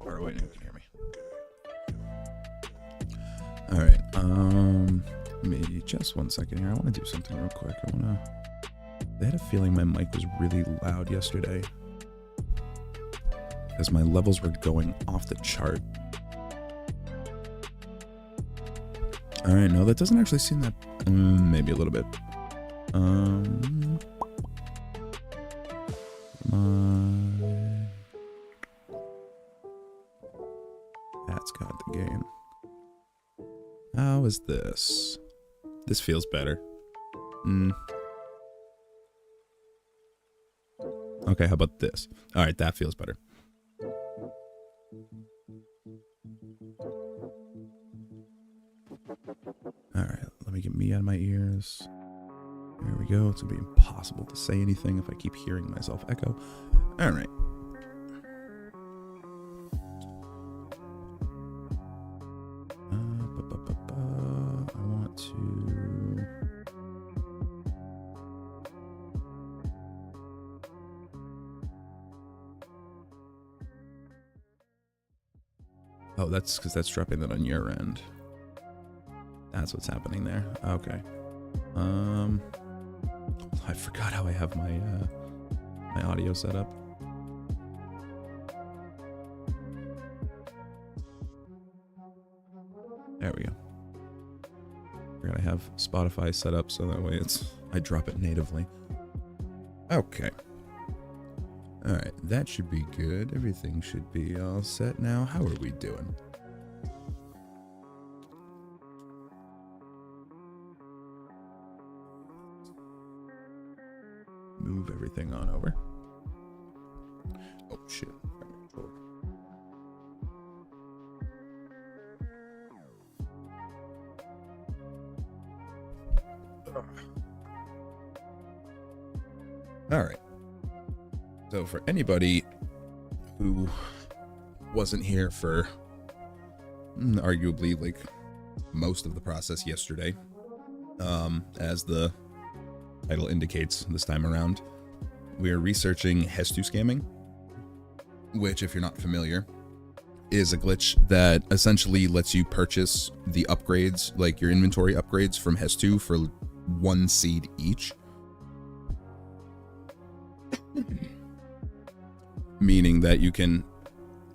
Or wait, no, you can hear me. All right. Me just 1 second here. I want to do something real quick. I had a feeling my mic was really loud yesterday because my levels were going off the chart. All right, no, that doesn't actually seem that. Maybe a little bit. That's got the gain. How is this? This feels better. Okay, how about this? All right, that feels better. All right, let me get me out of my ears. There we go. It's gonna be impossible to say anything if I keep hearing myself echo. All right. I want to. Oh, that's because that's dropping that on your end. That's what's happening there. Okay. I forgot how I have my my audio set up. There we go. Forgot I have Spotify set up so that way I drop it natively. Okay. All right, that should be good. Everything should be all set now. How are we doing? Move everything on over. Oh, shit. All right. So for anybody who wasn't here for arguably like most of the process yesterday, as the title indicates this time around, we are researching Hestu Scamming, which, if you're not familiar, is a glitch that essentially lets you purchase the upgrades, like your inventory upgrades from Hestu for 1 seed each. Meaning that you can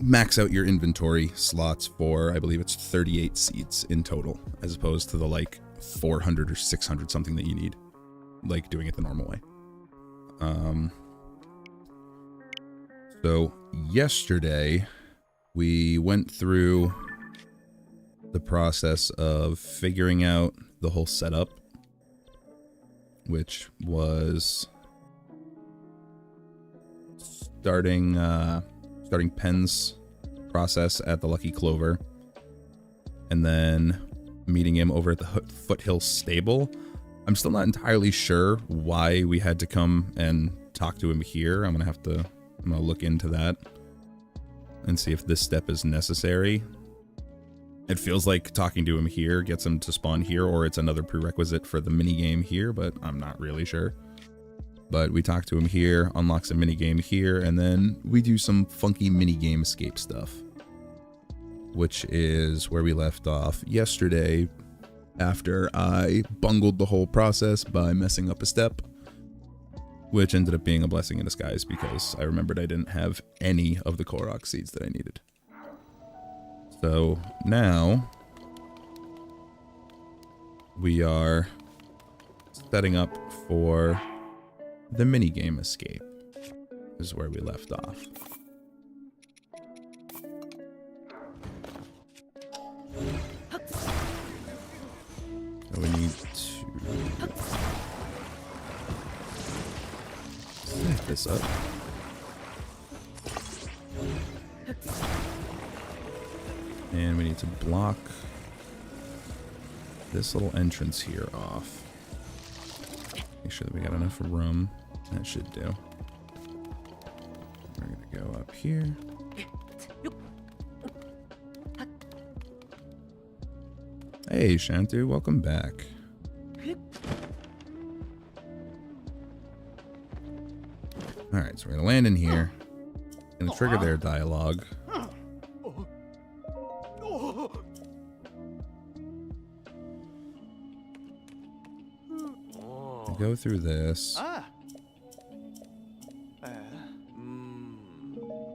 max out your inventory slots for, I believe it's 38 seeds in total, as opposed to the like 400 or 600 something that you need, like doing it the normal way. So yesterday we went through the process of figuring out the whole setup, which was starting Penn's process at the Lucky Clover, and then meeting him over at the Foothill Stable. I'm still not entirely sure why we had to come and talk to him here. I'm gonna look into that and see if this step is necessary. It feels like talking to him here gets him to spawn here, or it's another prerequisite for the minigame here, but I'm not really sure. But we talk to him here, unlocks a minigame here, and then we do some funky minigame escape stuff, which is where we left off yesterday after I bungled the whole process by messing up a step, which ended up being a blessing in disguise because I remembered I didn't have any of the Korok seeds that I needed. So now we are setting up for the minigame escape. This is where we left off. So we need to set this up. And we need to block this little entrance here off. Make sure that we got enough room. That should do. We're gonna go up here. Hey, Shantu, welcome back. Alright, so we're gonna land in here. Gonna trigger their dialogue. Go through this.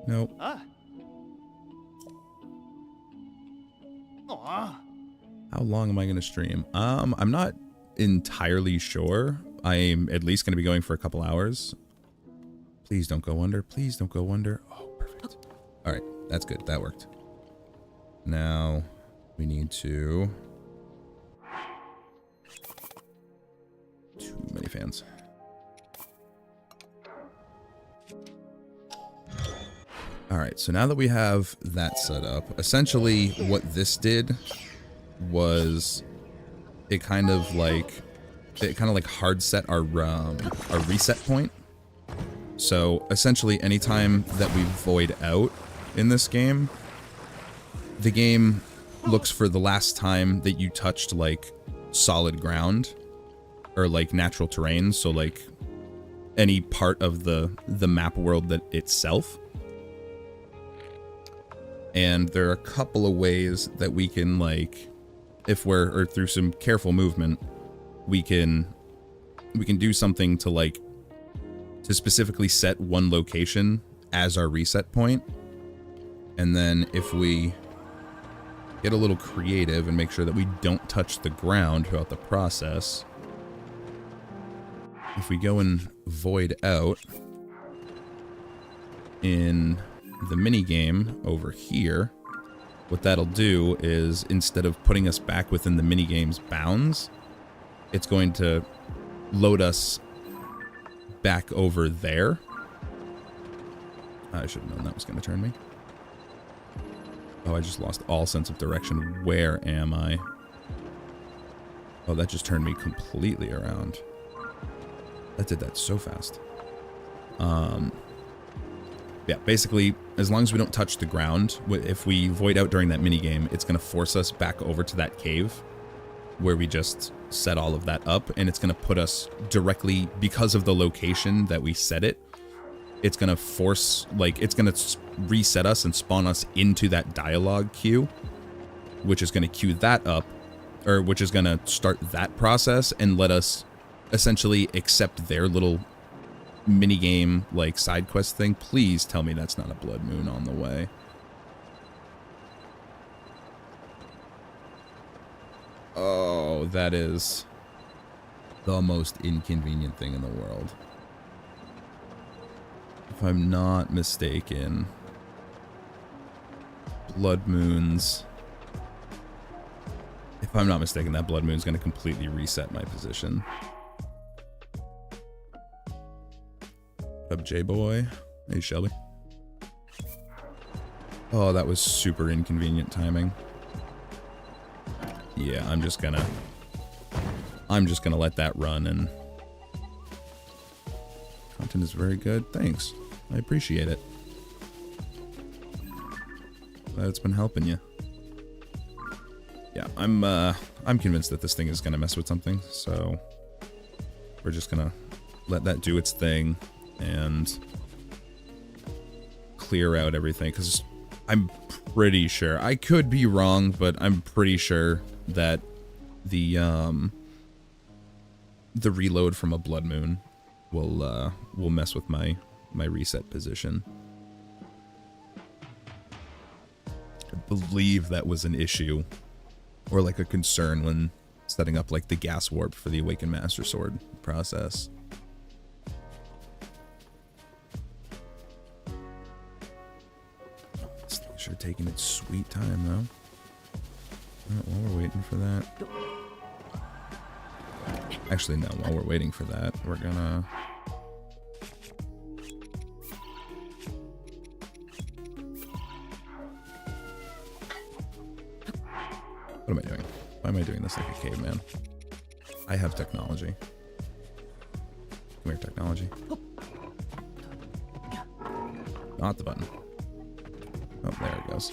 Nope. How long am I going to stream? I'm not entirely sure. I'm at least going to be going for a couple hours. Please don't go under. Please don't go under. Oh, perfect. All right, that's good. That worked. Now we need to... Too many fans. Alright, so now that we have that set up, essentially what this did was it kind of like hard set our reset point. So essentially anytime that we void out in this game, the game looks for the last time that you touched like solid ground or like natural terrain, so like any part of the map world that itself. And there are a couple of ways that we can, like, or through some careful movement, we can do something to like to specifically set one location as our reset point. And then if we get a little creative and make sure that we don't touch the ground throughout the process, if we go and void out in the mini game over here, what that'll do is instead of putting us back within the mini game's bounds, it's going to load us back over there. I should have known that was going to turn me. Oh, I just lost all sense of direction. Where am I? Oh, that just turned me completely around. That did that so fast. Yeah, basically, as long as we don't touch the ground, if we void out during that minigame, it's going to force us back over to that cave where we just set all of that up, and it's going to put us directly, because of the location that we set it, it's going to force, like, it's going to reset us and spawn us into that dialogue queue, which is going to queue that up, or which is going to start that process and let us essentially accept their little minigame, like, side quest thing. Please tell me that's not a blood moon on the way. Oh, that is the most inconvenient thing in the world. If I'm not mistaken, blood moons... If I'm not mistaken, that blood moon's going to completely reset my position. What up, J-Boy? Hey, Shelby. Oh, that was super inconvenient timing. Yeah, I'm just gonna let that run, and content is very good. Thanks. I appreciate it. Glad it's been helping you. Yeah, I'm convinced that this thing is gonna mess with something, so we're just gonna let that do its thing and clear out everything, because I'm pretty sure, I could be wrong, but I'm pretty sure that the reload from a blood moon will mess with my reset position. I believe that was an issue, or like a concern when setting up like the gas warp for the Awakened Master Sword process. This thing's sure taking its sweet time though. While we're waiting for that. Actually, no, while we're waiting for that, we're gonna... What am I doing? Why am I doing this like a caveman? I have technology. Come here, technology. Not the button. Oh, there it goes.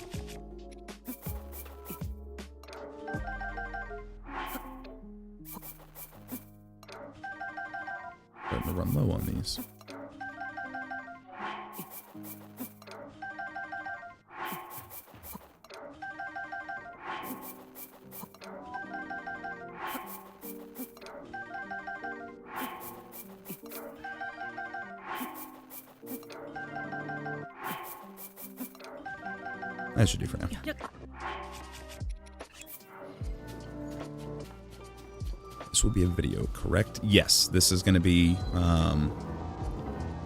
Starting to run low on these. That should do for now. This will be a video, correct? Yes, this is going to be,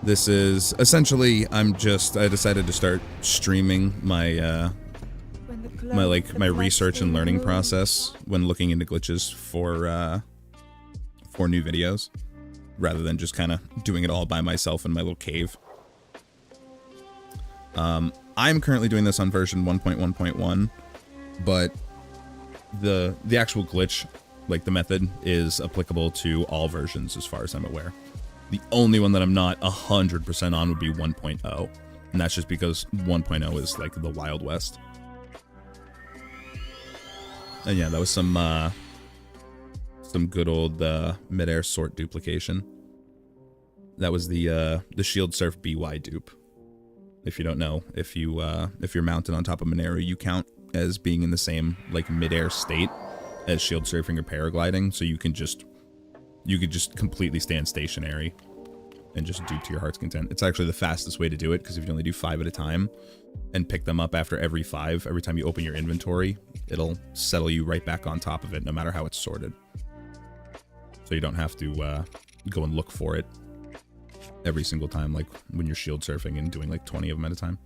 this is essentially, I decided to start streaming my, my research and learning process when looking into glitches for new videos, rather than just kind of doing it all by myself in my little cave. I'm currently doing this on version 1.1.1, but the actual glitch, like the method, is applicable to all versions as far as I'm aware. The only one that I'm not 100% on would be 1.0, and that's just because 1.0 is like the Wild West. And yeah, that was some good old mid-air sort duplication. That was the Shield Surf BY dupe. If you don't know, if you're mounted on top of Monero, you count as being in the same like mid-air state as shield surfing or paragliding, so you could just completely stand stationary and just dupe to your heart's content. It's actually the fastest way to do it, because if you only do 5 at a time and pick them up after every 5, every time you open your inventory, it'll settle you right back on top of it, no matter how it's sorted. So you don't have to go and look for it every single time, like when you're shield surfing and doing like 20 of them at a time.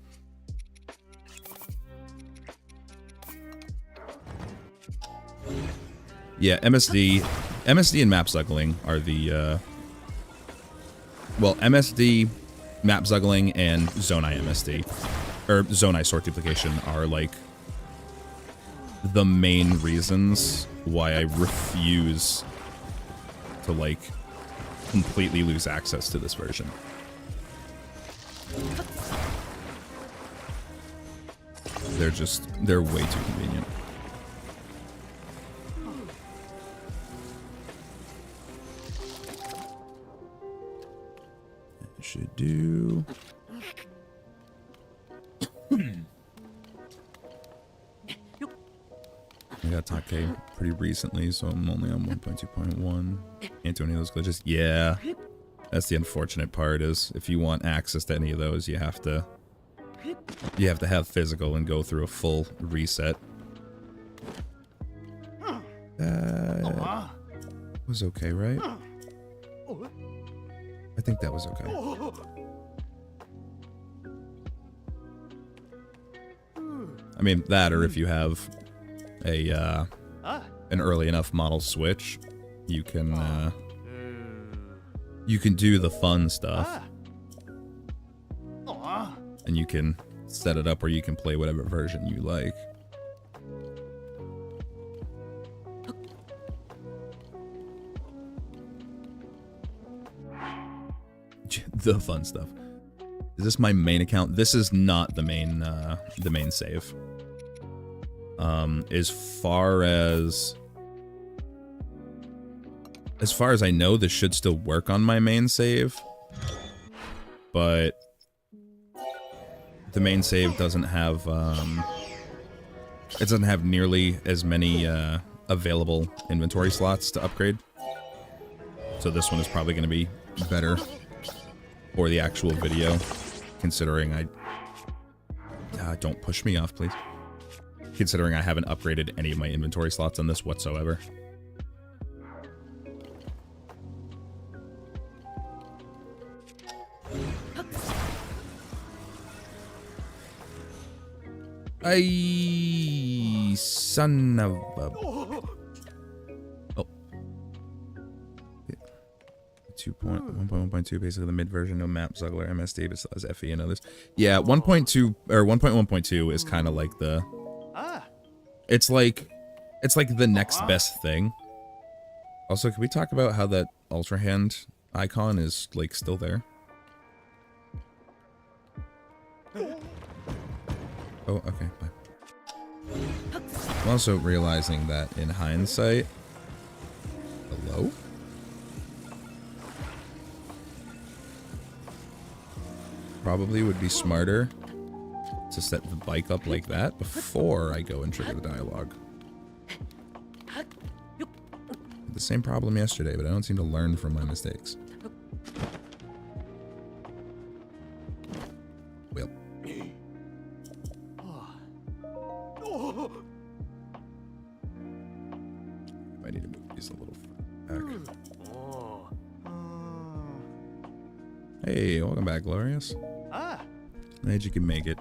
Yeah, MSD and map zuggling are the well, MSD, map zuggling, and Zonai MSD, or Zonai sort duplication, are like the main reasons why I refuse to like completely lose access to this version. They're way too convenient. It should do. I got TotK pretty recently, so I'm only on 1.2.1. Can't do any of those glitches. Yeah, that's the unfortunate part, is if you want access to any of those, you have to have physical and go through a full reset. That was okay, right? I think that was okay. I mean, that, or if you have an early enough model switch, you can do the fun stuff, and you can set it up where you can play whatever version you like. The fun stuff. Is this my main account? This is not the main save. As far as I know, this should still work on my main save, but the main save doesn't have it doesn't have nearly as many available inventory slots to upgrade. So this one is probably going to be better for the actual video, considering don't push me off, please. Considering I haven't upgraded any of my inventory slots on this whatsoever. Son of a... Oh. 1.1.2, basically the mid version, no map, Zuggler, MSD, but still has FE and others. Yeah, 1.2 or 1.1.2 is kind of like the... It's like the next best thing. Also, can we talk about how that Ultra Hand icon is like still there? Oh, okay, bye. I'm also realizing that in hindsight... Hello? Probably would be smarter to set the bike up like that before I go and trigger the dialogue. The same problem yesterday, but I don't seem to learn from my mistakes. Well. I need to move these a little back. Hey, welcome back, Glorious. Glad you can make it.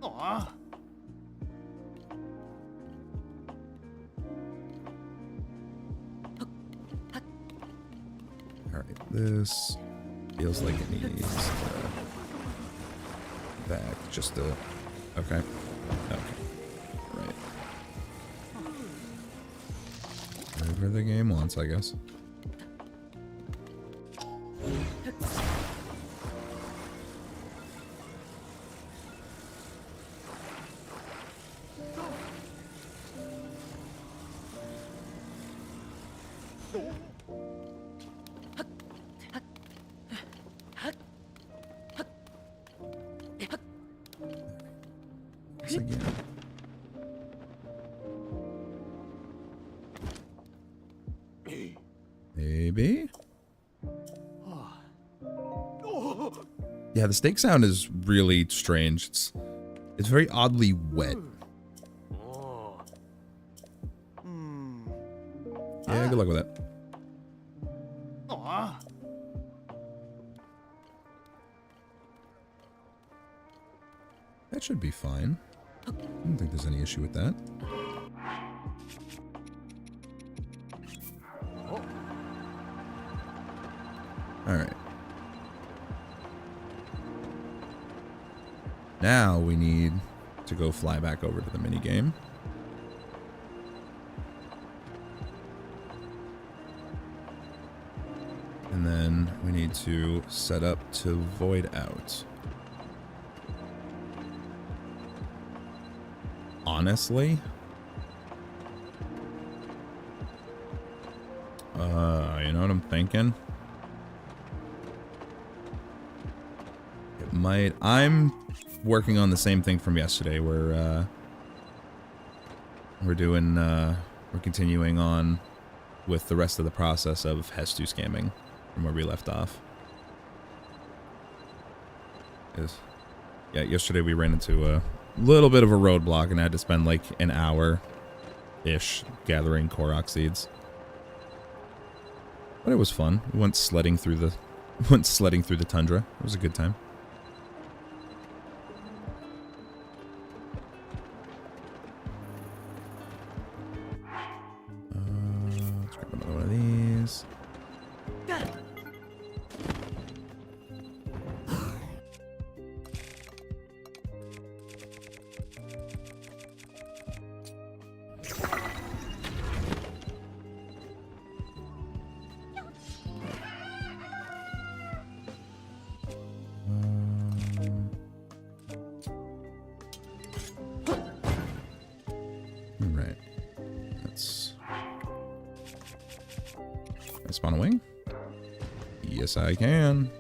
Alright, this feels like it needs back just a... Okay. Okay. Right. Whatever the game wants, I guess. Again. Maybe? Yeah, the snake sound is really strange. It's very oddly wet. Yeah, good luck with that. That should be fine. I don't think there's any issue with that. Alright. Now we need to go fly back over to the minigame. And then we need to set up to void out. Honestly, you know what I'm thinking? It might. I'm working on the same thing from yesterday. We're continuing on with the rest of the process of Hestu Scamming from where we left off. Yeah, yesterday we ran into a little bit of a roadblock and I had to spend like an hour-ish gathering Korok seeds. But it was fun. We went sledding through the tundra. It was a good time. Let's grab another one of these. All right. Let's... Can I spawn a wing? Yes, I can.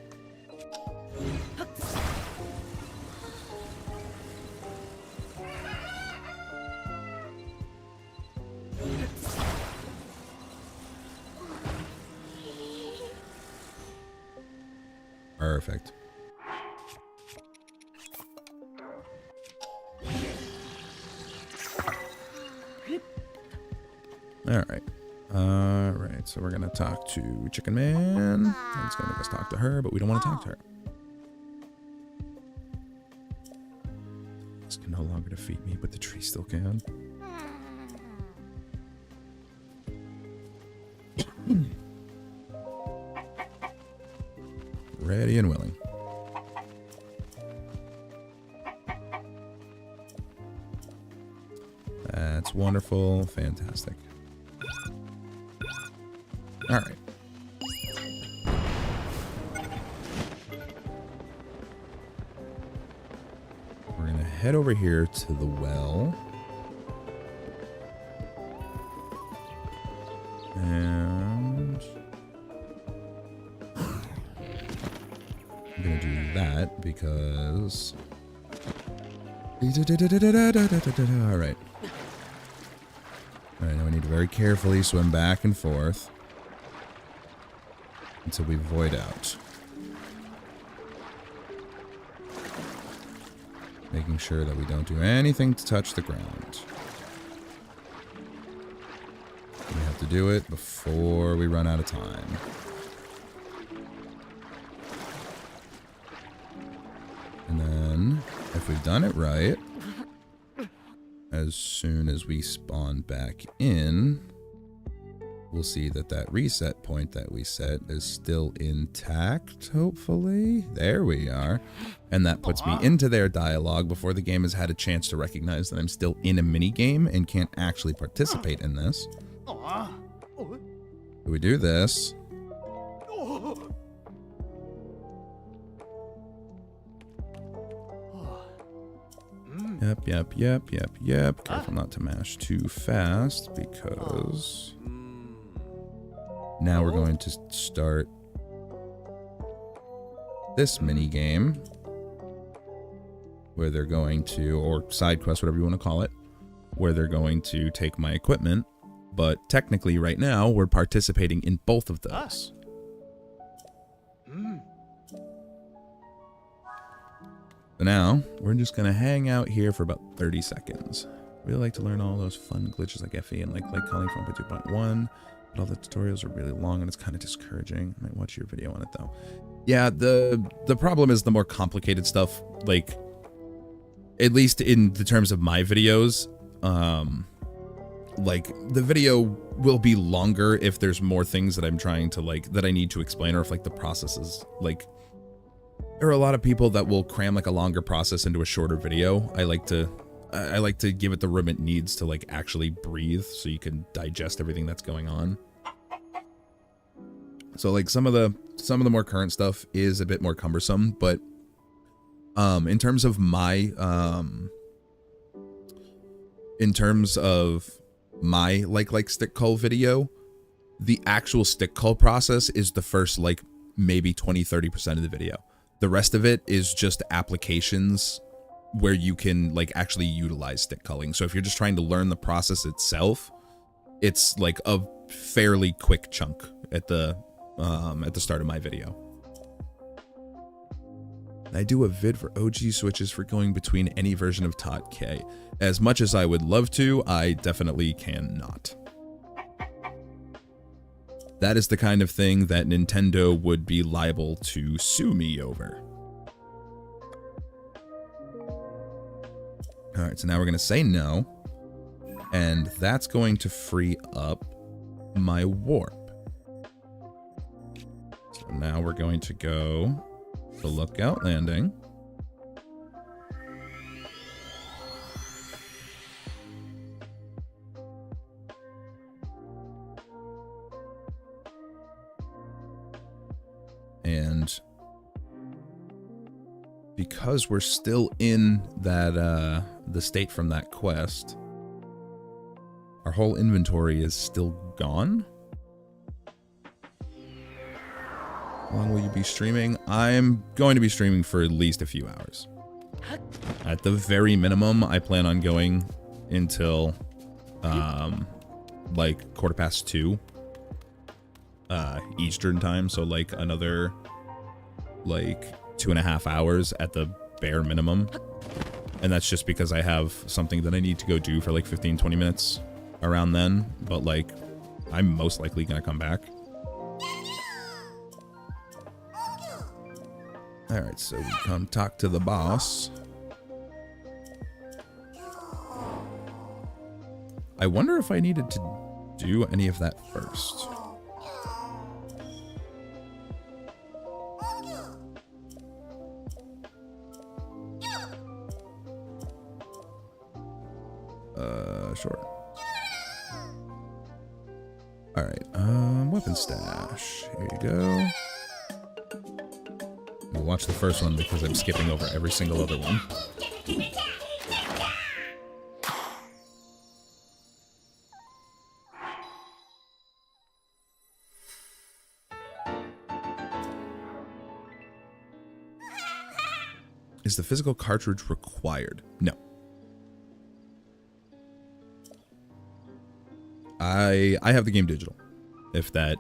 Perfect. All right, so we're gonna talk to Chicken Man. It's gonna make us talk to her, but we don't want to talk to her. This can no longer defeat me, but the tree still can. Ready and willing. That's wonderful. Fantastic. All right. We're going to head over here to the well. And I'm going to do that because... All right. All right, now we need to very carefully swim back and forth until we void out. Making sure that we don't do anything to touch the ground. We have to do it before we run out of time. And then, if we've done it right, as soon as we spawn back in, we'll see that that reset point that we set is still intact, hopefully. There we are. And that puts me into their dialogue before the game has had a chance to recognize that I'm still in a mini game and can't actually participate in this. So we do this. Yep. Careful not to mash too fast because now we're going to start this mini game where they're going to, or side quest, whatever you want to call it, where they're going to take my equipment. But technically right now we're participating in both of those. So now, we're just going to hang out here for about 30 seconds. Really like to learn all those fun glitches like FE and like calling from 2.1. But all the tutorials are really long and it's kind of discouraging. I might watch your video on it though. Yeah, the problem is the more complicated stuff, like, at least in the terms of my videos, like, the video will be longer if there's more things that I'm trying to, like, that I need to explain, or if, like, the process is, like, there are a lot of people that will cram like a longer process into a shorter video. I like to give it the room it needs to like actually breathe so you can digest everything that's going on. So like some of the more current stuff is a bit more cumbersome, but in terms of my like stick cull video, the actual stick cull process is the first like maybe 20-30% of the video. The rest of it is just applications where you can like actually utilize stick culling. So if you're just trying to learn the process itself, it's like a fairly quick chunk at the start of my video. I do a vid for OG switches for going between any version of TotK. As much as I would love to, I definitely cannot. That is the kind of thing that Nintendo would be liable to sue me over. Alright, so now we're going to say no. And that's going to free up my warp. So now we're going to go to Lookout Landing. And because we're still in that the state from that quest, Our whole inventory is still gone. How long will you be streaming? I'm going to be streaming for at least a few hours. At the very minimum, I plan on going until like 2:15 Eastern time, so like another like 2.5 hours at the bare minimum. And that's just because I have something that I need to go do for like 15-20 minutes around then, but like I'm most likely gonna come back. Alright, so we come talk to the boss. I wonder if I needed to do any of that first. Sure. Alright, weapon stash. Here you go. We'll watch the first one because I'm skipping over every single other one. Is the physical cartridge required? No. I have the game digital, if that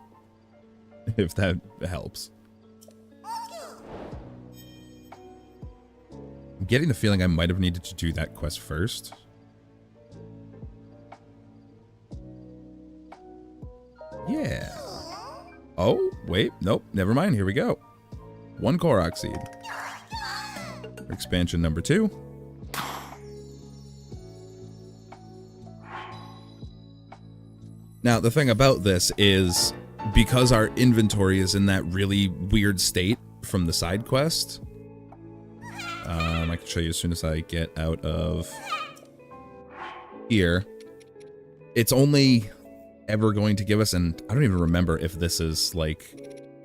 helps. I'm getting the feeling I might have needed to do that quest first. Yeah. Oh, wait, nope, never mind, here we go. 1 Korok seed. Expansion number 2. Now, the thing about this is, because our inventory is in that really weird state from the side quest, I can show you as soon as I get out of here. It's only ever going to give us, and I don't even remember if this is like,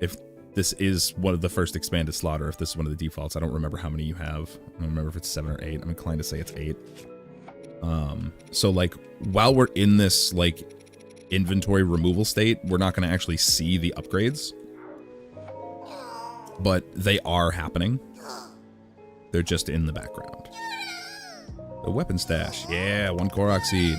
if this is one of the first expanded slaughter, if this is one of the defaults. I don't remember how many you have. I don't remember if it's 7 or 8. I'm inclined to say it's 8. So like, while we're in this like inventory removal state, we're not going to actually see the upgrades, but they are happening. They're just in the background. The weapon stash. Yeah, 1 Korok seed.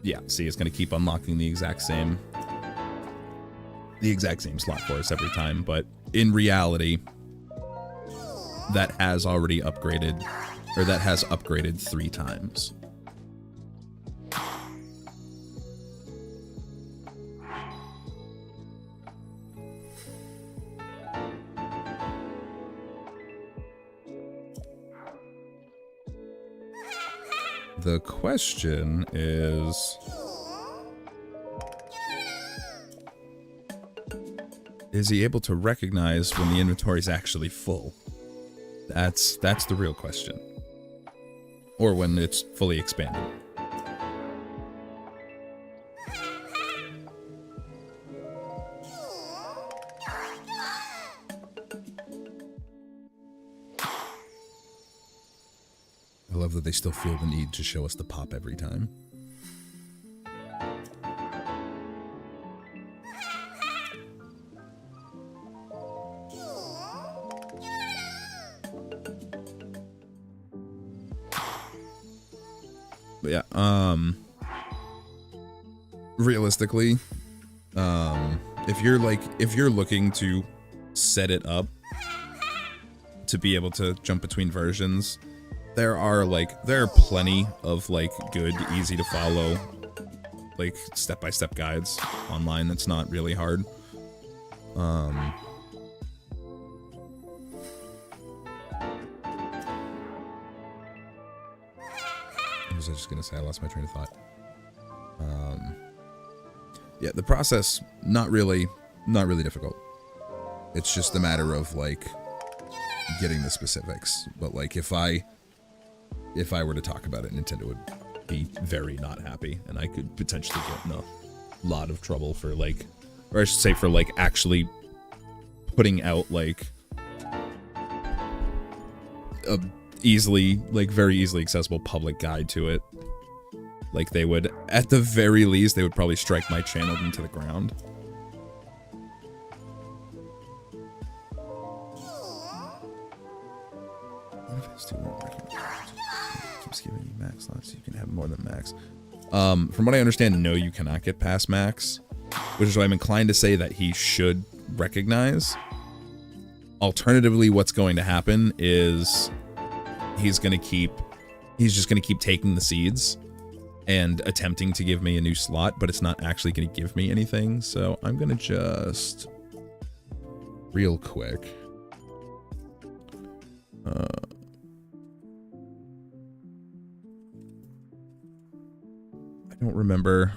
Yeah, see, it's going to keep unlocking the exact same slot for us every time, but in reality, that has already upgraded, or that has upgraded 3 times. The question is he able to recognize when the inventory is actually full? That's the real question. Or when it's fully expanded. I love that they still feel the need to show us the pop every time. But yeah, realistically, if you're looking to set it up to be able to jump between versions, there are plenty of like good, easy to follow, like step-by-step guides online. That's not really hard. I was just gonna say I lost my train of thought. Yeah, the process not really difficult. It's just a matter of like getting the specifics. But like if I were to talk about it, Nintendo would be very not happy, and I could potentially get in a lot of trouble for like, or I should say for like actually putting out like a easily, like very easily accessible public guide to it. Like they would, at the very least, they would probably strike my channel into the ground. Keeps giving you max slots, so you can have more than max. From what I understand, no, you cannot get past max, which is why I'm inclined to say that he should recognize. Alternatively, what's going to happen is he's just gonna keep taking the seeds and attempting to give me a new slot, but it's not actually gonna give me anything. So I'm gonna just real quick. I don't remember.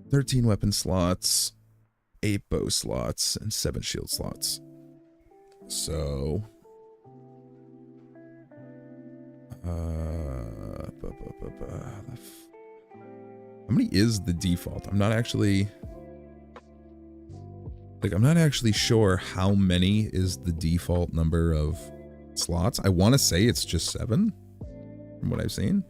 "13 weapon slots, 8 bow slots, and 7 shield slots." So, how many is the default? I'm not actually sure how many is the default number of slots. I want to say it's just 7 from what I've seen.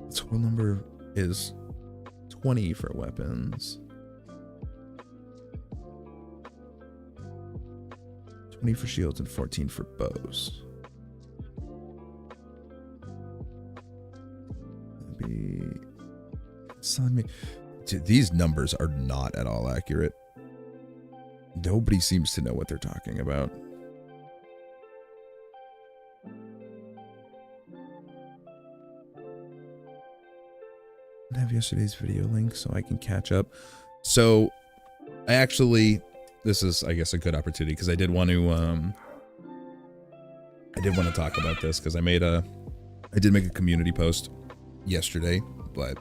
The total number is 20 for weapons, 20 for shields, and 14 for bows. It's telling me, dude, these numbers are not at all accurate. Nobody seems to know what they're talking about. I have yesterday's video link so I can catch up. So I actually, this is, I guess, a good opportunity because I did want to talk about this because I did make a community post yesterday, but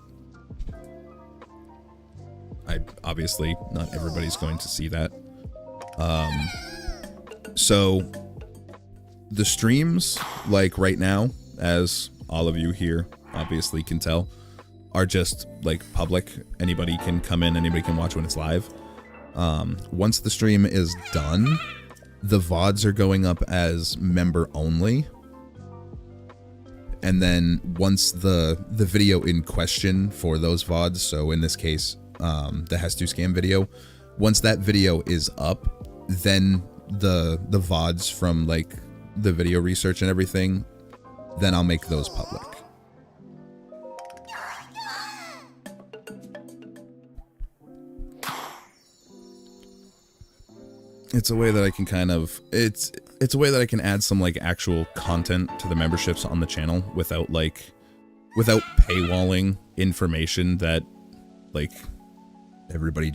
obviously not everybody's going to see that. So the streams, like right now, as all of you here obviously can tell, are just like public. Anybody can come in, anybody can watch when it's live. Once the stream is done, the VODs are going up as member only. And then once the video in question for those VODs, so in this case, the Hestu Scam video, once that video is up, then the VODs from like the video research and everything, then I'll make those public. It's a way that I can kind of, it's a way that I can add some like actual content to the memberships on the channel without paywalling information that like everybody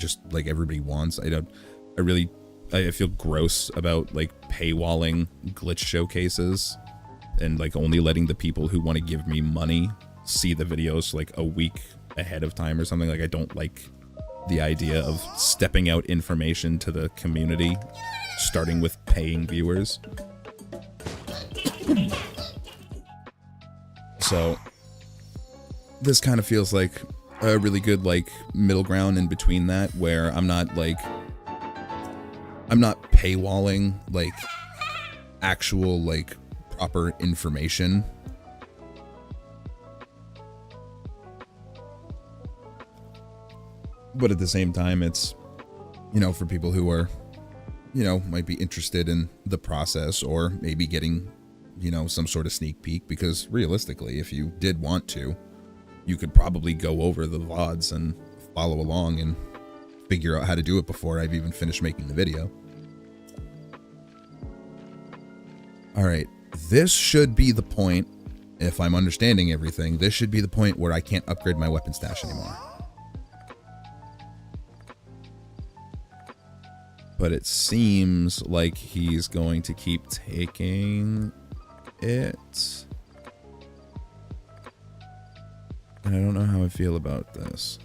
wants. I feel gross about like paywalling glitch showcases and like only letting the people who want to give me money see the videos like a week ahead of time or something. Like I don't like the idea of stepping out information to the community, starting with paying viewers. So this kind of feels like a really good like middle ground in between that, where I'm not paywalling like actual like proper information. But at the same time, it's, you know, for people who are, you know, might be interested in the process or maybe getting, you know, some sort of sneak peek, because realistically, if you did want to, you could probably go over the VODs and follow along and figure out how to do it before I've even finished making the video. All right, this should be the point, if I'm understanding everything, this should be the point where I can't upgrade my weapon stash anymore. But it seems like he's going to keep taking it. And I don't know how I feel about this.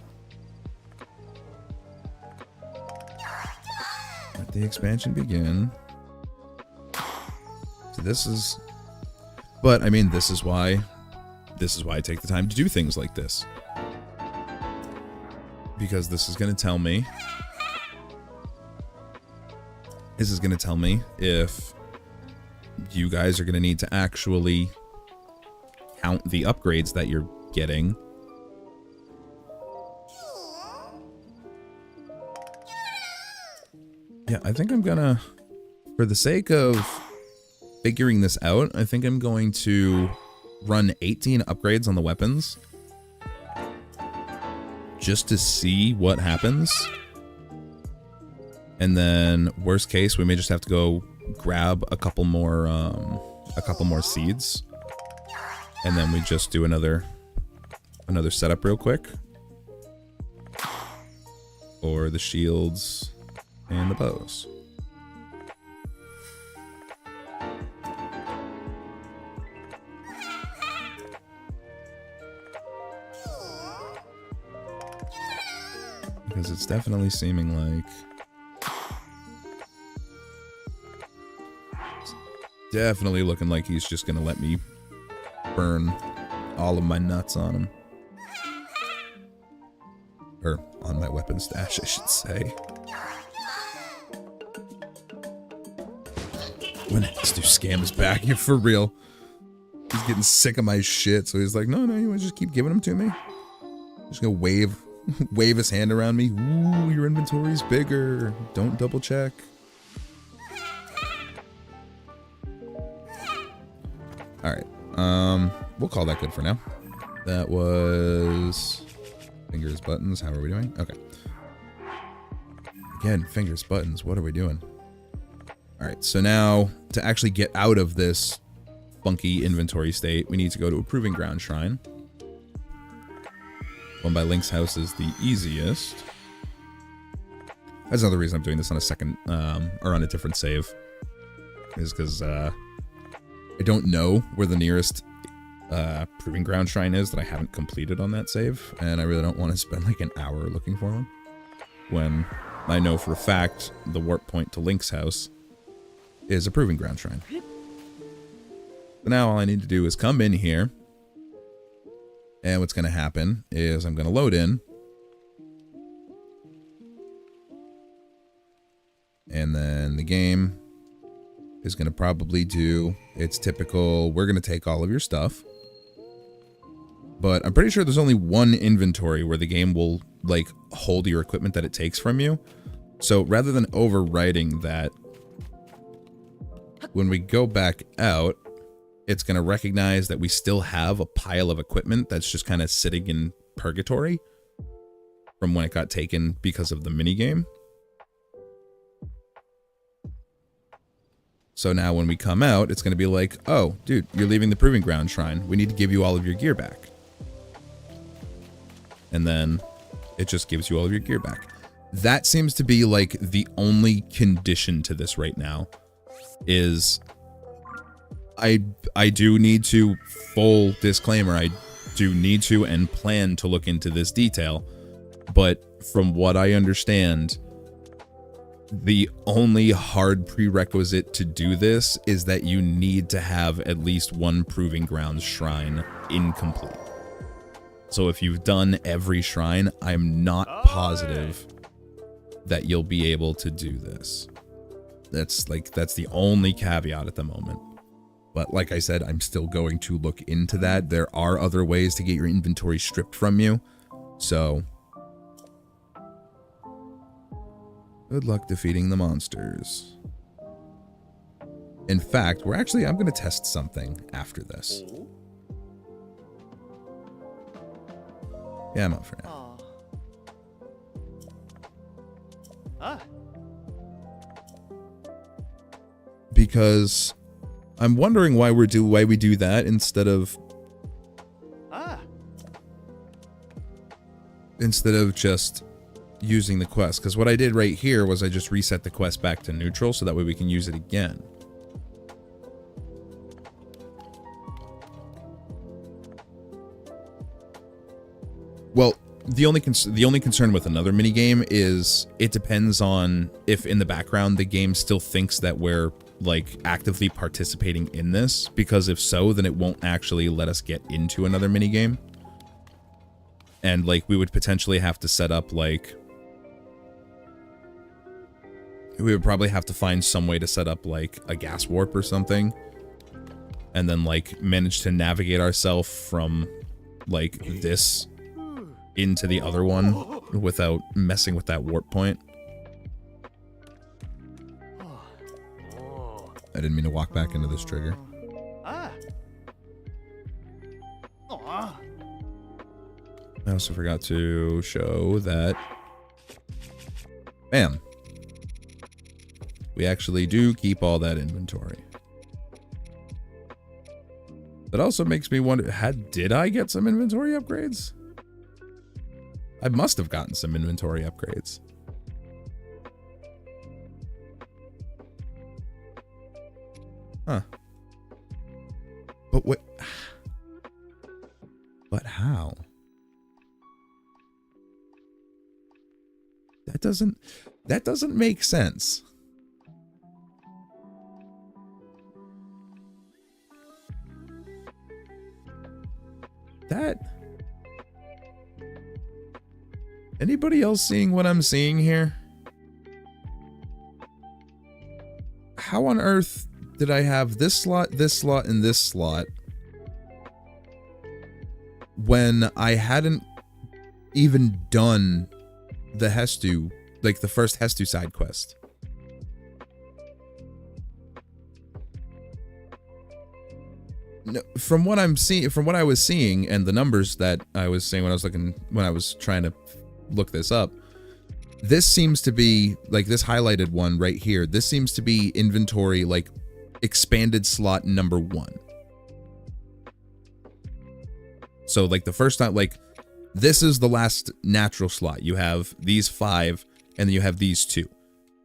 Let the expansion begin. So this is... But, I mean, this is why I take the time to do things like this. Because this is going to tell me... This is going to tell me if you guys are going to need to actually count the upgrades that you're getting. Yeah, I think I'm gonna, for the sake of figuring this out, I think I'm going to run 18 upgrades on the weapons just to see what happens. And then, worst case, we may just have to go grab a couple more seeds, and then we just do another setup real quick, or the shields and the bows. Because it's definitely seeming like... Definitely looking like he's just gonna let me burn all of my nuts on him. Or on my weapon stash, I should say. When Hestu Scam is back, you're for real. He's getting sick of my shit, so he's like, no, you want to just keep giving them to me? Just gonna wave his hand around me. Ooh, your inventory's bigger. Don't double check. Alright, we'll call that good for now. That was... Fingers, buttons, how are we doing? Okay. Again, fingers, buttons, what are we doing? Alright, so now, to actually get out of this funky inventory state, we need to go to a Proving Ground Shrine. One by Link's house is the easiest. That's another reason I'm doing this on a second, or on a different save. Is because, I don't know where the nearest Proving Ground Shrine is that I haven't completed on that save, and I really don't want to spend like an hour looking for one. When I know for a fact the warp point to Link's house is a Proving Ground Shrine. So now all I need to do is come in here, and what's going to happen is I'm going to load in, and then the game is going to probably do its typical, we're going to take all of your stuff. But I'm pretty sure there's only one inventory where the game will, like, hold your equipment that it takes from you. So rather than overwriting that, when we go back out, it's going to recognize that we still have a pile of equipment that's just kind of sitting in purgatory from when it got taken because of the minigame. So now when we come out, it's going to be like, oh, dude, you're leaving the Proving Ground Shrine. We need to give you all of your gear back. And then it just gives you all of your gear back. That seems to be like the only condition to this right now is I do need to, full disclaimer, I do need to and plan to look into this detail. But from what I understand, the only hard prerequisite to do this is that you need to have at least one Proving Ground Shrine incomplete. So if you've done every shrine, I'm not positive that you'll be able to do this. That's the only caveat at the moment. But like I said, I'm still going to look into that. There are other ways to get your inventory stripped from you. So good luck defeating the monsters. In fact, I'm going to test something after this. Yeah, I'm up for now. Because I'm wondering why we do that instead of just using the quest. Because what I did right here was I just reset the quest back to neutral so that way we can use it again. Well, the only concern with another minigame is it depends on if in the background the game still thinks that we're like actively participating in this, because if so, then it won't actually let us get into another minigame. And like we would potentially have to set up like, we would probably have to find some way to set up like a gas warp or something, and then like manage to navigate ourselves from like this into the other one without messing with that warp point. I didn't mean to walk back into this trigger. I also forgot to show that, bam, we actually do keep all that inventory. That also makes me wonder, did I get some inventory upgrades? I must have gotten some inventory upgrades. Huh. But what? But how? That doesn't make sense. Anybody else seeing what I'm seeing here? How on earth did I have this slot, and this slot when I hadn't even done the Hestu, like the first Hestu side quest? No, from what I'm seeing, from what I was seeing, and the numbers that I was seeing when I was trying to look this up, this seems to be like this highlighted one right here. This seems to be inventory like expanded slot number 1. So like the first time, like this is the last natural slot. You have these 5, and then you have these 2.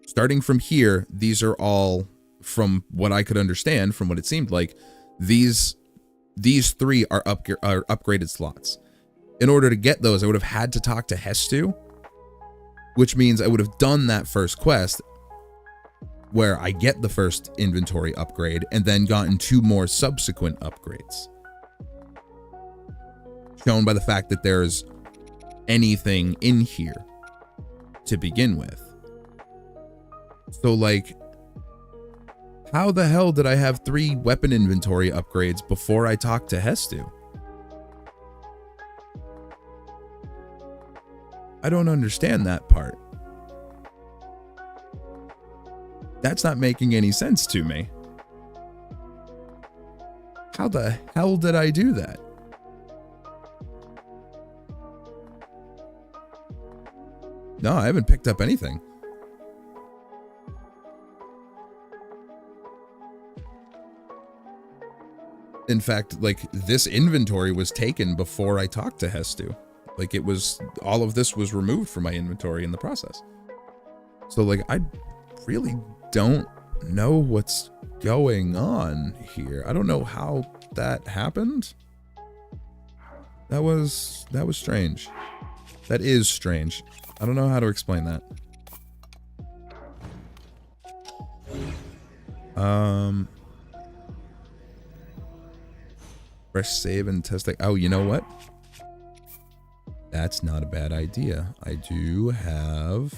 Starting from here, these are all, from what I could understand, from what it seemed like, these 3 are upgraded slots. In order to get those, I would have had to talk to Hestu, which means I would have done that first quest where I get the first inventory upgrade and then gotten 2 more subsequent upgrades, shown by the fact that there's anything in here to begin with. So like, how the hell did I have 3 weapon inventory upgrades before I talked to Hestu? I don't understand that part. That's not making any sense to me. How the hell did I do that? No, I haven't picked up anything. In fact, like, this inventory was taken before I talked to Hestu. Like, it was, all of this was removed from my inventory in the process. So, like, I really don't know what's going on here. I don't know how that happened. That was strange. That is strange. I don't know how to explain that. Fresh save and test. Oh, you know what? That's not a bad idea. I do have...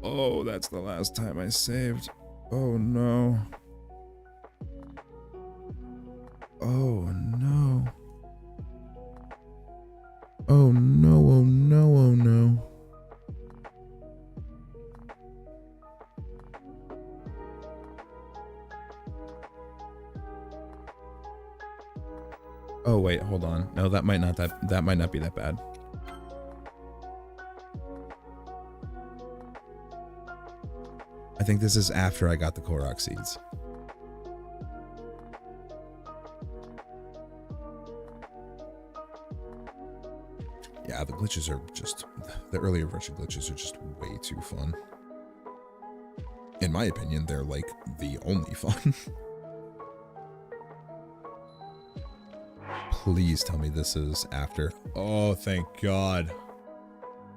Oh, that's the last time I saved. Oh, no. Oh, no. Oh, no, oh, no, oh, no. Oh, wait, hold on. No, that might not be that bad. I think this is after I got the Korok seeds. Yeah, the glitches are just... The earlier version glitches are just way too fun. In my opinion, they're like the only fun. Please tell me this is after. Oh, thank God.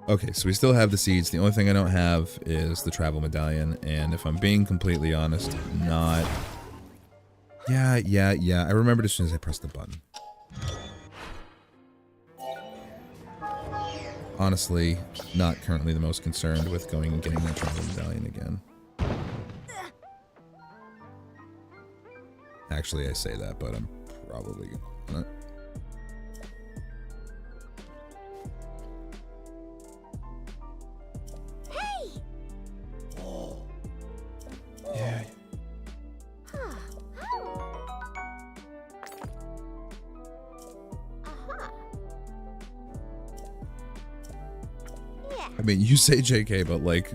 Okay, so we still have the seeds. The only thing I don't have is the travel medallion. And if I'm being completely honest, not... Yeah. I remembered as soon as I pressed the button. Honestly, not currently the most concerned with going and getting that travel medallion again. Actually, I say that, but I'm probably gonna... Hey! Yeah. I mean, you say JK, but like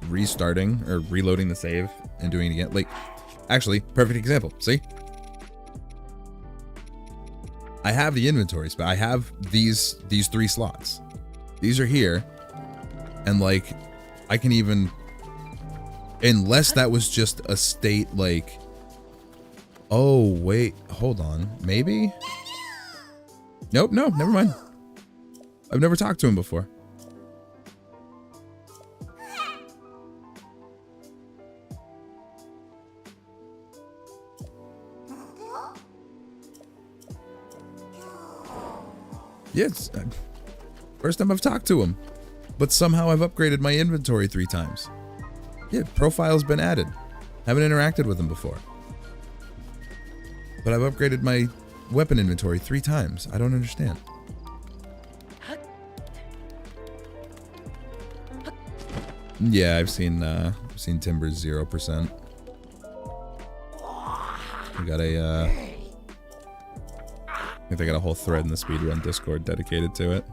restarting or reloading the save and doing it again, like, actually, perfect example. See? I have the inventory spot. I have these 3 slots. These are here. And like, I can even, unless that was just a state like, oh, wait, hold on. Maybe? Nope, no, never mind. I've never talked to him before. Yes, first time I've talked to him, but somehow I've upgraded my inventory 3 times. Yeah, profile's been added. Haven't interacted with him before. But I've upgraded my weapon inventory 3 times. I don't understand. Yeah, I've seen Timber's 0%. We got a I think they got a whole thread in the speedrun Discord dedicated to it.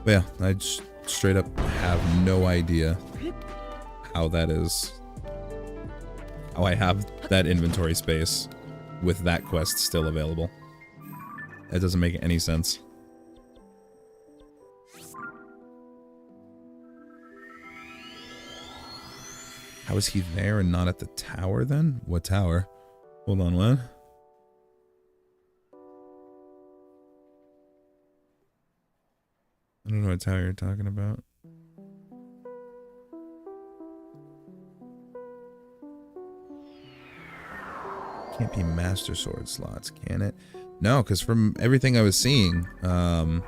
But yeah, I just straight up have no idea how that is. How I have that inventory space with that quest still available. That doesn't make any sense. How is he there and not at the tower then? What tower? Hold on, what? I don't know what tower you're talking about. Can't be Master Sword slots, can it? No, because from everything I was seeing, I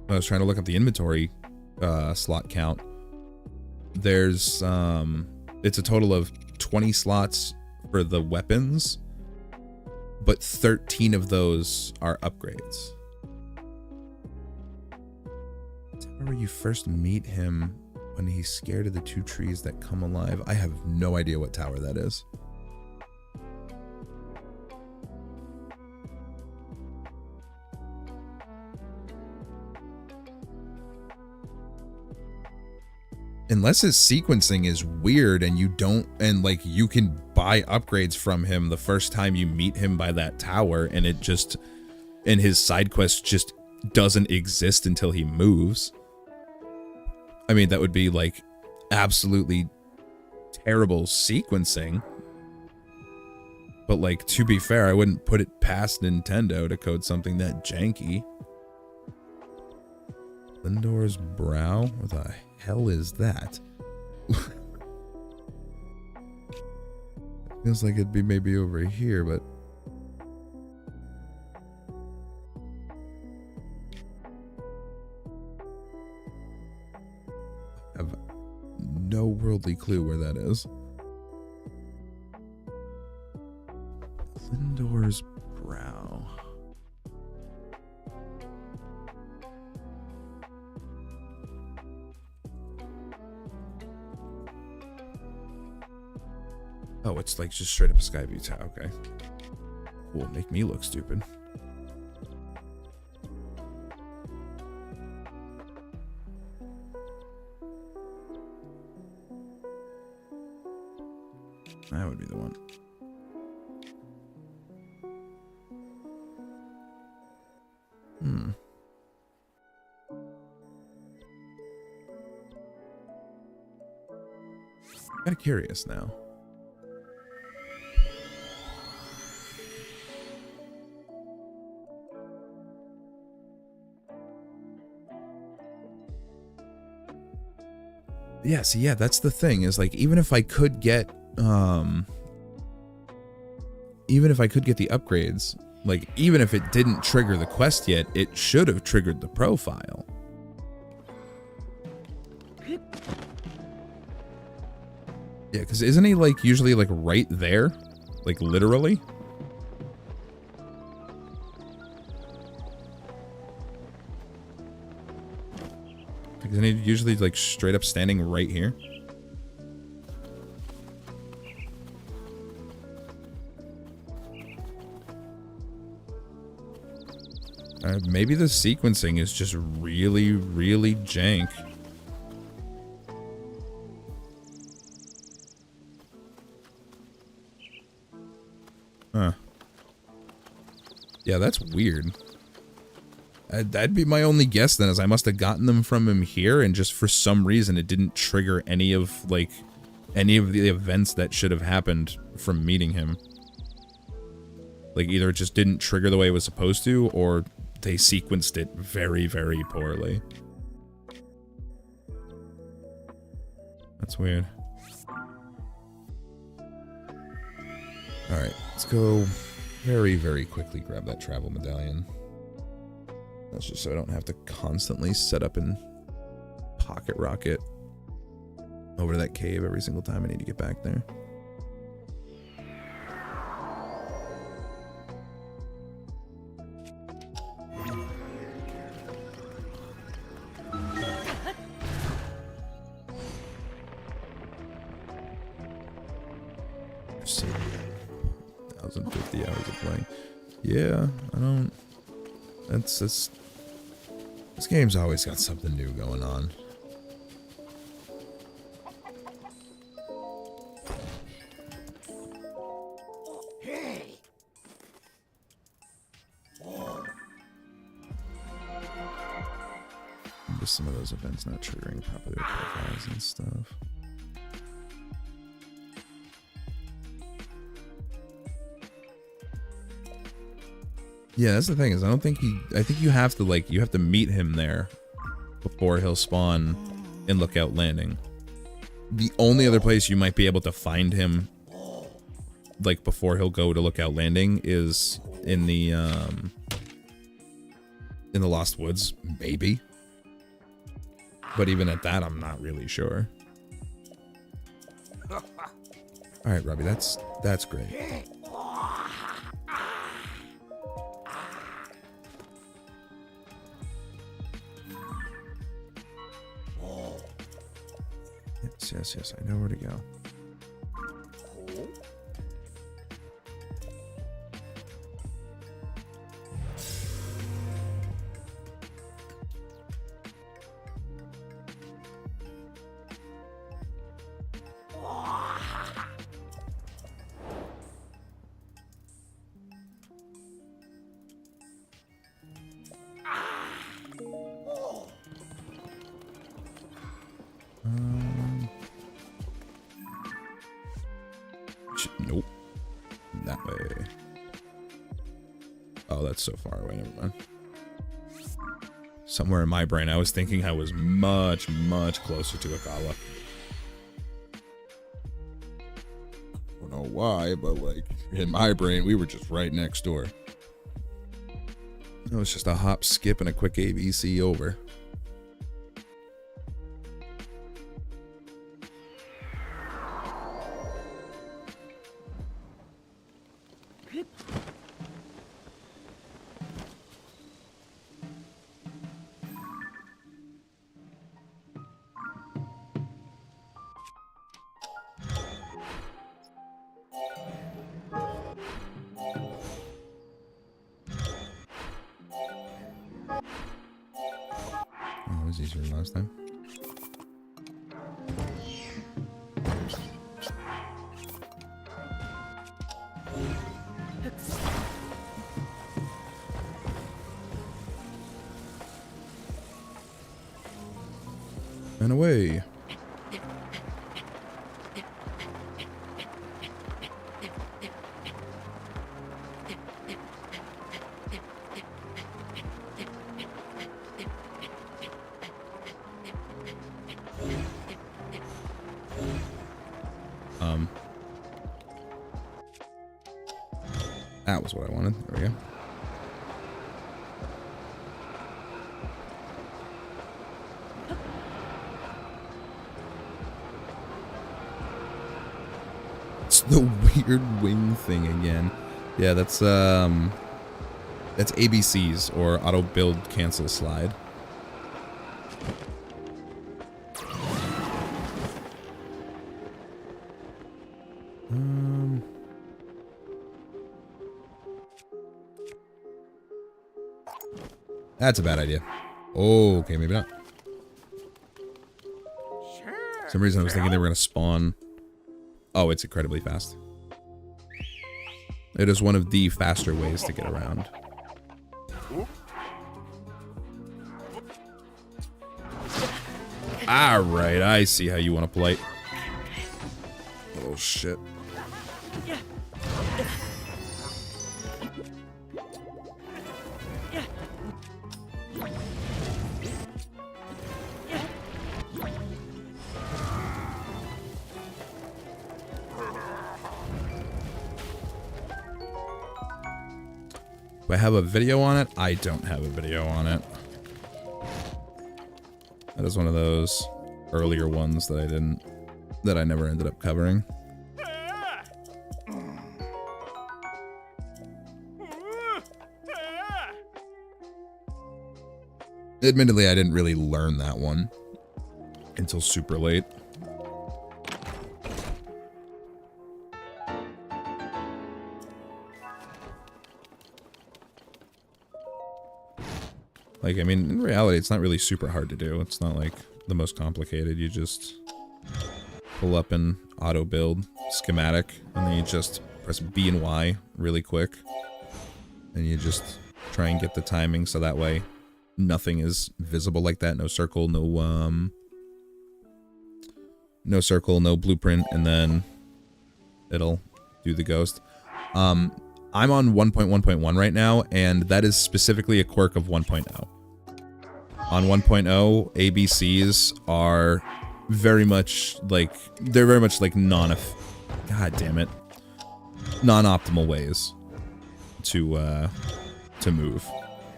was trying to look up the inventory slot count. There's it's a total of 20 slots for the weapons, but 13 of those are upgrades. Where you first meet him when he's scared of the 2 trees that come alive. I have no idea what tower that is. Unless his sequencing is weird and you don't, and like you can buy upgrades from him the first time you meet him by that tower, and it just, and his side quest just doesn't exist until he moves. I mean, that would be like absolutely terrible sequencing. But like, to be fair, I wouldn't put it past Nintendo to code something that janky. Lindor's Brow? What the hell is that? Feels like it'd be maybe over here, but... I have no worldly clue where that is. Lindor's Brow. Oh, it's like just straight up Skyview Tower. Okay. Cool. Make me look stupid. That would be the one. Kind of curious now. Yeah, see, yeah, that's the thing, is like, even if I could get the upgrades, like, even if it didn't trigger the quest yet, it should have triggered the profile. Yeah, because isn't he, like, usually, like, right there? Like, literally? Isn't he usually, like, straight up standing right here? Maybe the sequencing is just really, really jank. Huh. Yeah, that's weird. That'd be my only guess then, is I must have gotten them from him here, and just for some reason it didn't trigger any of the events that should have happened from meeting him. Like, either it just didn't trigger the way it was supposed to, or they sequenced it very, very poorly. That's weird. Alright, let's go very, very quickly grab that travel medallion. That's just so I don't have to constantly set up and pocket rocket over to that cave every single time I need to get back there. So, 1,050 hours of playing. Yeah, I don't... This game's always got something new going on. Just some of those events not triggering popular profiles and stuff. Yeah, that's the thing, is I think you have to meet him there before he'll spawn in Lookout Landing. The only other place you might be able to find him, like, before he'll go to Lookout Landing, is in the Lost Woods, maybe. But even at that, I'm not really sure. Alright, Robbie, that's great. Yes, I know where to go. Nope. That way. Oh, that's so far away. Never mind. Somewhere in my brain, I was thinking I was much, much closer to Akala. I don't know why, but, like, in my brain, we were just right next door. It was just a hop, skip, and a quick ABC over. Oh, it was easier last time. And away. That was what I wanted. There we go. It's the weird wing thing again. Yeah, that's ABCs, or auto build cancel slide. That's a bad idea. Oh, okay, maybe not. For some reason I was thinking they were going to spawn. Oh, it's incredibly fast. It is one of the faster ways to get around. Alright, I see how you want to play. Oh, shit. Do I have a video on it? I don't have a video on it. That is one of those earlier ones that I never ended up covering. Admittedly, I didn't really learn that one until super late. Like, I mean, in reality, it's not really super hard to do. It's not, like, the most complicated. You just pull up an auto build schematic, and then you just press B and Y really quick. And you just try and get the timing so that way nothing is visible like that. No circle, no circle, no blueprint, and then it'll do the ghost. I'm on 1.1.1 right now, and that is specifically a quirk of 1.0. On 1.0, ABCs are very much like, they're very much like god damn it, non-optimal ways to move,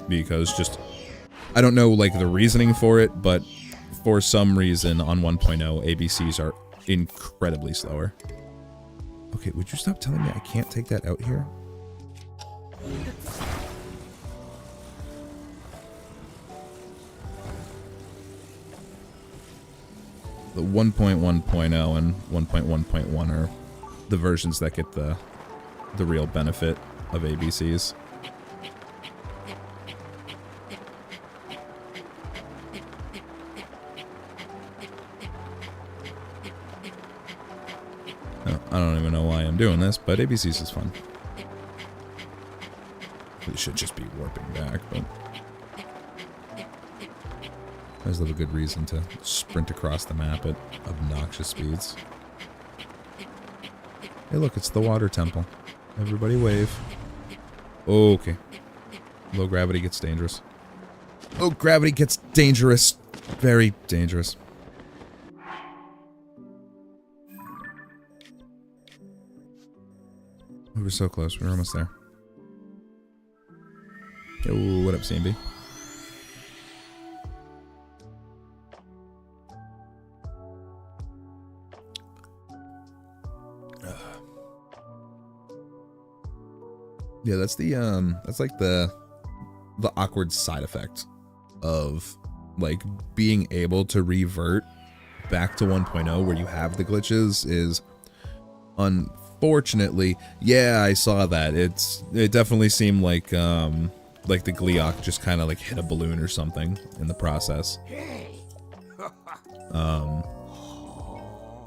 because just, I don't know like the reasoning for it, but for some reason on 1.0, ABCs are incredibly slower. Okay, would you stop telling me I can't take that out here? The 1.1.0 and 1.1.1 are the versions that get the real benefit of ABCs. I don't even know why I'm doing this, but ABCs is fun. It should just be warping back, but there's a good reason to sprint across the map at obnoxious speeds. Hey look, it's the water temple. Everybody wave. Okay. Low gravity gets dangerous. Low gravity gets dangerous. Very dangerous. We were so close. We were almost there. Oh, what up, CMB? Yeah, that's like the awkward side effect of like being able to revert back to 1.0 where you have the glitches is unfortunately, yeah, I saw that. It definitely seemed like the Gleeok just kind of like hit a balloon or something in the process.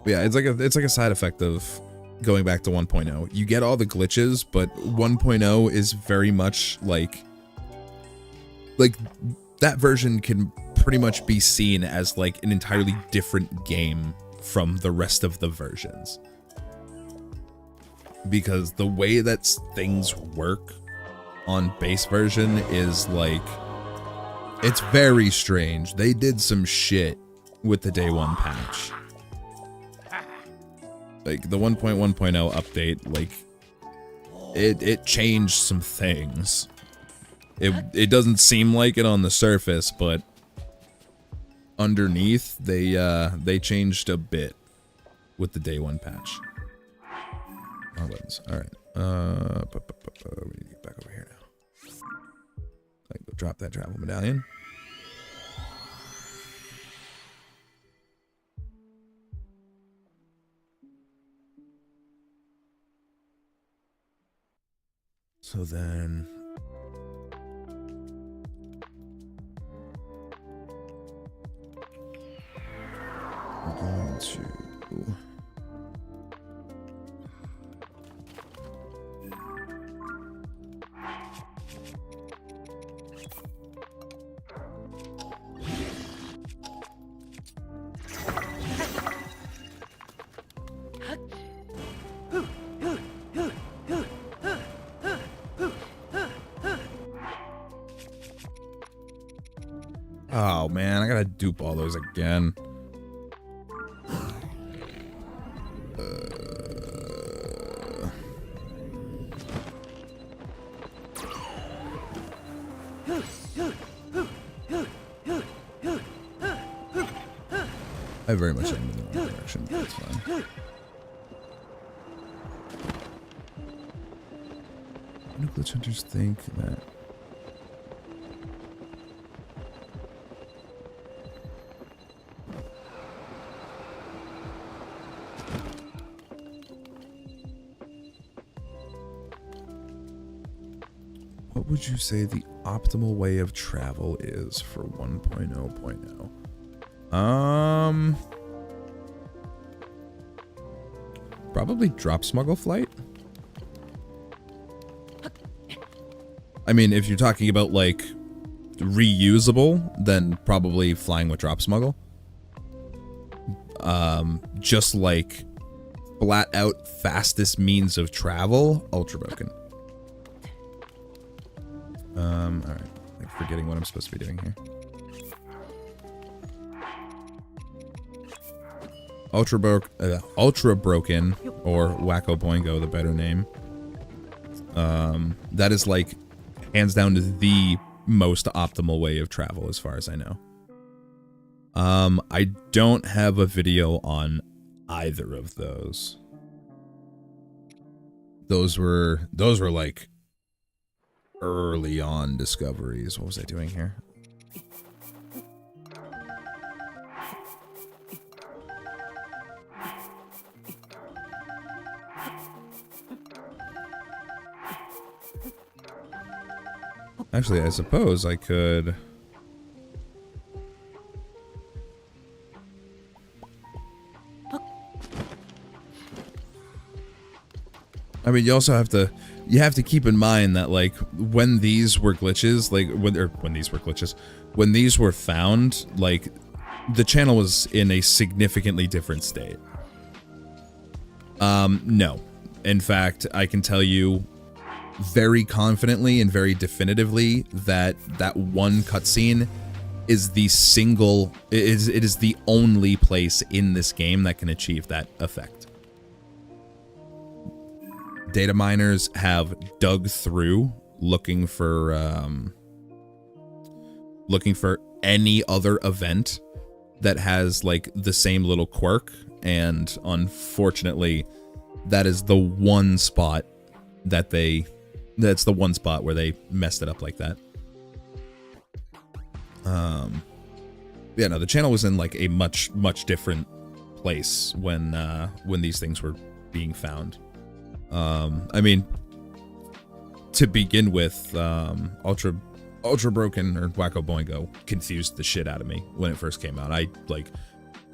Yeah, it's like a side effect of going back to 1.0. You get all the glitches, but 1.0 is very much like that version can pretty much be seen as like an entirely different game from the rest of the versions. Because the way that things work on base version is like, it's very strange. They did some shit with the day one patch. Like, the 1.1.0 update, like, it changed some things. It doesn't seem like it on the surface, but underneath, they changed a bit with the day one patch. More buttons. All right. We need to get back over here now. Like, go drop that travel medallion. So then, we're going to. Oh man, I gotta dupe all those again. I very much am in the wrong direction, but it's fine. Why do glitch hunters think that? What would you say the optimal way of travel is for 1.0.0? Probably drop smuggle flight. I mean, if you're talking about like reusable, then probably flying with drop smuggle. Just like flat out fastest means of travel, ultra broken. Alright. Like forgetting what I'm supposed to be doing here. Ultra broken, or Wacko Boingo, the better name. That is like hands down the most optimal way of travel as far as I know. I don't have a video on either of those. Those were like early on discoveries. What was I doing here? Actually, I suppose I could. I mean, you also have to keep in mind that like when these were glitches, like when these were found, like the channel was in a significantly different state. No. In fact, I can tell you very confidently and very definitively that that one cutscene is the it is the only place in this game that can achieve that effect. Data miners have dug through looking for any other event that has like the same little quirk, and unfortunately that is the one spot that's the one spot where they messed it up like that. Yeah, no, the channel was in like a much different place when these things were being found. I mean, to begin with, Ultra Broken or Wacko Boingo confused the shit out of me when it first came out. I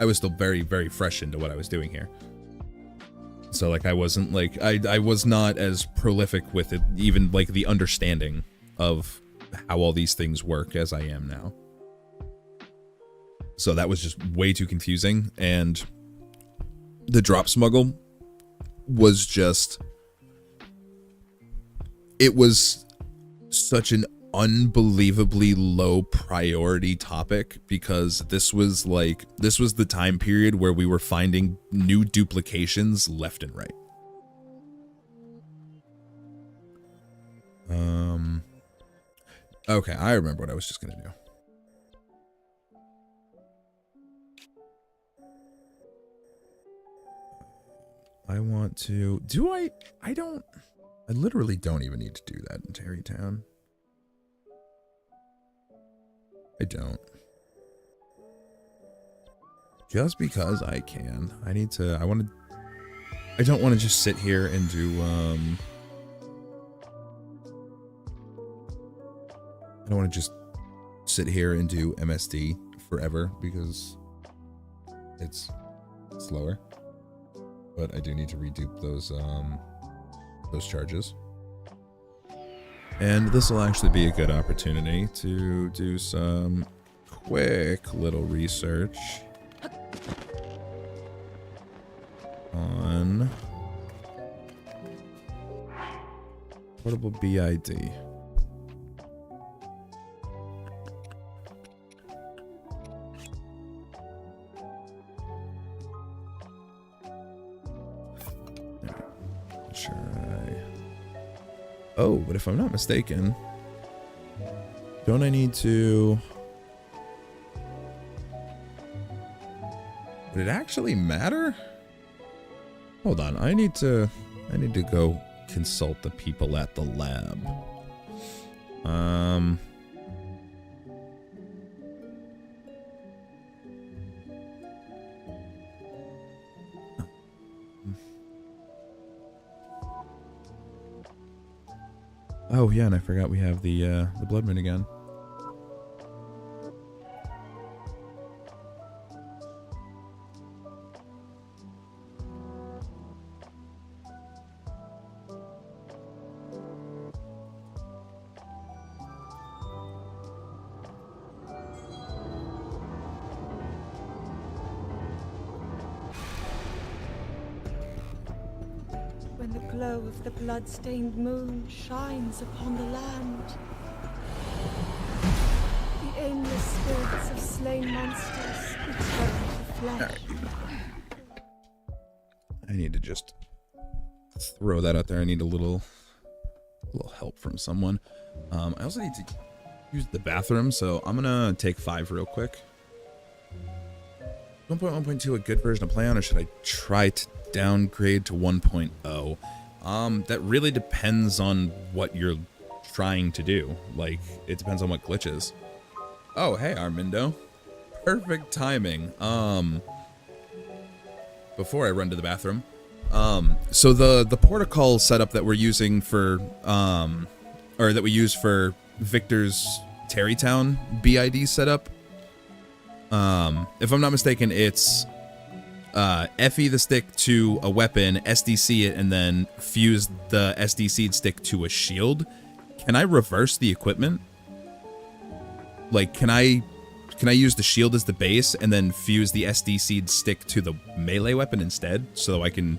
was still very fresh into what I was doing here. So like I wasn't like I was not as prolific with it, even like the understanding of how all these things work as I am now. So that was just way too confusing, and the drop smuggle was just, it was such an unbelievably low priority topic because this was the time period where we were finding new duplications left and right. Okay, I remember what I was just gonna do. I want to, I literally don't even need to do that in Terrytown. I don't. Just because I can. I don't want to just sit here and do, I don't want to just sit here and do MSD forever because it's slower. But I do need to redupe those charges. And this will actually be a good opportunity to do some quick little research on portable BID. Oh, but if I'm not mistaken, don't I need to... Would it actually matter? Hold on, I need to go consult the people at the lab. Oh yeah, and I forgot we have the blood moon again. When the glow of the blood-stained moon shines upon the land, the aimless spirits of slain monsters return to flesh. I need to just throw that out there. I need a little help from someone. I also need to use the bathroom, so I'm gonna take 5 real quick. 1.1.2 a good version to play on, or should I try to downgrade to 1.0? That really depends on what you're trying to do. Like, it depends on what glitches. Oh, hey, Armindo. Perfect timing. Before I run to the bathroom. So the protocol setup that we're using for, or that we use for Victor's Terrytown BID setup, if I'm not mistaken, it's FE the stick to a weapon, SDC it, and then fuse the SDC'd stick to a shield. Can I reverse the equipment? Like, can I use the shield as the base and then fuse the SDC'd stick to the melee weapon instead, so I can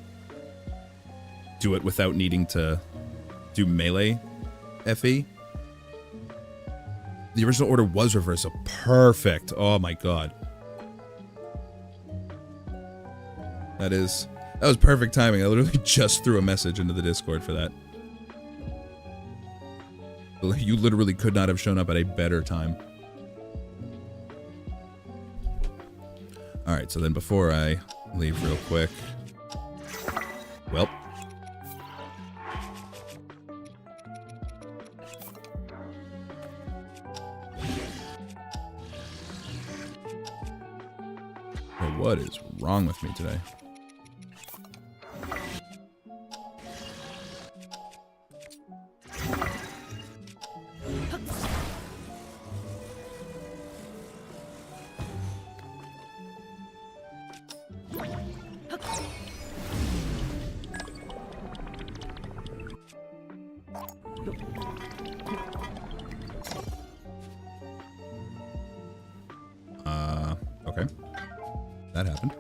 do it without needing to do melee FE? The original order was reversed, so perfect. Oh my god. That was perfect timing. I literally just threw a message into the Discord for that. You literally could not have shown up at a better time. Alright, so then before I leave real quick... Well... What is wrong with me today? Okay. That happened.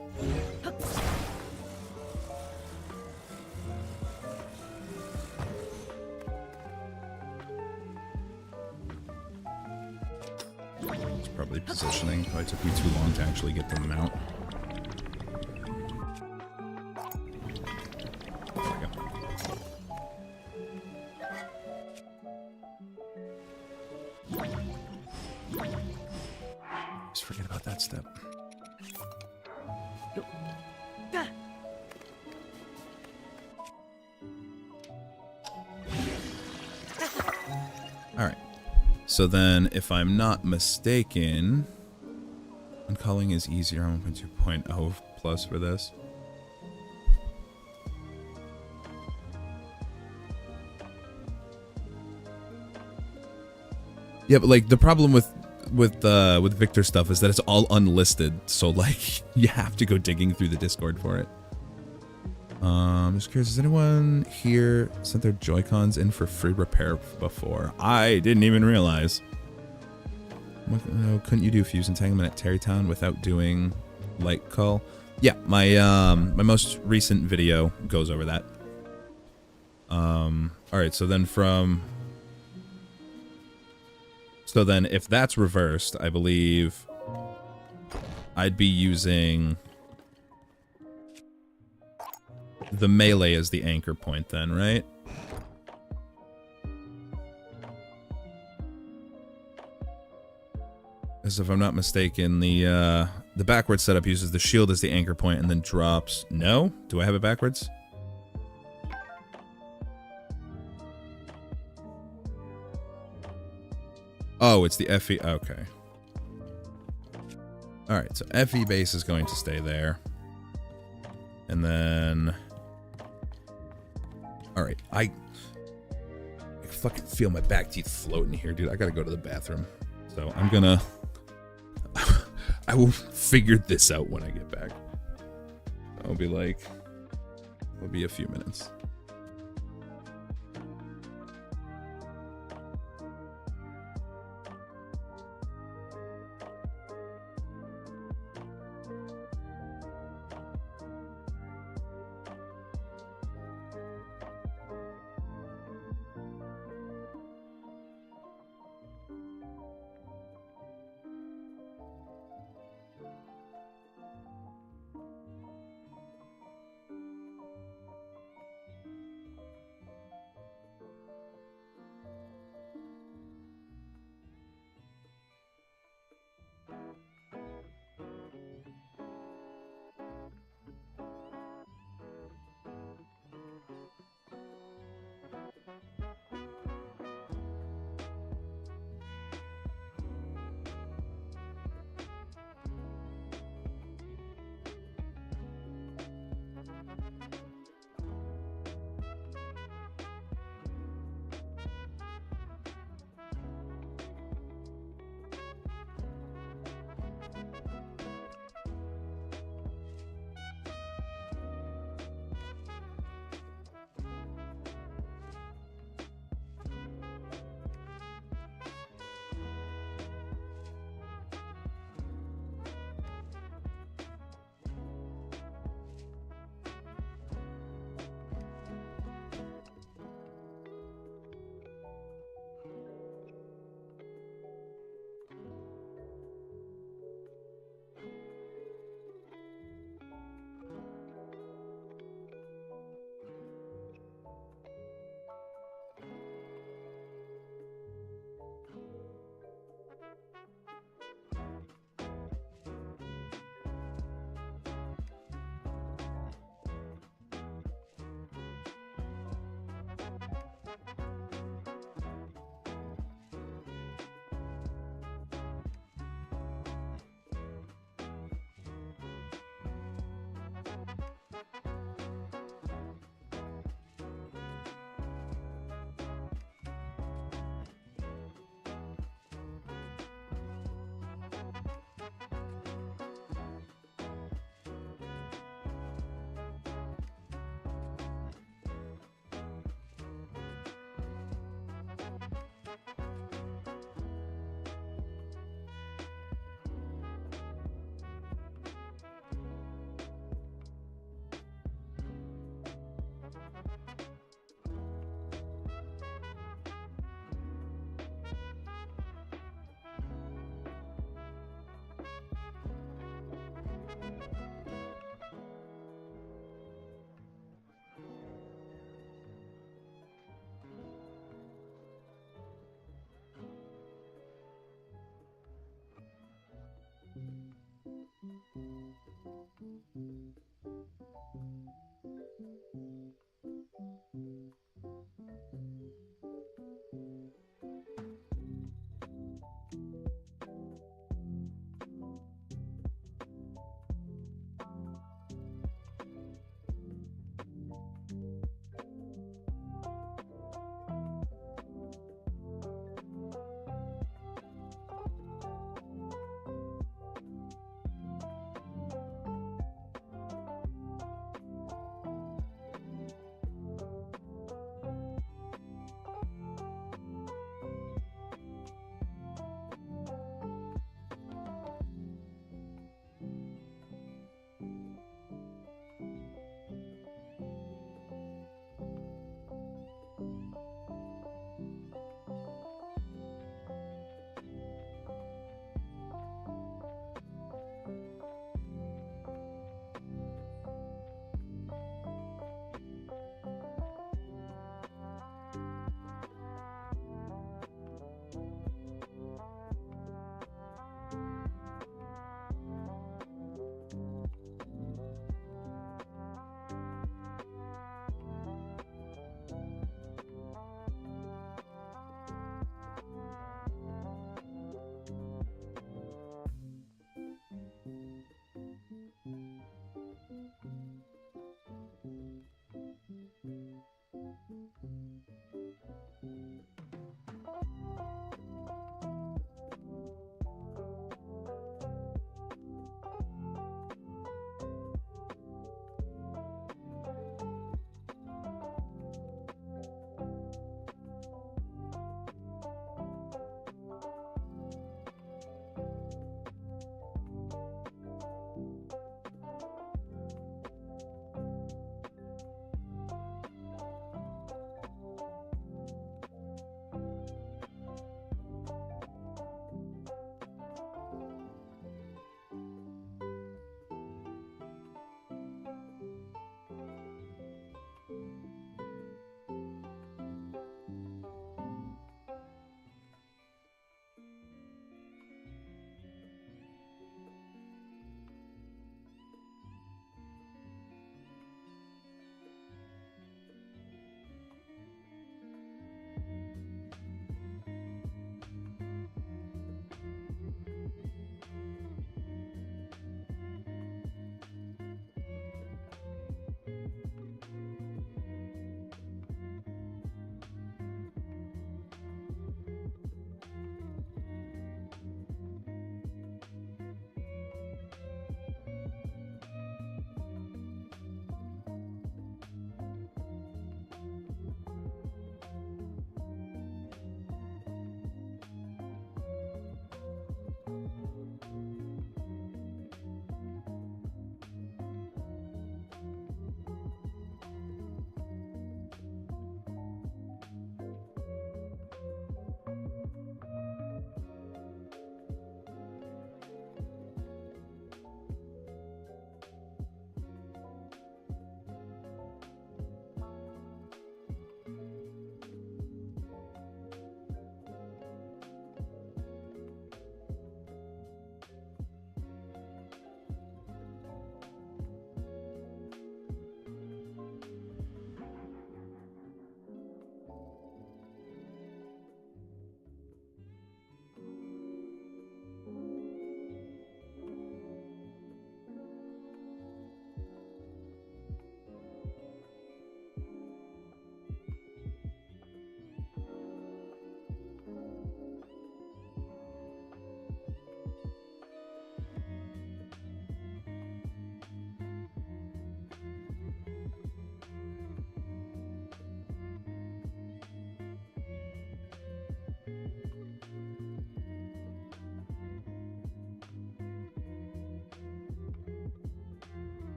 Probably positioning. Probably took me too long to actually get them out. There we go. Just forget about that step. Alright. So then, if I'm not mistaken, uncalling is easier on 1.2.0 plus for this. Yeah, but like the problem with Victor stuff is that it's all unlisted, so like you have to go digging through the Discord for it. Just curious, has anyone here sent their Joy-Cons in for free repair before? I didn't even realize. Couldn't you do fuse entanglement at Terrytown without doing light call? Yeah, my my most recent video goes over that. Alright, so then if that's reversed, I believe I'd be using the melee as the anchor point then, right? As if I'm not mistaken, the backward setup uses the shield as the anchor point and then drops... No? Do I have it backwards? Oh, it's the FE... Okay. Alright, so FE base is going to stay there. And then... Alright, I fucking feel my back teeth floating here, dude. I gotta go to the bathroom. So I'm gonna... I will figure this out when I get back. I'll be like... It'll be a few minutes.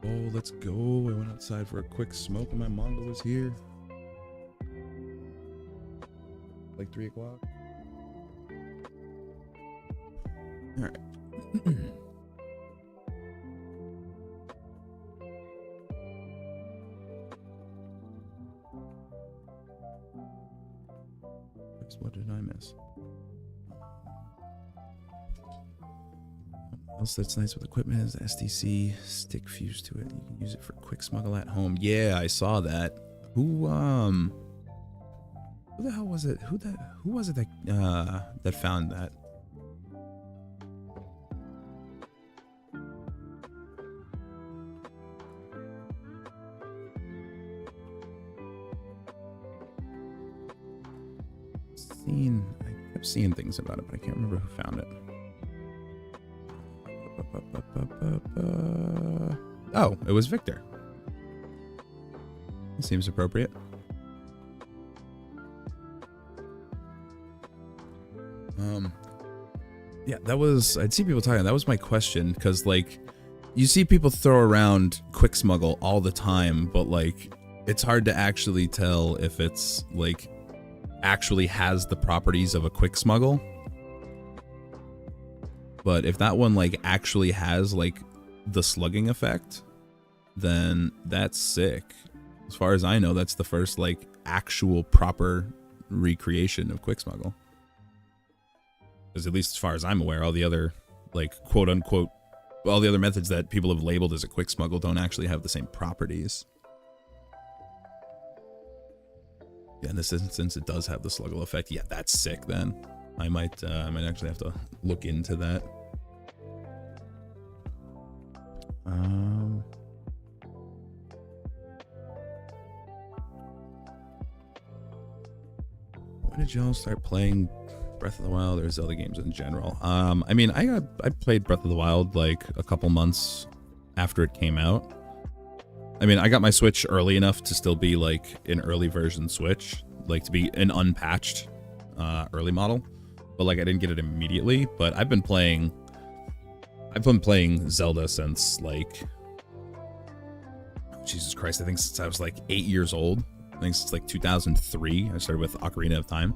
Oh, let's go. I went outside for a quick smoke and my Mongol was here. Like 3 o'clock. All right. What did I miss? Else that's nice with equipment is the SDC stick fused to it. You can use it for quick smuggle at home. Yeah, I saw that. Who the hell was it? Who was it that found that? I kept seeing things about it, but I can't remember who found it. Oh, it was Victor. It seems appropriate. Yeah, that was, I'd see people talking, that was my question, because like, you see people throw around quick smuggle all the time, but like, it's hard to actually tell if it's like, actually has the properties of a quick smuggle. But if that one like actually has like the slugging effect, then that's sick. As far as I know, that's the first like actual proper recreation of quick smuggle. Because at least as far as I'm aware, all the other like quote unquote, all the other methods that people have labeled as a quick smuggle don't actually have the same properties. Yeah, in this instance, it does have the sluggle effect. Yeah, that's sick. Then I might actually have to look into that. When did y'all start playing Breath of the Wild or Zelda games in general? I mean, I played Breath of the Wild like a couple months after it came out. I mean, I got my Switch early enough to still be like an early version Switch, like to be an unpatched early model, but like I didn't get it immediately. But I've been playing Zelda since like, Jesus Christ, I think since I was like 8 years old. I think since like 2003, I started with Ocarina of Time.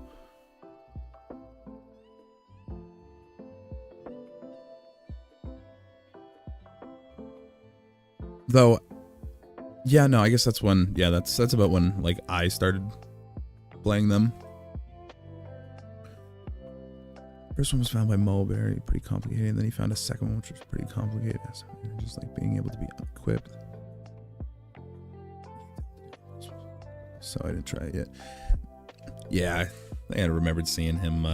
Though, yeah, no, I guess that's when, yeah, that's about when like I started playing them. First one was found by Mulberry, pretty complicated, and then he found a second one which was pretty complicated. So just like being able to be equipped. So I didn't try it yet. Yeah, I had remembered seeing him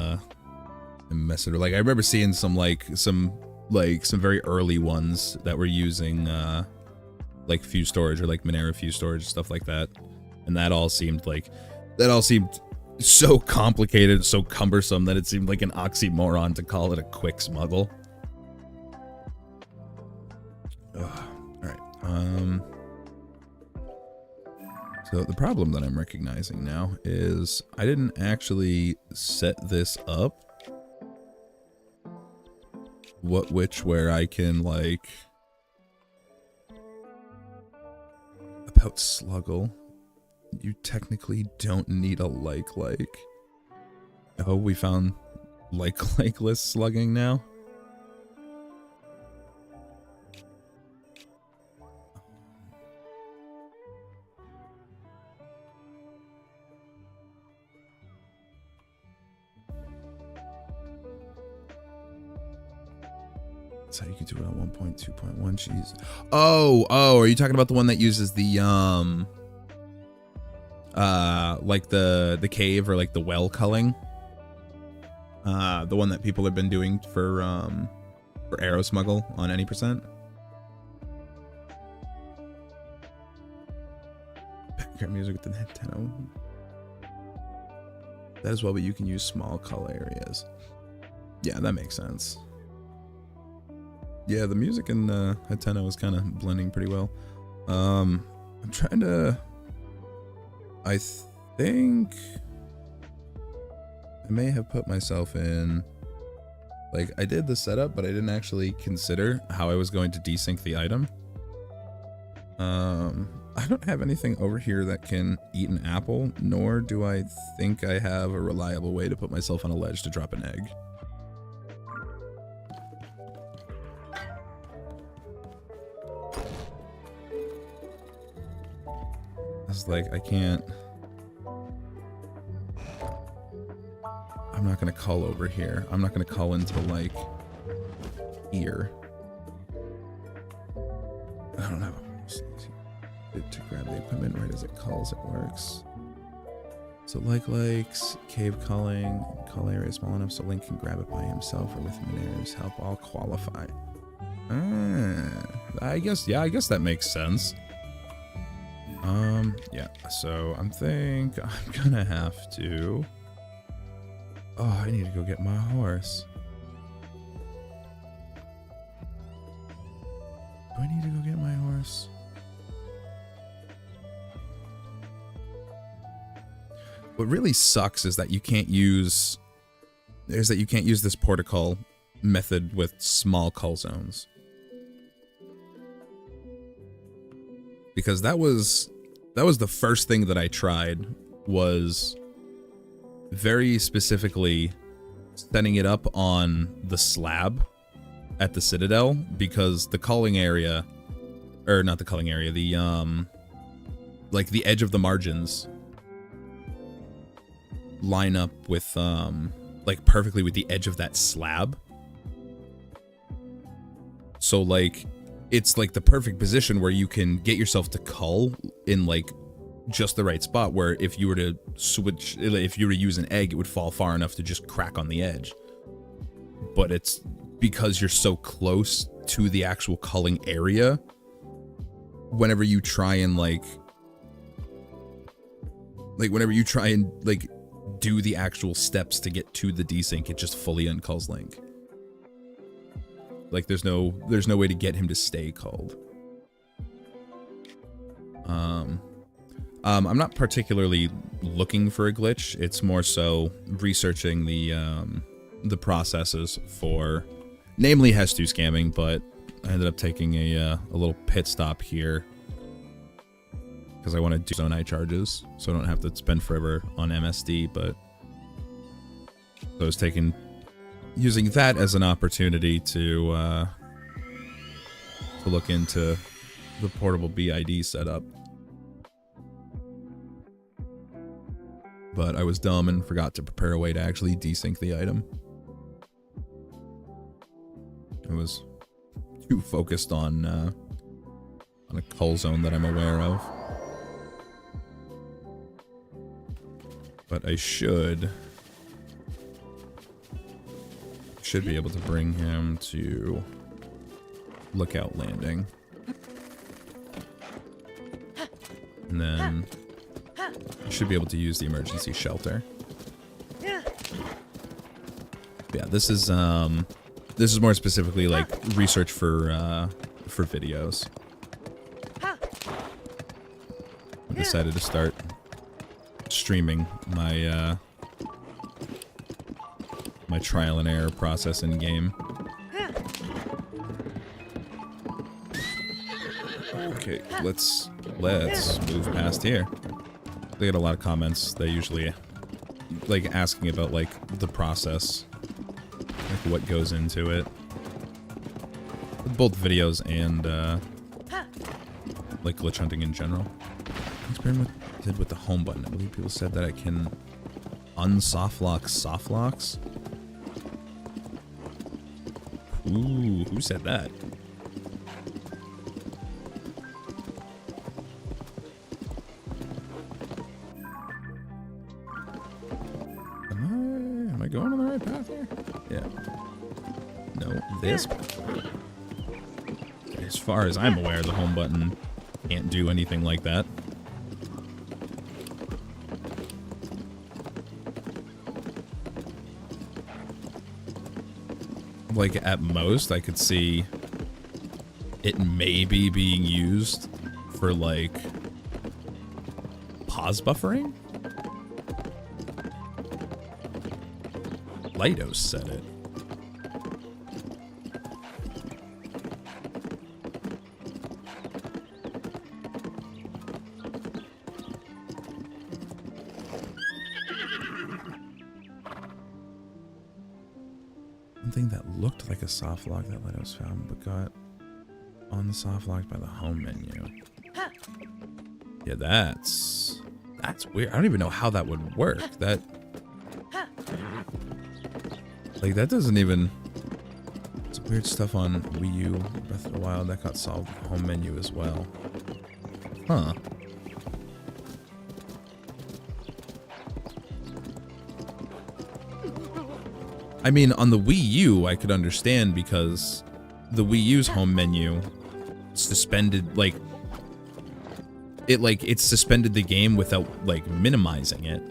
messing. Like I remember seeing some very early ones that were using like fuse storage or like Monero fuse storage, stuff like that, and that all seemed so complicated, so cumbersome that it seemed like an oxymoron to call it a quick smuggle. All right. So the problem that I'm recognizing now is I didn't actually set this up. Where I can like about Sluggle. You technically don't need a like. Oh, we found likeless slugging now. That's how you can do it on 1.2.1. Jeez. Oh, are you talking about the one that uses the like the cave or like the well culling? The one that people have been doing for arrow smuggle on any percent. Background music with the Nintendo. That as well, but you can use small color areas. Yeah, that makes sense. Yeah, the music in Hateno is kind of blending pretty well. I'm trying to... I think... I may have put myself in... Like, I did the setup, but I didn't actually consider how I was going to desync the item. I don't have anything over here that can eat an apple, nor do I think I have a reliable way to put myself on a ledge to drop an egg. It's like, I can't... I'm not gonna call over here. I'm not gonna call into, like, here. I don't have to grab the equipment right as it calls, it works. So likes, cave calling, call area small enough so Link can grab it by himself or with Minerva's help, all qualify. I guess that makes sense. Yeah, so I'm gonna have to... Oh, I need to go get my horse. Do I need to go get my horse? What really sucks is that you can't use... this protocol method with small cull zones. Because that was the first thing that I tried, was very specifically setting it up on the slab at the Citadel, because the culling area, or not the culling area, the like the edge of the margins line up with like perfectly with the edge of that slab. So like it's like the perfect position where you can get yourself to cull in like just the right spot, where if you were to use an egg, it would fall far enough to just crack on the edge. But it's because you're so close to the actual culling area, whenever you try and do the actual steps to get to the desync, it just fully unculls Link. Like there's no way to get him to stay culled. I'm not particularly looking for a glitch. It's more so researching the processes for, namely Hestu Scamming, but I ended up taking a little pit stop here because I want to do zonite charges, so I don't have to spend forever on MSD. But so I was using that as an opportunity to look into the portable BID setup. But I was dumb and forgot to prepare a way to actually desync the item. I was too focused on a cull zone that I'm aware of. But I should be able to bring him to Lookout Landing. And then I should be able to use the emergency shelter. Yeah, this is more specifically like research for videos. I decided to start streaming my my trial and error process in game. Okay, let's move past here. They get a lot of comments. They usually like asking about like the process, like what goes into it, both videos and like glitch hunting in general. Experiment did with the home button. I believe people said that I can unsoft lock soft locks. Ooh, who said that? Am I going on the right path here? Yeah. No, this. As far as I'm aware, the home button can't do anything like that. Like, at most, I could see it maybe being used for, like, pause buffering? Lightos said it. something that looked like a soft lock that light was found, but got on the soft lock by the home menu. Yeah, that's weird. I don't even know how that would work. That doesn't even. It's weird stuff on Wii U, Breath of the Wild that got solved with the home menu as well. Huh. I mean, on the Wii U, I could understand because the Wii U's home menu suspended, it suspended the game without, minimizing it.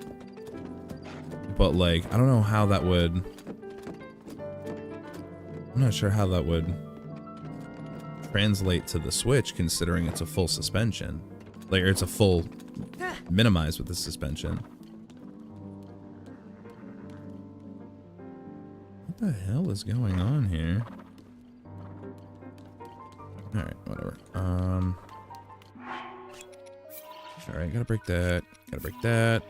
But, I don't know how that would... I'm not sure how that would translate to the Switch, considering it's a full suspension. Or it's a full minimize with the suspension. What the hell is going on here? Alright, whatever. Alright, gotta break that. Gotta break that.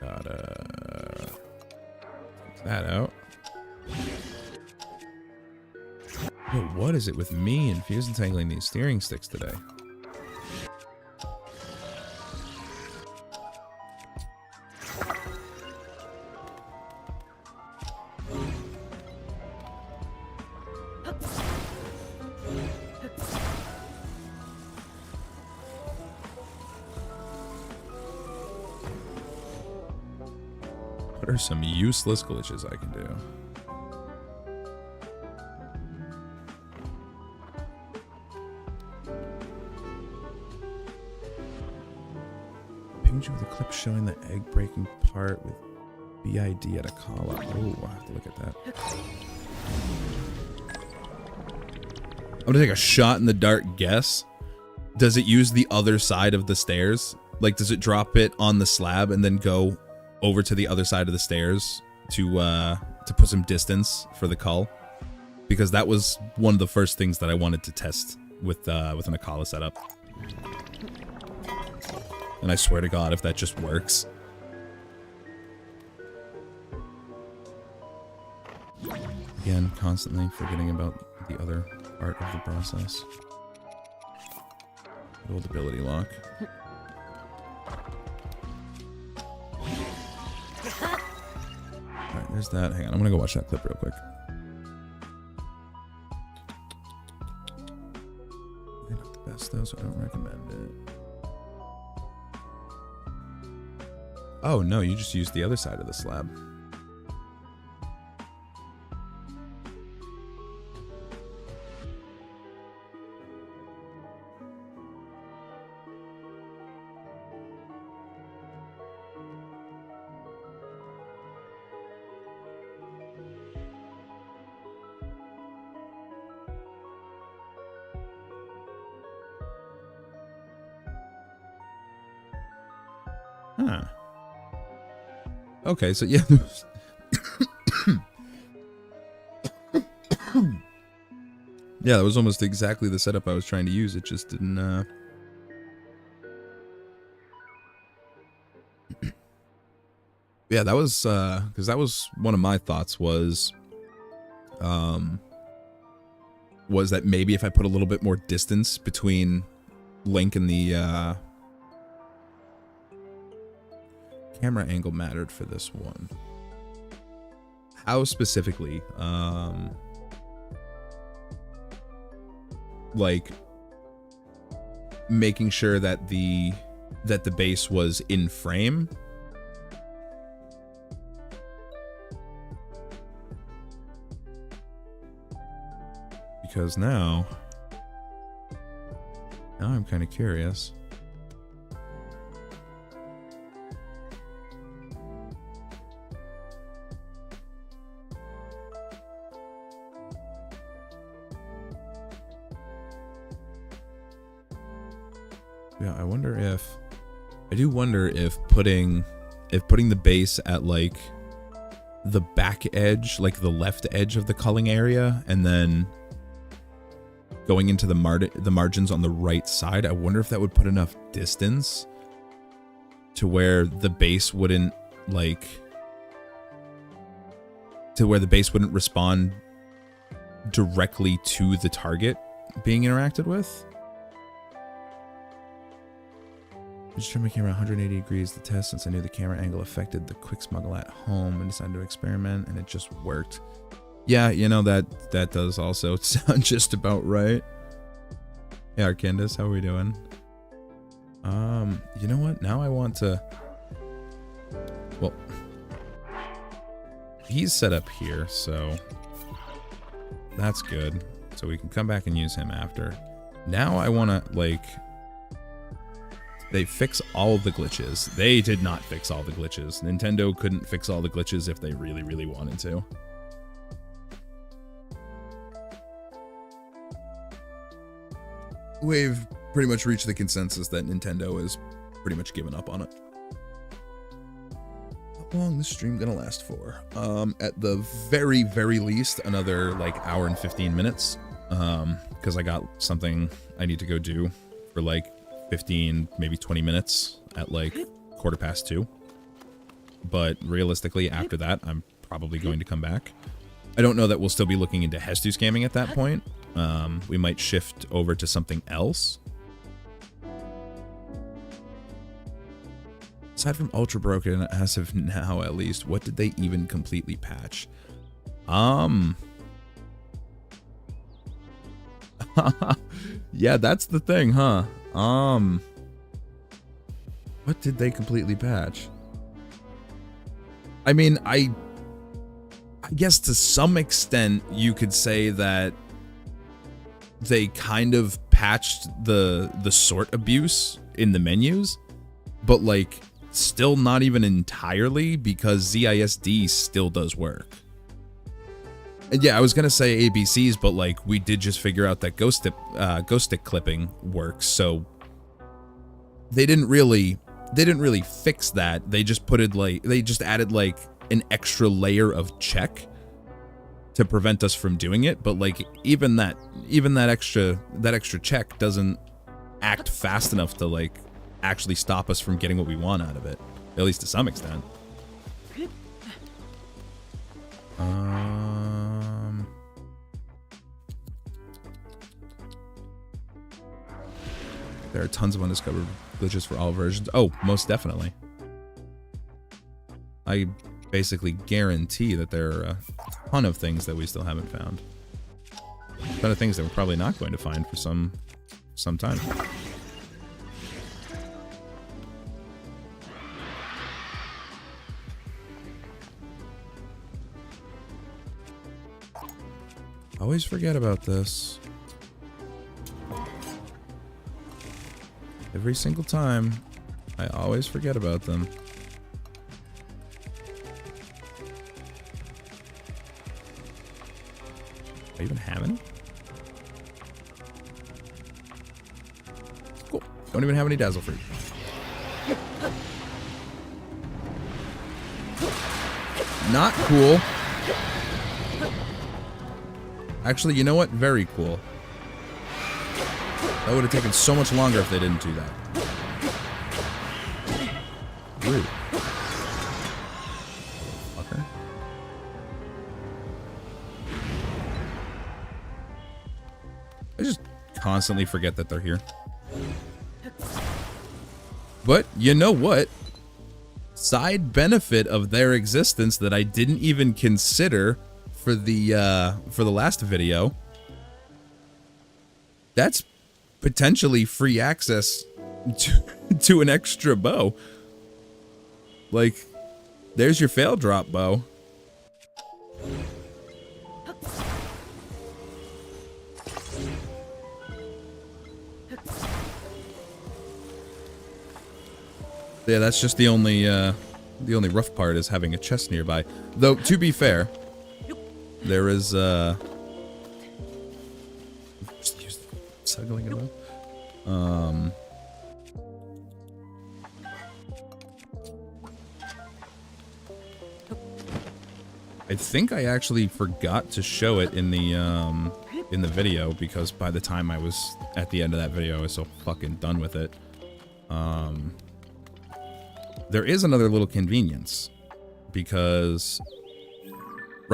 Gotta take that out. Yo, what is it with me and fuse entangling these steering sticks today? What are some useless glitches I can do? Pinged you with a clip showing the egg breaking part with BID at a call up. Oh, I'll have to look at that. I'm gonna take a shot in the dark guess. Does it use the other side of the stairs? Like, does it drop it on the slab and then go over to the other side of the stairs to put some distance for the call? Because that was one of the first things that I wanted to test with an Akala setup. And I swear to God, if that just works. Again, constantly forgetting about the other part of the process. Old ability lock. Alright, there's that. Hang on, I'm gonna go watch that clip real quick. They're not the best though, so I don't recommend it. Oh no, you just used the other side of the slab. Huh. Okay, so yeah. Yeah, that was almost exactly the setup I was trying to use. It just didn't, Yeah, that was, because that was one of my thoughts was that maybe if I put a little bit more distance between Link and the, camera angle mattered for this one. How specifically? Like making sure that the base was in frame. Because now I'm kind of curious. Yeah, I do wonder if putting the base at like the back edge, like the left edge of the culling area, and then going into the margins on the right side, I wonder if that would put enough distance to where the base wouldn't like to where the base wouldn't respond directly to the target being interacted with. I just turned my camera 180 degrees to test since I knew the camera angle affected the quick smuggle at home and decided to experiment, and it just worked. Yeah, you know, that does also sound just about right. Yeah, Arcandis, how are we doing? You know what? Now I want to... Well, he's set up here, so that's good. So we can come back and use him after. Now I want to, like... They fix all the glitches. They did not fix all the glitches. Nintendo couldn't fix all the glitches if they really, really wanted to. We've pretty much reached the consensus that Nintendo has pretty much given up on it. How long is this stream gonna last for? At the very, very least, another like hour and 15 minutes. Because I got something I need to go do for like 15, maybe 20 minutes at like 2:15. But realistically, after that, I'm probably going to come back. I don't know that we'll still be looking into Hestu Scamming at that point. We might shift over to something else. Aside from Ultra Broken, as of now at least, what did they even completely patch? Yeah, that's the thing, huh? What did they completely patch? I mean, I guess to some extent you could say that they kind of patched the sort abuse in the menus, but like still not even entirely, because ZISD still does work. And yeah, I was gonna say ABCs, but like we did just figure out that ghost stick clipping works, so they didn't really fix that. They just added like an extra layer of check to prevent us from doing it, but like even that extra check doesn't act fast enough to like actually stop us from getting what we want out of it, at least to some extent. There are tons of undiscovered glitches for all versions. Oh, most definitely. I basically guarantee that there are a ton of things that we still haven't found. A ton of things that we're probably not going to find for some time. Always forget about this. Every single time, I always forget about them. Are you even having it? Cool. Don't even have any Dazzle Fruit. Not cool. Actually, you know what? Very cool. That would have taken so much longer if they didn't do that. Rude. Fucker. I just constantly forget that they're here. But you know what? Side benefit of their existence that I didn't even consider for the last video. That's potentially free access to an extra bow. Like, there's your fail drop bow. Yeah, that's just the only rough part is having a chest nearby. Though, to be fair, there is just use snuggling it up. I think I actually forgot to show it in the video, because by the time I was at the end of that video, I was so fucking done with it. There is another little convenience, because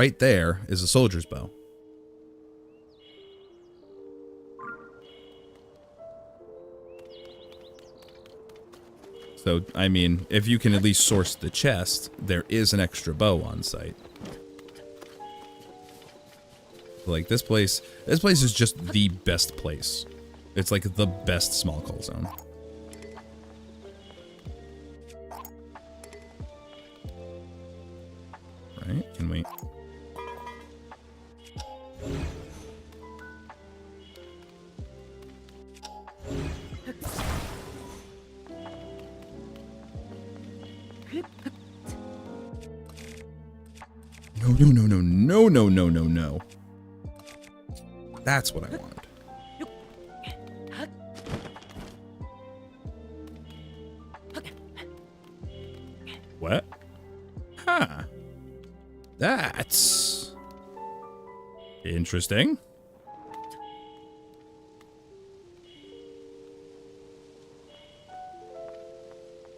right there is a soldier's bow. So, I mean, if you can at least source the chest, there is an extra bow on site. Like, this place is just the best place. It's like the best small coal zone. Right? Can we... No. That's what I wanted. What? Huh. That's interesting.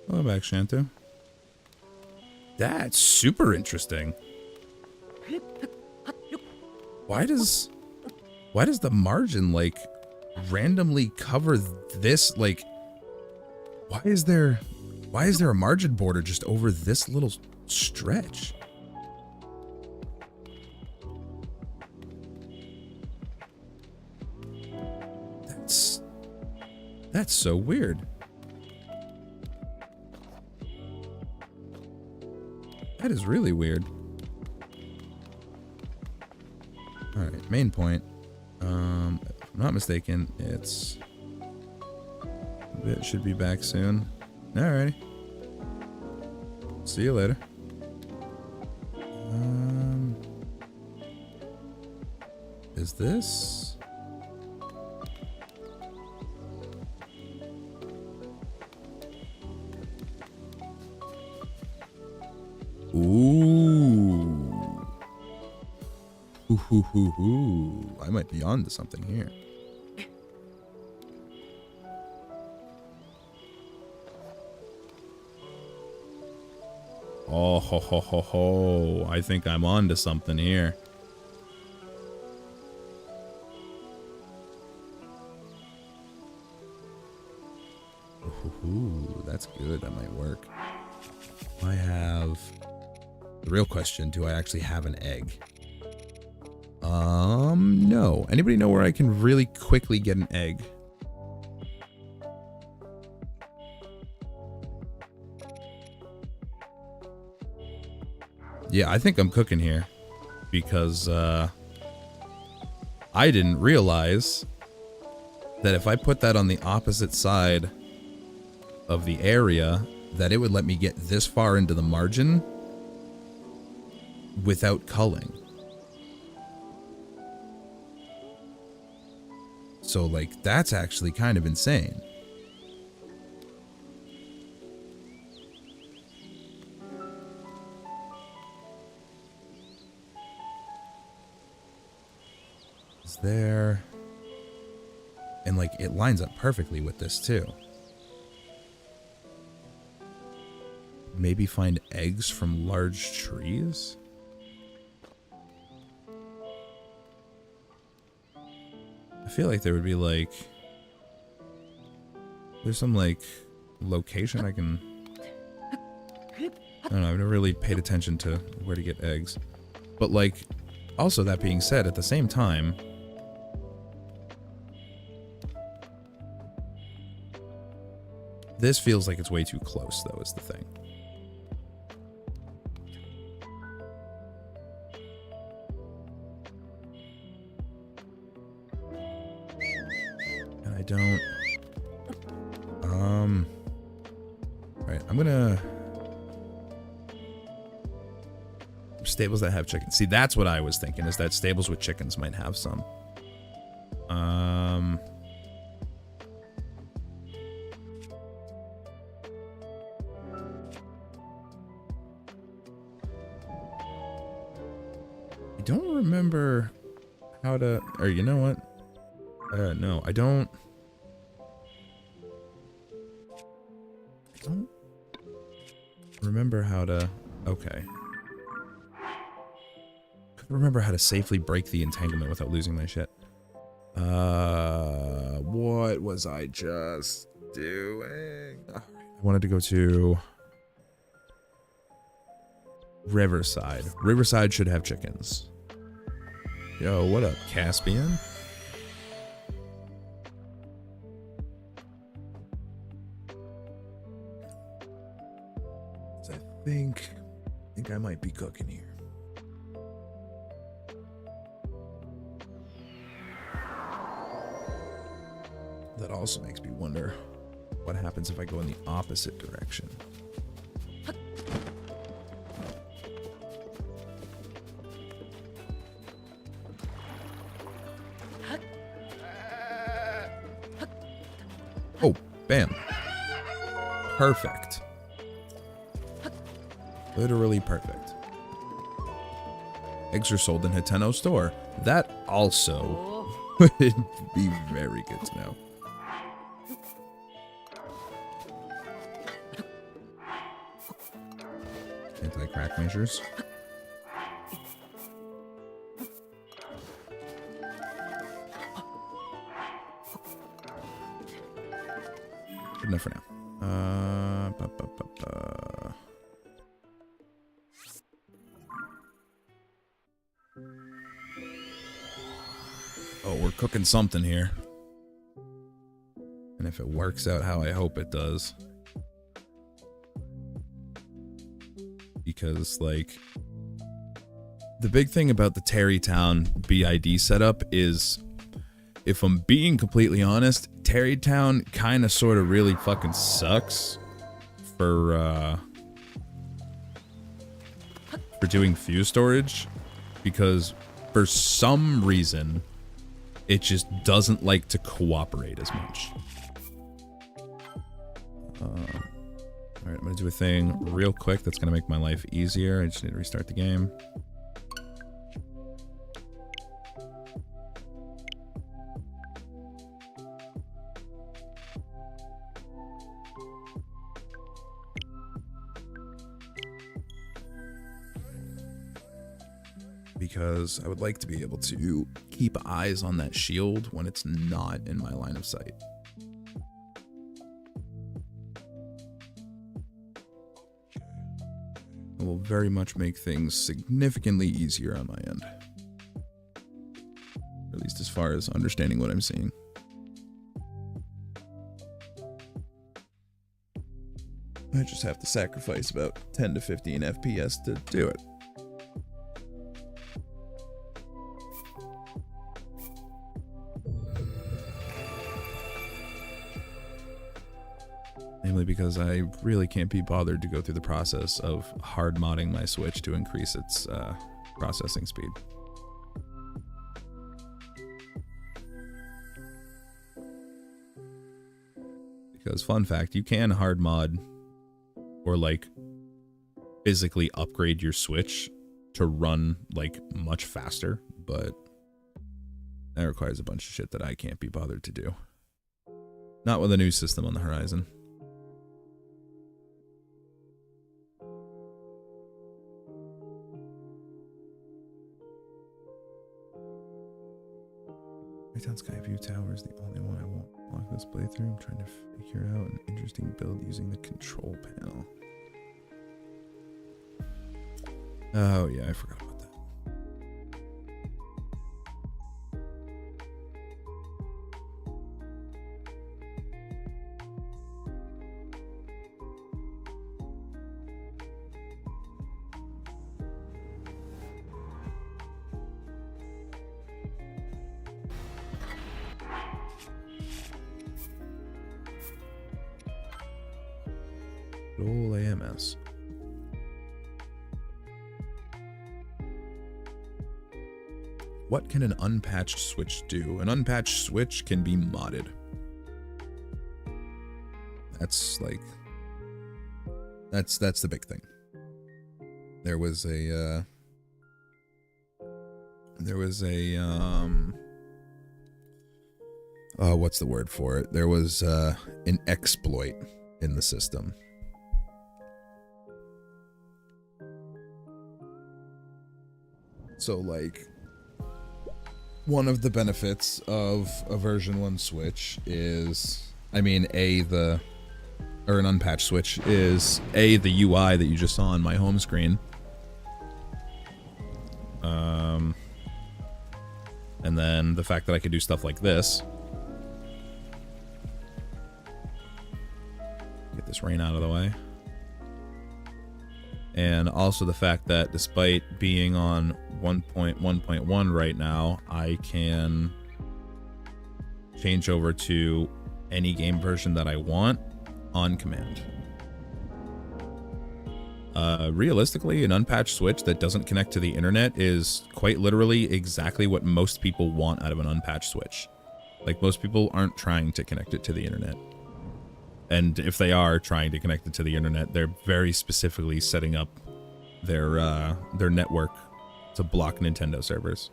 Hello back, Shantu. That's super interesting. Why does the margin, like, randomly cover this? Like, why is there a margin border just over this little stretch? That's so weird. That is really weird. Alright, main point. If I'm not mistaken, it should be back soon. Alrighty. See you later. Is this? Ooh. Ooh. I might be onto something here. Oh, ho. I think I'm onto something here. Ooh, that's good. That might work. I have... The real question, do I actually have an egg? No. Anybody know where I can really quickly get an egg? Yeah, I think I'm cooking here. Because, I didn't realize that if I put that on the opposite side of the area, that it would let me get this far into the margin without culling. So, like, that's actually kind of insane. Is there... And, like, it lines up perfectly with this, too. Maybe find eggs from large trees? I feel like there would be, like... There's some, like, location I can... I don't know, I've never really paid attention to where to get eggs. But, like, also that being said, at the same time... This feels like it's way too close, though, is the thing. And I don't... Right, I'm gonna... Stables that have chickens. See, that's what I was thinking, is that stables with chickens might have some. I don't remember how to... Or, you know what? No, I don't remember how to... Okay. Remember how to safely break the entanglement without losing my shit. What was I just doing? I wanted to go to Riverside. Riverside should have chickens. Yo, what up, Caspian? I think I might be cooking here. That also makes me wonder what happens if I go in the opposite direction. Oh, bam. Perfect. Literally perfect. Eggs are sold in Hiteno's store. That also would be very good to know. Anti-crack measures. Good enough for now. Oh, we're cooking something here. And if it works out how I hope it does. Because, like, the big thing about the Terrytown BID setup is, if I'm being completely honest, Terrytown kind of sort of really fucking sucks for doing fuse storage, because for some reason it just doesn't like to cooperate as much. Alright, I'm gonna do a thing real quick that's gonna make my life easier. I just need to restart the game. Because I would like to be able to keep eyes on that shield when it's not in my line of sight. It will very much make things significantly easier on my end. At least as far as understanding what I'm seeing. I just have to sacrifice about 10 to 15 FPS to do it. Namely because I really can't be bothered to go through the process of hard modding my Switch to increase its processing speed. Because, fun fact, you can hard mod or, like, physically upgrade your Switch to run, like, much faster, but that requires a bunch of shit that I can't be bothered to do. Not with a new system on the horizon. Town Skyview Tower is the only one I won't block this playthrough. I'm trying to figure out an interesting build using the control panel. Oh yeah, I forgot about that. Roll AMS. What can an unpatched Switch do? An unpatched Switch can be modded. That's like... That's the big thing. There was a what's the word for it? There was an exploit in the system. So, like, one of the benefits of a version 1 Switch is, I mean, or an unpatched Switch is, the UI that you just saw on my home screen. And then the fact that I could do stuff like this. Get this rain out of the way. And also the fact that despite being on 1.1.1 right now, I can change over to any game version that I want on command. Realistically, an unpatched Switch that doesn't connect to the internet is quite literally exactly what most people want out of an unpatched Switch. Like, most people aren't trying to connect it to the internet. And if they are trying to connect it to the internet, they're very specifically setting up their network to block Nintendo servers.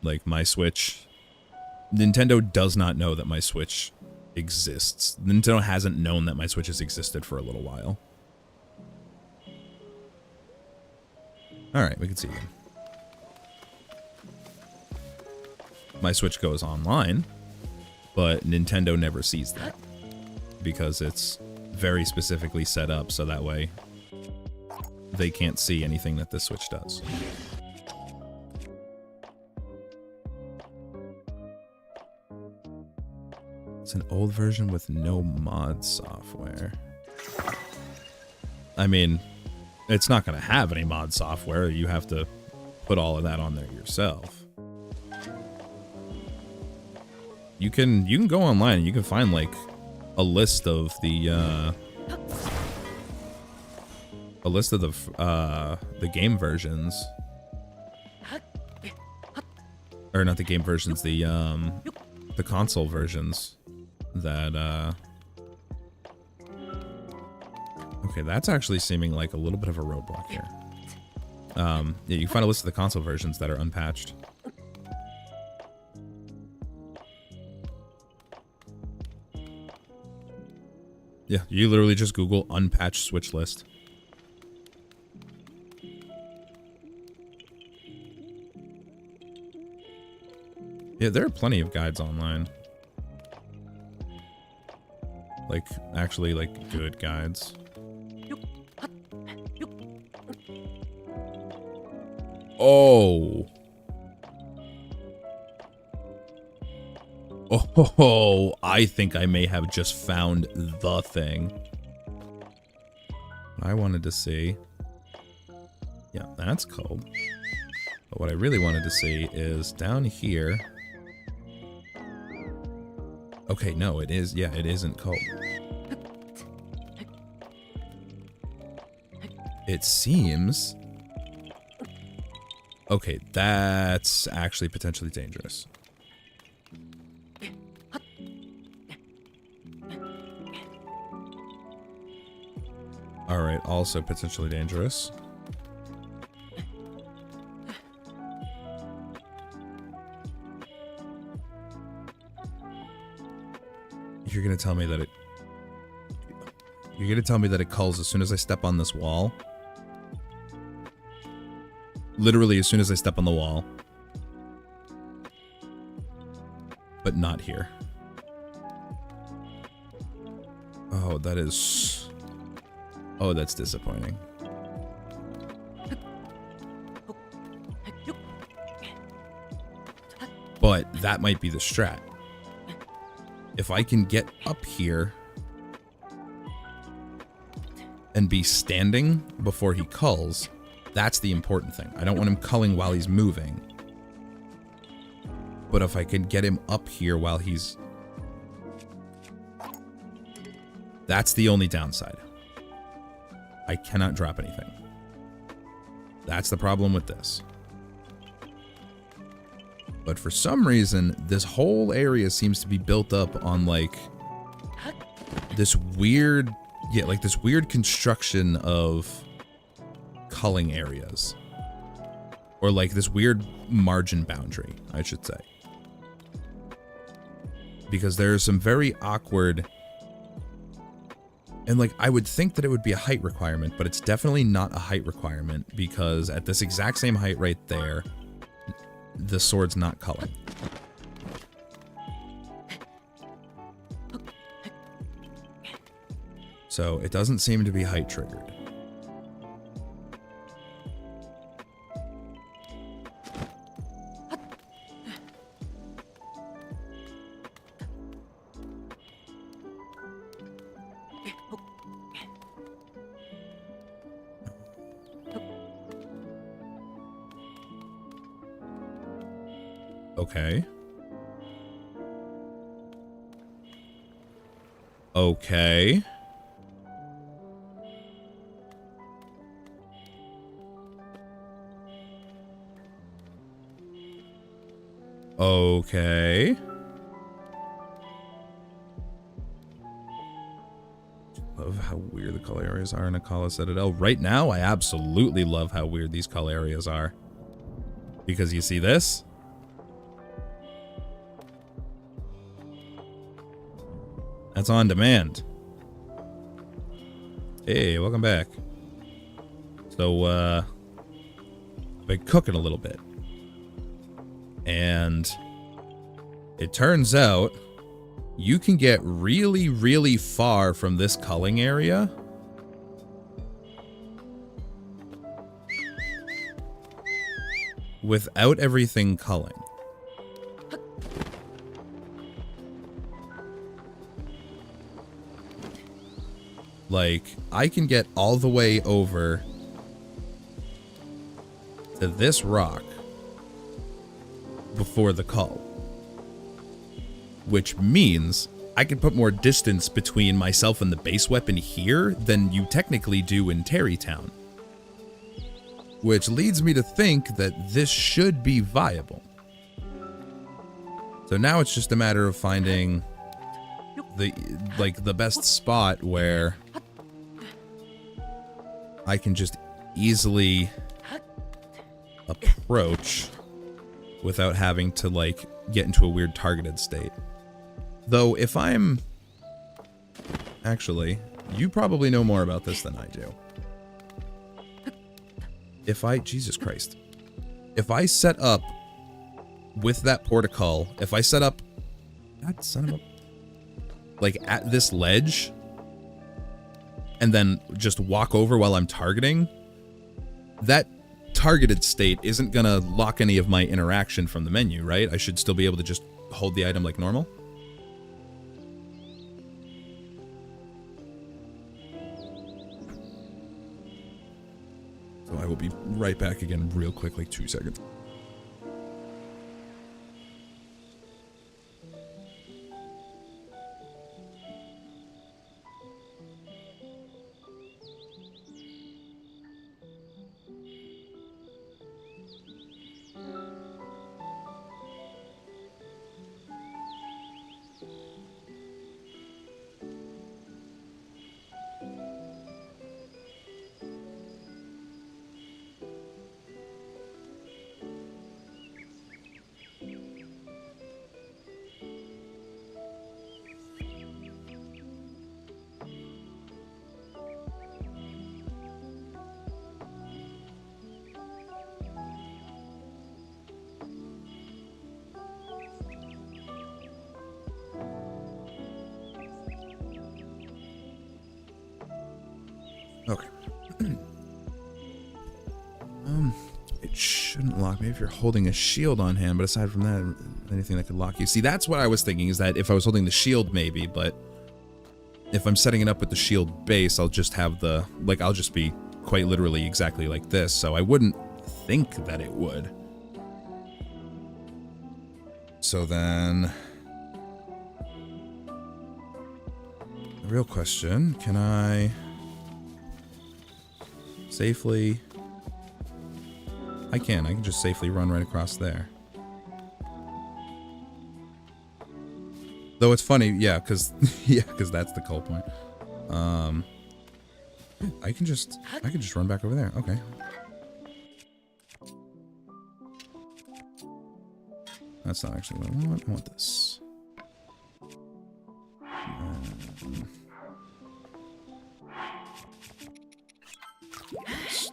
Like, my Switch, Nintendo does not know that my Switch exists. Nintendo hasn't known that my Switch has existed for a little while. Alright, we can see again. My Switch goes online, but Nintendo never sees that because it's very specifically set up so that way they can't see anything that this Switch does. It's an old version with no mod software. I mean, it's not going to have any mod software. You have to put all of that on there yourself. You can go online and you can find like a list of the game versions, or not the game versions, the console versions that okay, that's actually seeming like a little bit of a roadblock here. Yeah, you can find a list of the console versions that are unpatched. Yeah, you literally just Google unpatched Switch list. Yeah, there are plenty of guides online. Like, actually, like, good guides. Oh. Oh, I think I may have just found the thing I wanted to see. Yeah, that's cold. But what I really wanted to see is down here. Okay, no, it is. Yeah, it isn't cold. It seems... Okay, that's actually potentially dangerous. Alright, also potentially dangerous. You're gonna tell me that it... You're gonna tell me that it culls as soon as I step on this wall? Literally as soon as I step on the wall. But not here. Oh, that is... Oh, that's disappointing. But that might be the strat. If I can get up here and be standing before he culls, that's the important thing. I don't want him culling while he's moving. But if I can get him up here while he's... That's the only downside. I cannot drop anything. That's the problem with this. But for some reason, this whole area seems to be built up on like this weird, yeah, like this weird construction of culling areas. Or like this weird margin boundary, I should say. Because there are some very awkward And like, I would think that it would be a height requirement, but it's definitely not a height requirement because at this exact same height right there, the sword's not culling. So it doesn't seem to be height triggered. Okay. Okay. Okay. Love how weird the color areas are in Akala Citadel. Right now, I absolutely love how weird these color areas are. Because you see this? That's on demand. Hey, welcome back. So, been cooking a little bit. And it turns out you can get really, really far from this culling area without everything culling. Like, I can get all the way over to this rock before the cull. Which means I can put more distance between myself and the base weapon here than you technically do in Terrytown. Which leads me to think that this should be viable. So now it's just a matter of finding the best spot where I can just easily approach without having to like get into a weird targeted state. Though if I'm actually, you probably know more about this than I do. If I, Jesus Christ, if I set up with that portico, if I set up that son of a, like at this ledge and then just walk over while I'm targeting, that targeted state isn't gonna lock any of my interaction from the menu, right? I should still be able to just hold the item like normal. So I will be right back again real quick, like 2 seconds. Okay. It shouldn't lock me if you're holding a shield on hand, but aside from that, anything that could lock you. See, that's what I was thinking, is that if I was holding the shield, maybe, but if I'm setting it up with the shield base, I'll just have the, like, I'll just be quite literally exactly like this, so I wouldn't think that it would. So then, the real question, can I safely... I can just safely run right across there. Though it's funny, yeah, because that's the cull point. I can just run back over there. Okay. That's not actually what I want. I want this.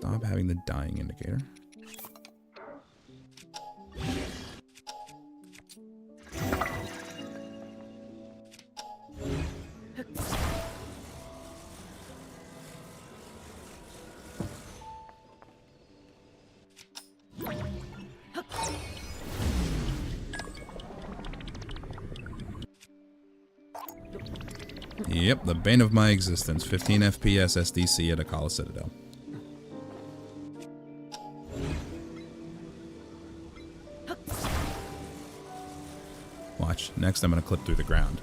Stop having the dying indicator. Yep, the bane of my existence. 15 FPS SDC at Akala Citadel. Watch. Next I'm going to clip through the ground.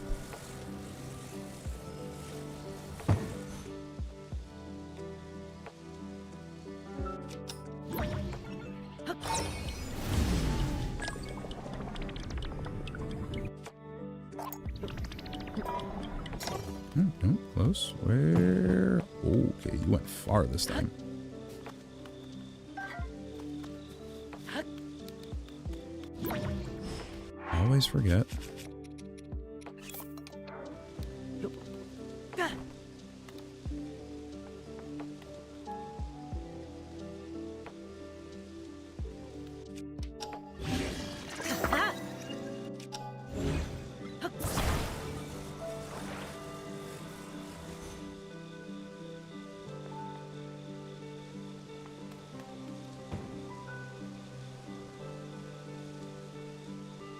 No, close. Where? Okay, you went far this time. Always forget.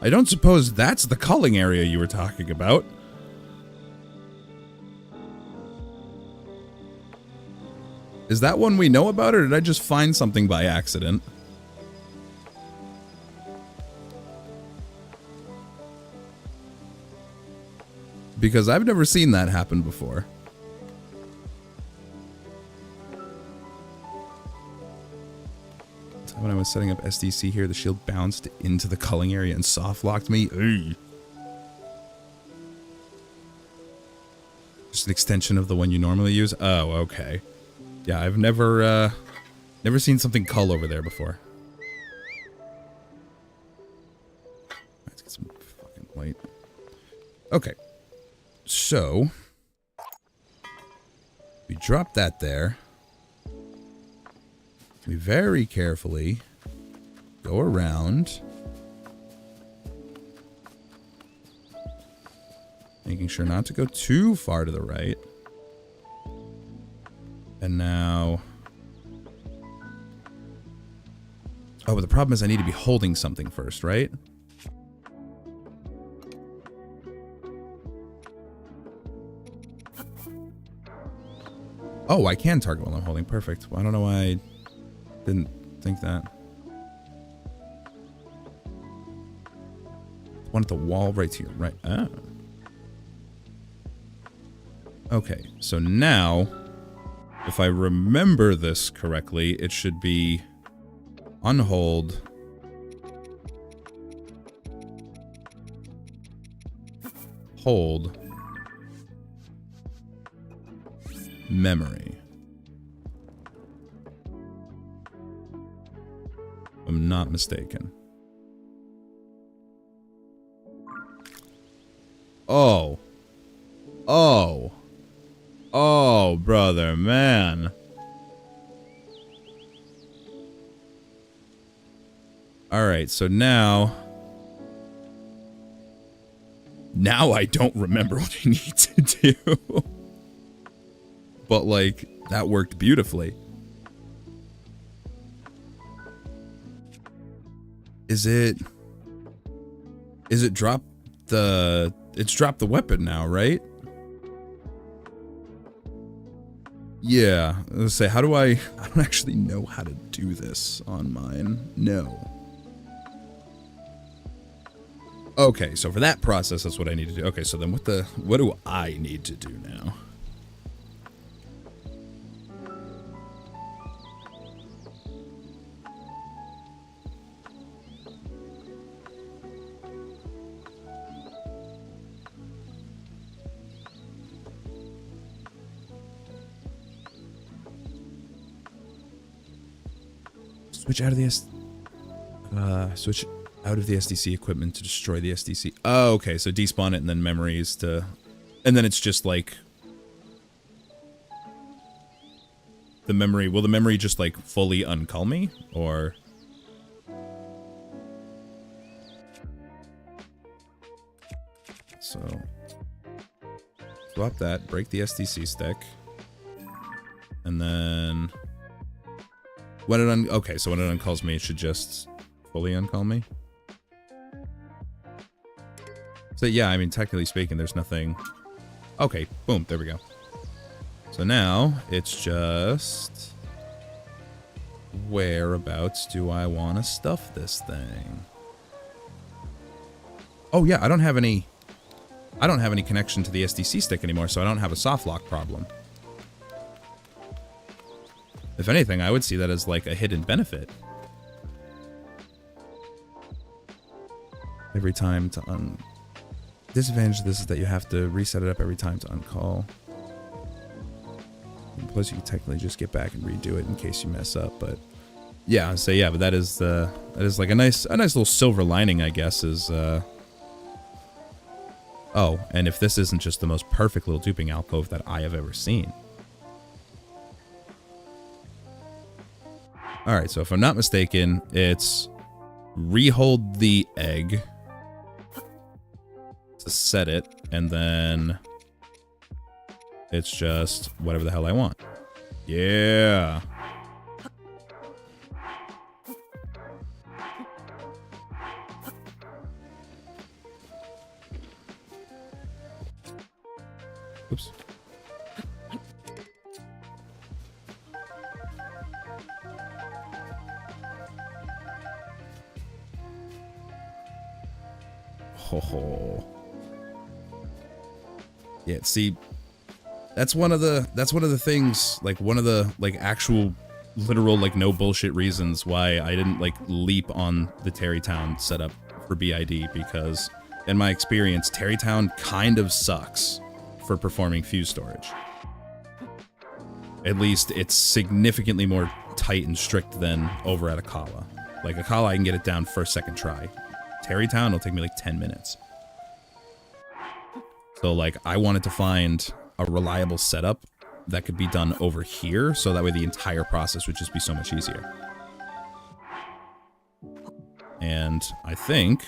I don't suppose that's the culling area you were talking about. Is that one we know about, or did I just find something by accident? Because I've never seen that happen before. When I was setting up SDC here, the shield bounced into the culling area and soft locked me. Ugh. Just an extension of the one you normally use. Oh, okay. Yeah, I've never seen something cull over there before. Let's get some fucking light. Okay. So we drop that there. We very carefully go around, making sure not to go too far to the right. And now... Oh, but the problem is I need to be holding something first, right? Oh, I can target while I'm holding. Perfect. Well, I don't know why I didn't think that. One at the wall right to your right. Ah. Okay, so now, if I remember this correctly, it should be unhold, hold, memory. I'm not mistaken. Oh. Oh. Oh, brother, man. Alright, so now I don't remember what I need to do. But, like, that worked beautifully. Is it drop the... It's dropped the weapon now, right? Yeah. Let's say, how do I don't actually know how to do this on mine. No. Okay, so for that process, that's what I need to do. Okay, so then what do I need to do now? Switch out of the SDC equipment to destroy the SDC. Oh, okay, so despawn it and then memories to... And then it's just like... the memory, will the memory just like fully uncall me, or? So swap that, break the SDC stick, and then when it okay, so when it uncalls me, it should just fully uncall me. So yeah, I mean, technically speaking, there's nothing. Okay, boom, there we go. So now it's just whereabouts do I want to stuff this thing? Oh yeah, I don't have any connection to the SDC stick anymore, so I don't have a soft lock problem. If anything, I would see that as like a hidden benefit. Every time to disadvantage of this is that you have to reset it up every time to uncall. And plus, you can technically just get back and redo it in case you mess up. But yeah, so yeah, but that is like a nice little silver lining, I guess. Is oh, and if this isn't just the most perfect little duping alcove that I have ever seen. All right, so if I'm not mistaken, it's rehold the egg to set it, and then it's just whatever the hell I want. Yeah. Oops. Ho. Yeah, see, that's one of the things, like one of the like actual literal like no bullshit reasons why I didn't like leap on the Terrytown setup for BID, because in my experience, Terrytown kind of sucks for performing fuse storage. At least it's significantly more tight and strict than over at Akala. Like Akala, I can get it down first, second try. Terrytown will take me like 10 minutes. So like I wanted to find a reliable setup that could be done over here, so that way the entire process would just be so much easier. And I think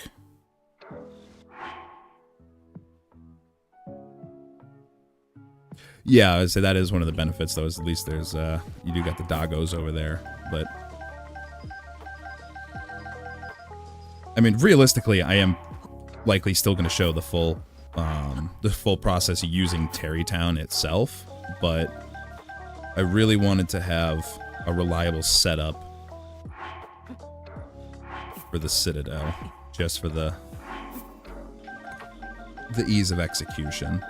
yeah, I would say that is one of the benefits, though, is at least there's you do got the doggos over there, but I mean, realistically, I am likely still going to show the full process using Terrytown itself, but I really wanted to have a reliable setup for the Citadel, just for the ease of execution.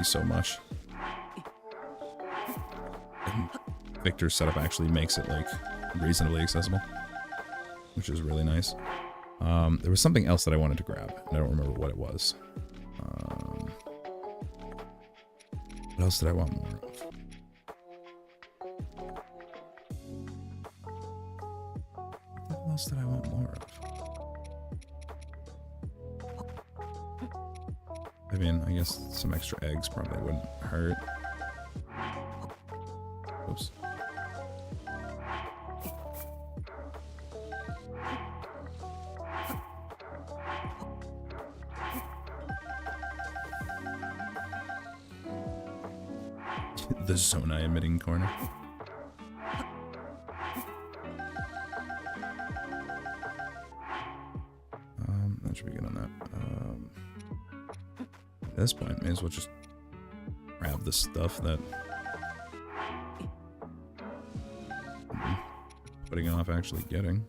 So much. And Victor's setup actually makes it like reasonably accessible, which is really nice. There was something else that I wanted to grab, and I don't remember what it was. What else did I want more of? What else did I want more of? I mean, I guess some extra eggs probably wouldn't hurt. Oops. The Zona emitting corner. That should be good on that. At this point, may as well just grab the stuff that I'm putting off actually getting.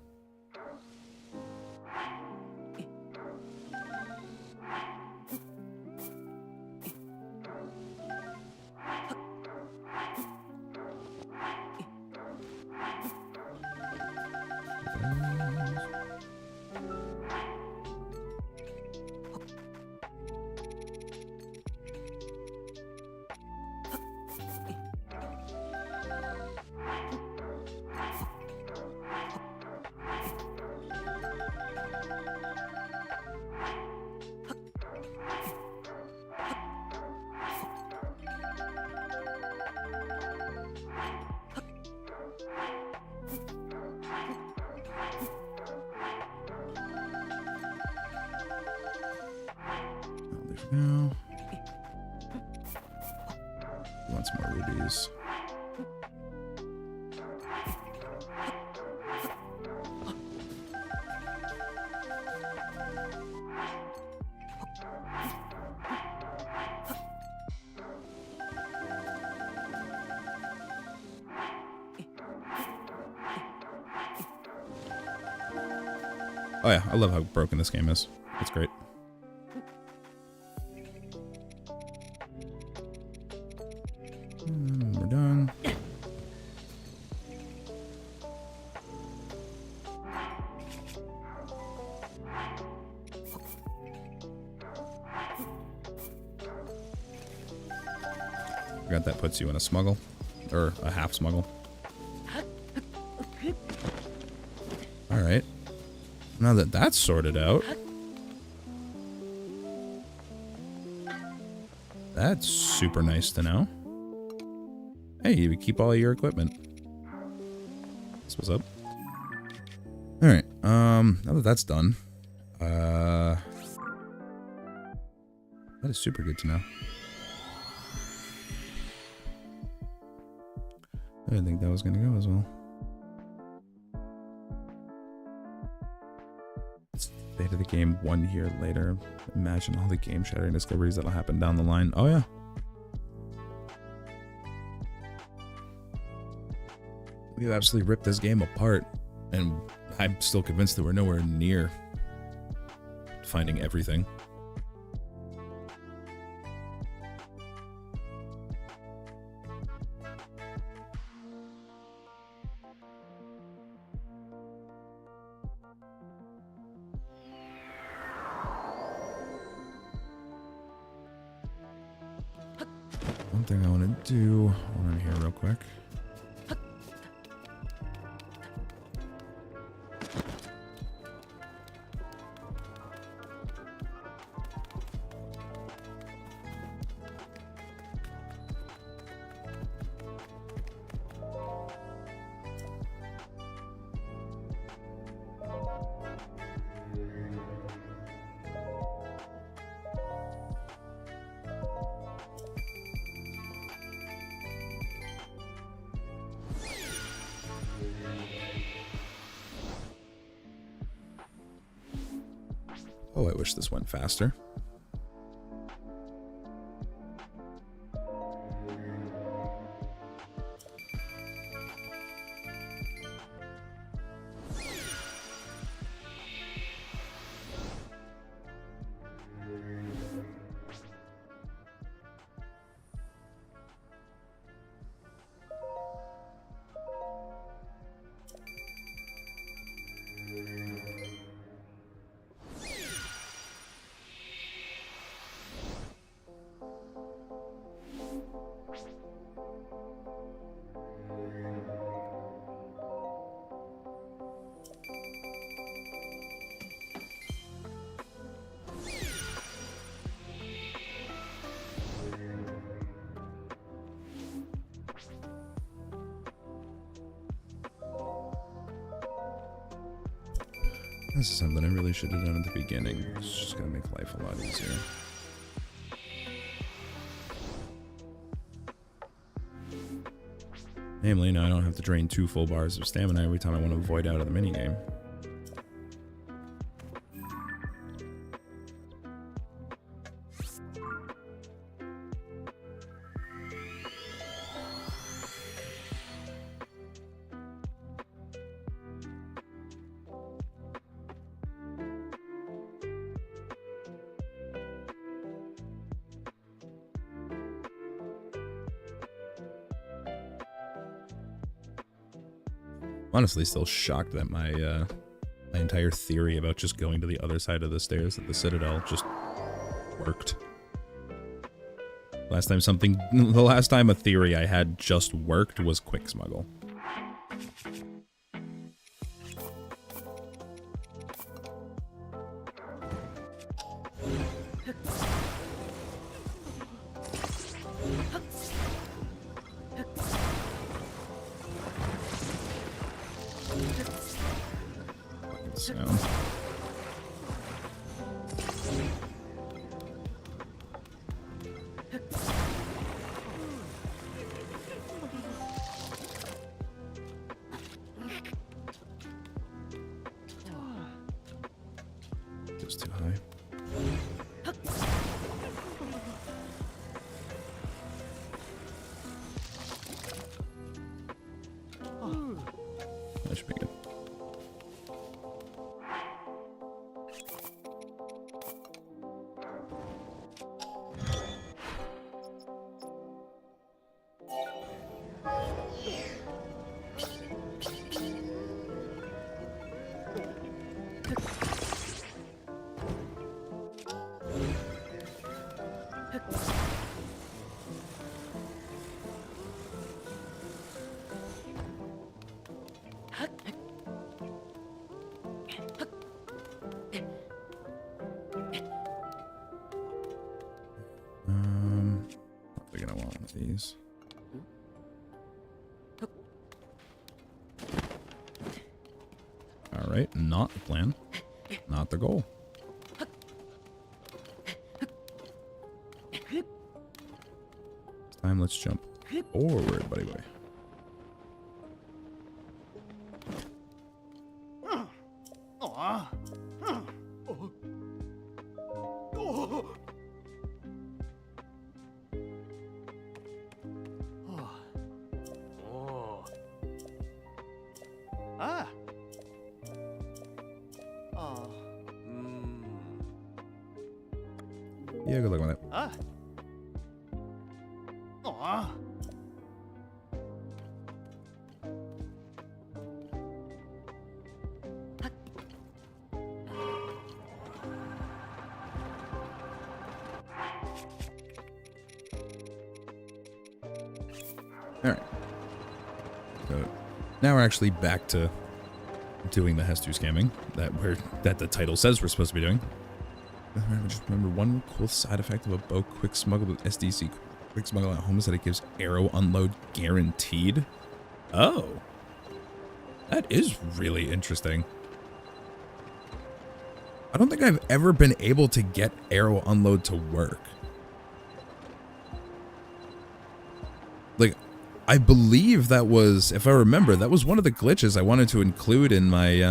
No. He wants more rubies. Oh yeah, I love how broken this game is. It's great. We're done. Forgot that puts you in a smuggle. Or a half smuggle. Alright. Now that that's sorted out, that's super nice to know. Hey, you keep all your equipment. That's what's up. Alright, now that that's done, that is super good to know. I didn't think that was gonna go as well. State of the game 1 year later. Imagine all the game-shattering discoveries that'll happen down the line. Oh yeah. We absolutely ripped this game apart, and I'm still convinced that we're nowhere near finding everything. One thing I want to do, hold on here real quick. Oh, I wish this went faster. This is something I really should have done at the beginning. It's just gonna make life a lot easier. Namely, now I don't have to drain 2 full bars of stamina every time I want to avoid out of the minigame. Honestly, still shocked that my my entire theory about just going to the other side of the stairs at the Citadel just worked. The last time a theory I had just worked was Quick Smuggle. high. That should be good. Probably gonna want one of these. All right, not the plan, not the goal. This time, let's jump forward, buddy boy. Yeah, good luck with that. All right. So now we're actually back to doing the Hestu scamming that the title says we're supposed to be doing. Just remember one cool side effect of a bow quick smuggle with SDC quick smuggle at home is that it gives arrow unload guaranteed. Oh, that is really interesting. I don't think I've ever been able to get arrow unload to work. Like, I believe that was, if I remember, that was one of the glitches I wanted to include in my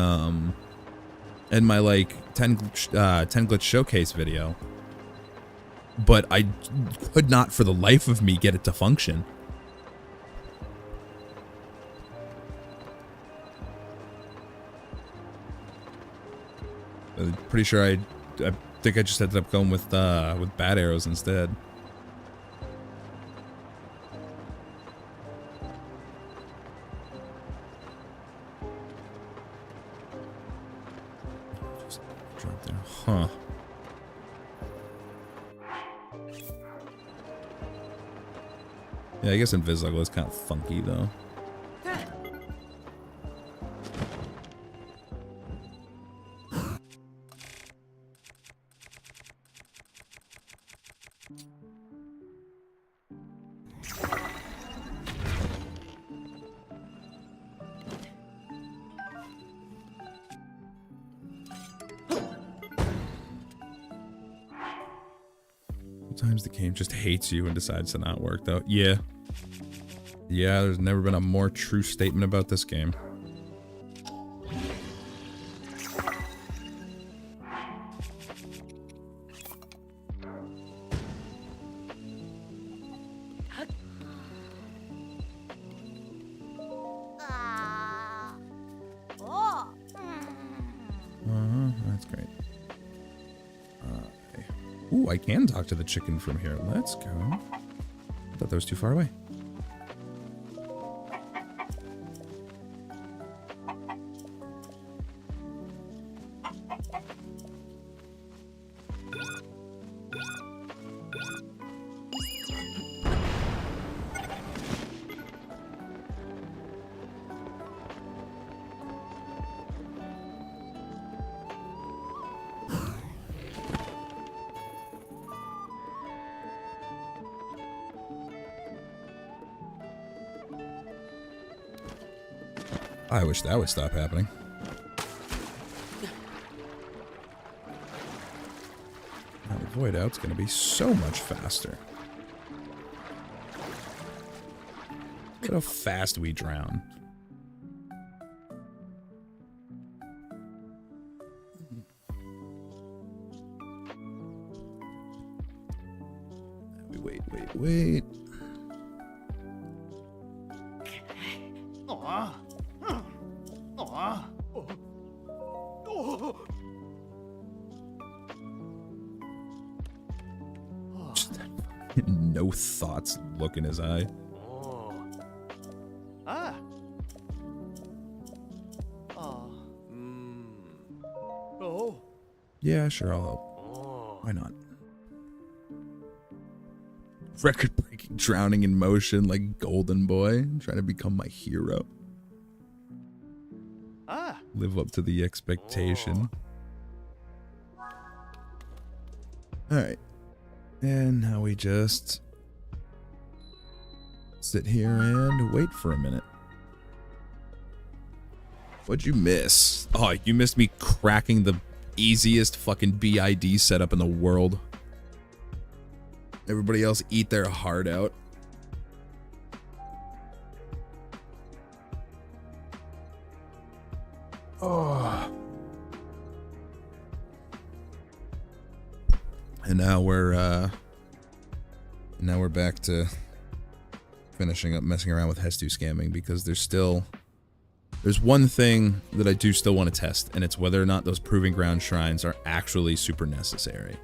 like 10 glitch showcase video, but I could not for the life of me get it to function. I'm pretty sure I think I just ended up going with bad arrows instead. Just drop down. Huh. Yeah, I guess Invisible is kind of funky though. Sometimes the game just hates you and decides to not work though. Yeah. Yeah, there's never been a more true statement about this game. That's great. Ooh, I can talk to the chicken from here. Let's go. I thought that was too far away. I wish that would stop happening. Now the void out's going to be so much faster. Look at how fast we drown. wait. Just that no thoughts look in his eye. Yeah, sure, I'll help. Why not? Record-breaking drowning in motion like Golden Boy, trying to become my hero. Live up to the expectation. Alright. And now we just sit here and wait for a minute. What'd you miss? Oh, you missed me cracking the easiest fucking BID setup in the world. Everybody else eat their heart out. Oh. And now we're back to finishing up messing around with Hestu Scamming, because there's one thing that I do still want to test, and it's whether or not those proving ground shrines are actually super necessary.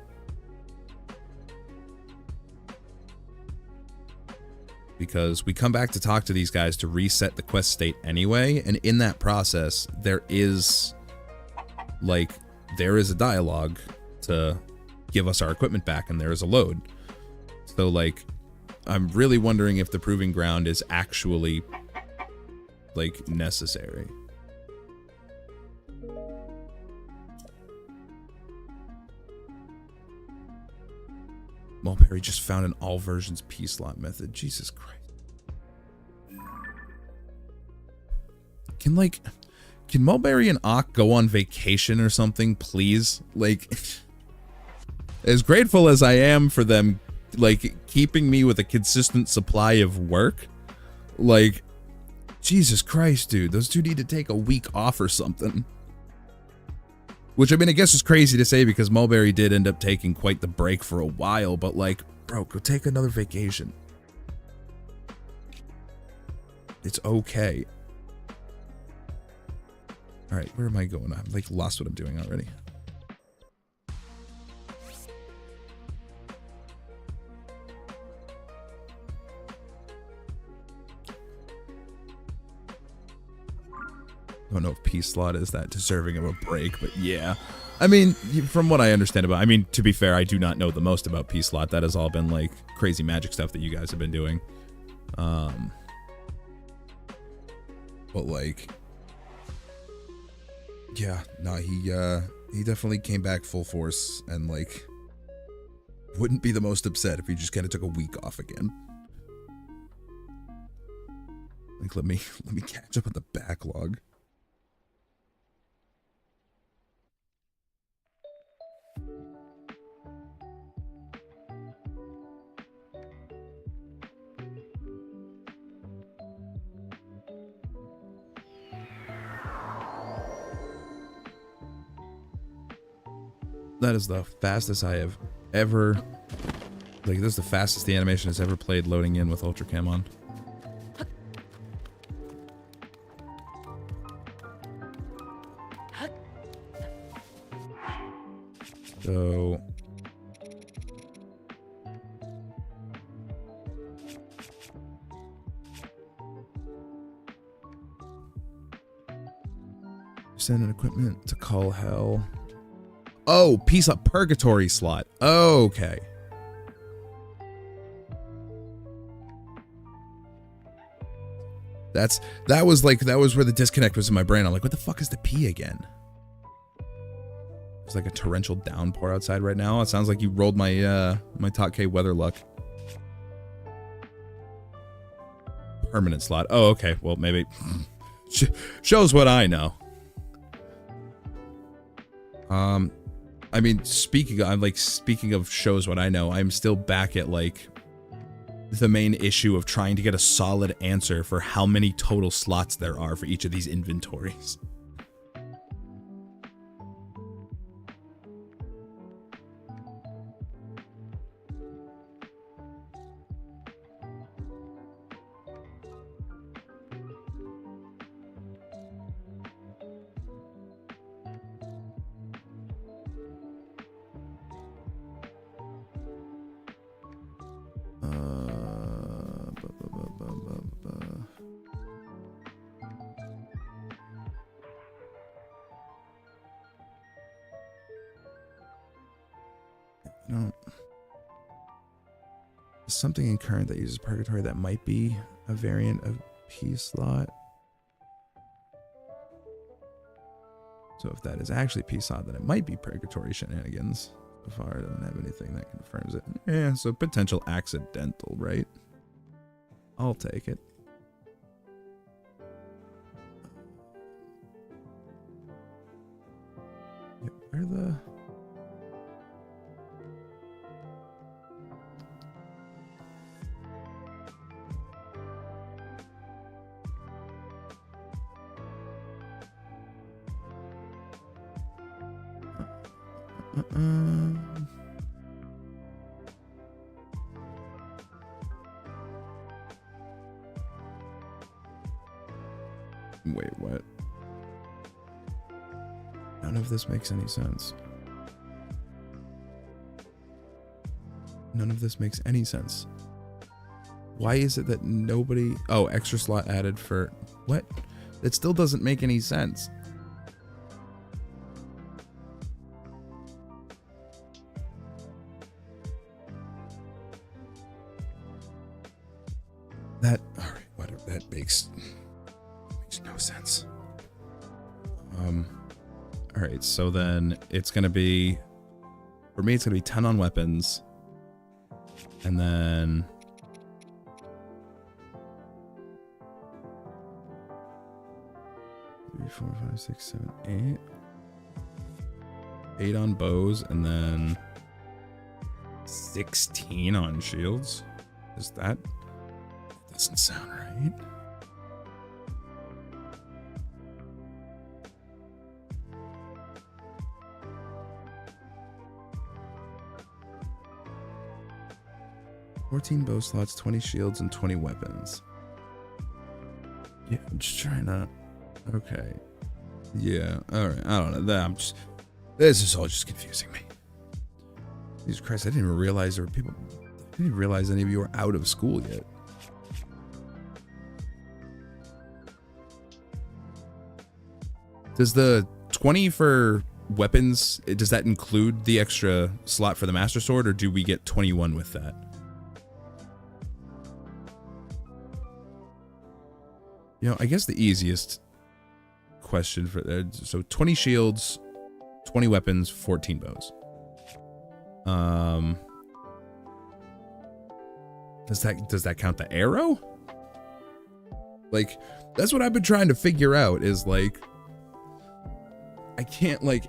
Because we come back to talk to these guys to reset the quest state anyway, and in that process, there is a dialogue to give us our equipment back, and there is a load. So, I'm really wondering if the proving ground is actually, necessary. Mulberry just found an all versions P slot method. Jesus Christ. Can Mulberry and Ock go on vacation or something, please? As grateful as I am for them, keeping me with a consistent supply of work, Jesus Christ, dude. Those two need to take a week off or something. Which, I mean, I guess is crazy to say because Mulberry did end up taking quite the break for a while, but bro, go take another vacation. It's okay. Alright, where am I going? I'm lost what I'm doing already. I don't know if P slot is that deserving of a break, but yeah. I mean, from what I understand about, to be fair, I do not know the most about P slot. That has all been crazy magic stuff that you guys have been doing. But yeah, no, he definitely came back full force and wouldn't be the most upset if he just kind of took a week off again. Let me catch up on the backlog. That is the fastest I have ever, this is the fastest the animation has ever played loading in with Ultra Cam on. So send an equipment to call hell. Oh, piece of purgatory slot. Okay. That was where the disconnect was in my brain. I'm like, what the fuck is the P again? It's like a torrential downpour outside right now. It sounds like you rolled my my TotK weather luck. Permanent slot. Oh, okay. Well, maybe shows what I know. I mean, speaking of shows what I know, I'm still back at the main issue of trying to get a solid answer for how many total slots there are for each of these inventories. I don't... Something in current that uses purgatory that might be a variant of P slot. So if that is actually P slot, then it might be purgatory shenanigans. So far, I don't have anything that confirms it. Yeah, so potential accidental, right? I'll take it. Yeah, where the... Wait, what? None of this makes any sense. None of this makes any sense. Why is it that nobody... Oh, extra slot added for... What? It still doesn't make any sense. That... Alright, whatever. That makes no sense. Alright, so then it's gonna be... For me, it's gonna be 10 on weapons. And then... 3, 4, 5, 6, 7, 8. 8 on bows, and then 16 on shields. Is that... Doesn't sound right. $14 bow slots, 20 shields, and 20 weapons. Yeah, I'm just trying to... Okay. Yeah, alright. I don't know. This is all just confusing me. Jesus Christ, I didn't even realize there were people... I didn't even realize any of you were out of school yet. Does the 20 for weapons, does that include the extra slot for the Master Sword, or do we get 21 with that? You know, I guess the easiest question for that, so 20 shields, 20 weapons, 14 bows. Does that count the arrow? Like, that's what I've been trying to figure out, is like, I can't, like,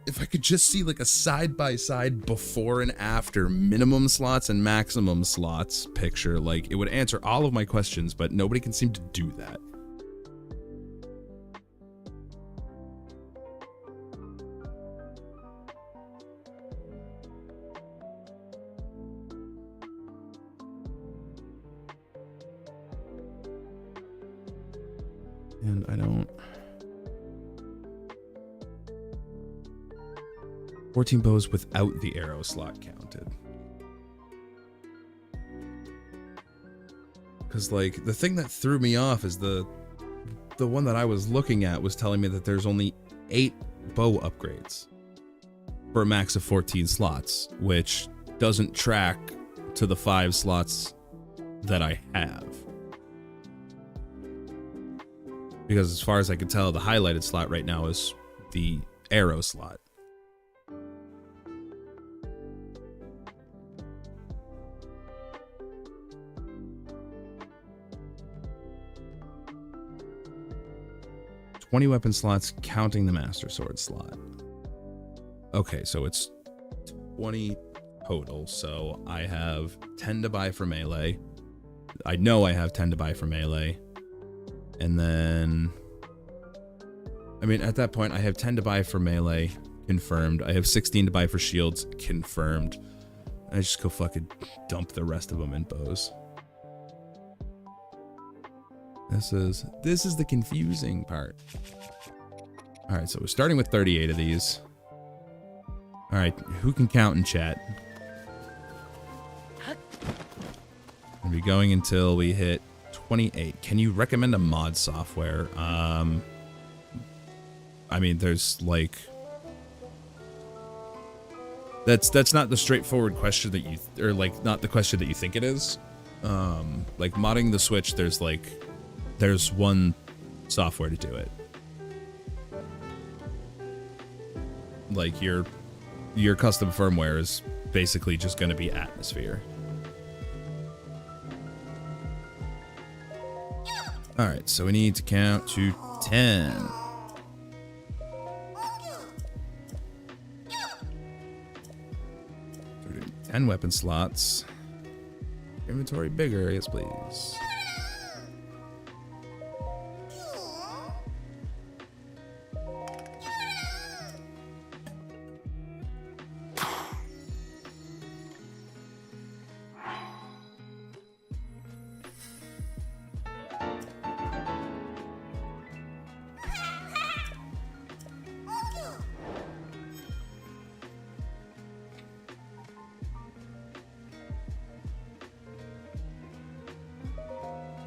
if I could just see like a side-by-side before and after minimum slots and maximum slots picture, like, it would answer all of my questions, but nobody can seem to do that. And I don't... 14 bows without the arrow slot counted. Because, like, the thing that threw me off is the one that I was looking at was telling me that there's only 8 bow upgrades for a max of 14 slots, which doesn't track to the 5 slots that I have. Because as far as I can tell, the highlighted slot right now is the arrow slot. $20 weapon slots, counting the Master Sword slot. Okay, so it's 20 total. So I have 10 to buy for melee. I know I have 10 to buy for melee. And then... I mean, at that point, I have 10 to buy for melee, confirmed. I have 16 to buy for shields, confirmed. I just go fucking dump the rest of them in bows. This is the confusing part. All right, so we're starting with 38 of these. All right, who can count in chat? We'll be going until we hit 28. Can you recommend a mod software? I mean, there's That's not the straightforward question that you, or like not the question that you think it is. Like modding the Switch, there's one software to do it. Like your custom firmware is basically just going to be Atmosphere. All right, so we need to count to 10. 10 weapon slots. Inventory bigger, yes please.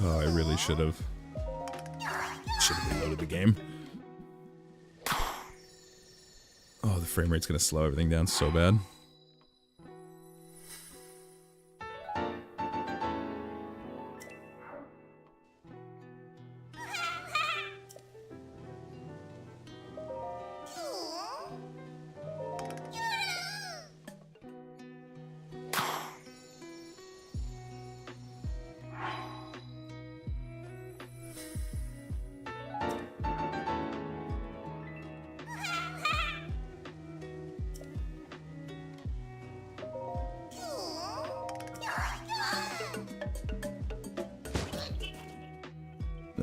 Oh, I really should have reloaded the game. Oh, the frame rate's gonna slow everything down so bad.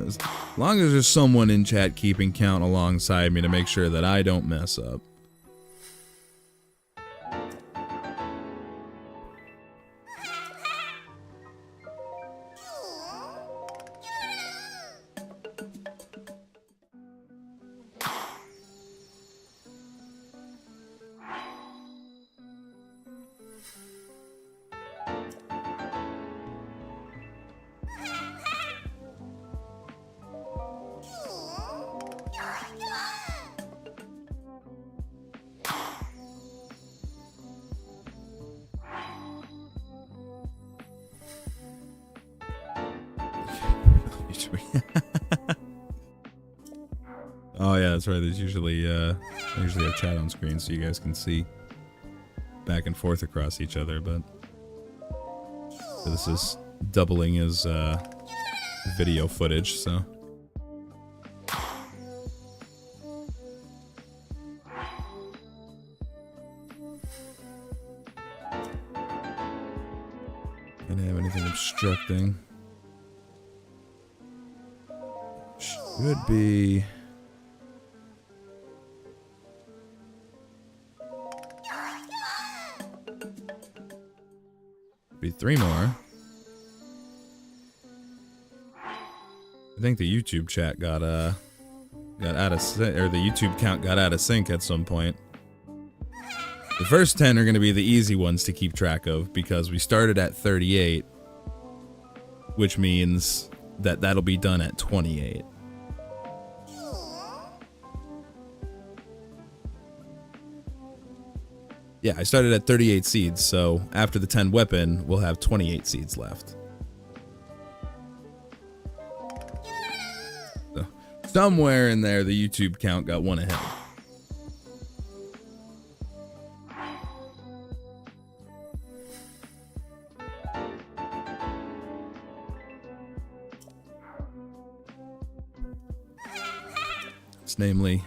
As long as there's someone in chat keeping count alongside me to make sure that I don't mess up. Oh yeah, that's right. There's usually I usually have chat on screen so you guys can see back and forth across each other, but so this is doubling as video footage, so gonna have anything obstructing. Should be three more. I think the YouTube chat got out of sync, or the YouTube count got out of sync at some point. The first 10 are going to be the easy ones to keep track of because we started at 38, which means that that'll be done at 28. Yeah, I started at 38 seeds, so after the 10 weapon, we'll have 28 seeds left. So, somewhere in there, the YouTube count got one ahead. It's namely...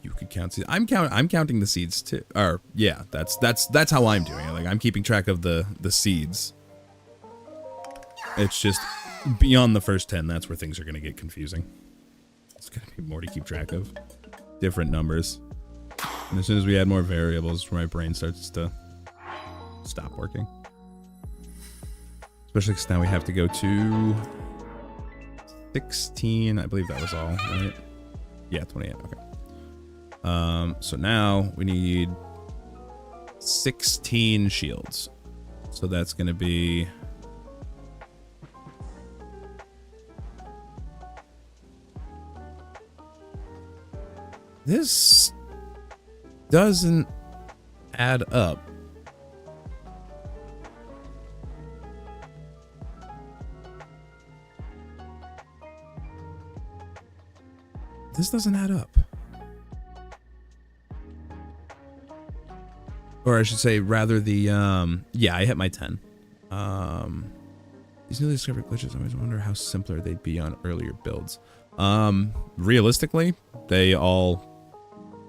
You could count seeds. I'm counting the seeds too. Or yeah, that's how I'm doing it. Like I'm keeping track of the seeds. It's just beyond the first 10. That's where things are going to get confusing. It's going to be more to keep track of. Different numbers. And as soon as we add more variables, my brain starts to stop working. Especially because now we have to go to 16. I believe that was all, right? Yeah, 28. Okay. So now we need 16 shields. So that's going to be this doesn't add up. This doesn't add up. Or I should say, rather the, yeah, I hit my 10. These newly discovered glitches, I always wonder how simpler they'd be on earlier builds. Realistically, they all,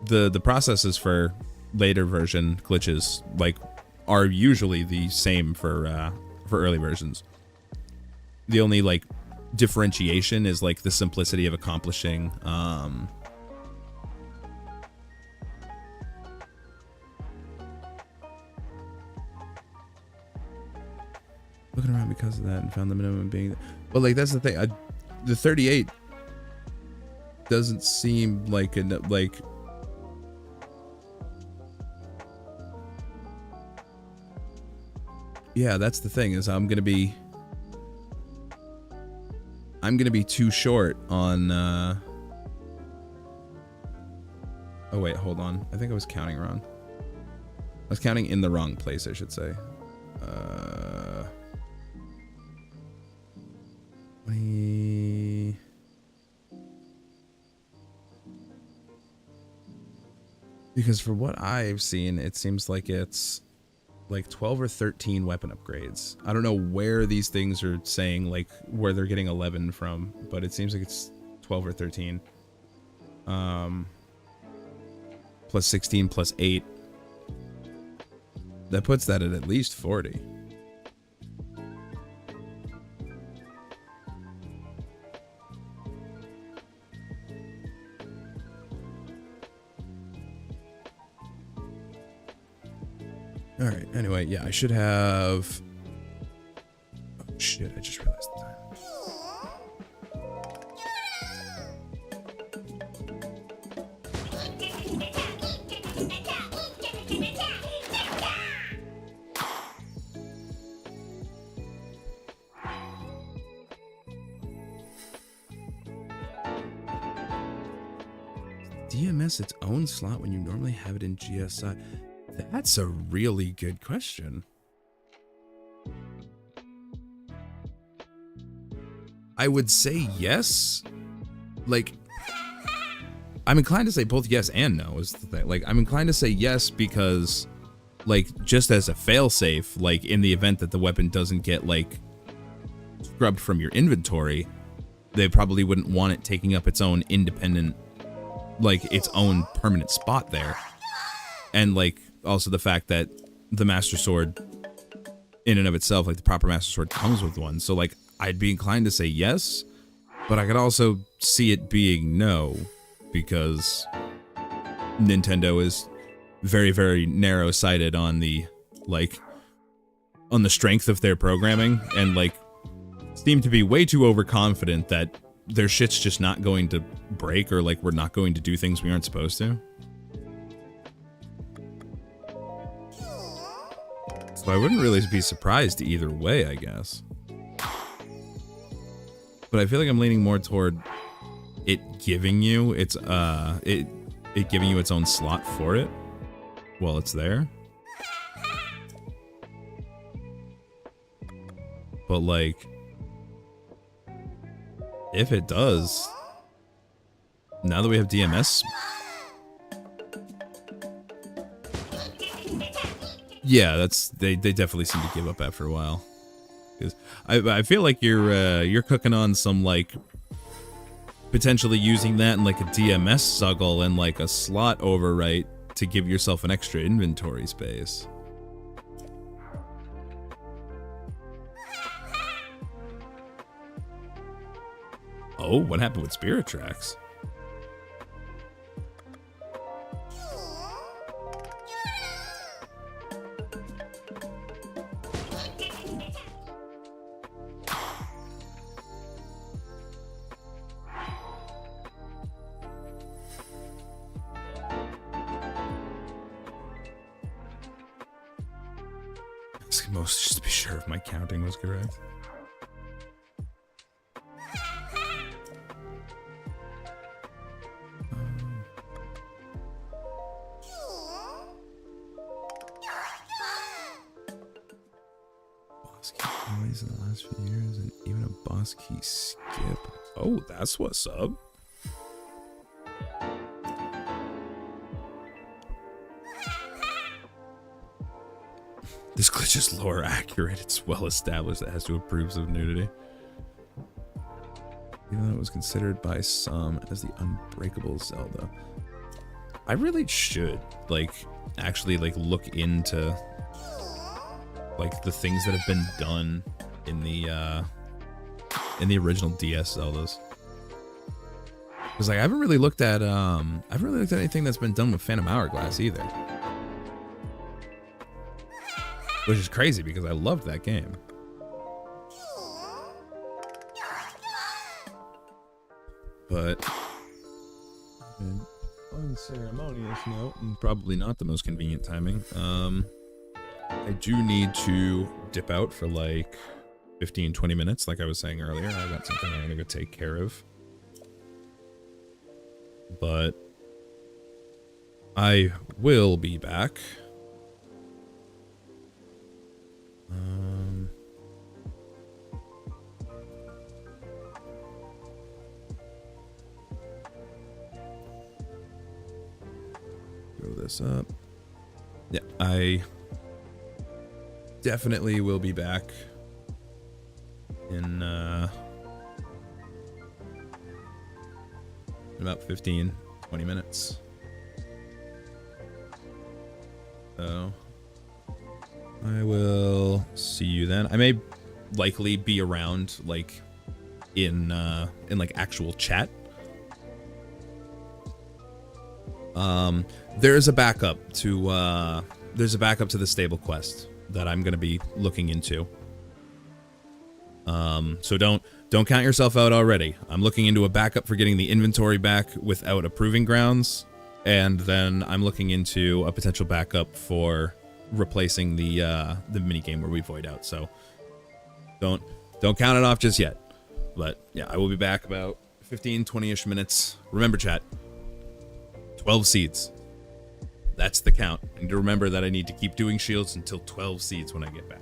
the processes for later version glitches, like, are usually the same for early versions. The only, like, differentiation is, like, the simplicity of accomplishing, looking around because of that and found the minimum being, but like that's the thing. The 38 doesn't seem like yeah, that's the thing, is I'm gonna be too short on oh wait, hold on, I think I was counting wrong. I was counting in the wrong place, I should say. 20. Because for what I've seen, it seems like it's like 12 or 13 weapon upgrades. I don't know where these things are saying, like, where they're getting 11 from, but it seems like it's 12 or 13. Plus 16 plus 8. That puts that at least 40. All right, anyway, yeah, I should have... Oh, shit, I just realized the time. DMS its own slot when you normally have it in GSI? That's a really good question. I would say yes. Like, I'm inclined to say both yes and no is the thing. Like, I'm inclined to say yes because, like, just as a failsafe, like, in the event that the weapon doesn't get, like, scrubbed from your inventory, they probably wouldn't want it taking up its own independent, like, its own permanent spot there. And, like, also the fact that the Master Sword in and of itself, like the proper Master Sword comes with one. So like I'd be inclined to say yes, but I could also see it being no, because Nintendo is very, very narrow-sighted on the, like, on the strength of their programming, and like seem to be way too overconfident that their shit's just not going to break, or like we're not going to do things we aren't supposed to. So I wouldn't really be surprised either way, I guess. But I feel like I'm leaning more toward it giving you its it giving you its own slot for it while it's there. But like, if it does, now that we have DMS, yeah, that's they definitely seem to give up after a while. Because I feel like you're cooking on some, like, potentially using that in like a DMS suggle and like a slot overwrite to give yourself an extra inventory space. Oh, what happened with Spirit Tracks? Most just to be sure if my counting was correct. boss key always in the last few years, and even a boss key skip. Oh, that's what's up. This glitch is lore accurate. It's well established that Hestu approves of nudity. Even though it was considered by some as the unbreakable Zelda. I really should, like, actually, like, look into, like, the things that have been done in the original DS Zeldas. Because, like, I haven't really looked at anything that's been done with Phantom Hourglass either. Which is crazy because I loved that game. But unceremonious note, and probably not the most convenient timing. I do need to dip out for like 15-20 minutes, like I was saying earlier. I got something I'm gonna go take care of. But I will be back. Throw this up. Yeah, I definitely will be back in about 15-20 minutes. So I will see you then. I may likely be around, like, in like actual chat. There's a backup to the stable quest that I'm gonna be looking into. So don't count yourself out already. I'm looking into a backup for getting the inventory back without approving grounds, and then I'm looking into a potential backup for replacing the mini game where we void out. So don't count it off just yet. But yeah, I will be back about 15-20ish minutes. Remember, chat, 12 seeds. That's the count. I need to remember that I need to keep doing shields until 12 seeds when I get back.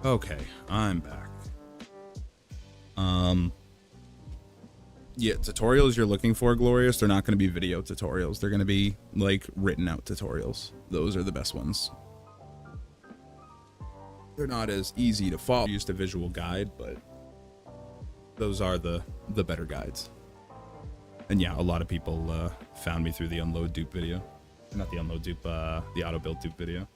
Okay, I'm back. Yeah, tutorials you're looking for, Glorious, they're not going to be video tutorials. They're going to be, like, written out tutorials. Those are the best ones. They're not as easy to follow. Used a visual guide, but those are the better guides. And yeah, a lot of people found me through the unload dupe video. Not the unload dupe, the auto build dupe video.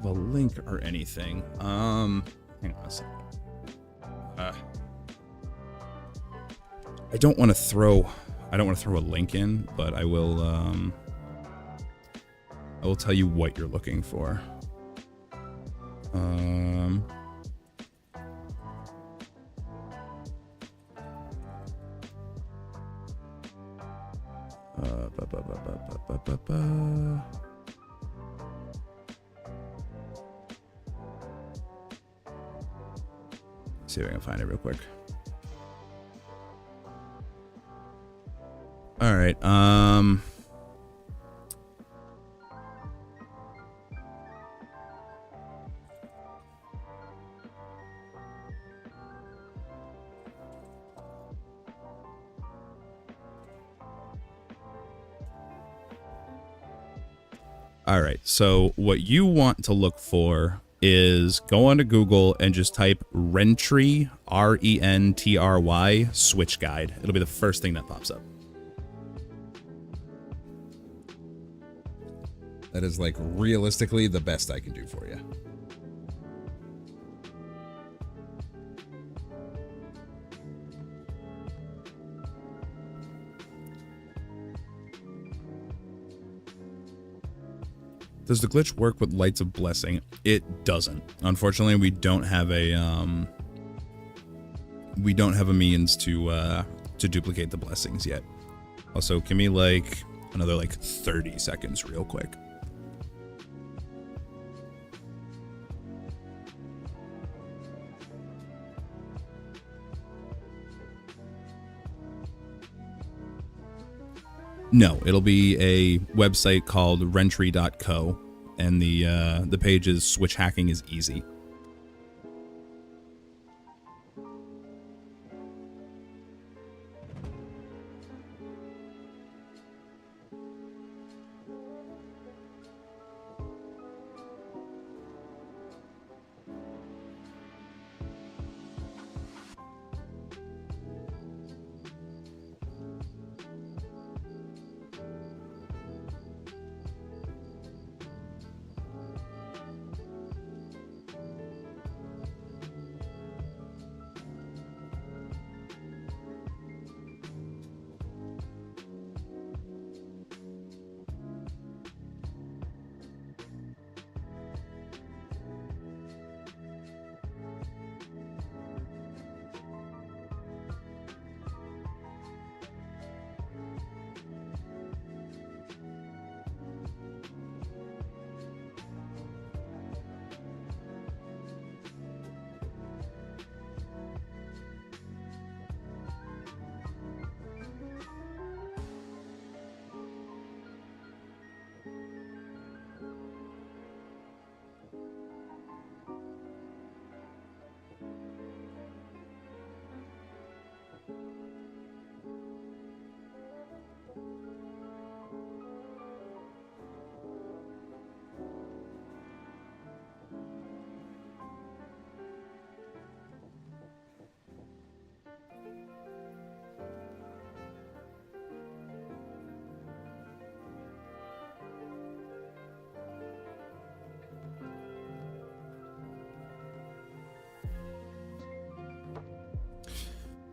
A link or anything. Hang on a second. I don't want to throw a link in, but I will tell you what you're looking for. See if I can find it real quick. All right. All right. So what you want to look for is go onto Google and just type Rentry, R-E-N-T-R-Y, switch guide. It'll be the first thing that pops up. That is, like, realistically the best I can do for you. Does the glitch work with Lights of Blessing? It doesn't. Unfortunately, we don't have a means to duplicate the blessings yet. Also, give me like another like 30 seconds real quick. No, it'll be a website called Rentry.co, and the page is Switch Hacking is Easy.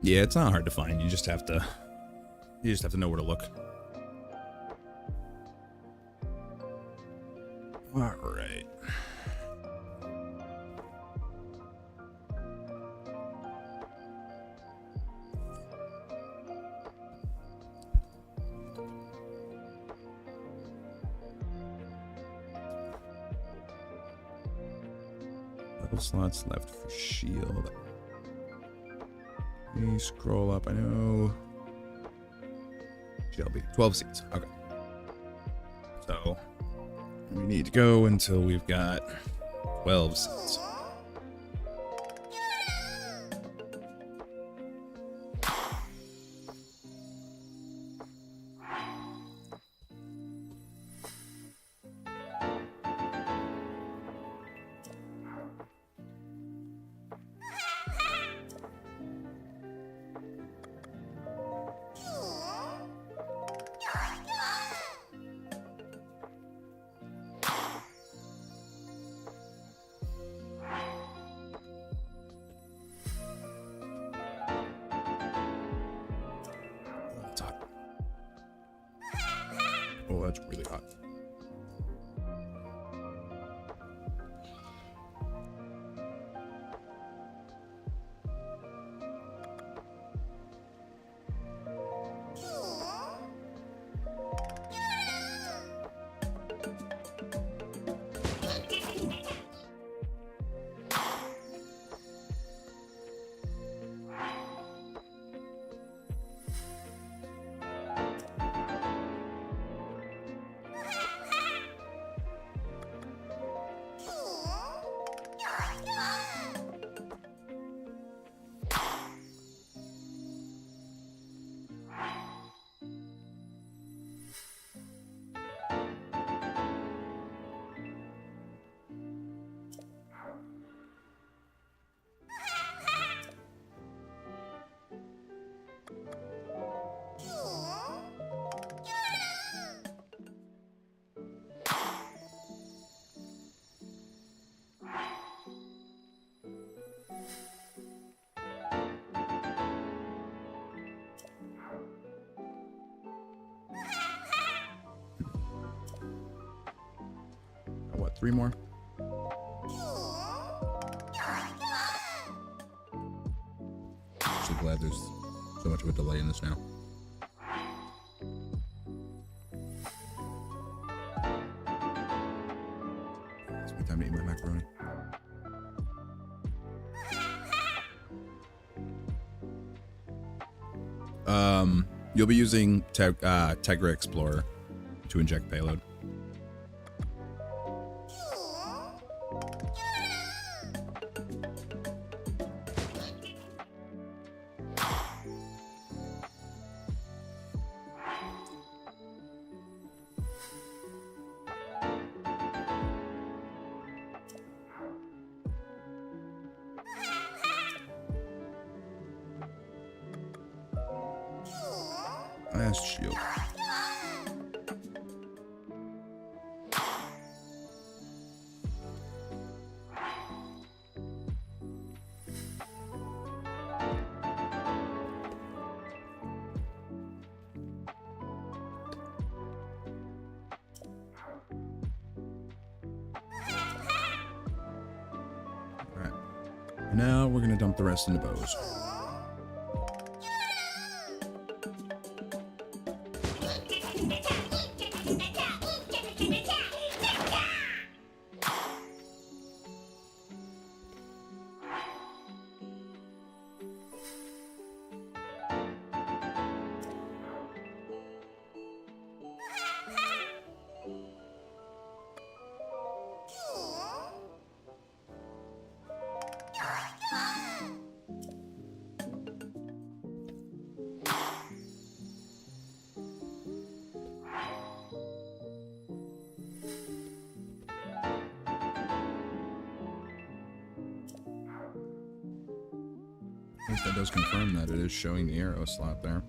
Yeah, it's not hard to find. You just have to know where to look. All right. 12 slots left for shield. Let me scroll up. I know. Shelby. 12 seats. Okay. So we need to go until we've got 12 seats. It's hot. Oh, that's really hot. What, 3 more? Actually glad there's so much of a delay in this now. It's my time to eat my macaroni. You'll be using Tegra Explorer to inject payload. Last shield. Alright. Now we're gonna dump the rest into bows. I think that does confirm that it is showing the arrow slot there.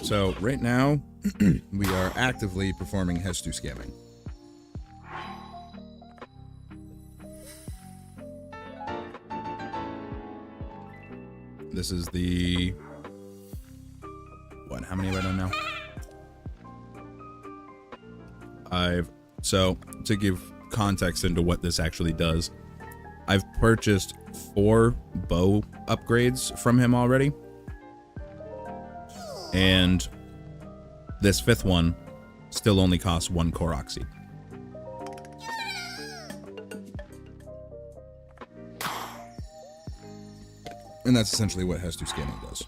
So right now, we are actively performing Hestu Scamming. This is the... What? How many have I done now? So, to give context into what this actually does, I've purchased 4 bow upgrades from him already. And this 5th one still only costs 1 core oxy. And that's essentially what Hestu Scamming does.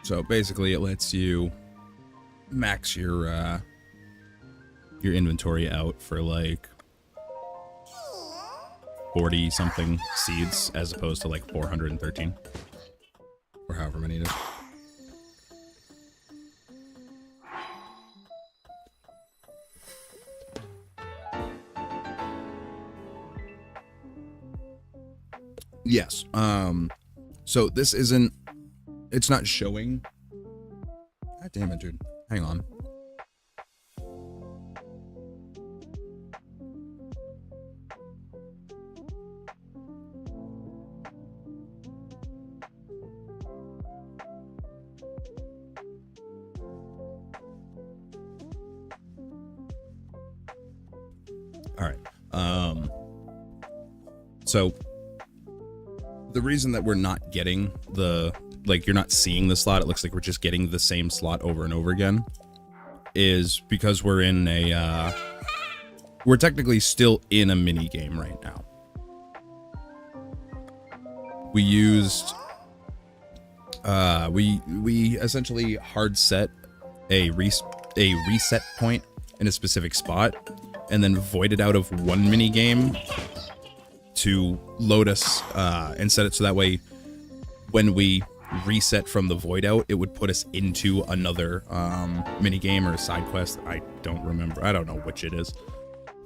So basically, it lets you max your inventory out for like 40 something seeds as opposed to like 413 or however many it is. Yes. So this isn't. It's not showing. God damn it, dude. Hang on. All right. So the reason that we're not getting you're not seeing the slot, it looks like we're just getting the same slot over and over again, is because we're in we're technically still in a mini game right now. We used, we essentially hard set a reset point in a specific spot and then voided out of one mini game to load us and set it so that way when we reset from the void out, it would put us into another mini game or a side quest. I don't remember. I don't know which it is.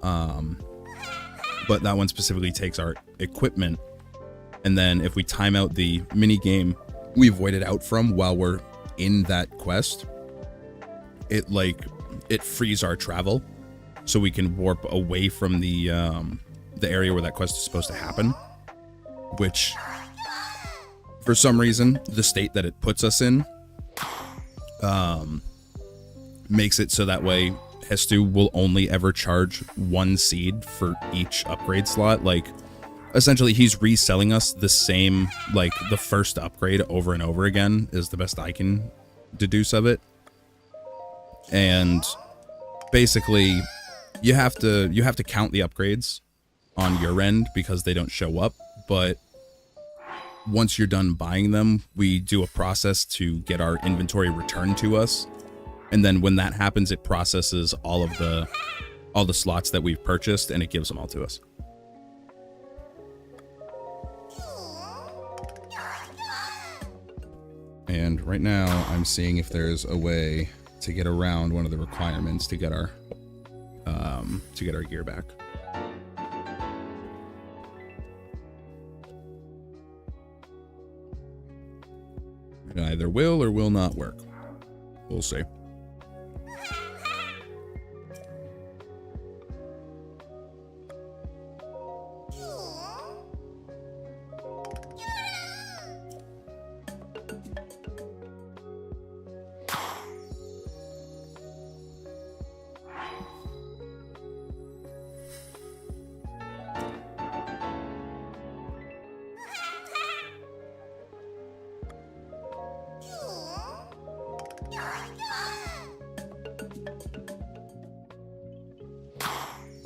But that one specifically takes our equipment, and then if we time out the mini game we voided out from while we're in that quest, it frees our travel so we can warp away from the area where that quest is supposed to happen, which for some reason the state that it puts us in makes it so that way Hestu will only ever charge 1 seed for each upgrade slot. Like, essentially he's reselling us the same, like the first upgrade over and over again is the best I can deduce of it. And basically you have to count the upgrades on your end because they don't show up, but once you're done buying them, we do a process to get our inventory returned to us. And then when that happens, it processes all the slots that we've purchased and it gives them all to us. And right now I'm seeing if there's a way to get around one of the requirements to get our gear back. It either will or will not work. We'll see.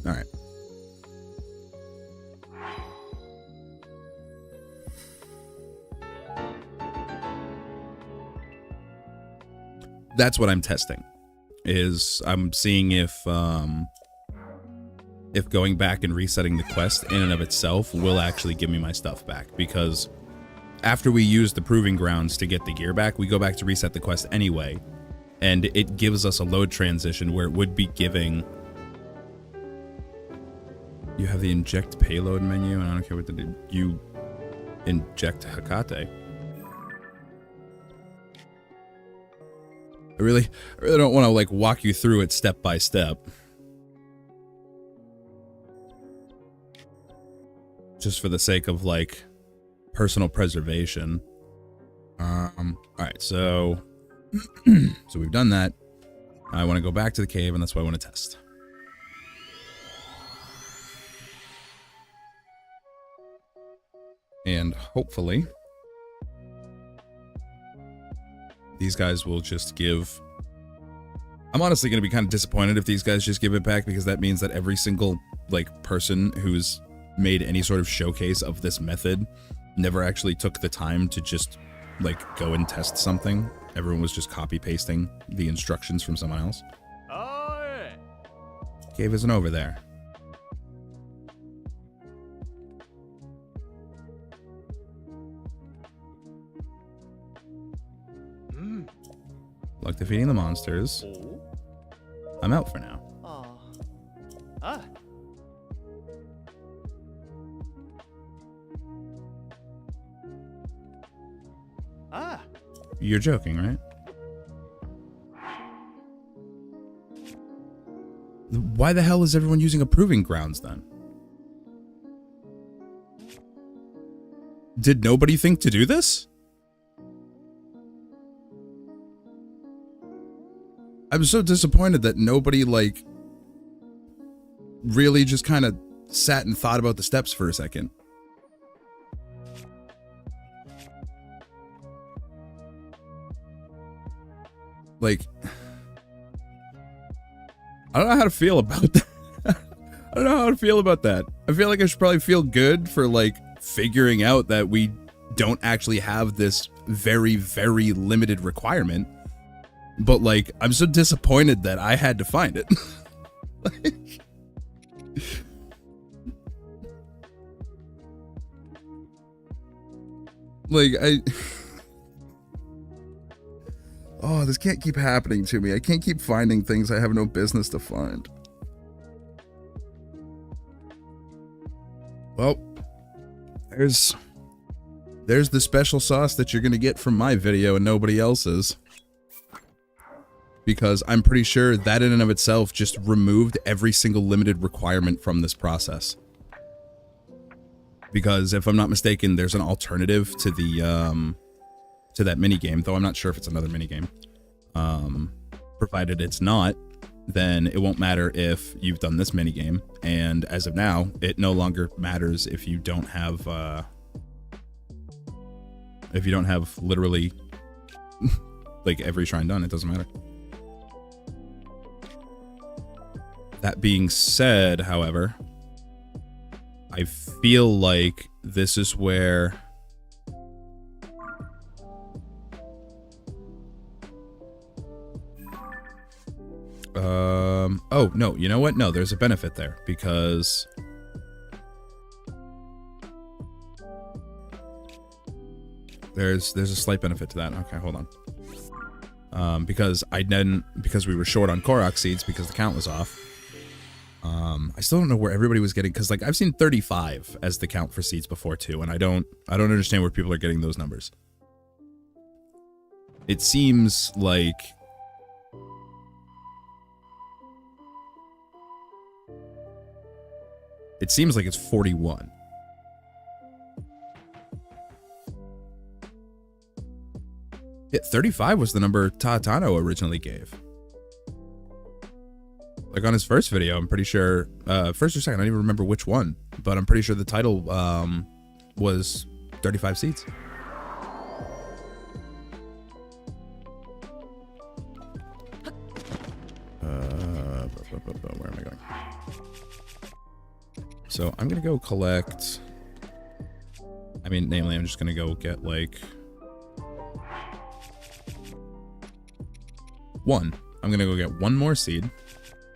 All right. That's what I'm testing. Is I'm seeing if if going back and resetting the quest in and of itself will actually give me my stuff back, because after we use the proving grounds to get the gear back, we go back to reset the quest anyway, and it gives us a load transition where it would be giving... You have the inject payload menu, and I don't care what to do. You inject Hecate. I really don't want to like walk you through it step by step. Just for the sake of like personal preservation. Alright, so so we've done that. I want to go back to the cave, and that's what I want to test. And hopefully these guys will just give... I'm honestly going to be kind of disappointed if these guys just give it back, because that means that every single like person who's made any sort of showcase of this method never actually took the time to just like go and test something. Everyone was just copy pasting the instructions from someone else. Oh, yeah. Cave isn't over there. Like defeating the monsters. Oh. I'm out for now. Ah. Ah. Ah. You're joking, right? Why the hell is everyone using a proving grounds then? Did nobody think to do this? I'm so disappointed that nobody, like, really just kind of sat and thought about the steps for a second. Like, I don't know how to feel about that. I don't know how to feel about that. I feel like I should probably feel good for, like, figuring out that we don't actually have this very, very limited requirement. But, like, I'm so disappointed that I had to find it. Oh, this can't keep happening to me. I can't keep finding things I have no business to find. Well, there's the special sauce that you're gonna get from my video and nobody else's. Because I'm pretty sure that in and of itself just removed every single limited requirement from this process. Because if I'm not mistaken, there's an alternative to the to that minigame, though I'm not sure if it's another minigame. Provided it's not, then it won't matter if you've done this minigame, and as of now, it no longer matters if you don't have literally like every shrine done. It doesn't matter. That being said, however, I feel like this is where oh no, you know what? No, there's a benefit there, because there's a slight benefit to that. Okay, hold on. Because we were short on Korok seeds because the count was off. I still don't know where everybody was getting, because like I've seen 35 as the count for seeds before too, and I don't understand where people are getting those numbers. It seems like it's 41. Yeah, 35 was the number Tatano originally gave. Like on his first video, I'm pretty sure, first or second, I don't even remember which one, but I'm pretty sure the title was 35 seeds. Where am I going? So I'm gonna go collect, namely I'm just gonna go get like one. I'm gonna go get one more seed,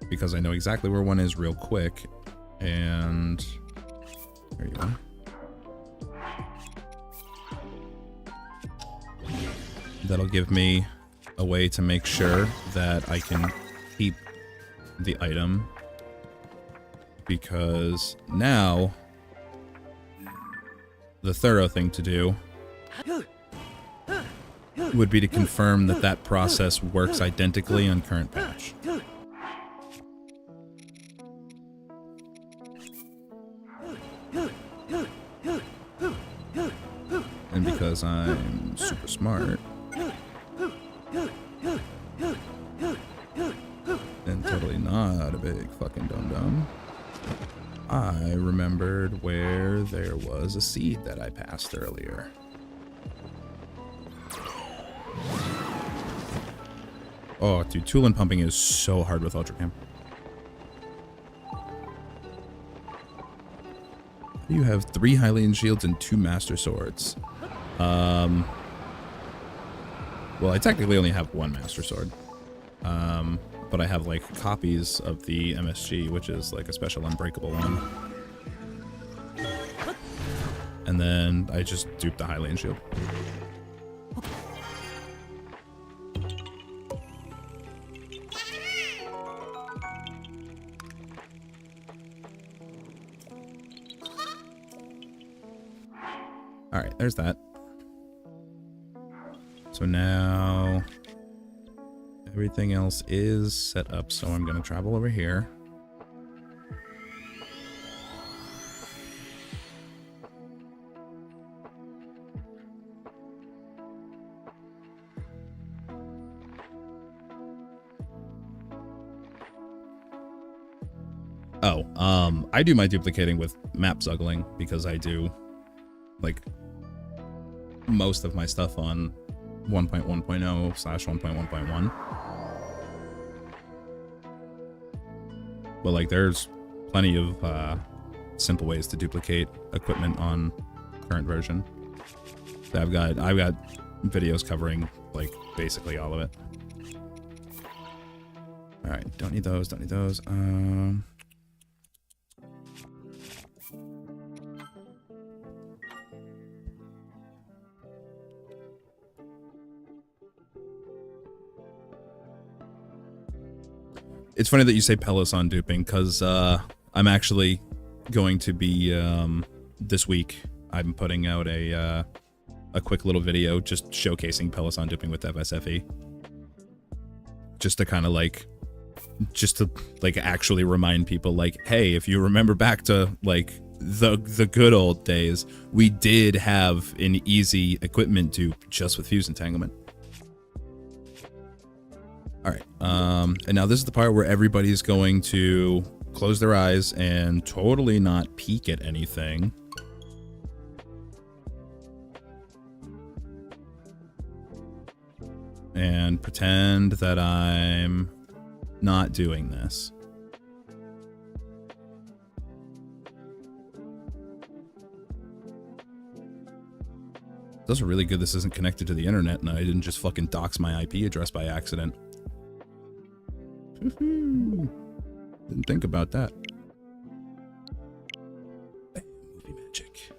because I know exactly where one is real quick. And there you are. That'll give me a way to make sure that I can keep the item, because now the thorough thing to do would be to confirm that that process works identically on current patch. And because I'm super smart and totally not a big fucking dum-dum, I remembered where there was a seed that I passed earlier. Oh, dude, tool and pumping is so hard with Ultra Cam. You have 3 Hylian shields and 2 Master Swords. Well, I technically only have 1 Master Sword. But I have, like, copies of the MSG, which is, like, a special unbreakable one. And then I just duped the Hylian shield. Alright, there's that. So now everything else is set up, so I'm going to travel over here. Oh, I do my duplicating with map zuggling because I do, like, most of my stuff on 1.1.0/1.1.1. But, like, there's plenty of simple ways to duplicate equipment on current version. I've got videos covering, like, basically all of it. All right, don't need those, don't need those. It's funny that you say Peloton duping, because I'm actually going to be, this week, I'm putting out a quick little video just showcasing Peloton duping with FSFE. Just to kind of, like, actually remind people, like, hey, if you remember back to, like, the good old days, we did have an easy equipment dupe just with fuse entanglement. Alright, and now this is the part where everybody's going to close their eyes and totally not peek at anything. And pretend that I'm not doing this. It's also really good this isn't connected to the internet and I didn't just fucking dox my IP address by accident. Didn't think about that. Movie magic.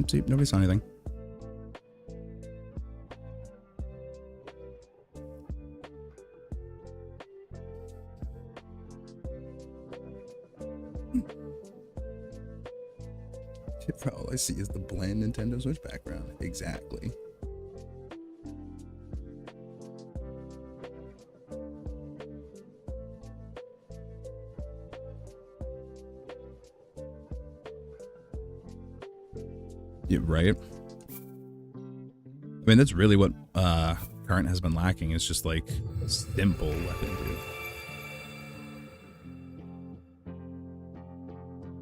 See, nobody saw anything. All I see is the bland Nintendo Switch background. Exactly. Yeah, right? I mean, that's really what current has been lacking. It's just, like, simple weapon dude.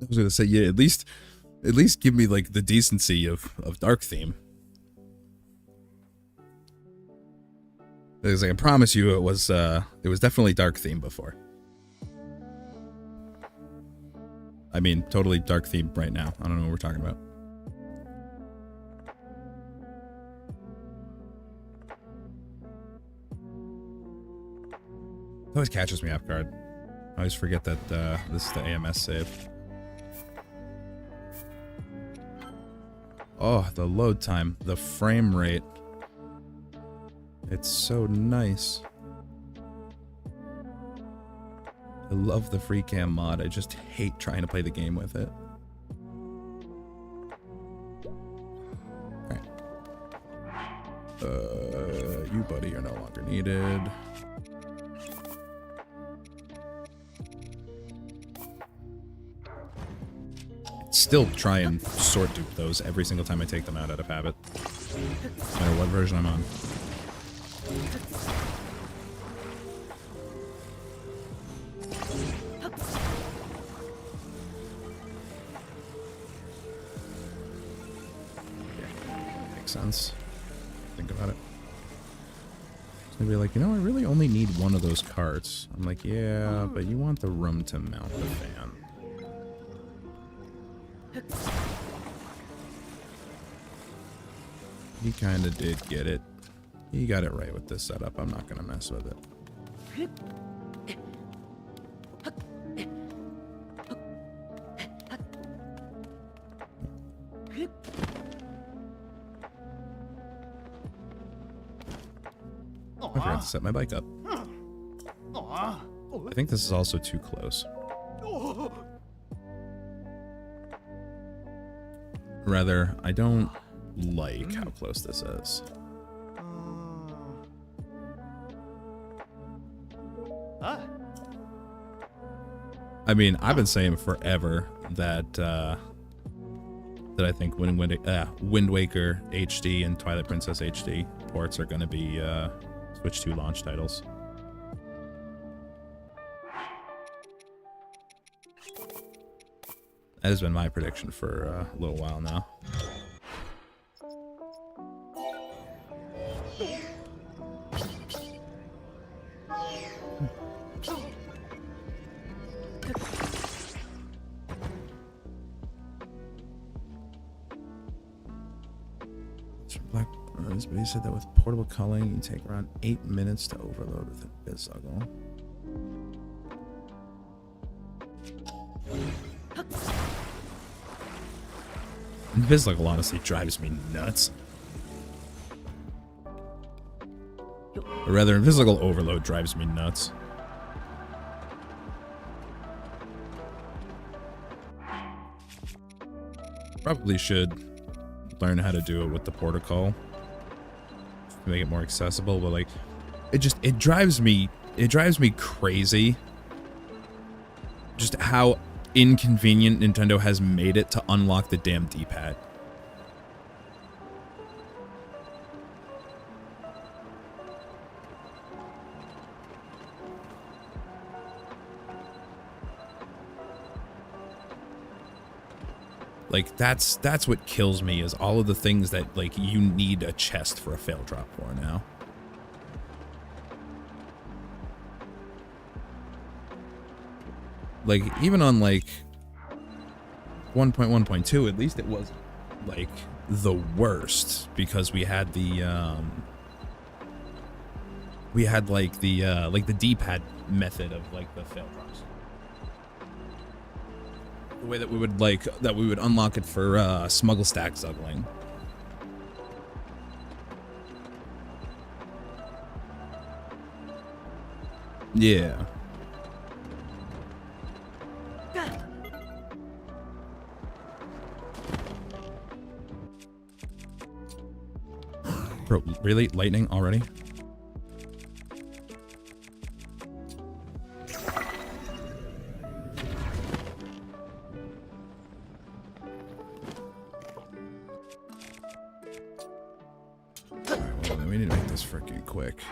I was gonna say, yeah, at least give me, like, the decency of dark theme. Because, like, I promise you it was definitely dark theme before. I mean, totally dark theme right now. I don't know what we're talking about. It always catches me off guard. I always forget that this is the AMS save. Oh, the load time, the frame rate. It's so nice. I love the free cam mod. I just hate trying to play the game with it. Alright. You buddy are no longer needed. Still try and sword dupe those every single time I take them out of habit. No matter what version I'm on. Yeah, makes sense. Think about it. They'd be like, you know, I really only need one of those carts. I'm like, yeah, but you want the room to mount the fan. He kind of did get it. He got it right with this setup. I'm not going to mess with it. I forgot to set my bike up. I think this is also too close. Rather, I don't like how close this is. I mean, I've been saying forever that that I think Wind Waker HD and Twilight Princess HD ports are going to be Switch 2 launch titles. That has been my prediction for a little while now. But he said that with portable culling, you take around 8 minutes to overload with a Bizuggle. Bizuggle honestly drives me nuts. Or rather, Invisible Overload drives me nuts. Probably should learn how to do it with the protocol to make it more accessible, but like it drives me crazy just how inconvenient Nintendo has made it to unlock the damn D-pad. Like, that's what kills me, is all of the things that, like, you need a chest for a fail drop for now. Like, even on, like, 1.1.2, at least it wasn't, like, the worst, because we had the, like, the D-pad method of, like, the fail drops. The way that we would unlock it for smuggle stack zuggling. Yeah. Bro, really? Lightning already? We need to make this freaking quick.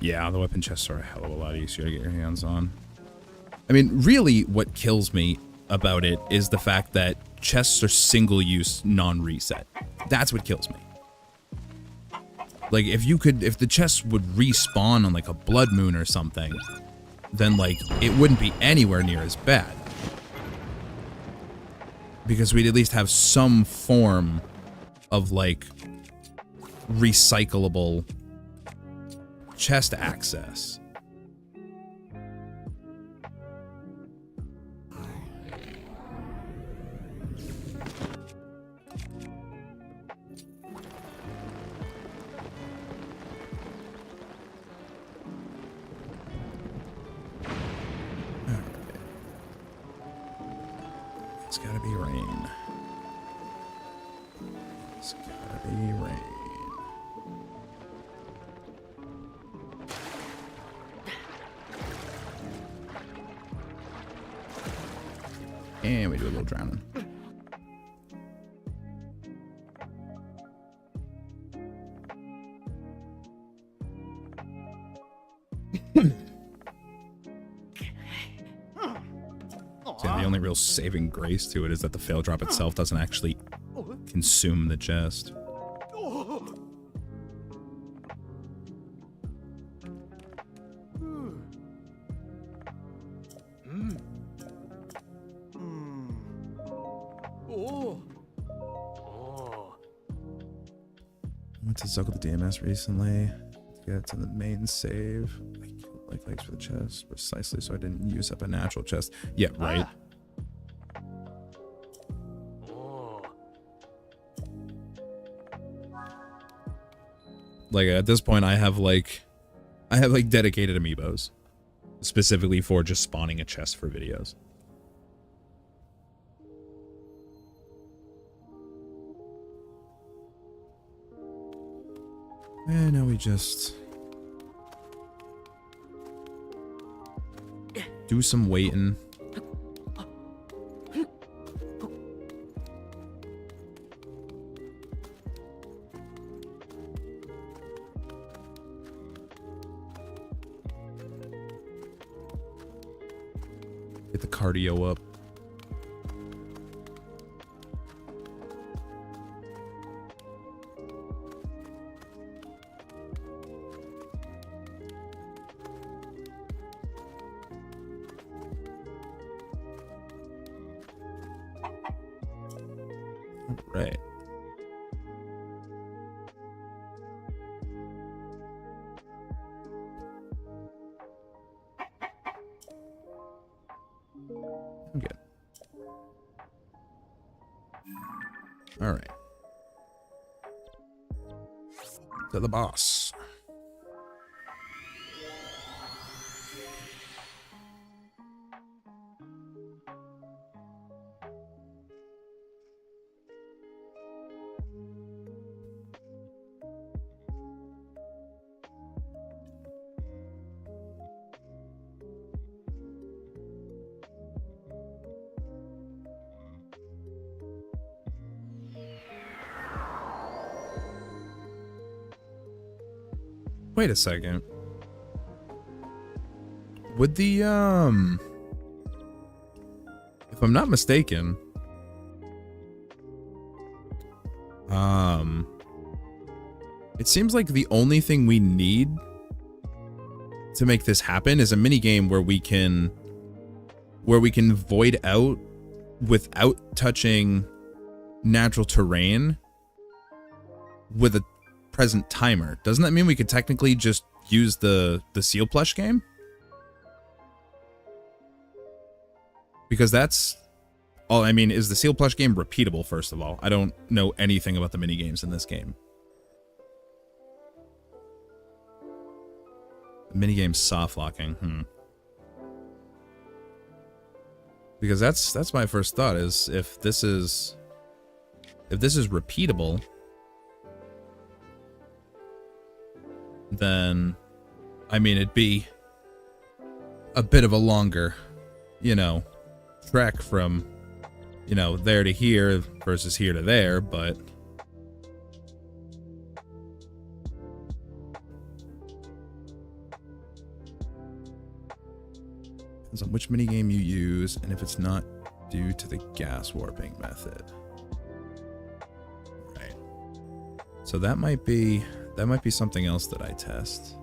Yeah, the weapon chests are a hell of a lot easier to get your hands on. I mean, really what kills me about it is the fact that chests are single-use, non-reset. That's what kills me. Like, if the chests would respawn on, like, a blood moon or something, then, like, it wouldn't be anywhere near as bad. Because we'd at least have some form of, like, recyclable chest access. It's gotta be rain. It's gotta be rain. And we do a little drowning. So the only real saving grace to it is that the fail drop itself doesn't actually consume the chest. I went to Zuck with the DMS recently to get to the main save. Like legs for the chest, precisely so I didn't use up a natural chest. Yeah, right. Like at this point, I have like dedicated amiibos specifically for just spawning a chest for videos. And now we just do some waiting. Get the cardio up. Right. I'm good. All right. To the boss. Wait a second. Would the, if I'm not mistaken, it seems like the only thing we need to make this happen is a mini game where we can void out without touching natural terrain with a present timer. Doesn't that mean we could technically just use the seal plush game? Because that's all. I mean, is the seal plush game repeatable? First of all, I don't know anything about the mini games in this game. The mini game soft locking. Because that's my first thought, is if this is repeatable, then, I mean, it'd be a bit of a longer, you know, trek from, you know, there to here versus here to there, but Depends on which minigame you use and if it's not due to the gas warping method. Right. So that might be something else that I test.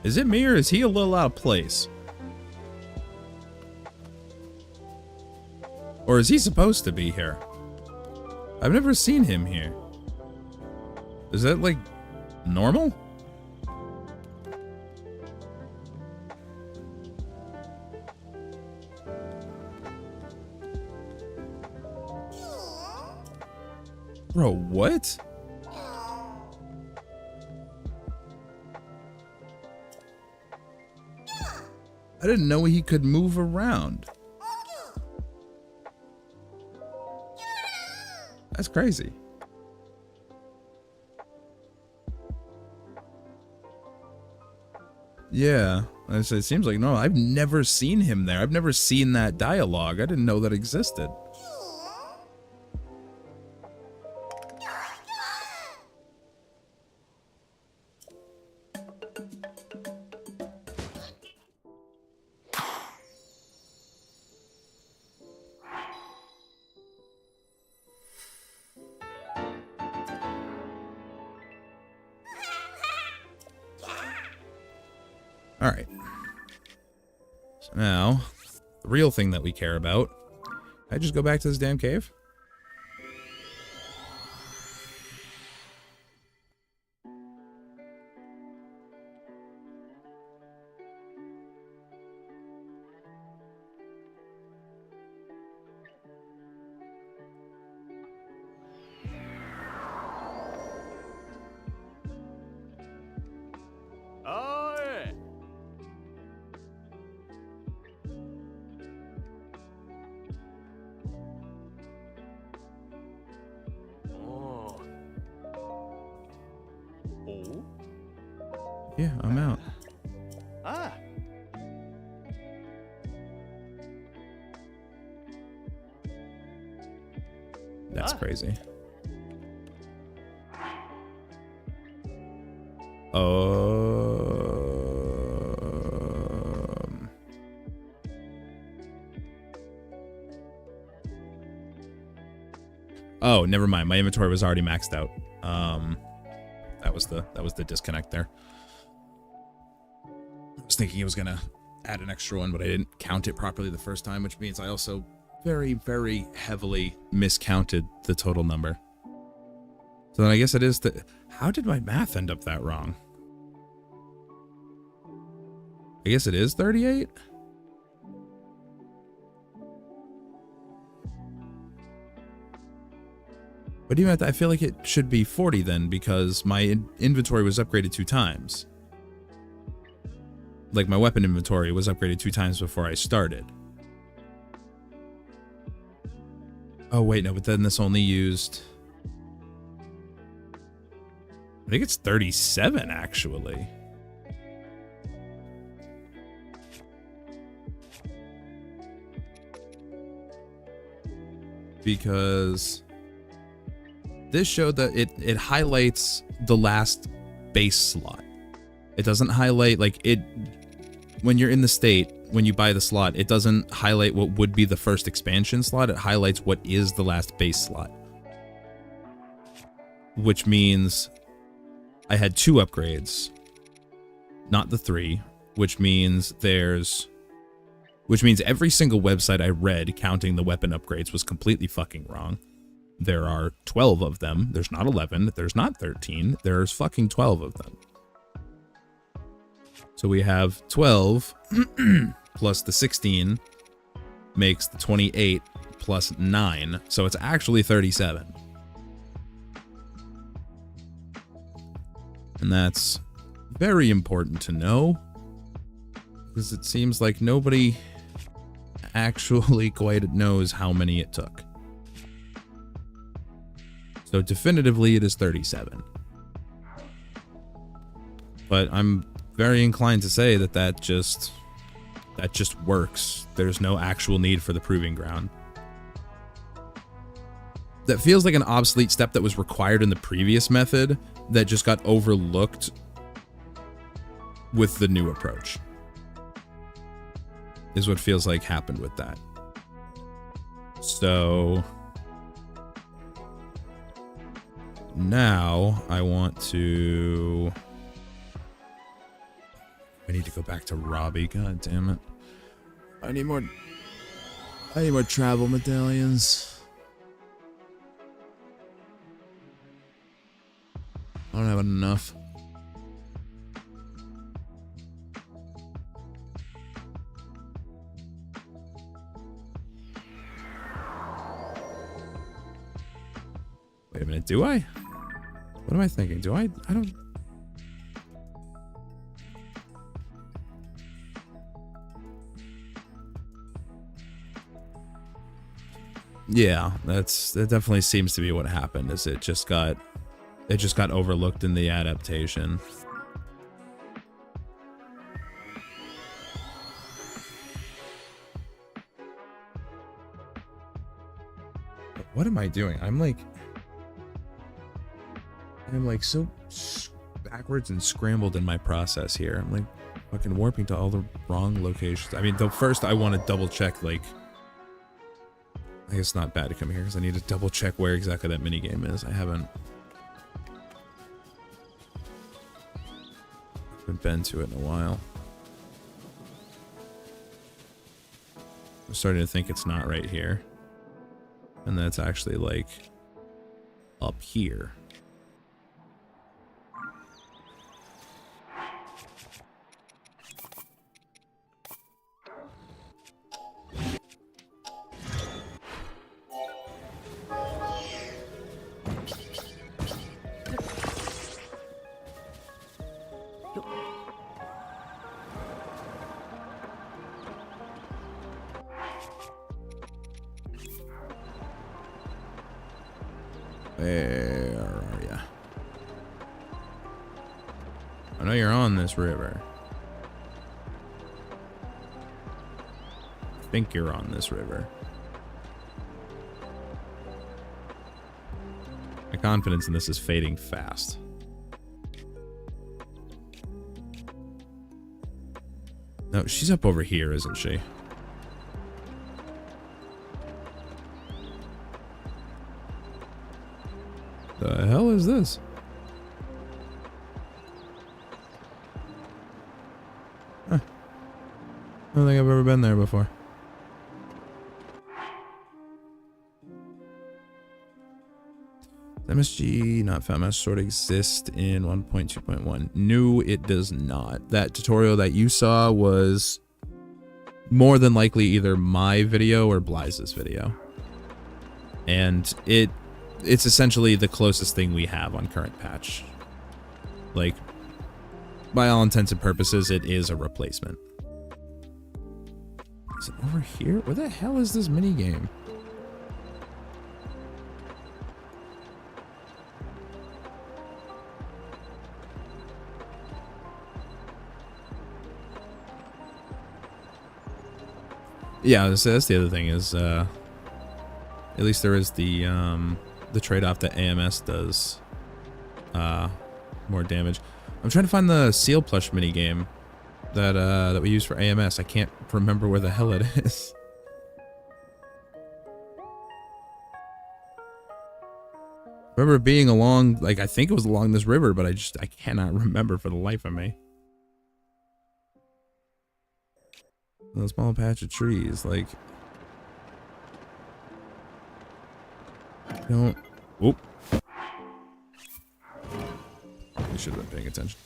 Is it me or is he a little out of place? Or is he supposed to be here? I've never seen him here. Is that like normal? Bro, what? I didn't know he could move around. That's crazy. Yeah, it seems like no, I've never seen him there. I've never seen that dialogue. I didn't know that existed. All right. So now, the real thing that we care about. Can I just go back to this damn cave? Aye. Oh. Oh. Yeah, I'm out. Ah. That's Ah. crazy. Oh, never mind. My inventory was already maxed out. That was the disconnect there. I was thinking it was gonna add an extra one, but I didn't count it properly the first time, which means I also very, very heavily miscounted the total number. So then I guess it is the... How did my math end up that wrong? I guess it is 38? But even at that, I feel like it should be 40 then, because my inventory was upgraded 2 times. Like, my weapon inventory was upgraded 2 times before I started. Oh, wait, no, but then this only used... I think it's 37, actually. Because... this showed that it highlights the last base slot. It doesn't highlight, like, it... When you're in the state, when you buy the slot, it doesn't highlight what would be the first expansion slot. It highlights what is the last base slot. Which means I had 2 upgrades, not the 3, which means there's... Which means every single website I read counting the weapon upgrades was completely fucking wrong. There are 12 of them. There's not 11. There's not 13. There's fucking 12 of them. So we have 12 plus the 16 makes the 28 plus 9. So it's actually 37. And that's very important to know, because it seems like nobody actually quite knows how many it took. So definitively it is 37. But I'm very inclined to say that that just works. There's no actual need for the proving ground. That feels like an obsolete step that was required in the previous method that just got overlooked with the new approach. Is what feels like happened with that. So now I want to... I need to go back to Robbie. God damn it. I need more travel medallions. I don't have enough. Wait a minute, do I? What am I thinking? Do I don't... Yeah, that definitely seems to be what happened. Is it just got overlooked in the adaptation. What am I doing? I'm like so backwards and scrambled in my process here. I'm like fucking warping to all the wrong locations. I mean, though first I want to double check, like, I guess it's not bad to come here because I need to double check where exactly that minigame is. I haven't been to it in a while. I'm starting to think it's not right here. And that's actually like up here. Where are ya? I know you're on this river. I think you're on this river. My confidence in this is fading fast. No, she's up over here, isn't she? The hell is this? Huh. I don't think I've ever been there before. MSG not found must sort of exist in 1.2.1. No, it does not. That tutorial that you saw was more than likely either my video or Blyze's video. And it's essentially the closest thing we have on current patch. Like, by all intents and purposes, it is a replacement. Is it over here? Where the hell is this minigame? Yeah, so that's the other thing is, at least there is the trade-off that AMS does more damage. I'm trying to find the seal plush minigame that we use for AMS. I can't remember where the hell it is. I remember being along, like, I think it was along this river, but I cannot remember for the life of me. A small patch of trees, like... Don't... Oop. I should have been paying attention.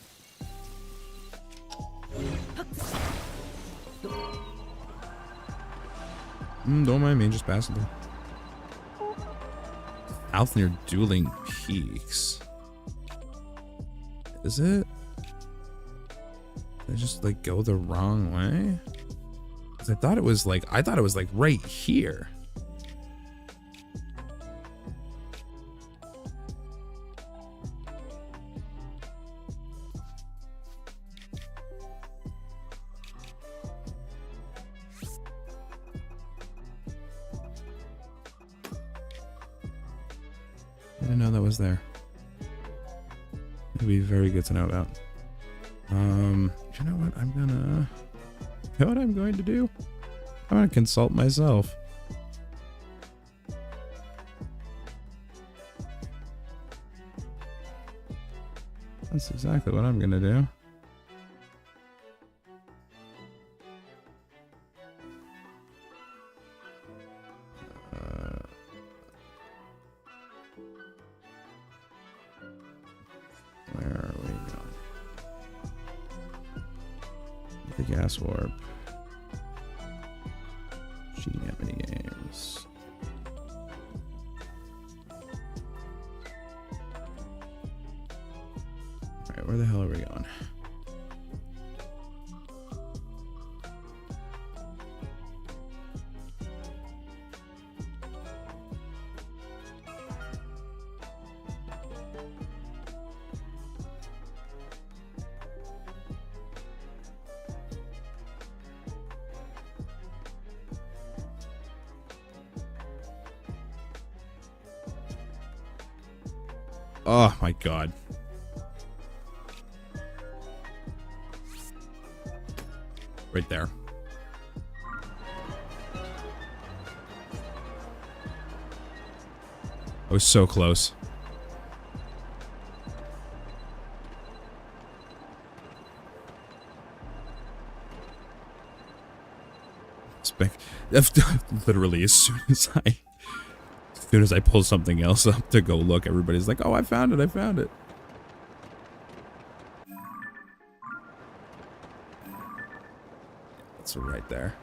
Don't mind me, just passing through. South near Dueling Peaks. Is it? Did I just, like, go the wrong way? I thought it was like right here. Didn't know that was there. It'd be very good to know about. You know what? You know what I'm going to do? I'm gonna consult myself. That's exactly what I'm gonna do. Where are we going? The gas warp. Shooting at mini games. Alright, where the hell are we going? Oh my god. Right there. I was so close. Literally, as soon as I pull something else up to go look, everybody's like, "Oh, I found it! I found it!" It's right there.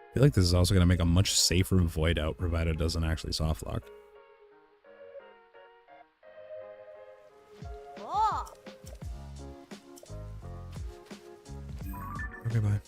I feel like this is also going to make a much safer void out, provided it doesn't actually soft lock. Okay, bye.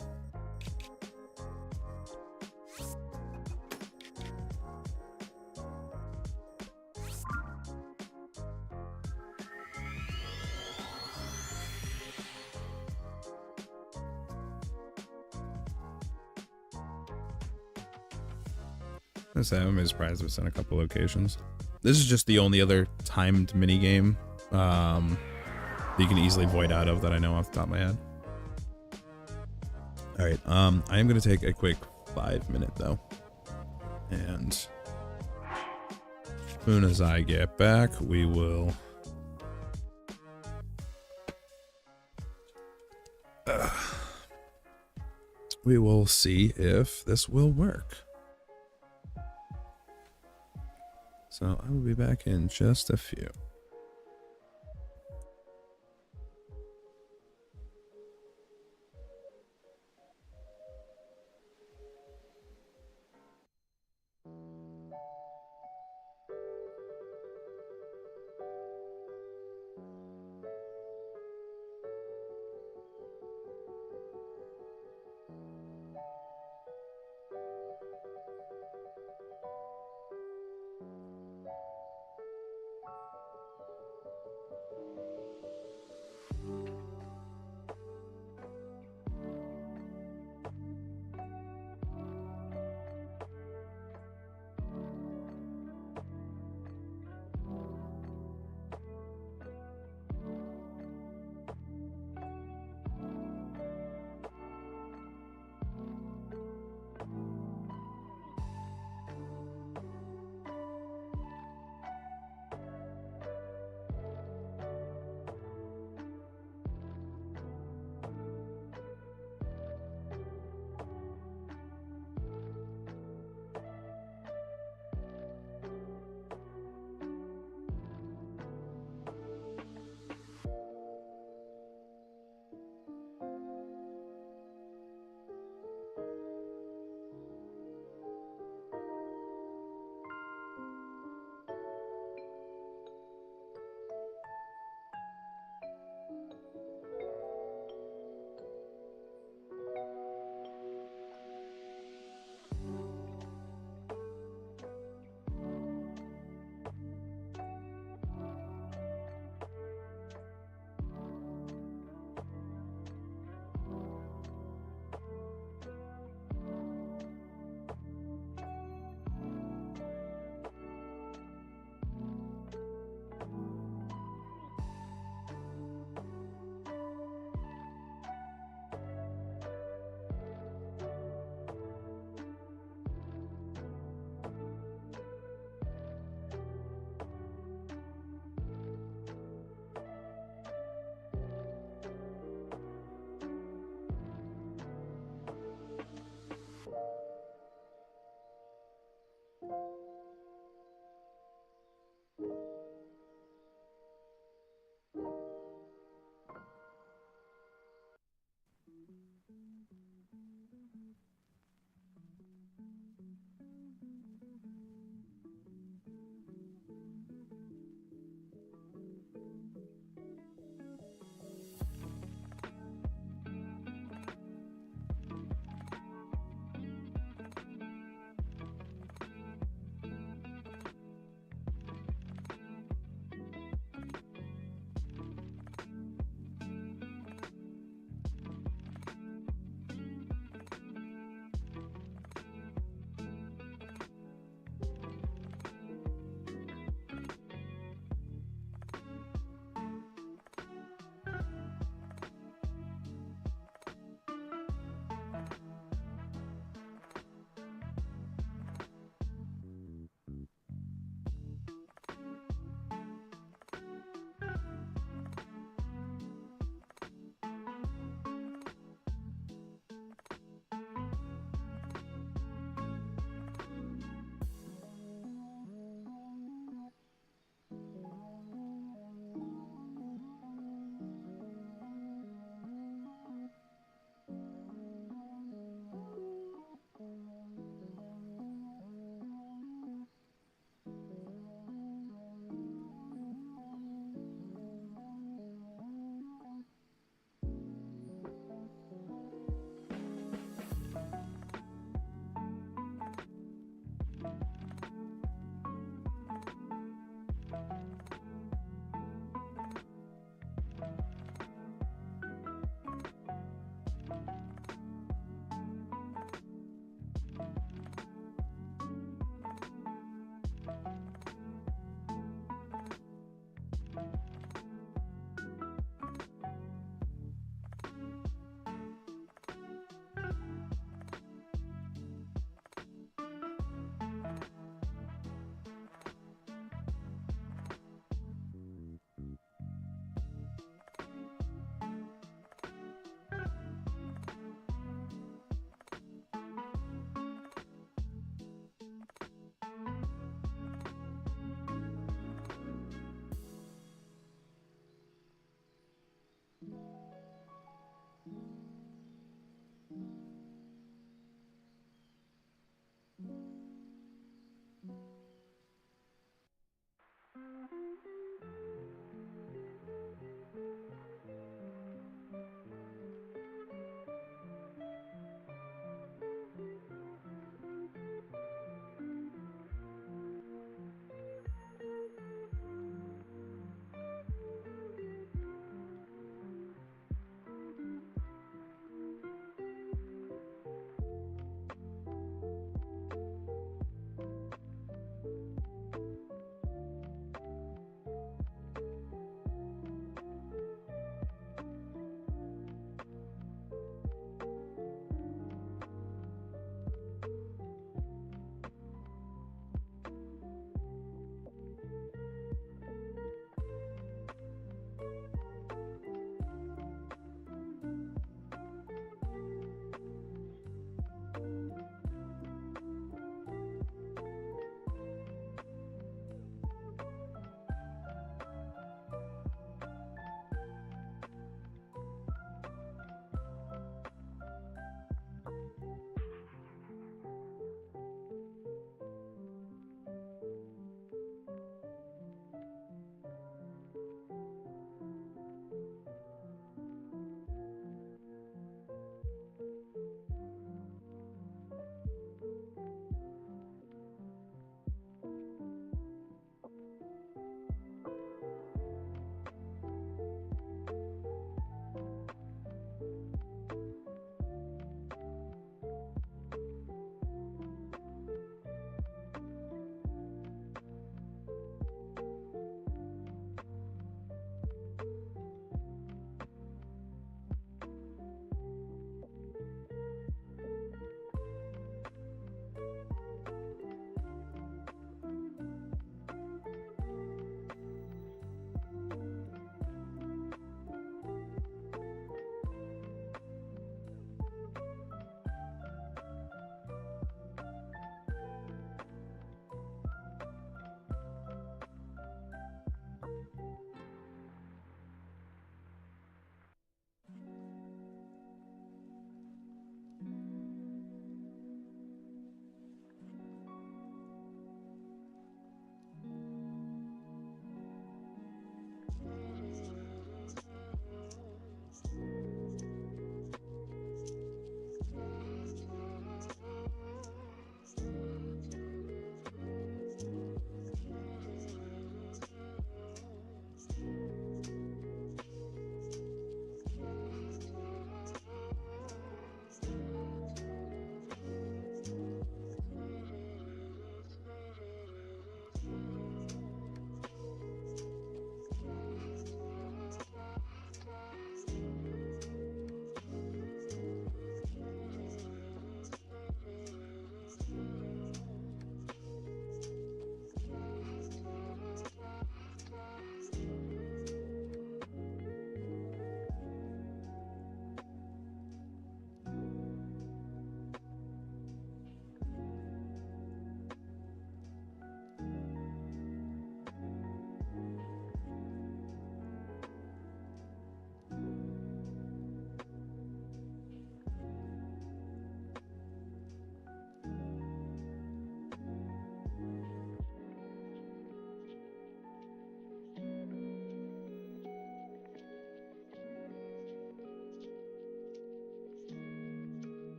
I'm surprised it's in a couple locations. This is just the only other timed minigame that you can easily void out of that I know off the top of my head. Alright, I am going to take a quick 5-minute though. And as soon as I get back, we will... we will see if this will work. So I will be back in just a few.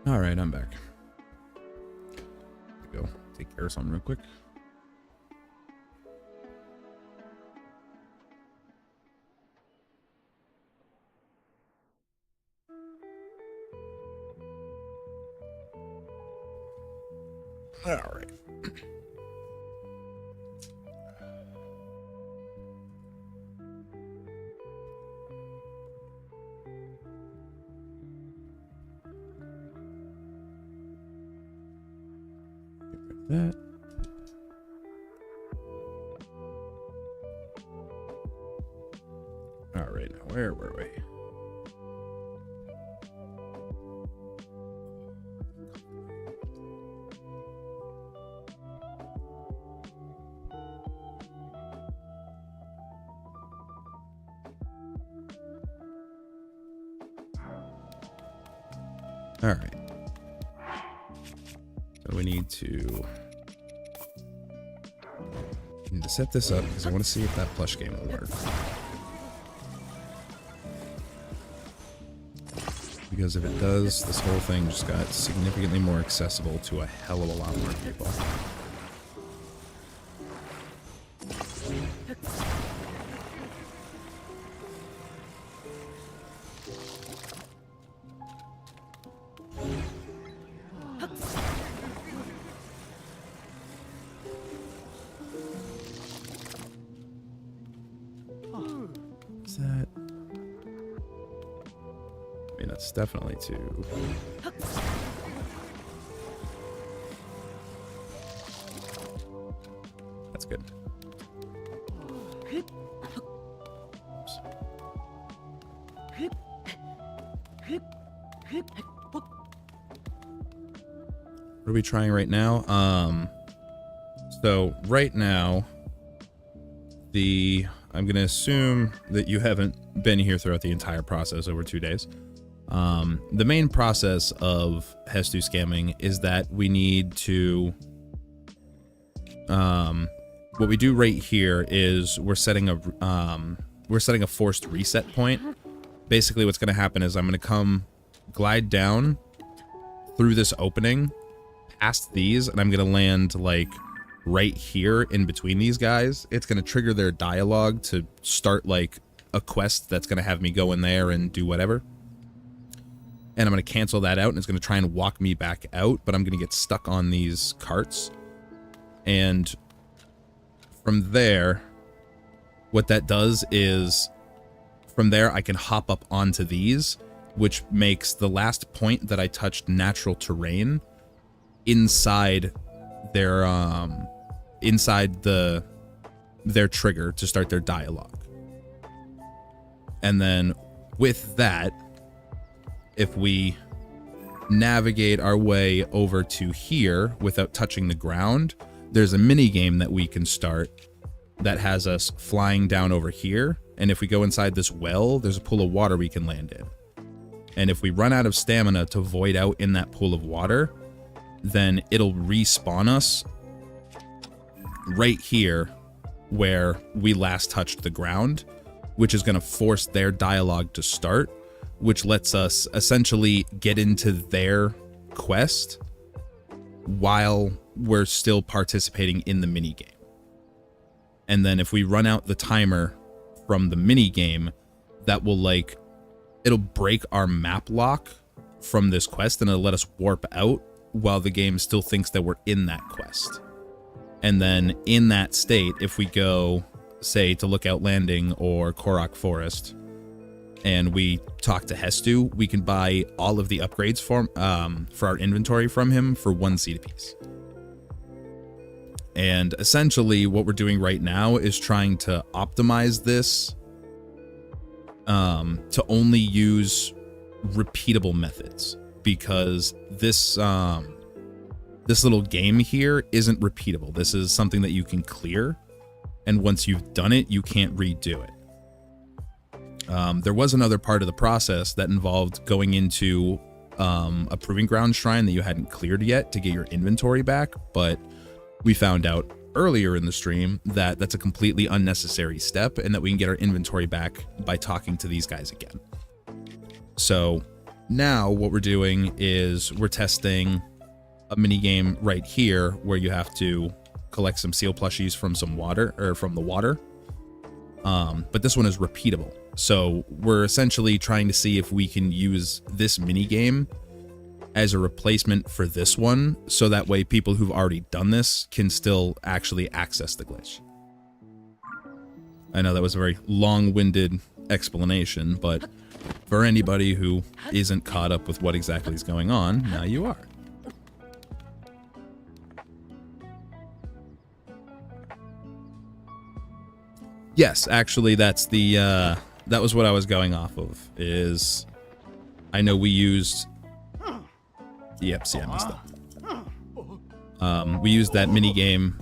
All right, I'm back. Go take care of something real quick. All right. That. All right, now where were we? All right. So we need to set this up because I want to see if that plush game will work. Because if it does, this whole thing just got significantly more accessible to a hell of a lot more people. Is that? I mean, that's definitely too. That's good. Oops. What are we trying right now? So right now, I'm going to assume that you haven't been here throughout the entire process over 2 days. The main process of Hestu Scamming is that we need to, what we do right here is we're setting a forced reset point. Basically what's going to happen is I'm going to glide down through this opening past these, and I'm going to land like right here in between these guys. It's going to trigger their dialogue to start like a quest that's going to have me go in there and do whatever. And I'm going to cancel that out, and it's going to try and walk me back out, but I'm going to get stuck on these carts. And from there, what that does is from there I can hop up onto these, which makes the last point that I touched natural terrain inside their their trigger to start their dialogue. And then with that, if we navigate our way over to here without touching the ground, there's a mini game that we can start that has us flying down over here. And if we go inside this well, there's a pool of water we can land in. And if we run out of stamina to void out in that pool of water, then it'll respawn us right here where we last touched the ground, which is going to force their dialogue to start, which lets us essentially get into their quest while we're still participating in the mini game. And then if we run out the timer from the mini game, that will it'll break our map lock from this quest, and it'll let us warp out while the game still thinks that we're in that quest. And then in that state, if we go, say, to Lookout Landing or Korok Forest, and we talk to Hestu, we can buy all of the upgrades for our inventory from him for 1 seed apiece. And essentially what we're doing right now is trying to optimize this to only use repeatable methods, because this little game here isn't repeatable. This is something that you can clear, and once you've done it, you can't redo it. There was another part of the process that involved going into a Proving Ground shrine that you hadn't cleared yet to get your inventory back, but we found out earlier in the stream that that's a completely unnecessary step, and that we can get our inventory back by talking to these guys again. So Now what we're doing is we're testing a mini game right here where you have to collect some seal plushies from some water, or from the water. But this one is repeatable. So we're essentially trying to see if we can use this mini game as a replacement for this one, so that way people who've already done this can still actually access the glitch. I know that was a very long-winded explanation, but for anybody who isn't caught up with what exactly is going on, now you are. Yes, actually, that's the, that was what I was going off of, is I know we used, yep, see, I messed up. We used that minigame,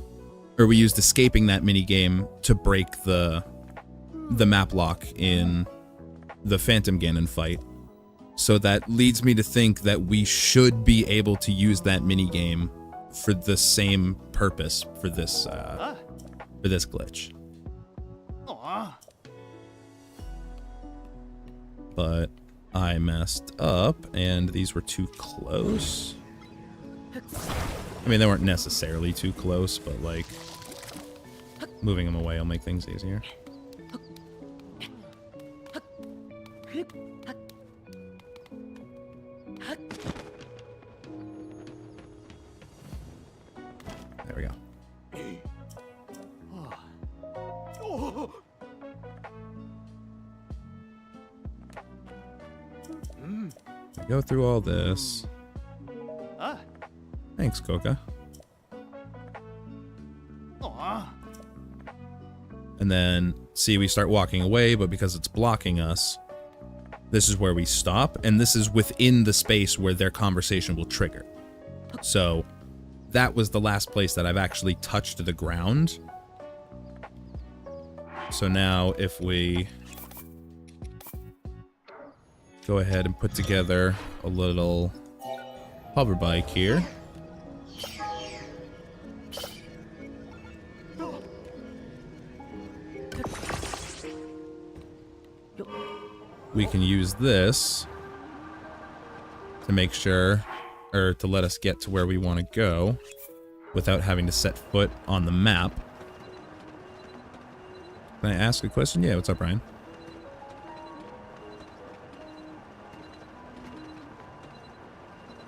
or we used escaping that minigame to break the map lock in the Phantom Ganon fight. So that leads me to think that we should be able to use that minigame for the same purpose for this glitch. But I messed up, and these were too close. I mean, they weren't necessarily too close, but like, moving them away will make things easier. There we go. I go through all this. Thanks, Coca. And then, see, we start walking away, but because it's blocking us, this is where we stop, and this is within the space where their conversation will trigger. So, that was the last place that I've actually touched the ground. So now, if we go ahead and put together a little hover bike here. We can use this to make sure, or to let us get to where we want to go without having to set foot on the map. Can I ask a question? Yeah, what's up, Ryan?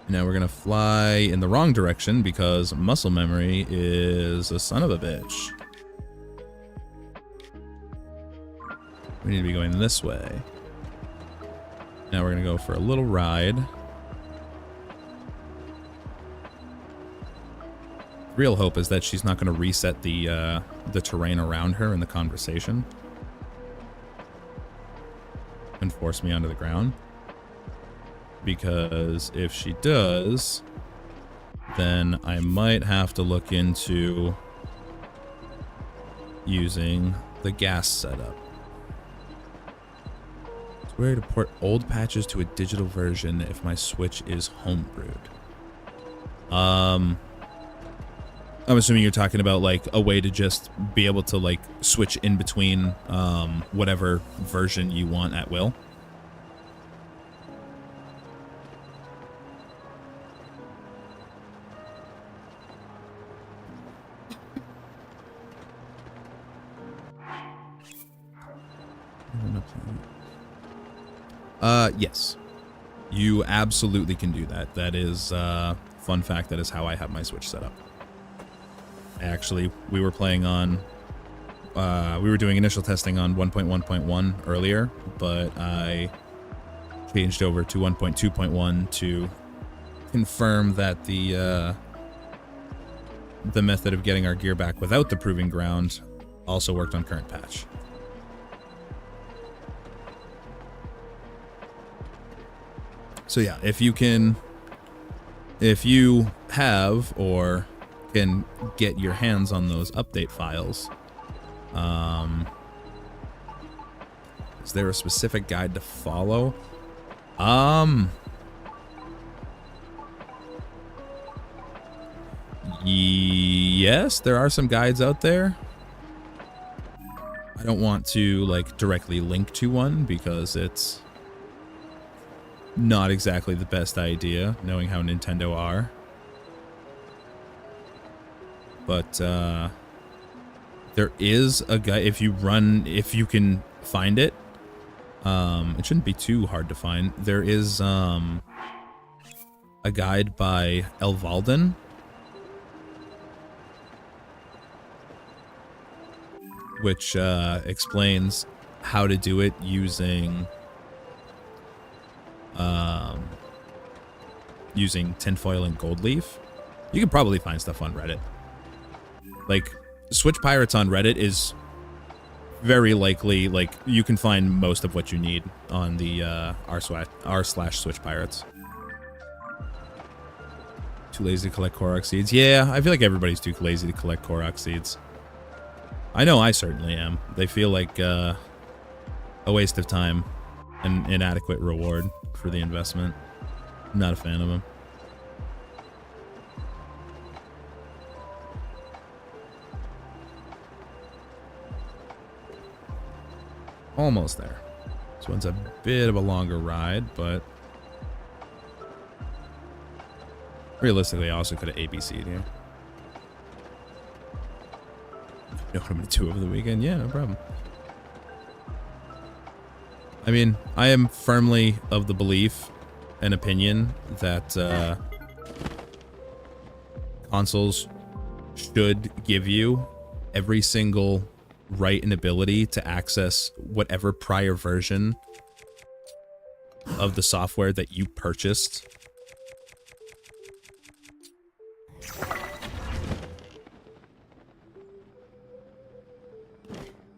Now we're gonna fly in the wrong direction because muscle memory is a son of a bitch. We need to be going this way. Now we're gonna go for a little ride. Real hope is that she's not gonna reset the terrain around her in the conversation and force me onto the ground. Because if she does, then I might have to look into using the gas setup. It's where to port old patches to a digital version if my Switch is homebrewed. I'm assuming you're talking about like a way to just be able to like switch in between whatever version you want at will. Yes. You absolutely can do that. That is, fun fact, that is how I have my Switch set up. Actually, we were playing on, we were doing initial testing on 1.1.1 earlier, but I changed over to 1.2.1 to confirm that the method of getting our gear back without the proving ground also worked on current patch. So yeah, if you have or can get your hands on those update files, is there a specific guide to follow? Yes, there are some guides out there. I don't want to like directly link to one because it's not exactly the best idea, knowing how Nintendo are. But there is a guy, if you can find it, it shouldn't be too hard to find. There is a guide by Elvalden, which explains how to do it using tinfoil and gold leaf. You can probably find stuff on Reddit. Like, Switch Pirates on Reddit is very likely, like, you can find most of what you need on the r/Switch Pirates. Too lazy to collect Korok seeds. Yeah, I feel like everybody's too lazy to collect Korok seeds. I know I certainly am. They feel like a waste of time and inadequate reward for the investment. I'm not a fan of them. Almost there. This one's a bit of a longer ride, but realistically, I also could have ABC'd here. You know what I'm going to do over the weekend? Yeah, no problem. I mean, I am firmly of the belief and opinion that consoles should give you every single right and ability to access whatever prior version of the software that you purchased.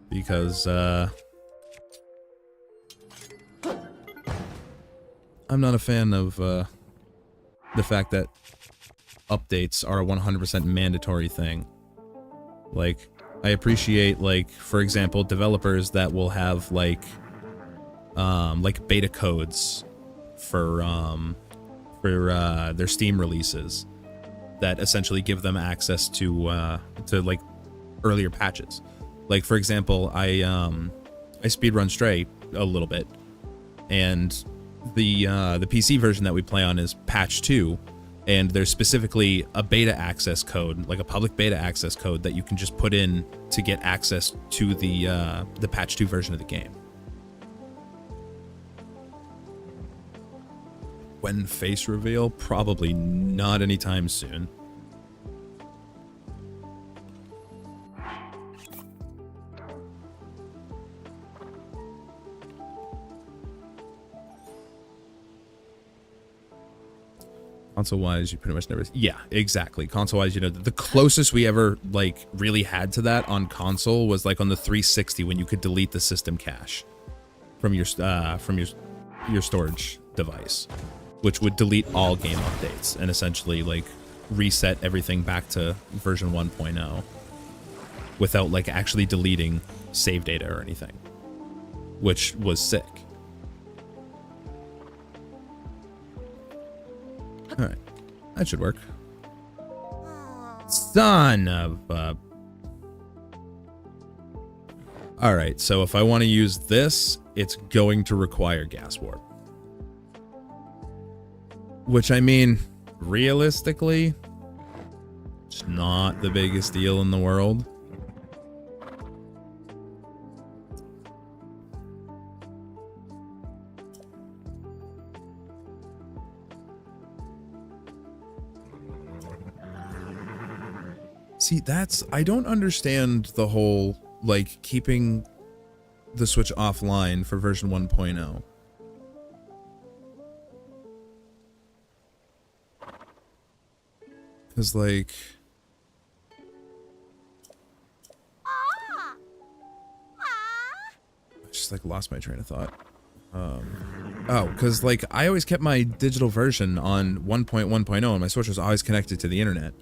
Because I'm not a fan of the fact that updates are a 100% mandatory thing. Like, I appreciate, like, for example, developers that will have like beta codes for their Steam releases that essentially give them access to like earlier patches. Like, for example, I speedrun Stray a little bit, and the PC version that we play on is patch 2. And there's specifically a beta access code, like a public beta access code that you can just put in to get access to the patch 2 version of the game. When face reveal? Probably not anytime soon. Console-wise, you pretty much never... Yeah, exactly. Console-wise, you know, the closest we ever, like, really had to that on console was, like, on the 360 when you could delete the system cache from your storage device, which would delete all game updates and essentially, like, reset everything back to version 1.0 without, like, actually deleting save data or anything, which was sick. Alright, that should work. Son of a... Alright, so if I want to use this, it's going to require gas warp. Which, I mean, realistically, it's not the biggest deal in the world. See, I don't understand the whole, like, keeping the Switch offline for version 1.0. Because, like... I just, like, lost my train of thought. Oh, because, like, I always kept my digital version on 1.1.0 and my Switch was always connected to the internet.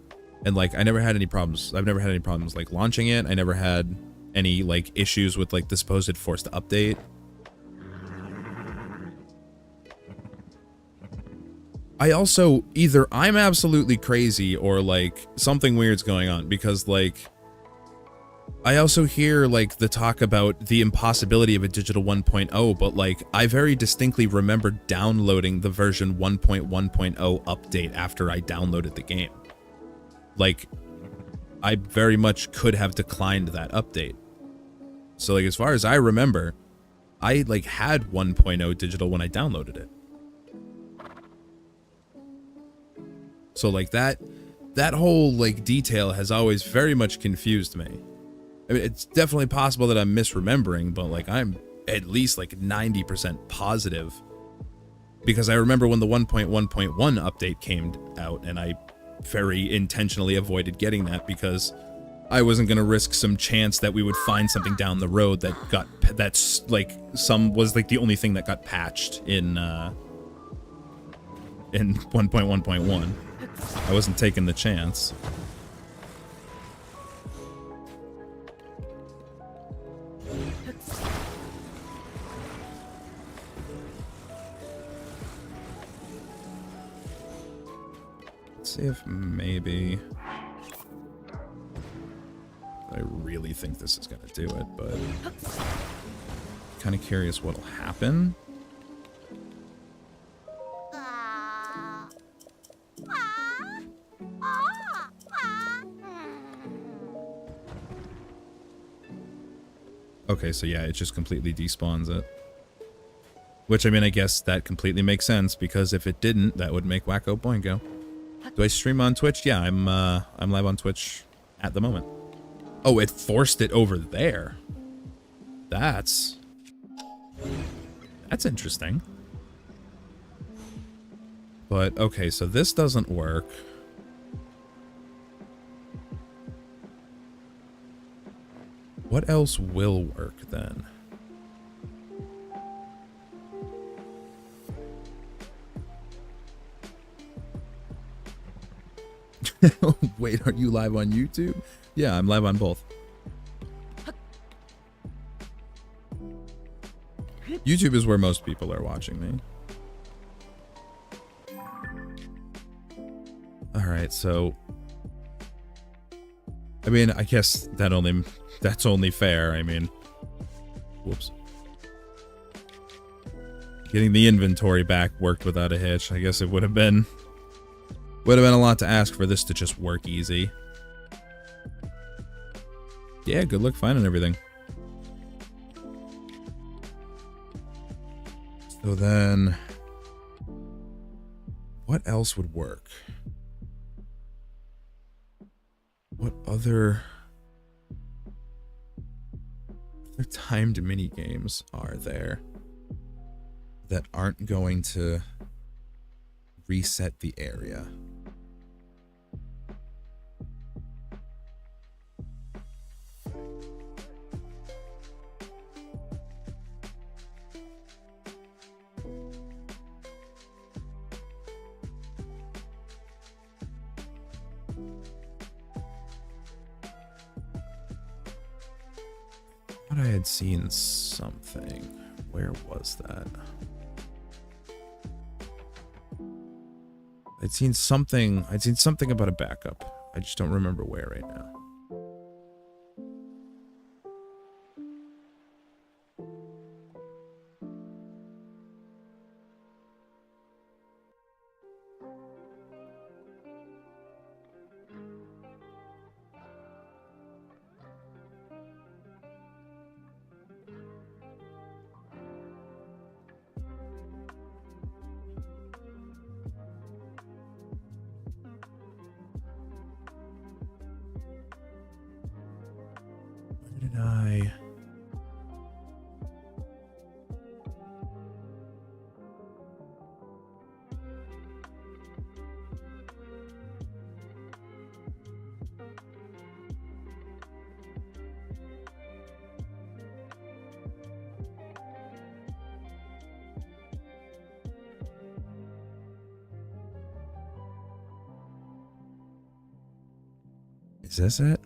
And, like, I never had any problems. I've never had any problems, like, launching it. I never had any, like, issues with, like, the supposed forced update. I also, either I'm absolutely crazy or, like, something weird's going on. Because, like, I also hear, like, the talk about the impossibility of a digital 1.0, but, like, I very distinctly remember downloading the version 1.1.0 update after I downloaded the game. Like, I very much could have declined that update. So, like, as far as I remember, I, like, had 1.0 digital when I downloaded it. So, like, that whole, like, detail has always very much confused me. I mean, it's definitely possible that I'm misremembering, but, like, I'm at least, like, 90% positive. Because I remember when the 1.1.1 update came out, and I very intentionally avoided getting that because I wasn't going to risk some chance that we would find something down the road that's, like, was, like, the only thing that got patched in 1.1.1. I wasn't taking the chance. Let's see if maybe... I really think this is gonna do it, but... kind of curious what'll happen. Okay, so yeah, it just completely despawns it. Which, I mean, I guess that completely makes sense, because if it didn't, that would make Wacko Boingo. Do I stream on Twitch? Yeah, I'm live on Twitch at the moment. Oh, it forced it over there. That's interesting. But, okay, so this doesn't work. What else will work, then? Wait, are you live on YouTube? Yeah, I'm live on both. YouTube is where most people are watching me. Alright, so... I mean, I guess that's only fair. I mean... Whoops. Getting the inventory back worked without a hitch. I guess it would have been a lot to ask for this to just work easy. Yeah, good luck finding everything. So then... what else would work? What other timed mini games are there that aren't going to reset the area? I had seen something. Where was that? I'd seen something about a backup. I just don't remember where right now. Is this it?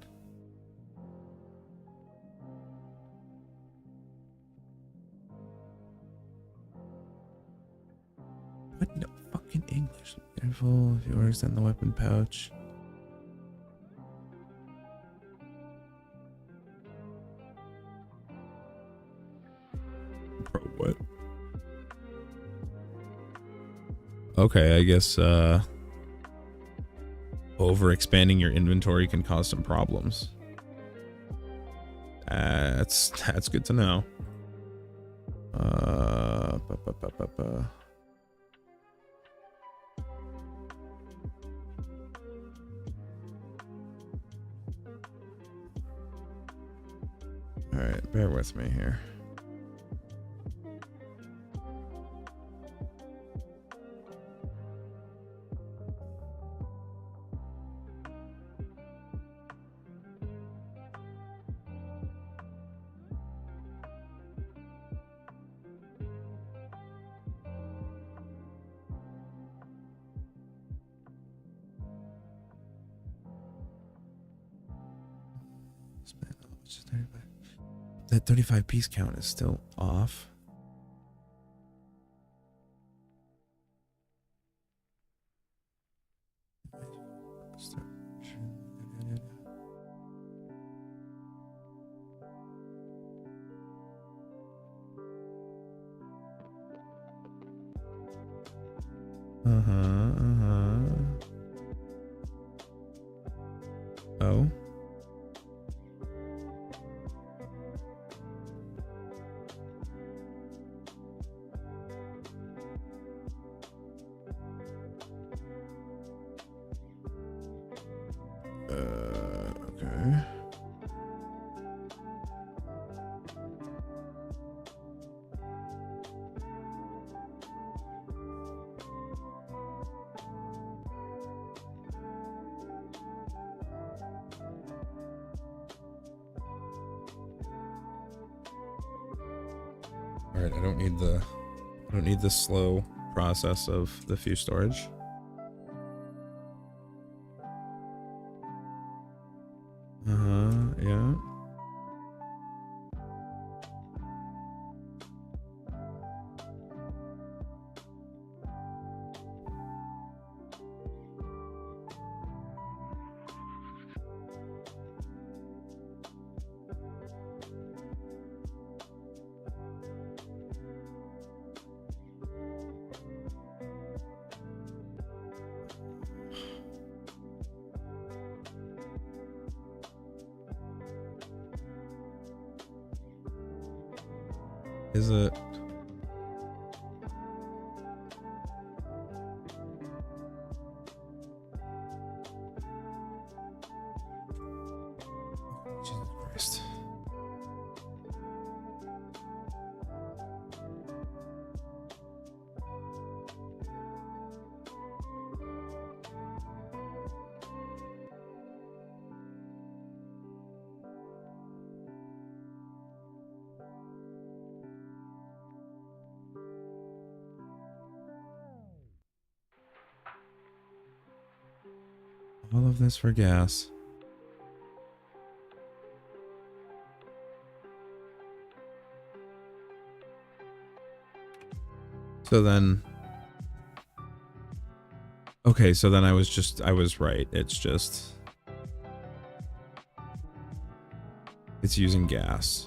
What? No fucking English. Careful if you extend the weapon pouch. What? Okay, I guess overexpanding your inventory can cause some problems. That's good to know. All right, bear with me here. That 35 piece count is still off. Oh. Okay. All right, I don't need the slow process of the fuse storage. Yeah. Is it? Jesus Christ. All of this for gas. So then... Okay, so then I was right. It's using gas.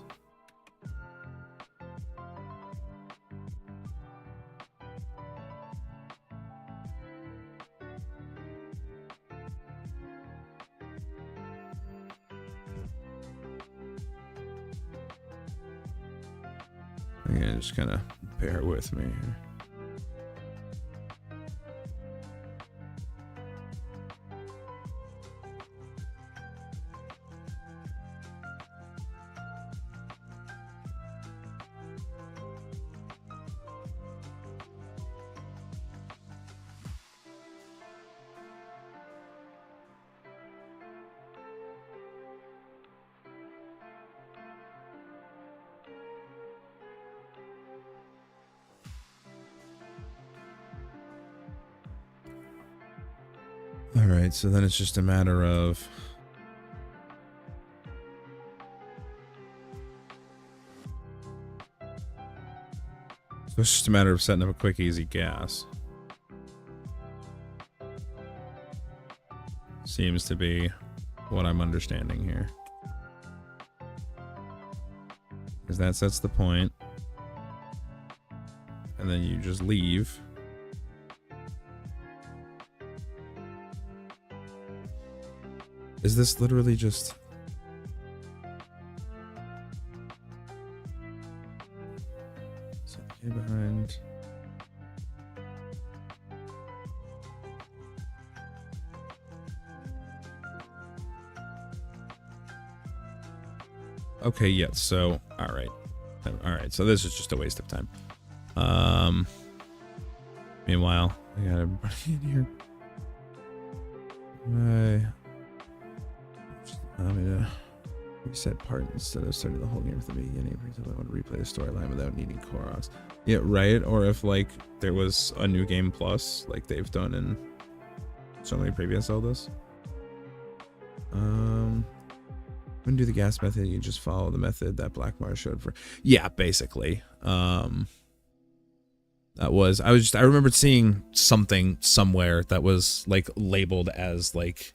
Yeah, just kind of bear with me here. All right, so then it's just a matter of... So it's just a matter of setting up a quick, easy gas. Seems to be what I'm understanding here. Because that sets the point. and then you just leave. Is this literally just... So, okay, behind... Okay, yeah, so, alright. Alright, so this is just a waste of time. Meanwhile, I got everybody in here. I'm gonna reset part instead of starting the whole game from the beginning because I want to replay the storyline without needing Koroks. Yeah, right? Or if, like, there was a new game plus, like they've done in so many previous Zeldas. When do the gas method, you just follow the method that Blackmar showed for. Yeah, basically. That was, I remembered seeing something somewhere that was like labeled as like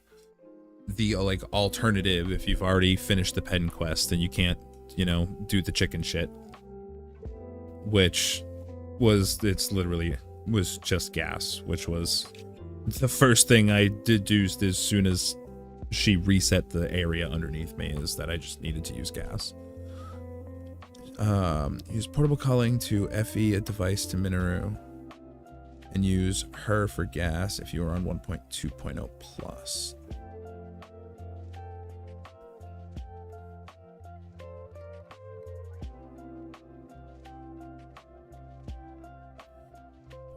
the like alternative if you've already finished the pen quest and you can't, you know, do the chicken shit. Which was, it's literally was just gas, which was the first thing I deduced as soon as she reset the area underneath me, is that I just needed to use gas. Use portable culling to FE a device to Minoru, and use her for gas if you are on 1.2.0 plus.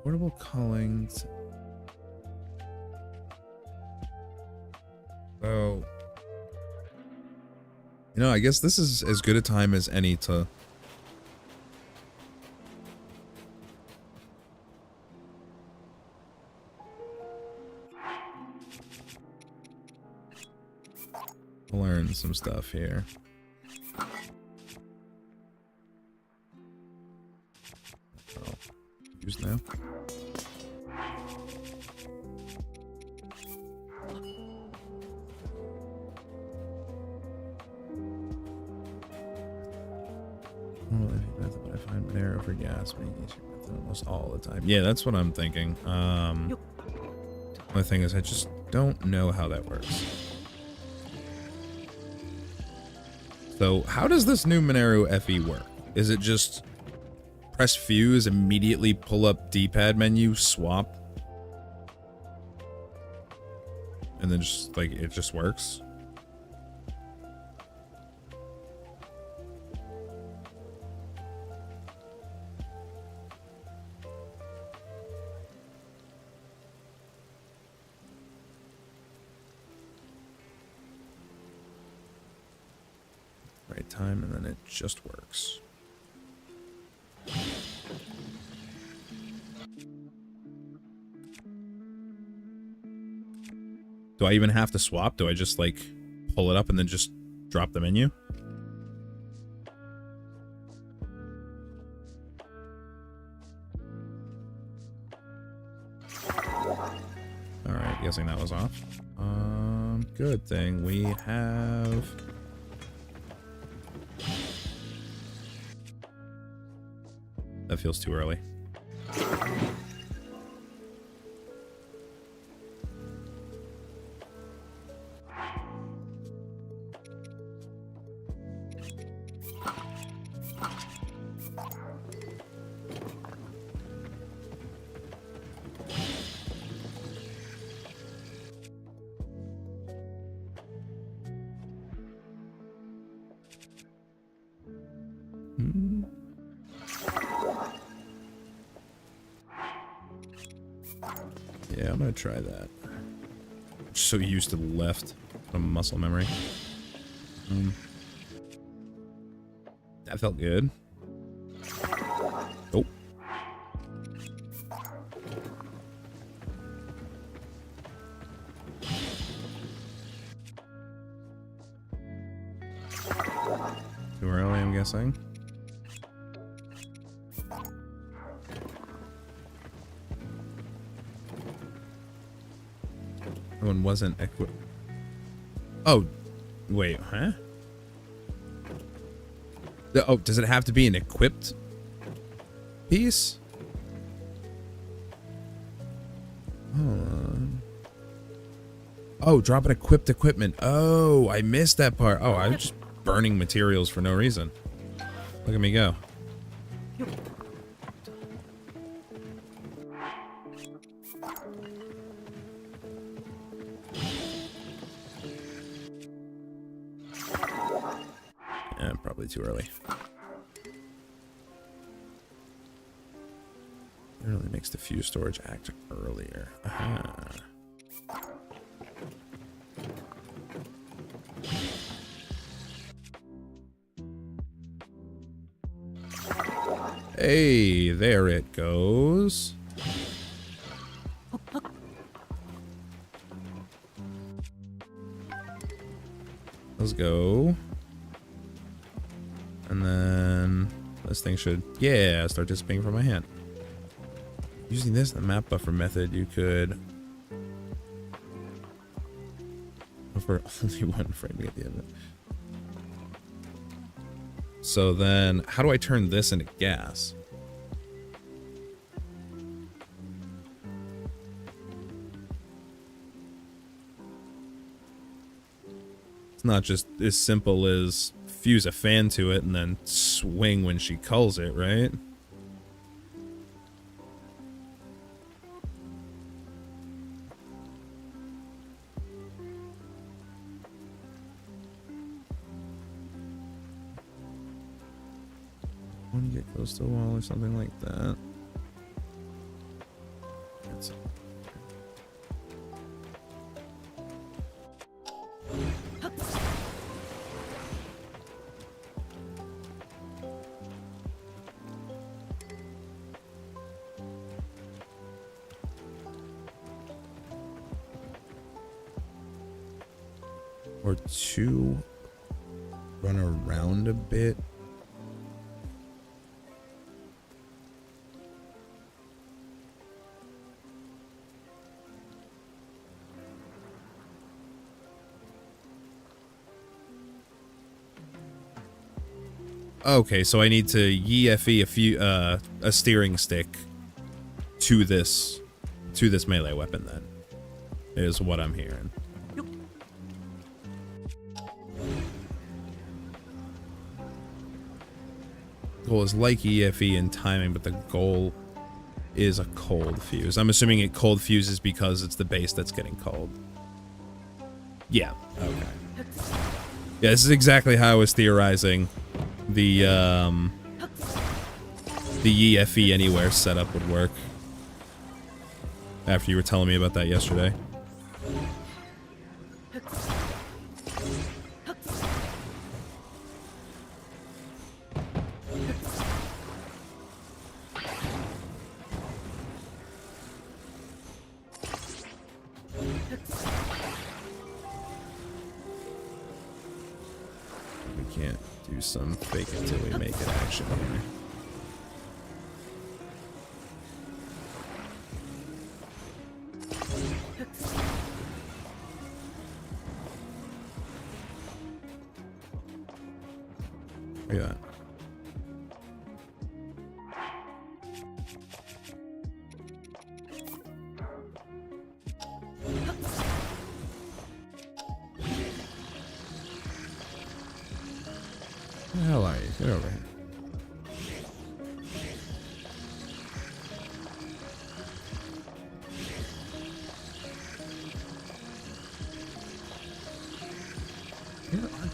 Portable culling. So, you know, I guess this is as good a time as any to learn some stuff here. Oh, use now. Method, but I find Monero for gas being easier method almost all the time. Yeah, that's what I'm thinking. My thing is, I just don't know how that works. So, how does this new Monero FE work? Is it just press fuse, immediately pull up D-pad menu, swap, and then just like it just works? Right time, and then it just works. Do I even have to swap? Do I just like pull it up and then just drop the menu? Alright, guessing that was off. Good thing we have... That feels too early. Yeah, I'm gonna try that. I'm so used to the left from muscle memory. That felt good. Oh. Too early, I'm guessing. One wasn't equipped. Oh, wait, huh? Oh, does it have to be an equipped piece? Hold on. Oh, drop an equipped equipment. Oh, I missed that part. Oh, I was just burning materials for no reason. Look at me go. Yeah, probably too early. It really makes the fuse storage act earlier. Aha. Hey, there it goes. Let's go. And then this thing should, yeah, start dissipating from my hand. Using this in the map buffer method, you could buffer only one frame to get the end. So then, how do I turn this into gas? It's not just as simple as fuse a fan to it and then swing when she culls it, right? Want to get close to the wall or something like that. That's it. Or two, run around a bit. Okay, so I need to YFE a steering stick to this melee weapon then, is what I'm hearing. Goal is like EFE in timing, but the goal is a cold fuse. I'm assuming it cold fuses because it's the base that's getting cold. Yeah, okay. Yeah, this is exactly how I was theorizing the EFE anywhere setup would work. After you were telling me about that yesterday. We can't do some fake until we make it action here. Look at that. Where the hell are you? Get over here. Where are you?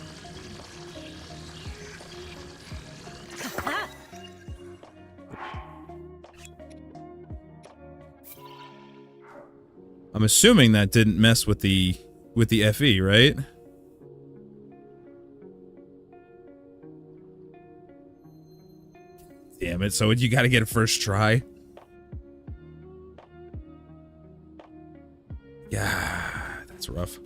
I'm assuming that didn't mess with the FE, right? Damn it, so you gotta get it first try? Yeah, that's rough.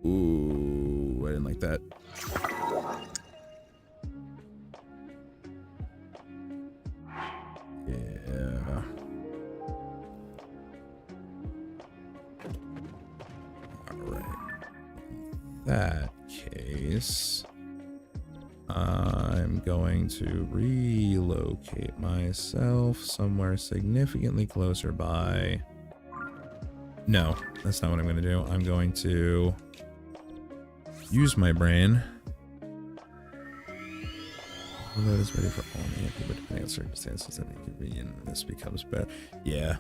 Ooh, I didn't like that. Yeah. Alright. That case. case, I'm going to relocate myself somewhere significantly closer by. No, that's not what I'm going to do. I'm going to use my brain. Although it's ready for all me, but depending on circumstances that make it be, and this becomes better. Yeah.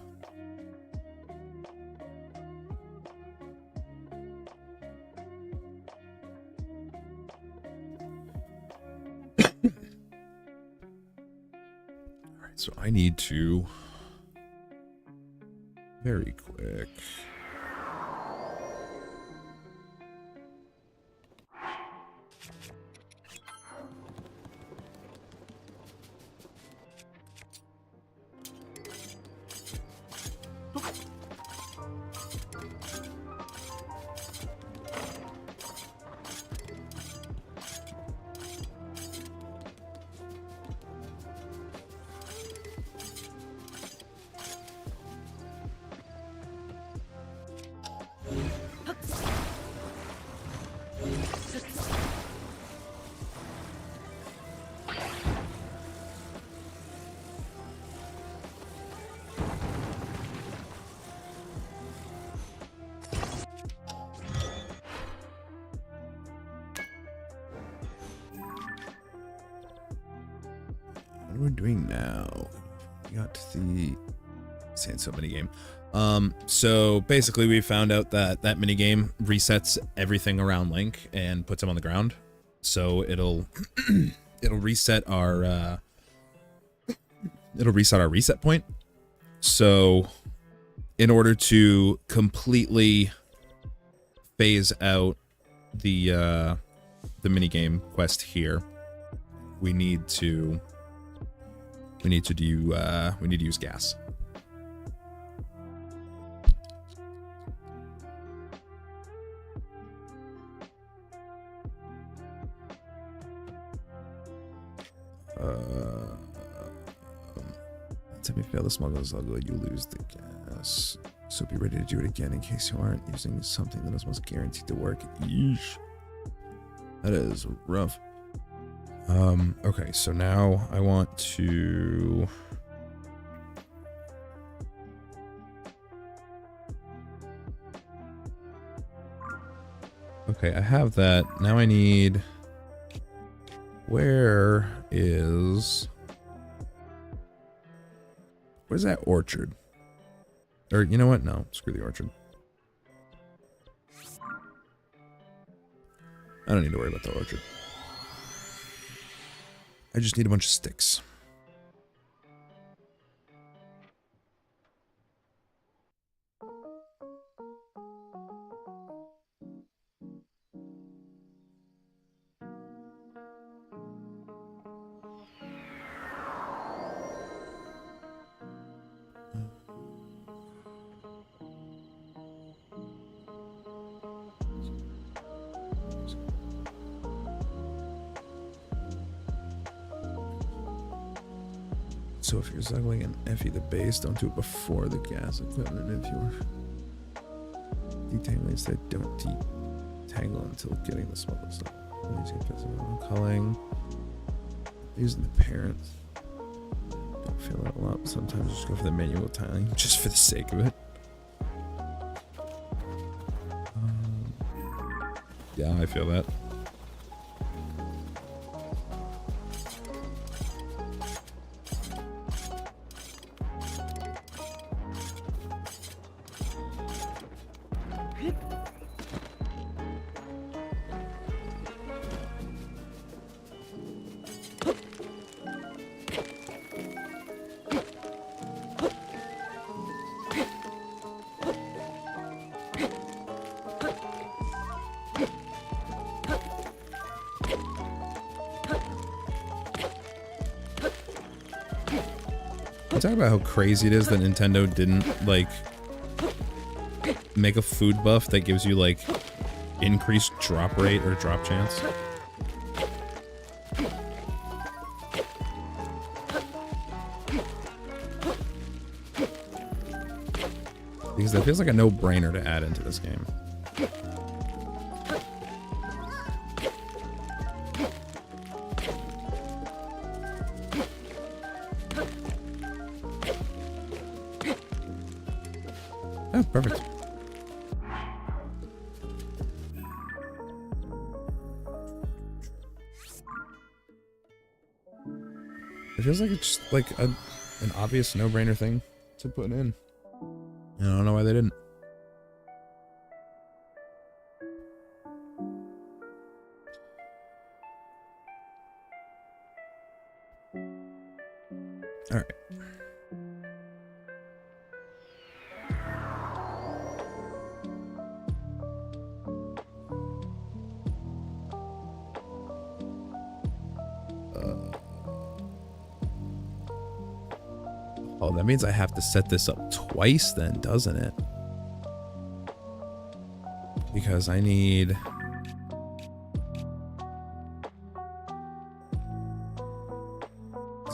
Alright, so I need to very quick. What are we doing now? We got the saying so mini game. So basically we found out that that mini game resets everything around Link and puts him on the ground. So it'll reset our reset point. So in order to completely phase out the mini game quest here, we need to use gas. Let me fail the smugglers logo, you lose the gas. So be ready to do it again in case you aren't using something that is most guaranteed to work. Yeesh. That is rough. Okay, so now I want to... Okay, I have that. Now I need... Where's that orchard? Or, you know what? No, screw the orchard. I don't need to worry about the orchard. I just need a bunch of sticks. So if you're juggling an Effie the base, don't do it before the gas equipment. If you're detangling instead, don't detangle until getting the smuggled stuff. Culling. Using the parents. Don't feel that a lot, but sometimes just go for the manual tiling just for the sake of it. Yeah, I feel that. Talk about how crazy it is that Nintendo didn't, like, make a food buff that gives you, like, increased drop rate or drop chance. Because that feels like a no-brainer to add into this game. Oh, perfect. It feels like it's just like an obvious no-brainer thing to put in. I don't know why they didn't. All right. Oh, that means I have to set this up twice then, doesn't it? Because I need...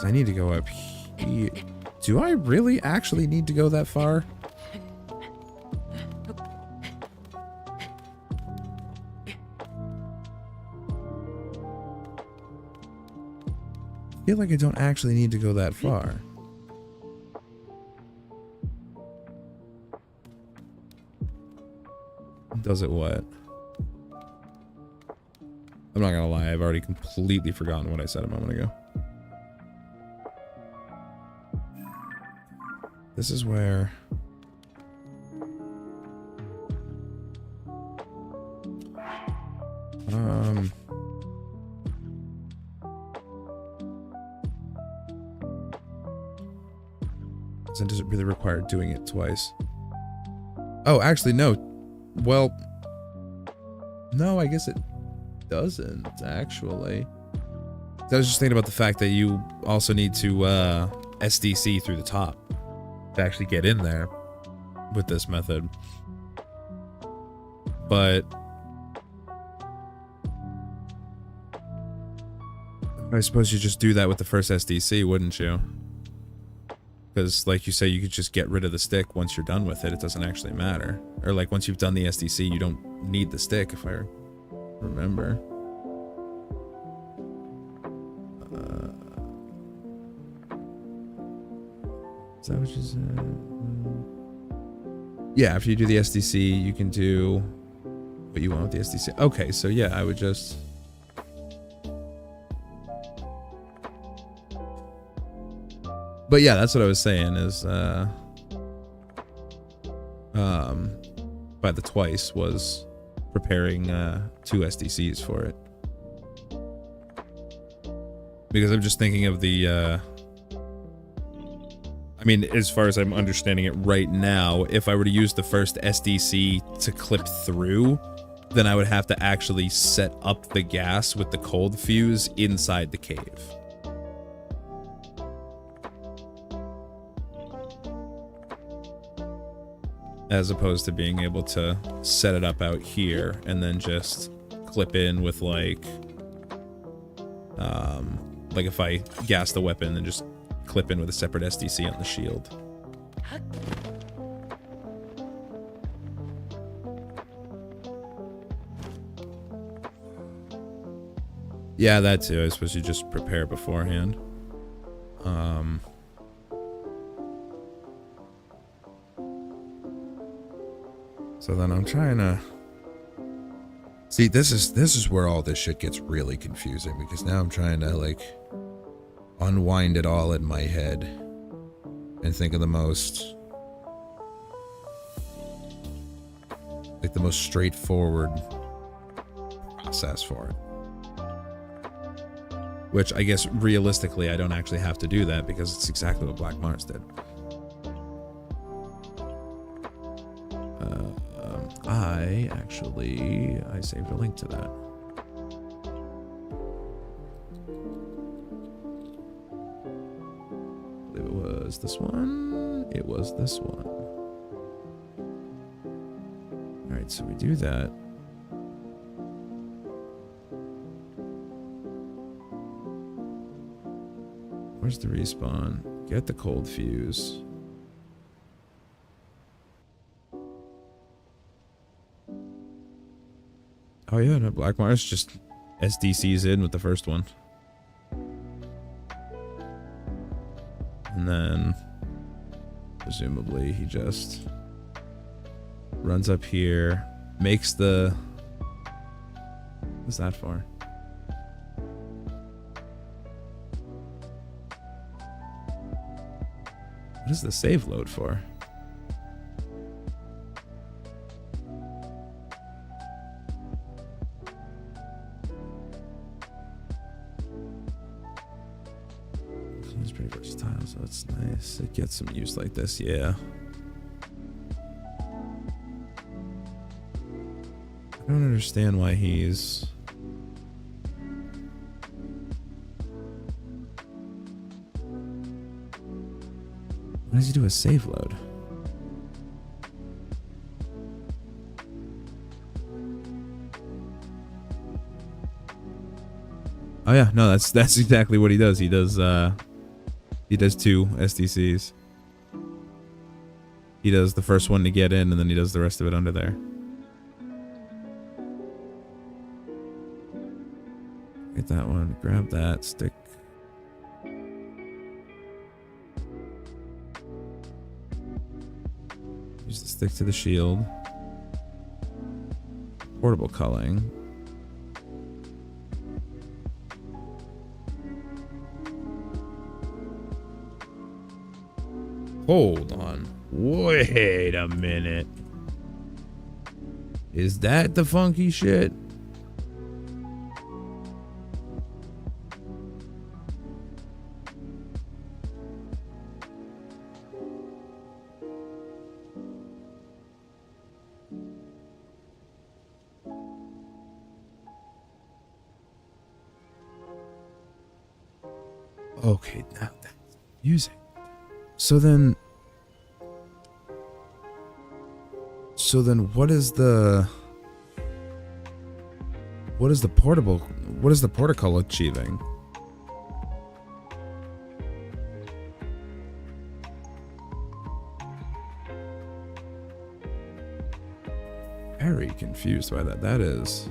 I need to go up here. Do I really actually need to go that far? I feel like I don't actually need to go that far. Does it what? I'm not gonna lie, I've already completely forgotten what I said a moment ago. This is where... Does it really require doing it twice? Oh, actually, no. Well... No, I guess it doesn't, actually. I was just thinking about the fact that you also need to SDC through the top to actually get in there with this method. But I suppose you just do that with the first SDC, wouldn't you? Because like you say, you could just get rid of the stick once you're done with it. It doesn't actually matter. Or like once you've done the SDC, you don't need the stick, if I remember. Is that what you said? Yeah, after you do the SDC, you can do what you want with the SDC. Okay, so yeah, I would just... But yeah, that's what I was saying is, by the twice was preparing 2 SDCs for it. Because I'm just thinking of the, I mean, as far as I'm understanding it right now, if I were to use the first SDC to clip through, then I would have to actually set up the gas with the cold fuse inside the cave. As opposed to being able to set it up out here and then just clip in with like if I gas the weapon and just clip in with a separate SDC on the shield. Yeah, that too. I suppose you just prepare beforehand. So then I'm trying to see, this is where all this shit gets really confusing, because now I'm trying to like unwind it all in my head and think of the most straightforward process for it. Which I guess realistically I don't actually have to do that, because it's exactly what Black Mars did. I saved a link to that. I believe it was this one. It was this one. Alright, so we do that. Where's the respawn? Get the cold fuse. Oh yeah, no, Black Mars just SDCs in with the first one. And then, presumably, he just runs up here, makes the... What's that for? What is the save load for? It's pretty versatile, so it's nice. It gets some use like this, yeah. I don't understand why he's... Why does he do a save load? Oh yeah, no, that's exactly what he does. He does 2 SDCs. He does the first one to get in, and then he does the rest of it under there. Get that one, grab that, stick. Use the stick to the shield. Portable culling. Hold on. Wait a minute. Is that the funky shit? Okay, now that's confusing. So then what is the protocol achieving? Very confused by that. That is.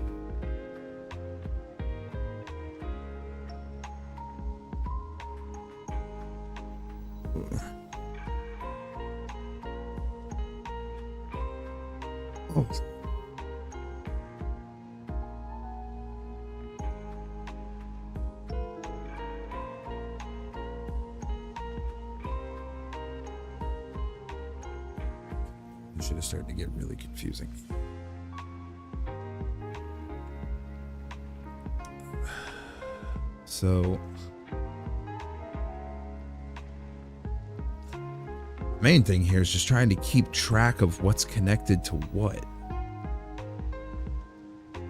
Oh. This shit is starting to get really confusing. So, main thing here is just trying to keep track of what's connected to what.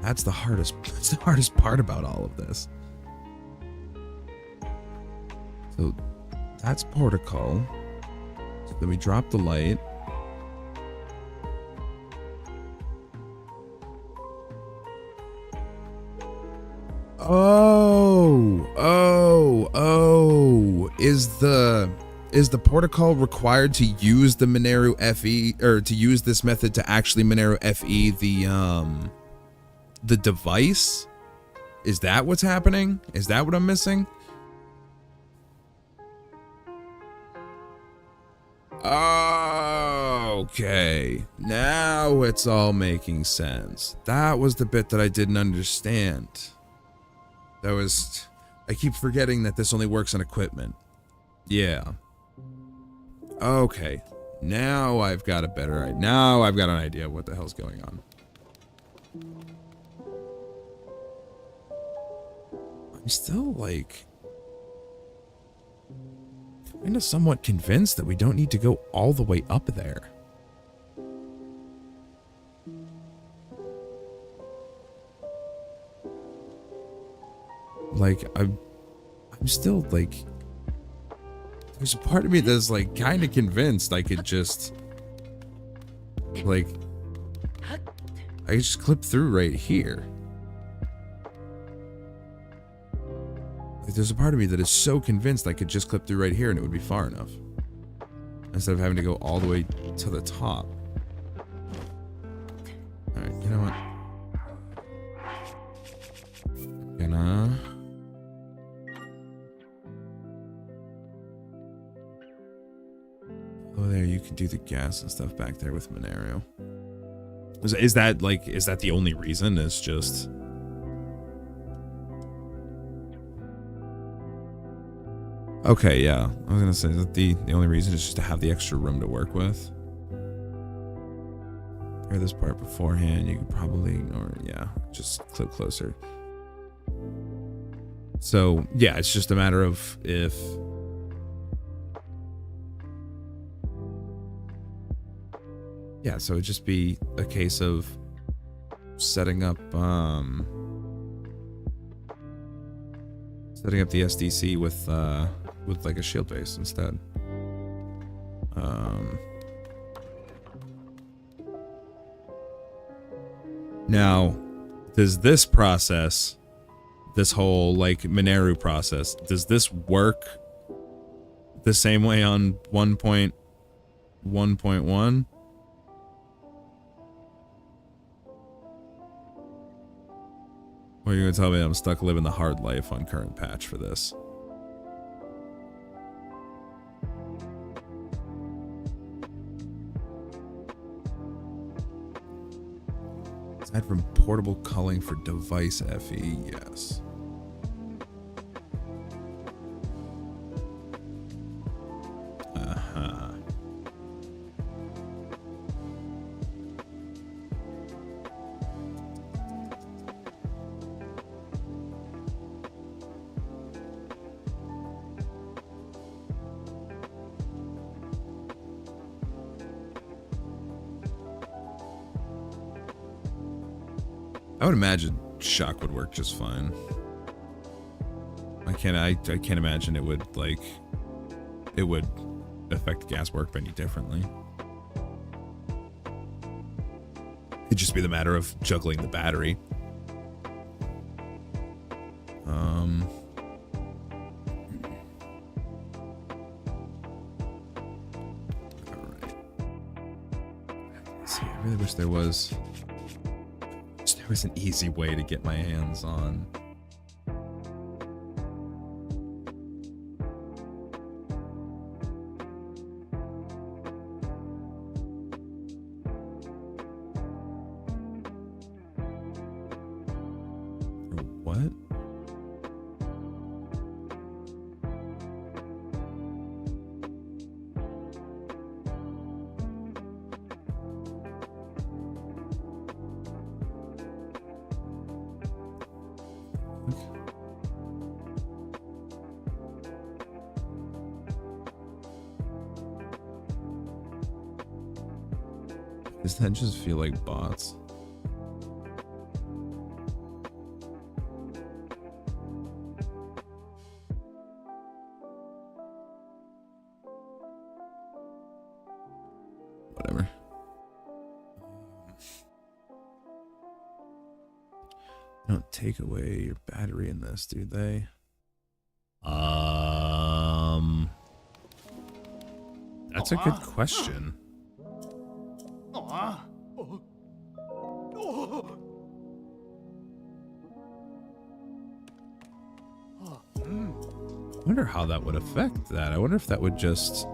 That's the hardest part about all of this. So that's protocol. So then we drop the light. Is the protocol required to use the Monero FE, or to use this method to actually Monero FE the device? Is that what's happening? Is that what I'm missing? Okay, now it's all making sense. That was the bit that I didn't understand. I keep forgetting that this only works on equipment. Yeah. Okay. Now I've got an idea of what the hell's going on. I'm still like kind of somewhat convinced that we don't need to go all the way up there. Like I'm still like, there's a part of me that's like kind of convinced I could just like, I just clip through right here. Like there's a part of me that is so convinced I could just clip through right here and it would be far enough, instead of having to go all the way to the top. All right, you know what? Gonna. Oh, there, you can do the gas and stuff back there with Monero. Is that like, is that the only reason? Is just... Okay, yeah. I was gonna say that the only reason is just to have the extra room to work with. Hear this part beforehand, you could probably ignore it. Yeah, just clip closer. So, yeah, it's just a matter of if... Yeah, so it'd just be a case of setting up the SDC with like a shield base instead. Now, does this process, this whole like Mineru process, does this work the same way on 1.1.1? Or are you gonna tell me I'm stuck living the hard life on current patch for this? Aside from portable culling for device FE, yes. I would imagine shock would work just fine. I can't imagine it would affect gas work any differently. It'd just be the matter of juggling the battery. Alright. Let's see, I really wish there was an easy way to get my hands on. What? Does that just feel like bots? Whatever. They don't take away your battery in this, do they? That's a good question. I wonder how that would affect that. I wonder if that would just...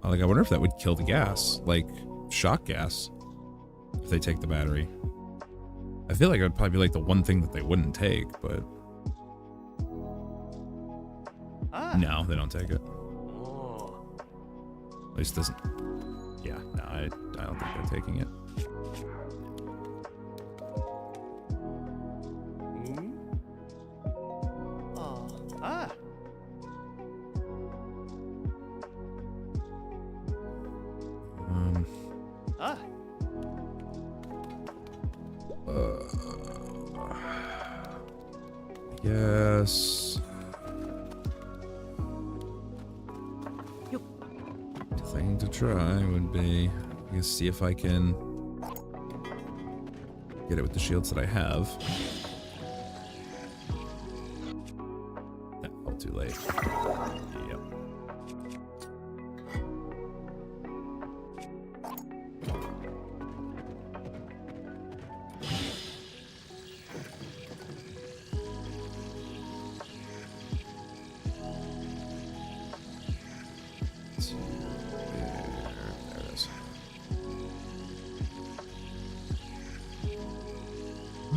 Like, I wonder if that would kill the gas. Like, shock gas. If they take the battery. I feel like it would probably be like the one thing that they wouldn't take, but... No, they don't take it. At least doesn't... Yeah, no, I don't think they're taking it. Yes. The thing to try would be, I guess, see if I can get it with the shields that I have. Oh, too late. Yep.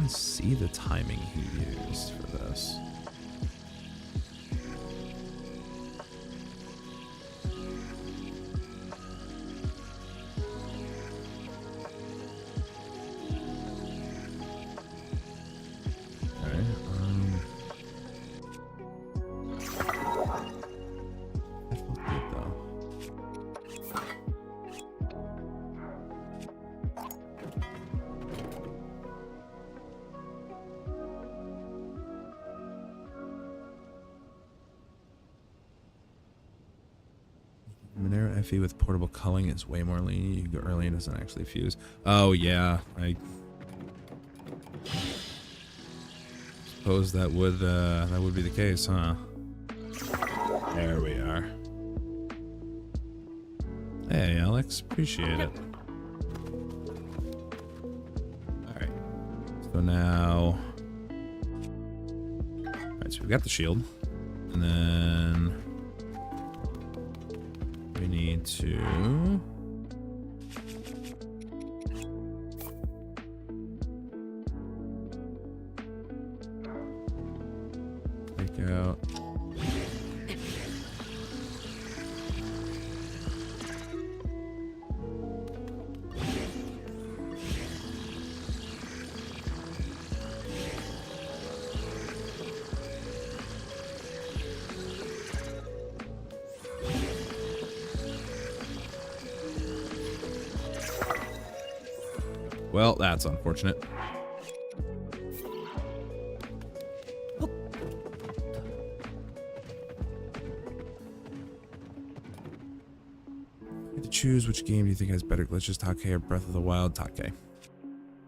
want to see the timing he used for this. Monero FE with portable culling is way more lenient. You go early and doesn't actually fuse. Oh yeah, I suppose that would be the case, huh? There we are. Hey Alex, appreciate it. Alright. So now, alright, so we've got the shield. And then we need to take out well, that's unfortunate. You have to choose which game do you think has better glitches, TotK or Breath of the Wild? TotK.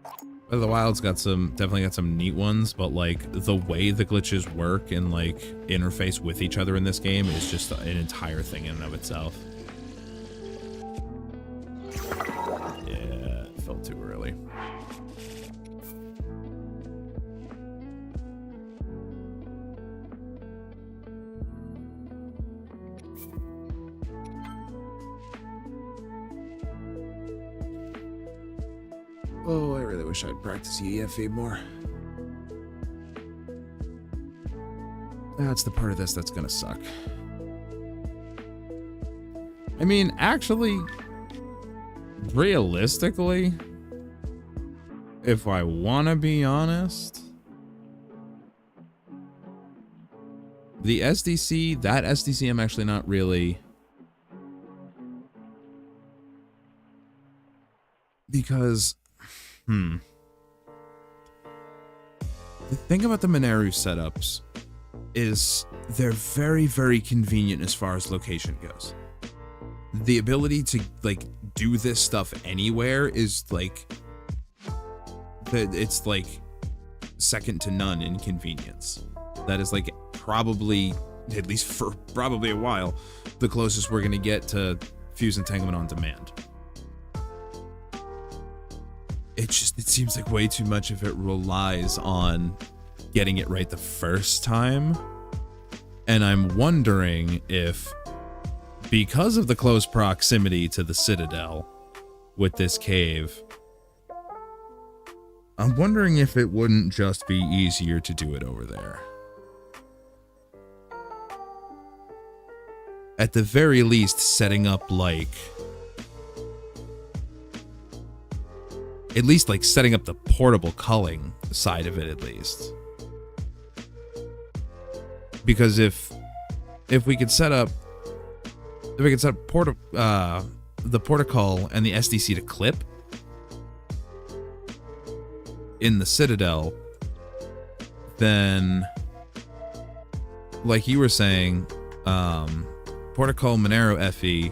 Breath of the Wild's got definitely got some neat ones, but like the way the glitches work and like interface with each other in this game is just an entire thing in and of itself. Yeah, it felt too early. Oh, I really wish I'd practice EFE more. That's the part of this that's gonna suck. I mean, actually, realistically, if I wanna be honest, the SDC, that SDC I'm actually not really, because the thing about the Monero setups is they're very, very convenient as far as location goes. The ability to like do this stuff anywhere is like, it's like second to none in convenience. That is like probably, at least for probably a while, the closest we're gonna get to fuse entanglement on demand. It seems like way too much of it relies on getting it right the first time. And I'm wondering if, because of the close proximity to the Citadel with this cave, I'm wondering if it wouldn't just be easier to do it over there. At the very least, setting up like, at least like setting up the portable culling side of it at least. Because if we could set up the portacull and the SDC to clip in the Citadel, then like you were saying, portacull Monero FE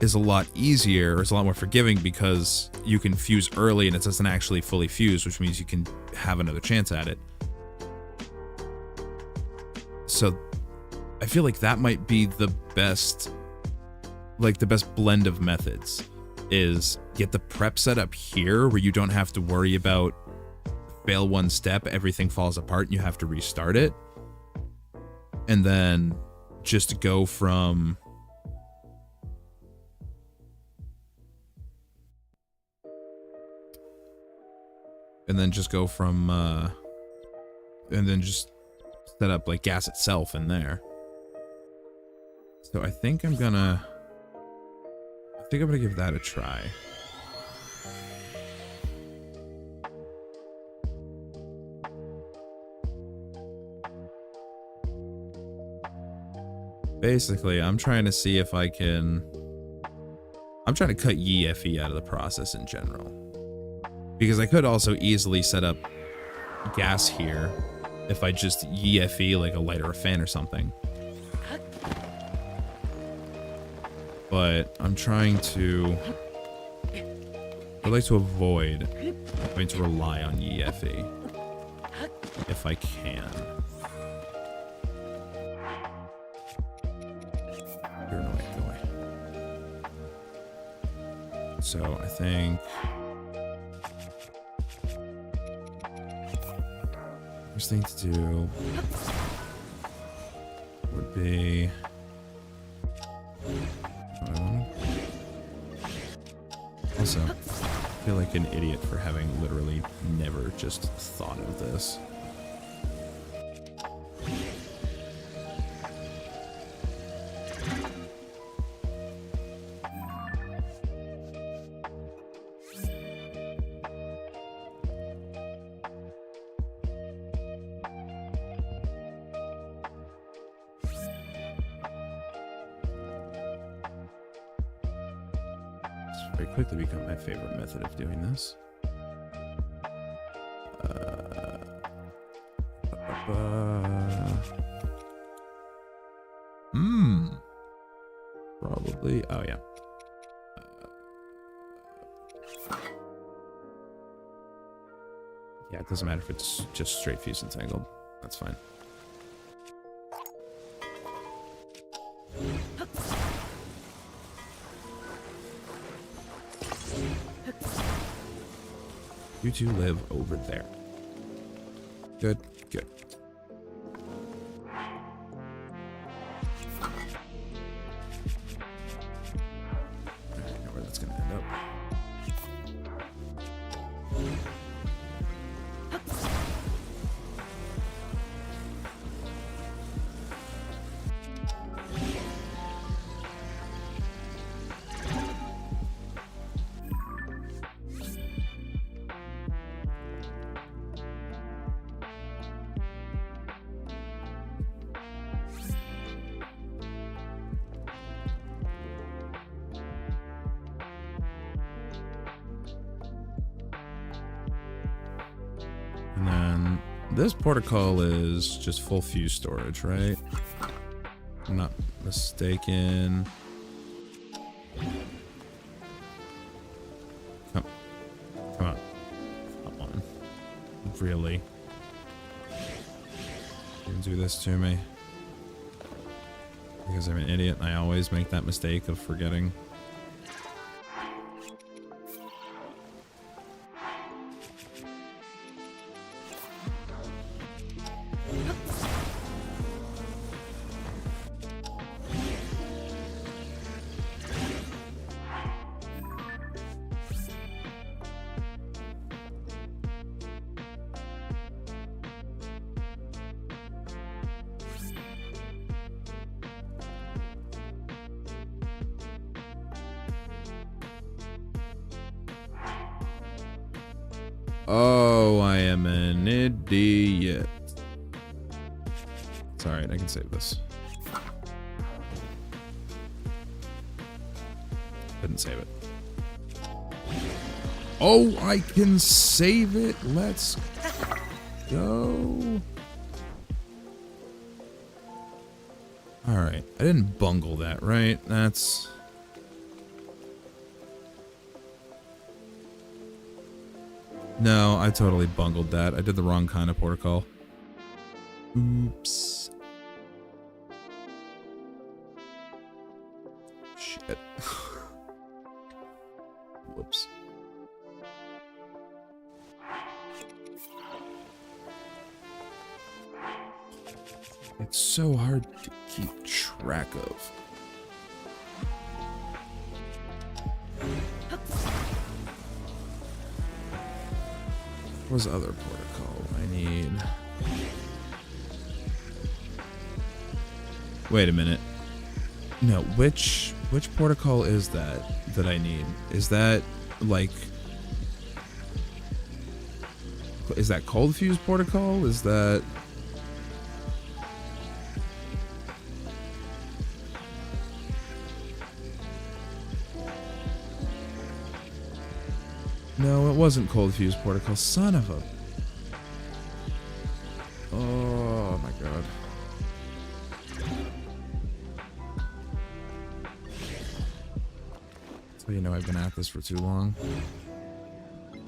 is a lot easier, or it's a lot more forgiving because you can fuse early and it doesn't actually fully fuse, which means you can have another chance at it. So I feel like that might be the best, like the best blend of methods, is get the prep set up here where you don't have to worry about fail one step, everything falls apart and you have to restart it. And then just go from and then just go from, and then just set up like gas itself in there. So I think I'm gonna give that a try. Basically, I'm trying to see if I'm trying to cut YFE out of the process in general. Because I could also easily set up gas here if I just YFE like a light or a fan or something. But I'm trying to... I'd like to avoid having to rely on YFE if I can. You're annoying, go away. So I think... First thing to do would be... Also, I feel like an idiot for having literally never just thought of this. Very quickly become my favorite method of doing this. Probably. Oh yeah. Yeah, it doesn't matter if it's just straight fuse entangled. That's fine. You two live over there. Good, good. I don't know where that's gonna end up. And then this protocol is just full fuse storage, right? I'm not mistaken. Come on. Come on. Really? You can do this to me? Because I'm an idiot and I always make that mistake of forgetting. Oh, I am an idiot. It's alright, I can save this. Couldn't save it. Oh, I can save it. Let's go. Alright, I didn't bungle that, right? That's... No, I totally bungled that. I did the wrong kind of protocol. Oops. Shit. Whoops. It's so hard to keep track of. What was other protocol I need? Wait a minute. No, which protocol is that I need? Is that like, is that cold fuse protocol? Is that no, it wasn't cold fuse protocol. Son of a. Oh my god. So you know I've been at this for too long.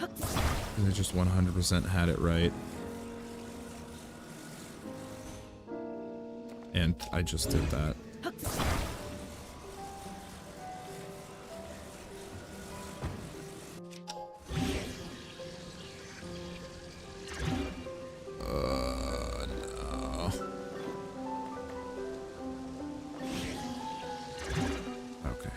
And I just 100% had it right. And I just did that. No. Okay.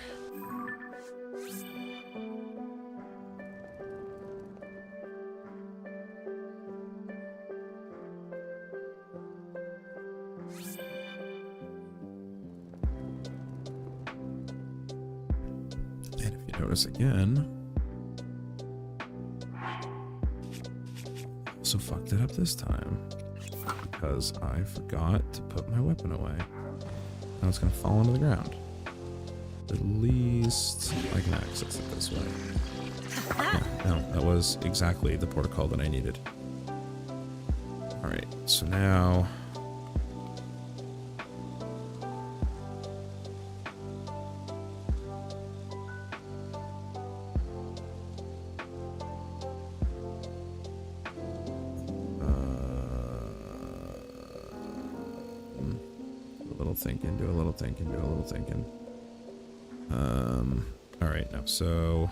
And if you notice again, also fucked it up this time because I forgot to put my weapon away. Now it's gonna fall into the ground. At least I can access it this way. Yeah, no, that was exactly the protocol that I needed. Alright, so now thinking, do a little thinking, do a little thinking. All right, now so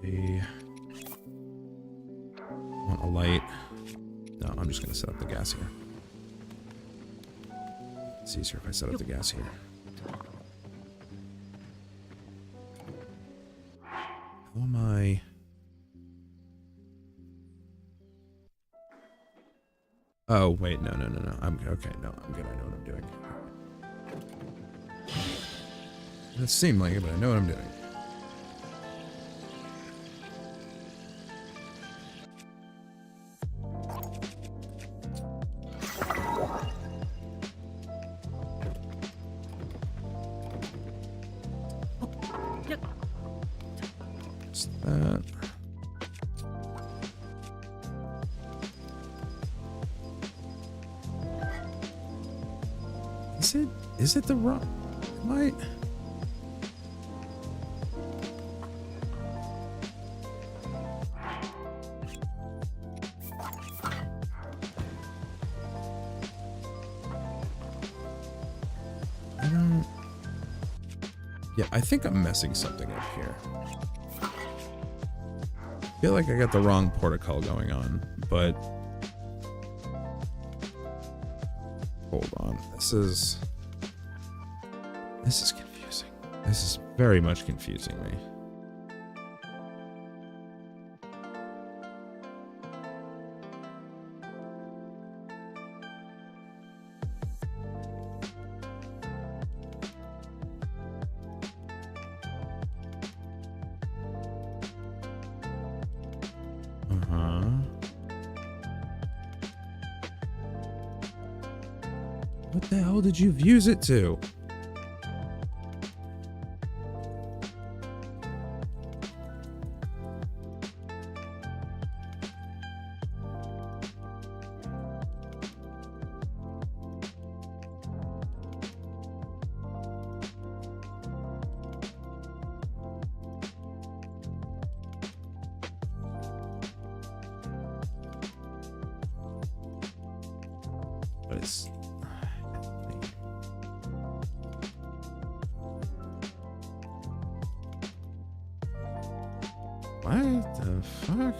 I want a light. No, I'm just gonna set up the gas here. It's easier if I set up the gas here. How am I? Oh, wait, no. I'm okay. No, I'm good. I know what I'm doing. It doesn't seem like it, but I know what I'm doing. Just that. Is it the wrong? Might. I don't. Yeah, I think I'm messing something up here. I feel like I got the wrong protocol going on, but hold on. This is confusing. This is very much confusing me. What the hell did you fuse it to? But it's... What the fuck?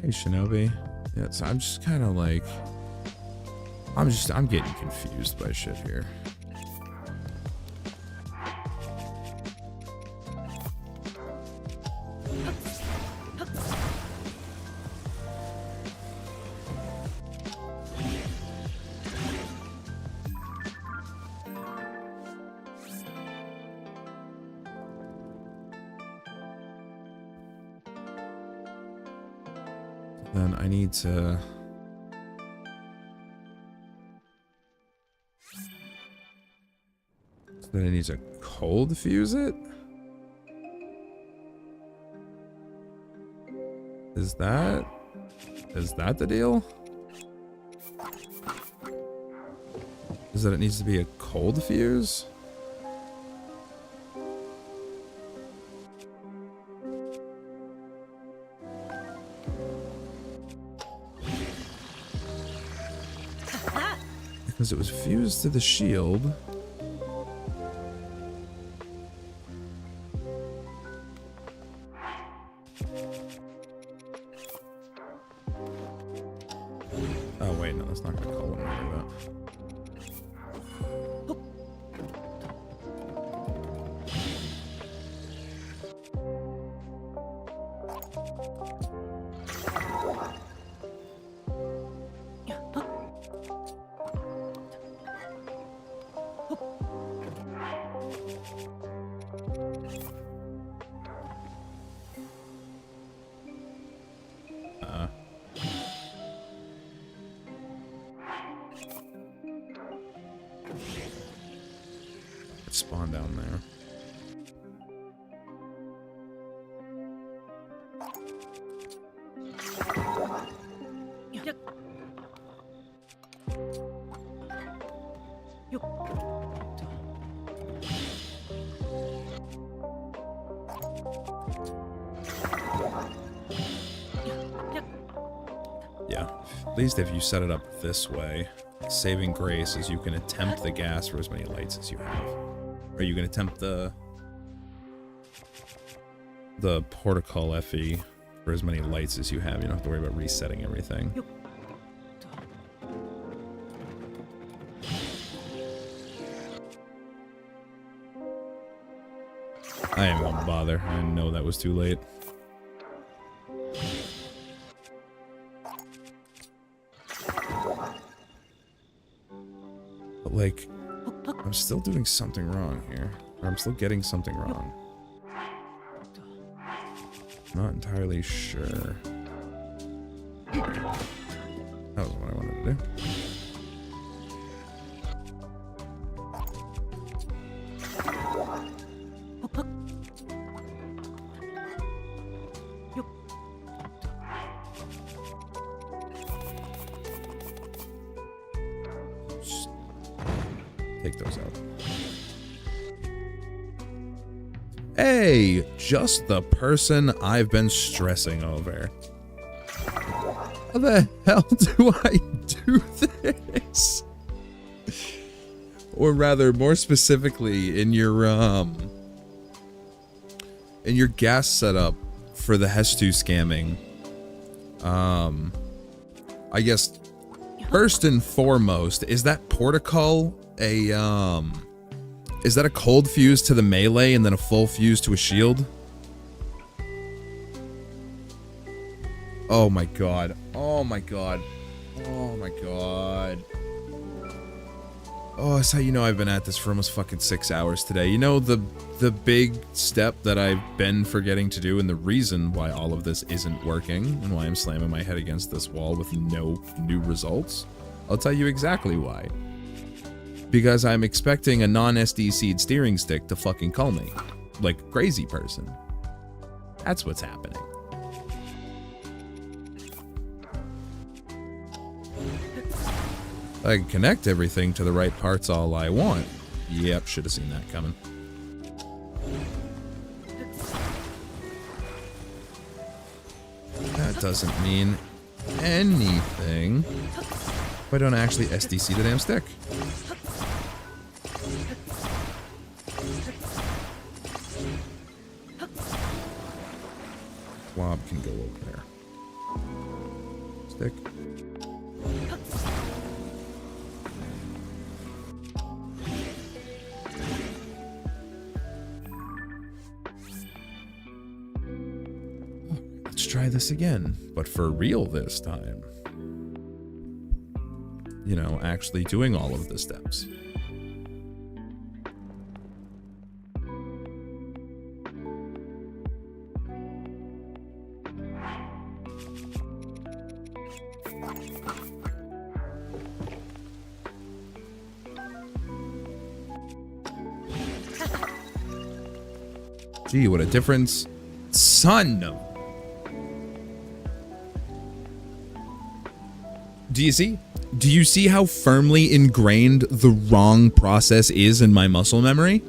Hey, Shinobi. Yeah, so I'm just kind of like... I'm getting confused by shit here. Then I need to... Then it needs a cold fuse it? Is that the deal? Is that it needs to be a cold fuse? Because it was fused to the shield. Oh wait, no, that's not gonna call what I'm worried It spawned down there. Yeah, at least if you set it up this way, saving grace is you can attempt the gas for as many lights as you have. Or you can attempt the protocol FE for as many lights as you have. You don't have to worry about resetting everything. I ain't gonna bother. I know that was too late. But like, I'm still doing something wrong here. Or I'm still getting something wrong. Not entirely sure. That was what I wanted to do. Take those out. Hey, just the person I've been stressing over. How the hell do I do this? Or rather, more specifically, in your gas setup for the Hestu scamming. I guess first and foremost, is that protocol is that a cold fuse to the melee and then a full fuse to a shield? Oh my god. Oh my god. Oh my god. Oh, that's how you know I've been at this for almost fucking 6 hours today. You know the big step that I've been forgetting to do and the reason why all of this isn't working and why I'm slamming my head against this wall with no new results? I'll tell you exactly why. Because I'm expecting a non-SDC'd steering stick to fucking call me. Like a crazy person. That's what's happening. I can connect everything to the right parts all I want. Yep, should have seen that coming. That doesn't mean anything if I don't actually SDC the damn stick. Blob can go over there. Stick. try this again, but for real this time. You know, actually doing all of the steps. Gee, what a difference. Son of... Do you see? Do you see how firmly ingrained the wrong process is in my muscle memory?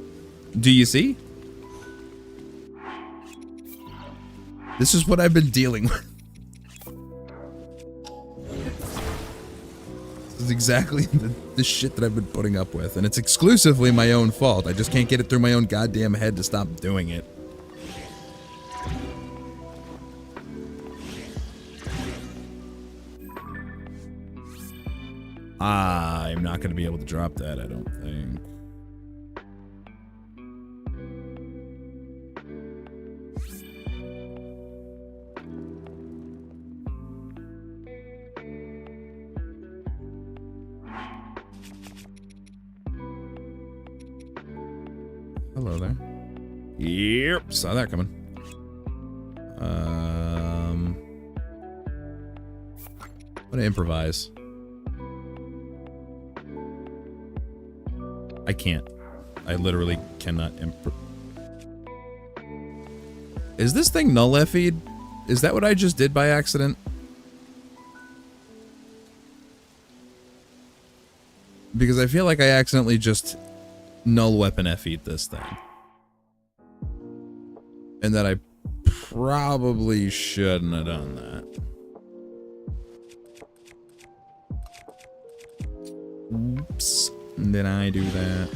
Do you see? This is what I've been dealing with. This is exactly the shit that I've been putting up with. And it's exclusively my own fault. I just can't get it through my own goddamn head to stop doing it. I'm not going to be able to drop that, I don't think. Hello there. Yep, saw that coming. I'm gonna improvise. I can't. I literally cannot Is this thing null F-feed? Is that what I just did by accident? Because I feel like I accidentally just null weapon F-feed this thing. And that I probably shouldn't have done that. Oops. Did I do that?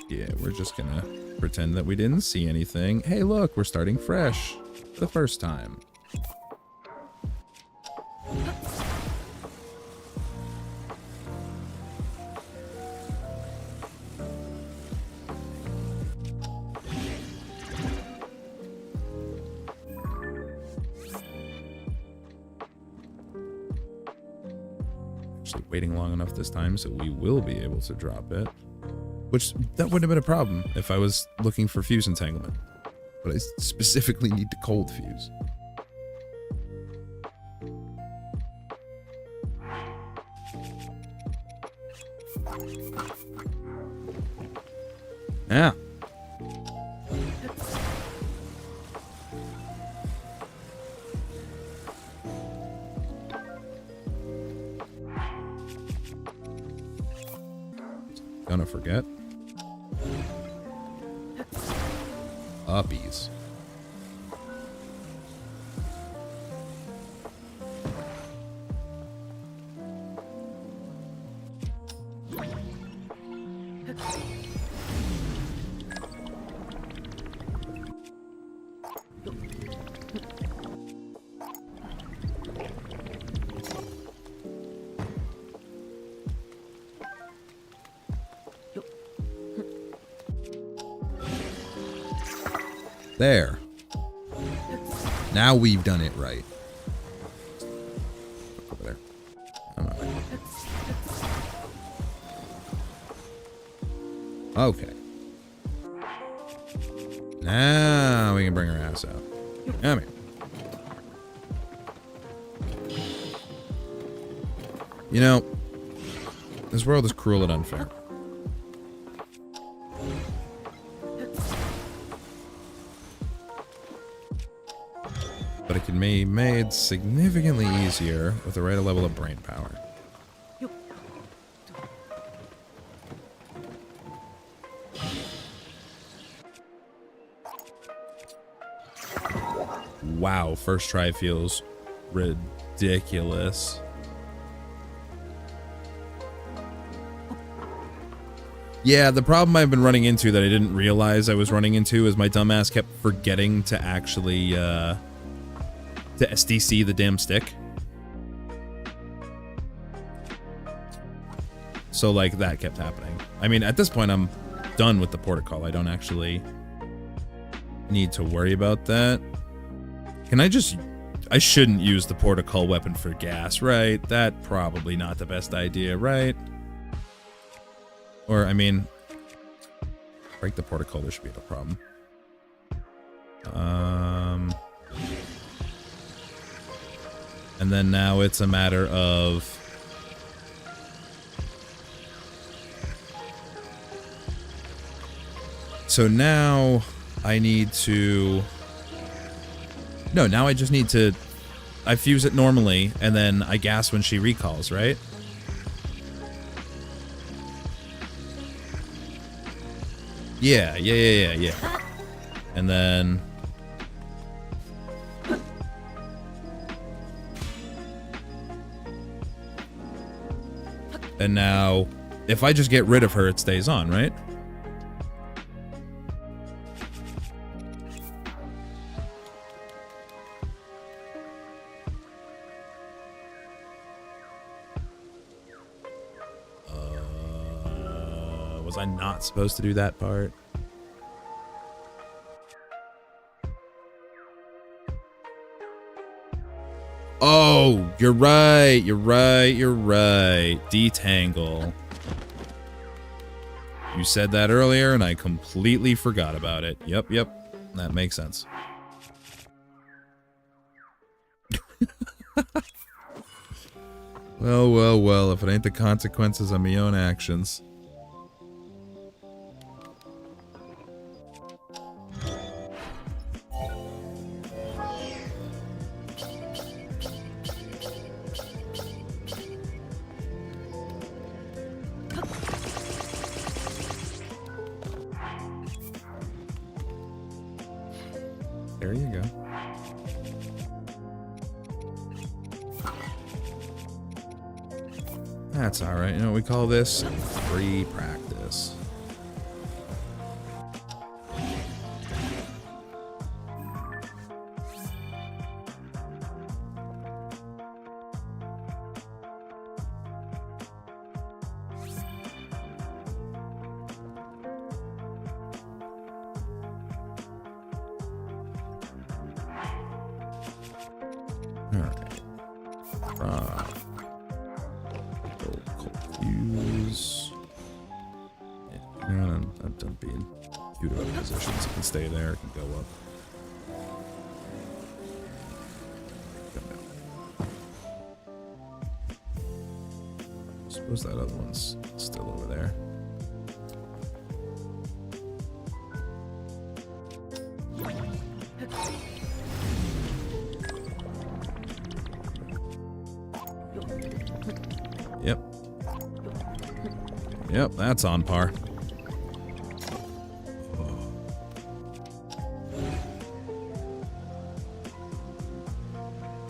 Yeah, we're just gonna pretend that we didn't see anything. Hey, look, we're starting fresh. For the first time. Waiting long enough this time so we will be able to drop it, which that wouldn't have been a problem if I was looking for fuse entanglement, but I specifically need to cold fuse. Yeah. Gonna forget. Uppies. There. Now we've done it right. Over there. I'm out. Okay. Now we can bring our ass out. Come here. You know, this world is cruel and unfair. But it can be made significantly easier with the right level of brain power. Wow, first try feels ridiculous. Yeah, the problem I've been running into that I didn't realize I was running into is my dumbass kept forgetting to actually, to SDC the damn stick. So, like, that kept happening. I mean, at this point, I'm done with the protocol. I don't actually need to worry about that. Can I just... I shouldn't use the portacle weapon for gas, right? That probably not the best idea, right? Or, I mean... break the portacle, there should be no problem. And then now it's a matter of... So now I need to... No, now I just need to... I fuse it normally, and then I gas when she recalls, right? Yeah. And then... And now, if I just get rid of her, it stays on, right? Was I not supposed to do that part? Oh, you're right. Detangle. You said that earlier, and I completely forgot about it. Yep. That makes sense. Well, if it ain't the consequences of my own actions. There you go. That's alright. You know what we call this? Free practice. Stay there, it can go up. I suppose that other one's still over there. Yep, that's on par.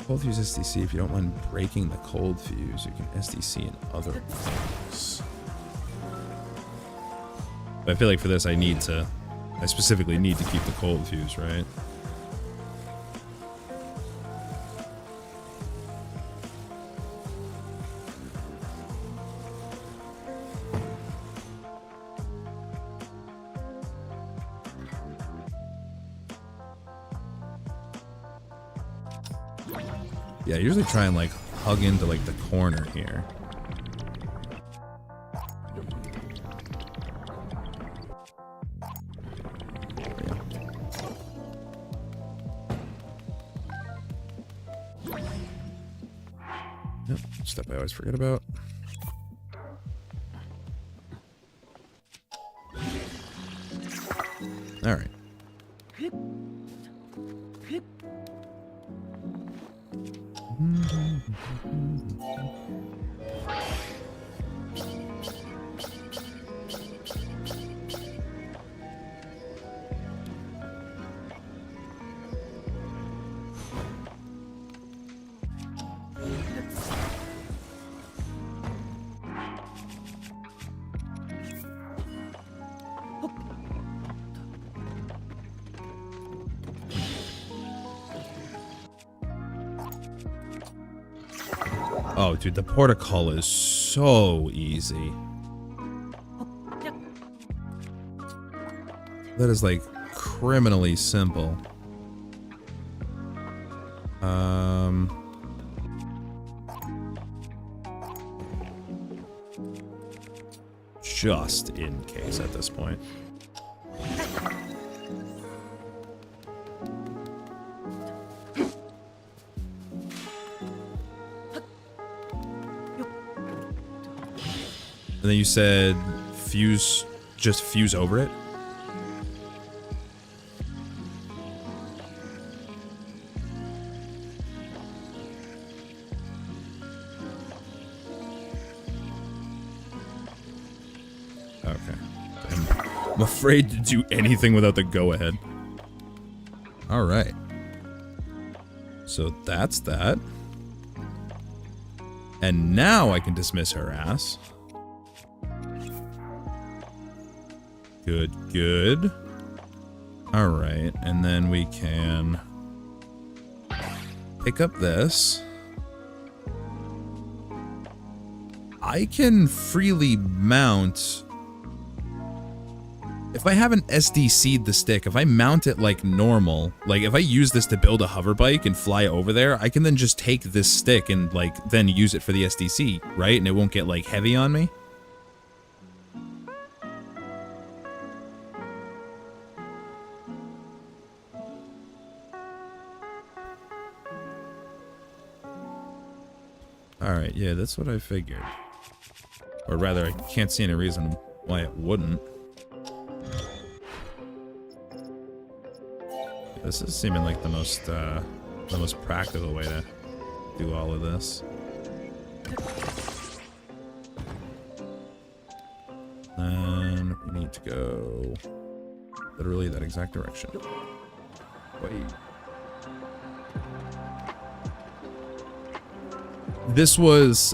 Cold fuse SDC, if you don't mind breaking the cold fuse, you can SDC in other things. But I feel like for this I specifically need to keep the cold fuse, right? Yeah, I usually try and like hug into like the corner here. Yep, step I always forget about. All right. Oh, dude, the portacle is so easy. That is, like, criminally simple. Just in case at this point. And then you said fuse, just fuse over it? Okay. I'm afraid to do anything without the go-ahead. Alright. So that's that. And now I can dismiss her ass. Good, good. Alright, and then we can pick up this. I can freely mount... If I haven't SDC'd the stick, if I mount it like normal, like if I use this to build a hover bike and fly over there, I can then just take this stick and like then use it for the SDC, right? And it won't get like heavy on me. Alright, yeah, that's what I figured. Or rather, I can't see any reason why it wouldn't. This is seeming like the most practical way to do all of this. And we need to go literally that exact direction. Wait. This was,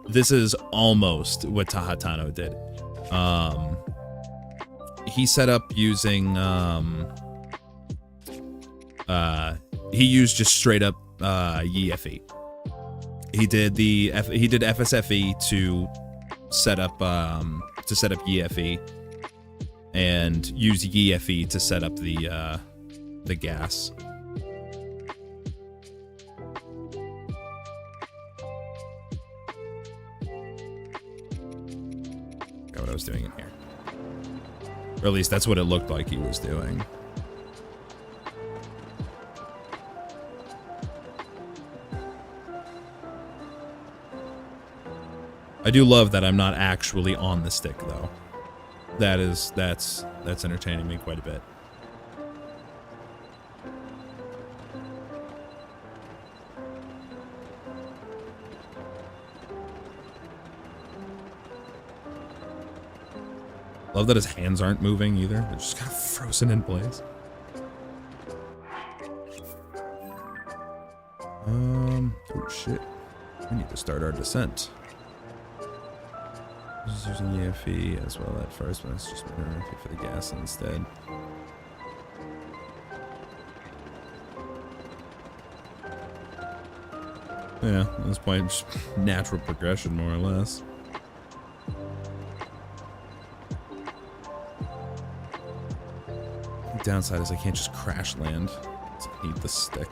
this is almost what Tahatano did. He set up using, he used just straight up, YFE. He did FSFE to set up YFE, and use YFE to set up the gas. Got what I was doing in here. Or at least that's what it looked like he was doing. I do love that I'm not actually on the stick though. That's entertaining me quite a bit. Love that his hands aren't moving either. They're just kind of frozen in place. Oh shit. We need to start our descent. Just using EFE as well at first, but it's just better for the gas instead. Yeah, at this point, just natural progression, more or less. The downside is I can't just crash land. So I need the stick.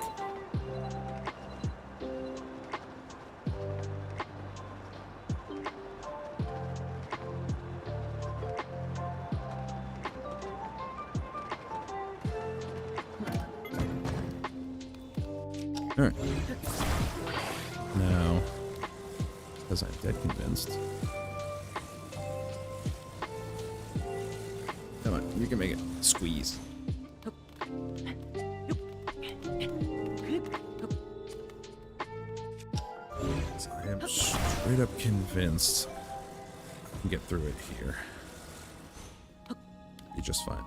Alright. Now, because I'm dead convinced. Come on, you can make it. Squeeze. So I am straight up convinced I can get through it here. Be just fine.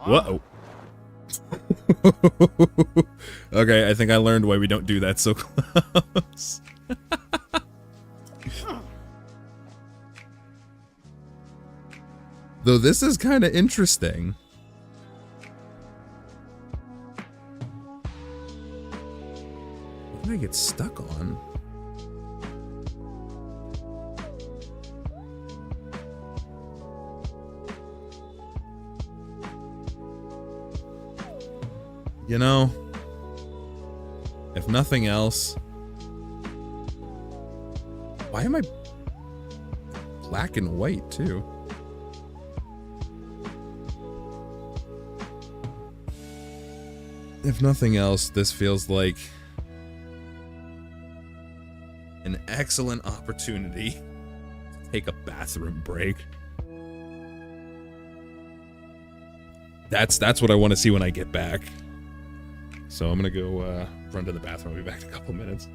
Whoa. Okay, I think I learned why we don't do that so close. Though this is kind of interesting. What did I get stuck on? You know, if nothing else, why am I black and white too? If nothing else, this feels like an excellent opportunity to take a bathroom break. That's what I want to see when I get back. So I'm gonna go run to the bathroom. I'll be back in a couple minutes.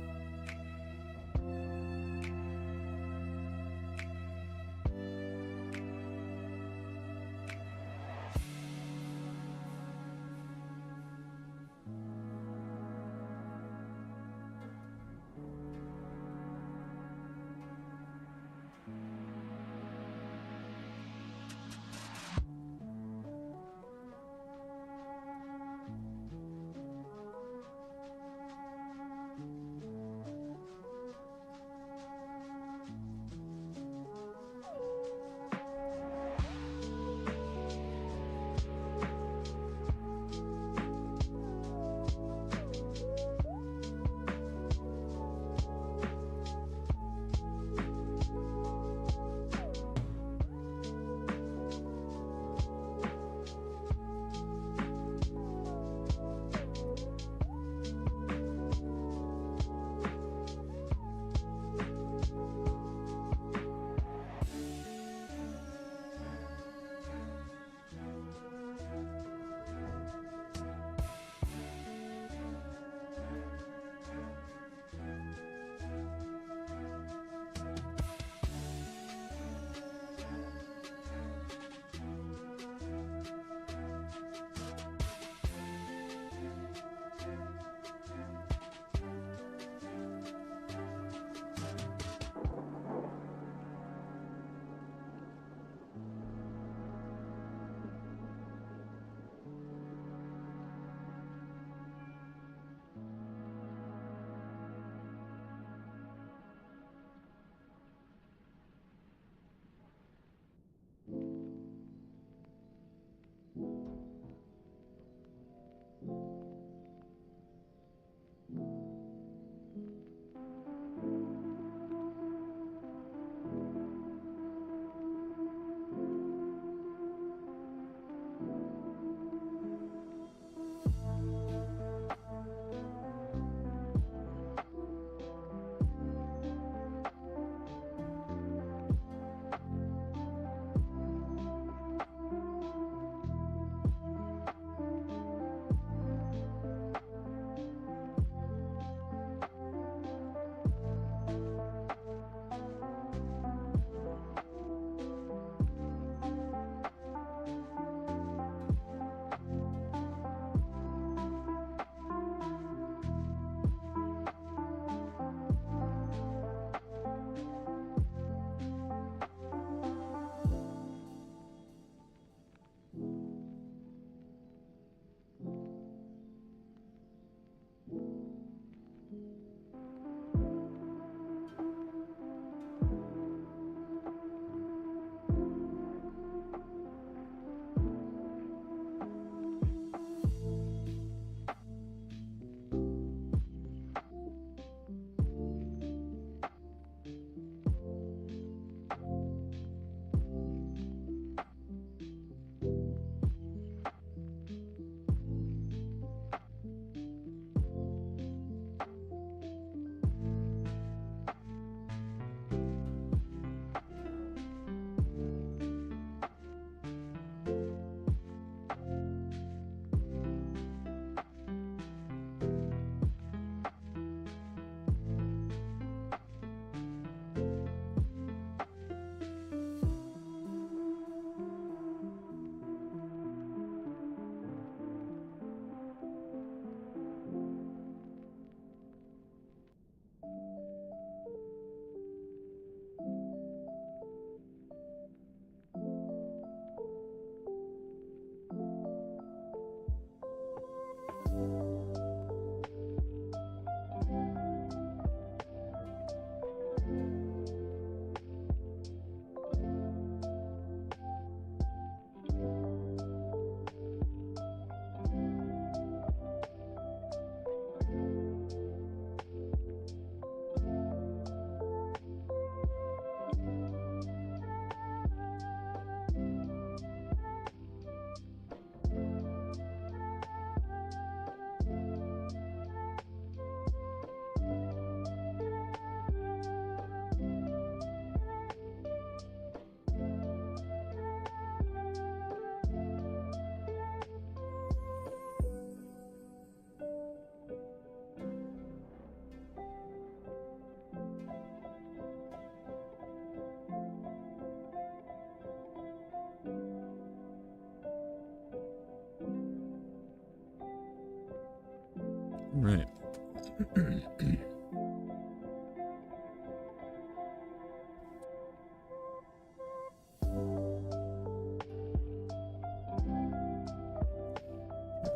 Right.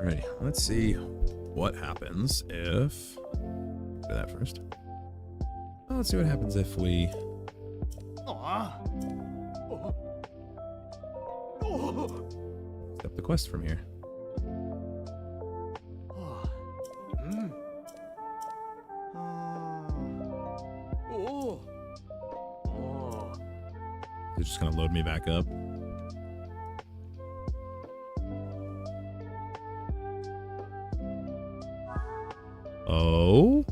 Alrighty, let's see what happens if... Do that first. Oh, let's see what happens if we... Step the quest from here. It's just gonna load me back up. Oh?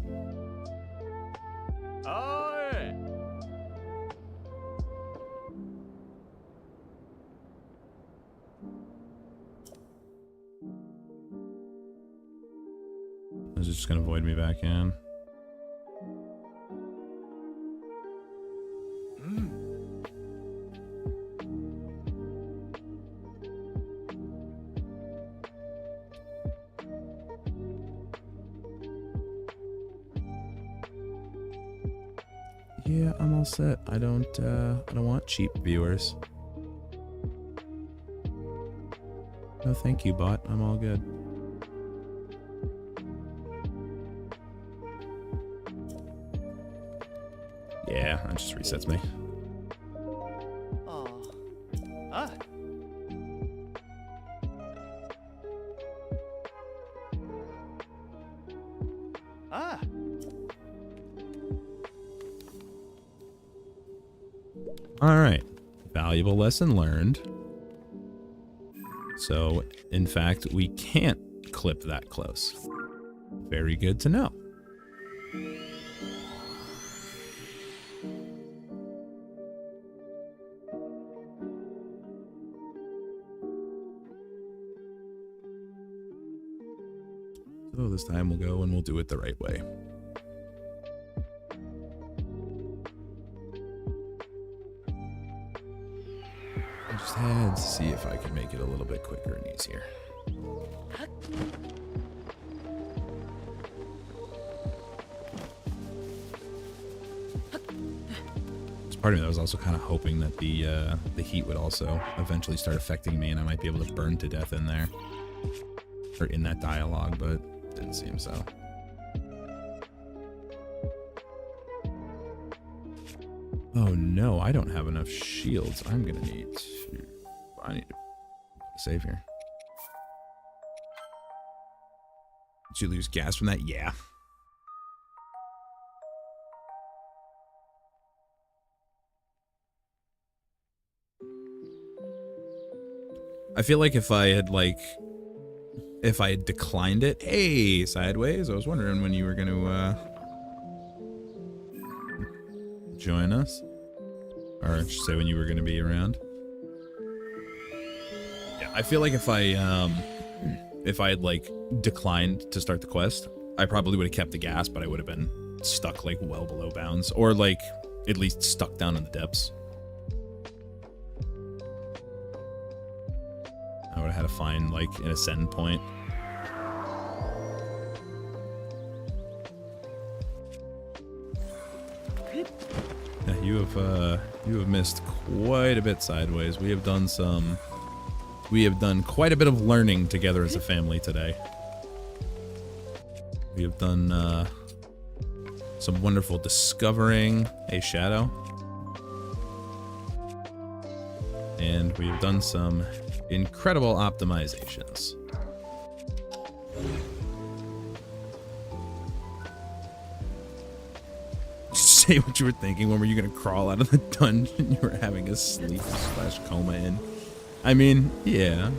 Is it just gonna void me back in? Yeah, I'm all set. I don't want cheap viewers. No, thank you, bot. I'm all good. Yeah, that just resets me. All right, valuable lesson learned. So, in fact, we can't clip that close. Very good to know. So this time we'll go and we'll do it the right way. I just had to see if I could make it a little bit quicker and easier. There's part of me that was also kind of hoping that the heat would also eventually start affecting me and I might be able to burn to death in there. Or in that dialogue, but didn't seem so. Oh no, I don't have enough shields. I need to save here. Did you lose gas from that? Yeah. I feel like if I had declined it, hey, Sideways, I was wondering when you were going to join us, or I should say when you were going to be around. Yeah, I feel like if I had like declined to start the quest, I probably would have kept the gas, but I would have been stuck like well below bounds, or like at least stuck down in the depths. I would have had to find like an ascend point. Yeah, you have missed quite a bit, Sideways. We have done quite a bit of learning together as a family today. We have done some wonderful discovering. Hey, Shadow. And we have done some incredible optimizations. Say what you were thinking. When were you going to crawl out of the dungeon you were having a sleep/coma in? I mean, yeah.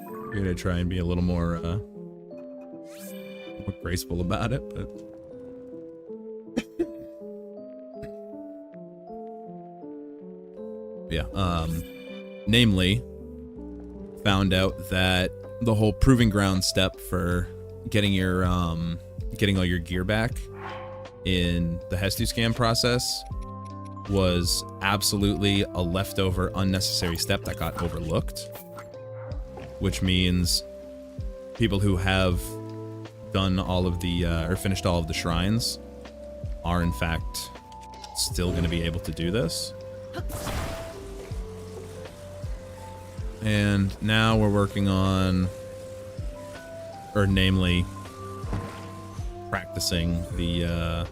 We're going to try and be a little more graceful about it, but... yeah, namely, found out that the whole proving ground step for getting your, getting all your gear back in the Hestu scam process was absolutely a leftover unnecessary step that got overlooked, which means people who have done all of the or finished all of the shrines are in fact still going to be able to do this. And now we're working on, or namely, practicing the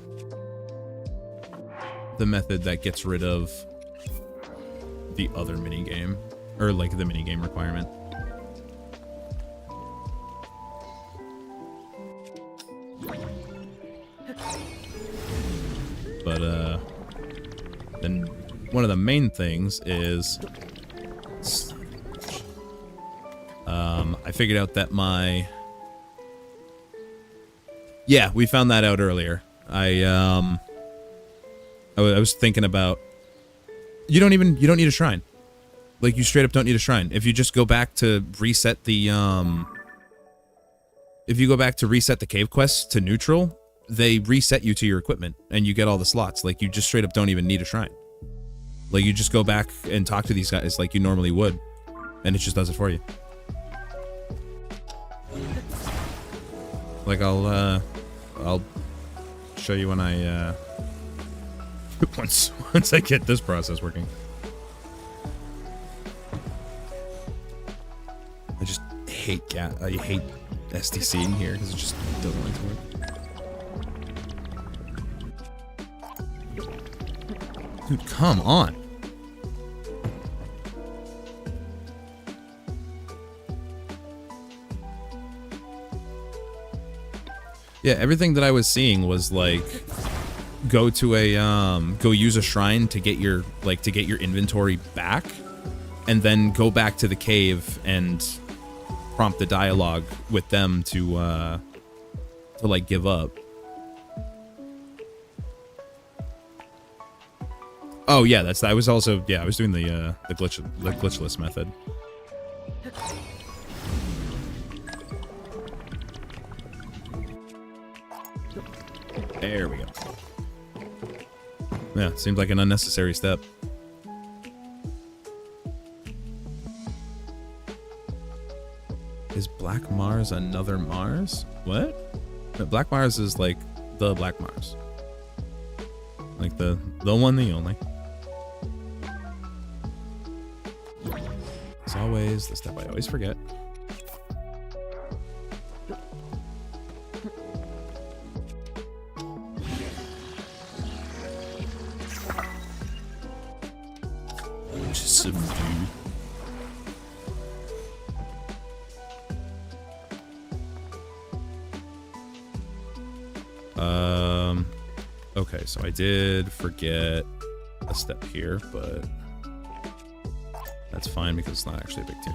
method that gets rid of the other minigame, or like the minigame requirement. But then one of the main things is I figured out that yeah, we found that out earlier. I was thinking about, you don't need a shrine. Like, you straight up don't need a shrine. If you just go back to reset the cave quests to neutral, they reset you to your equipment and you get all the slots. Like, you just straight up don't even need a shrine. Like, you just go back and talk to these guys like you normally would, and it just does it for you. Like, I'll show you when I once I get this process working. I just hate I hate STC in here because it just doesn't like to work. Dude, come on. Yeah, everything that I was seeing was like, go to a go use a shrine to get your inventory back, and then go back to the cave and prompt the dialogue with them to like give up. Oh yeah, I was doing the glitchless method. There we go. Yeah, seems like an unnecessary step. Is Black Mars another Mars? What? No, Black Mars is like the Black Mars. Like the one, the only. As always, the step I always forget. Okay, so I did forget a step here, but that's fine because it's not actually a big deal.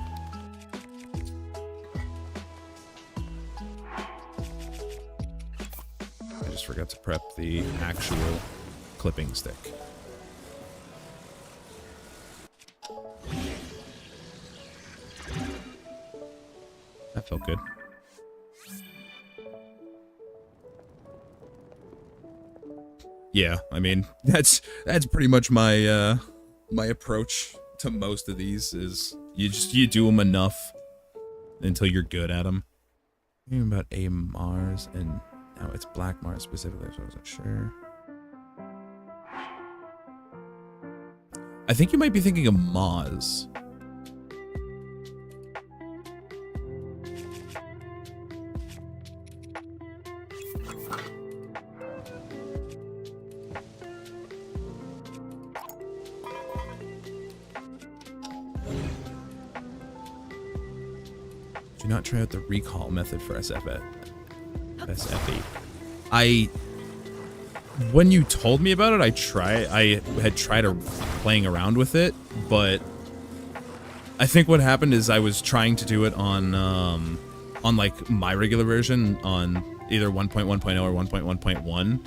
I just forgot to prep the actual clipping stick. That felt good. Yeah, I mean, that's pretty much my my approach to most of these is you do them enough until you're good at them. Thinking about a Mars, and now it's Black Mars specifically, so I wasn't sure. I think you might be thinking of Maz. Do not try out the recall method for SFE. When you told me about it, I had tried playing around with it, but I think what happened is I was trying to do it on like my regular version on either 1.1.0 or 1.1.1,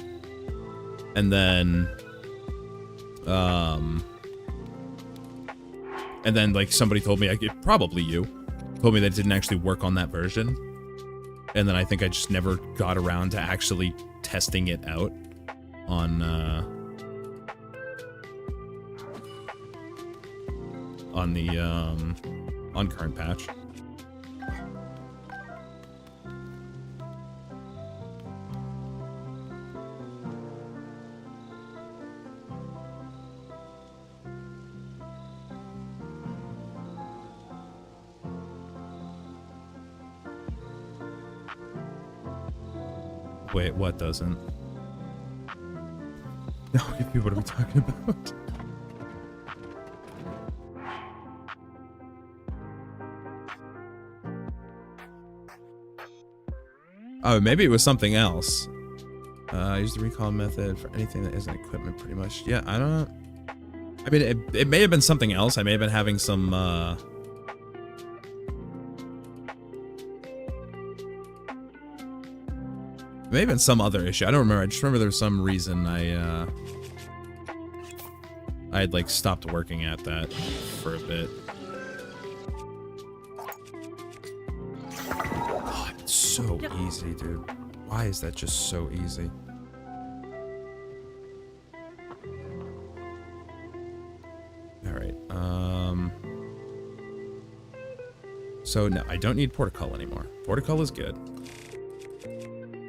and then like somebody told me, probably you told me that it didn't actually work on that version, and then I think I just never got around to actually testing it out on the current patch. Wait, what doesn't? No, what are we talking about? Oh, maybe it was something else. Use the recall method for anything that isn't equipment, pretty much. Yeah, I don't... I mean, it may have been something else. I may have been having some, It may have been some other issue. I don't remember. I just remember there was some reason I had, like, stopped working at that for a bit. Oh, it's so easy, dude. Why is that just so easy? Alright, so, no, I don't need Portico anymore. Portico is good.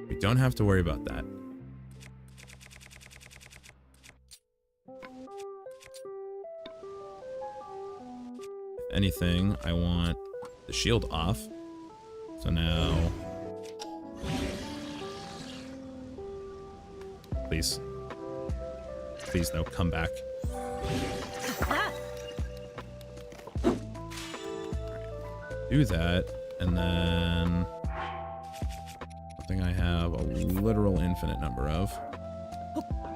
We don't have to worry about that. If anything, I want the shield off. So now... Please. Please, no, come back. Do that, and then... Something I have a literal infinite number of.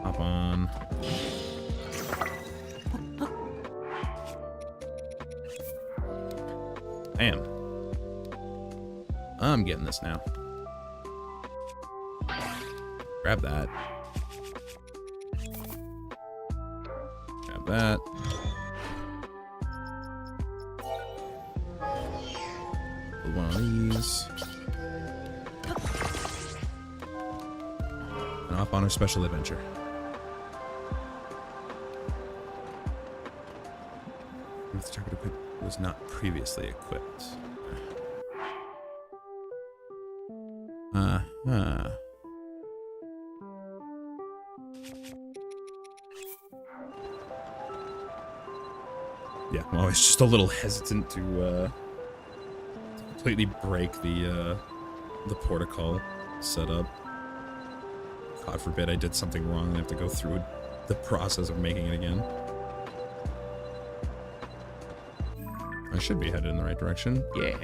Hop on. Bam. I'm getting this now. Grab that. Grab that. Put one of these. And off on our special adventure. If the target equipment was not previously equipped. Yeah, I'm always just a little hesitant to completely break the protocol setup. God forbid I did something wrong and I have to go through the process of making it again. I should be headed in the right direction. Yeah.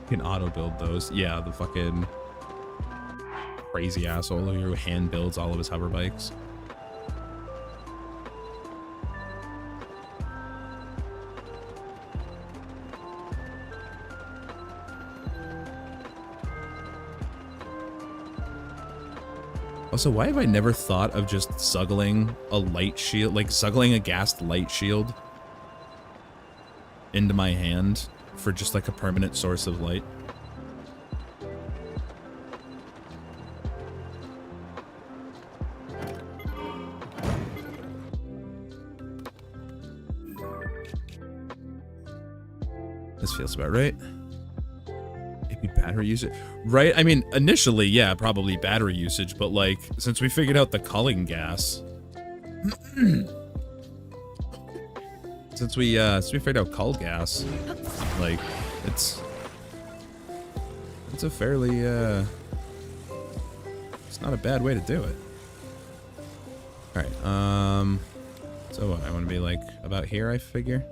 You can auto build those. Yeah, the fucking crazy asshole who hand builds all of his hover bikes. Also, why have I never thought of just zuggling a light shield, like zuggling a gassed light shield into my hand for just like a permanent source of light? This feels about right. Maybe battery usage, right? I mean, initially, yeah, probably battery usage, but like, since we figured out the culling gas, since we figured out cull gas, like, it's a fairly, it's not a bad way to do it. All right, so what, I want to be like about here, I figure.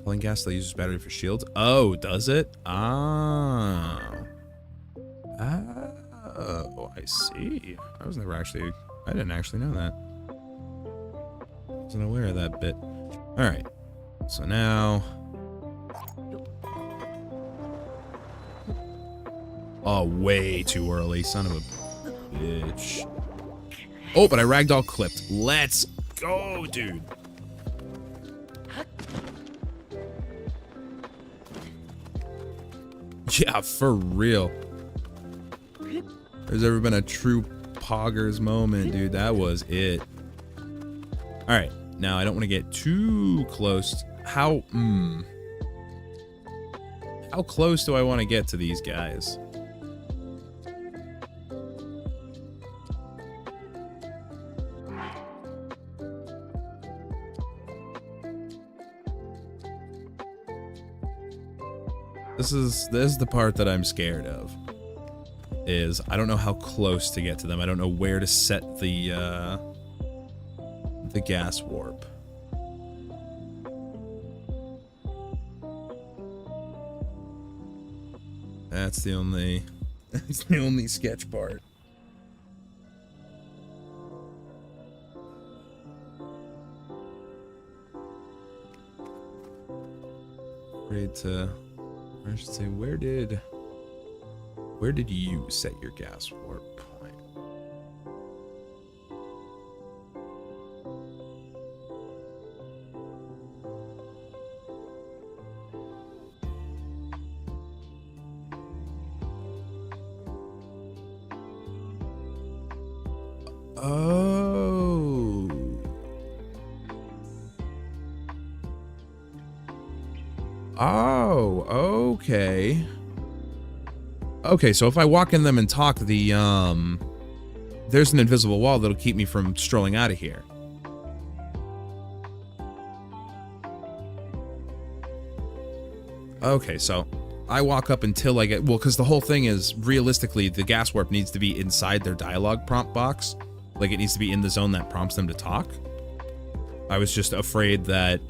Culling gas that uses battery for shields. Oh, does it? Ah. Oh, I see. I was never actually, I didn't actually know that. Wasn't aware of that bit. All right. So now. Oh, way too early, son of a bitch. Oh, but I ragdoll clipped. Let's go, dude. Yeah, for real. There's ever been a true poggers moment, dude. That was it. All right. Now, I don't want to get too close. How close do I want to get to these guys? This is the part that I'm scared of. Is I don't know how close to get to them. I don't know where to set the gas warp. That's the only sketch part. Afraid to, I should say, where did you set your gas warp point? Oh. Oh, okay. Okay, so if I walk in them and talk, there's an invisible wall that'll keep me from strolling out of here. Okay, so I walk up until I get, well, because the whole thing is, realistically, the gas warp needs to be inside their dialogue prompt box. Like, it needs to be in the zone that prompts them to talk. I was just afraid that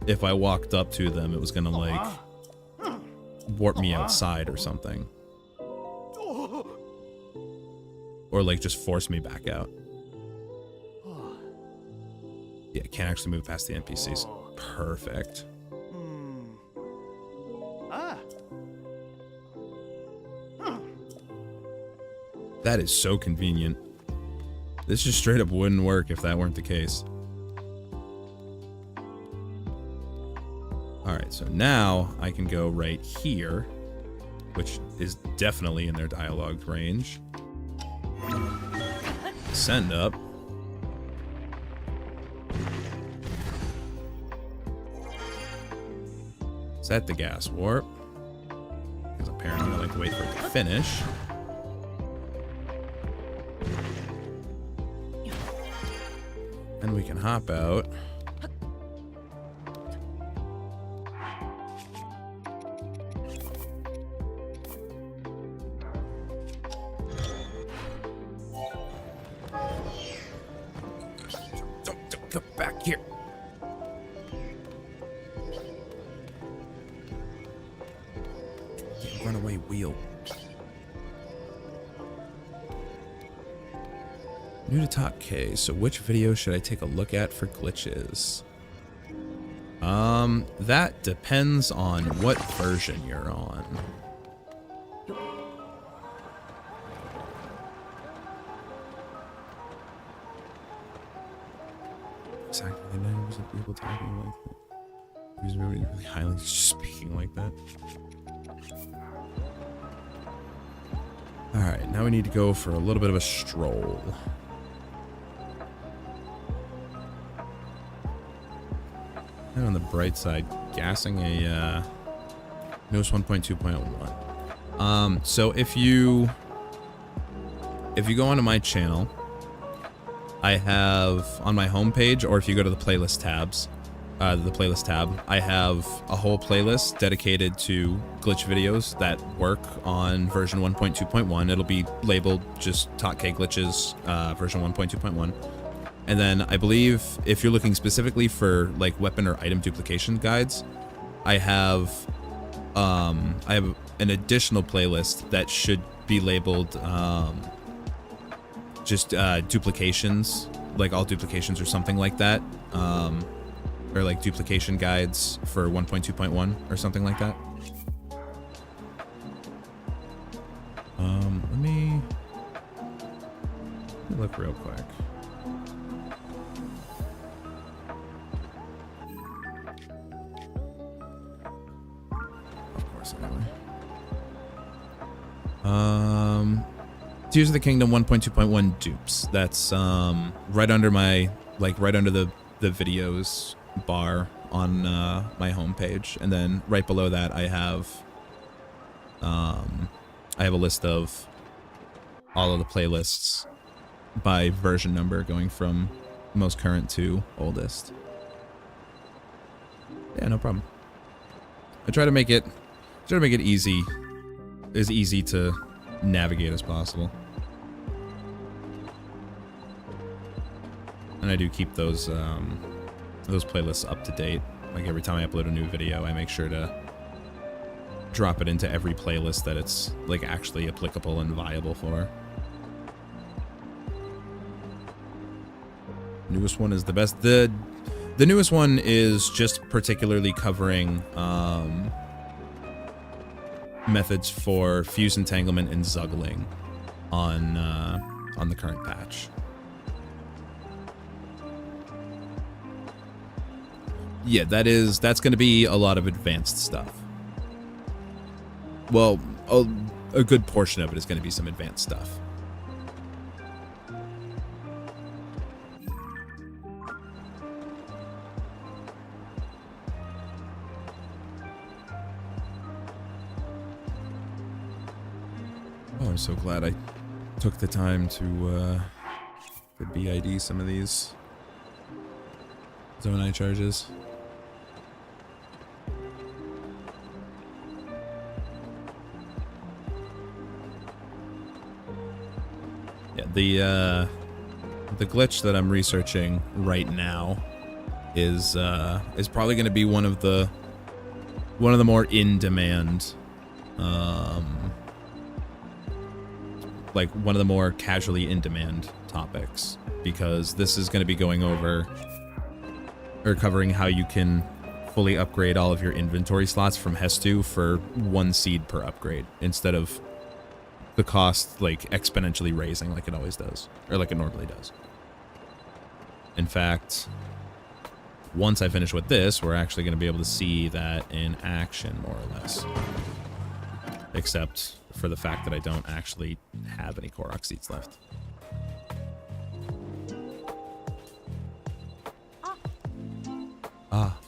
if I walked up to them, it was gonna, like, warp me outside or something. Or, like, just force me back out. Yeah, can't actually move past the NPCs. Perfect. That is so convenient. This just straight up wouldn't work if that weren't the case. Alright, so now I can go right here, which is definitely in their dialogue range. Send up. Set the gas warp. Because apparently I like to wait for it to finish. And we can hop out. Don't come back here. Runaway wheel. New to TotK, so which video should I take a look at for glitches? That depends on what version you're on. Exactly, I wasn't people talking like that. He was really highly speaking like that. Alright, now we need to go for a little bit of a stroll. And on the bright side, gassing a Notice 1.2.1. So if you go onto my channel, I have on my homepage, or if you go to the playlist tabs, the playlist tab, I have a whole playlist dedicated to glitch videos that work on version 1.2.1. It'll be labeled just TotK glitches, version 1.2.1. And then I believe if you're looking specifically for like weapon or item duplication guides, I have an additional playlist that should be labeled just duplications, like all duplications or something like that, or like duplication guides for 1.2.1 or something like that. Let me look real quick. Tears of the Kingdom 1.2.1 dupes. That's right under my, like right under the videos bar on my homepage, and then right below that I have a list of all of the playlists by version number, going from most current to oldest. Yeah, no problem. I try to make it Try to make it easy to navigate as possible. And I do keep those playlists up to date. Like every time I upload a new video, I make sure to drop it into every playlist that it's like actually applicable and viable for. Newest one is the best. The newest one is just particularly covering methods for fuse entanglement and zuggling on the current patch. Yeah, that's going to be a lot of advanced stuff. Well, a good portion of it is going to be some advanced stuff. Oh, I'm so glad I took the time to BID some of these Zonai charges. Yeah, the glitch that I'm researching right now is probably going to be one of the more in demand, like one of the more casually in demand topics, because this is going to be going over or covering how you can fully upgrade all of your inventory slots from Hestu for 1 seed per upgrade instead of the cost like exponentially raising like it always does, or like it normally does. In fact, once I finish with this, we're actually going to be able to see that in action, more or less. Except for the fact that I don't actually have any Korok seats left. Ah.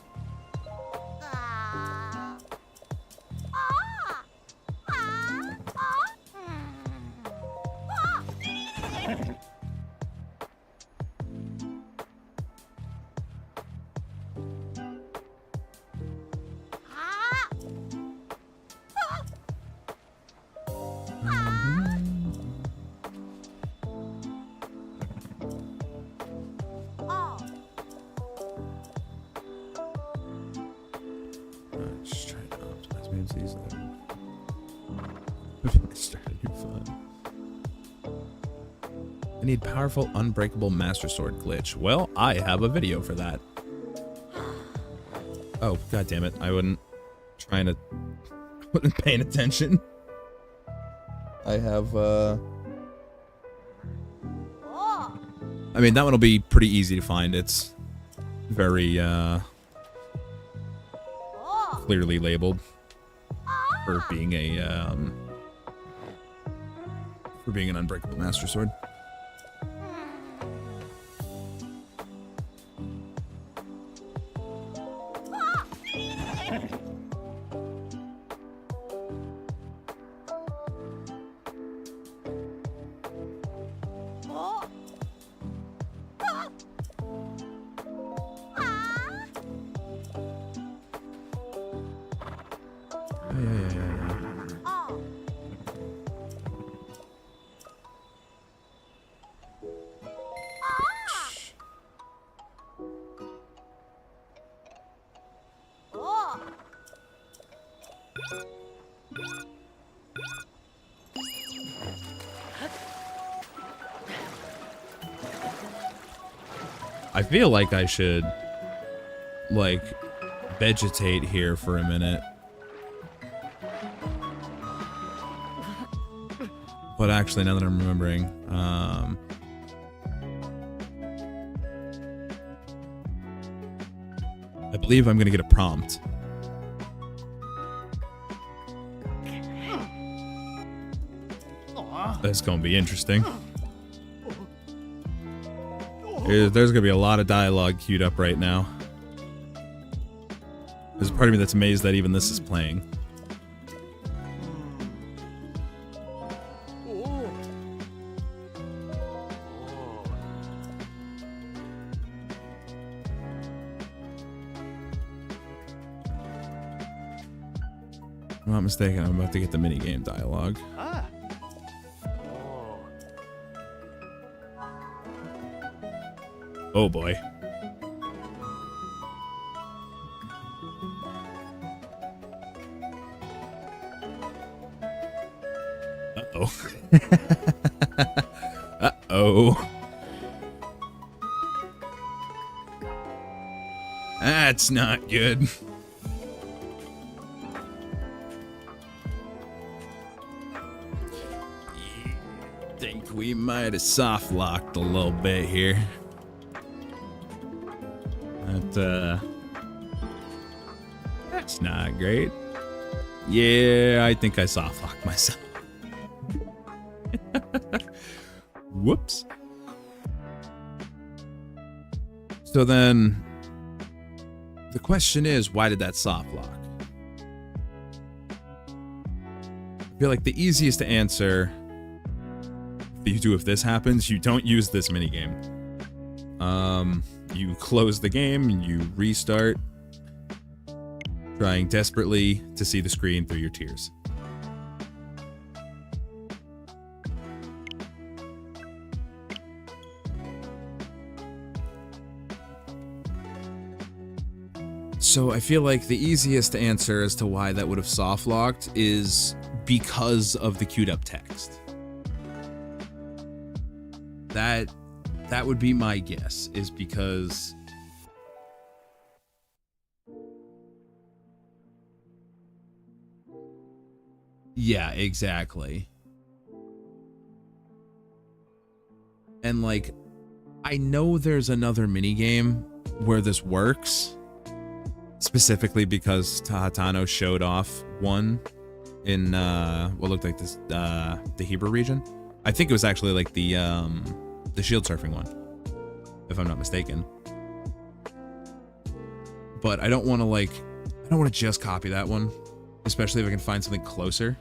I need powerful, unbreakable Master Sword glitch. Well, I have a video for that. Oh, god damn it. I wasn't paying attention. I have, I mean, that one will be pretty easy to find. It's very, clearly labeled for being an unbreakable Master Sword. I feel like I should, like, vegetate here for a minute. But actually, now that I'm remembering, I believe I'm gonna get a prompt. That's gonna be interesting. There's gonna be a lot of dialogue queued up right now. There's a part of me that's amazed that even this is playing. I'm not mistaken, I'm about to get the minigame dialogue. Ah. Oh. Oh boy. Uh-oh. Uh-oh. That's not good. Think we might have soft locked a little bit here. That's not great. Yeah, I think I soft locked myself. Whoops. So then the question is, why did that soft lock? I feel like the easiest to answer, you do if this happens, you don't use this minigame. You close the game and you restart, trying desperately to see the screen through your tears. So I feel like the easiest answer as to why that would have soft locked is because of the queued up text. That would be my guess, is because yeah, exactly. And like, I know there's another minigame where this works, specifically because Tahatano showed off one in what looked like this the Hebrew region. I think it was actually like the shield surfing one, if I'm not mistaken. But I don't want to just copy that one, especially if I can find something closer.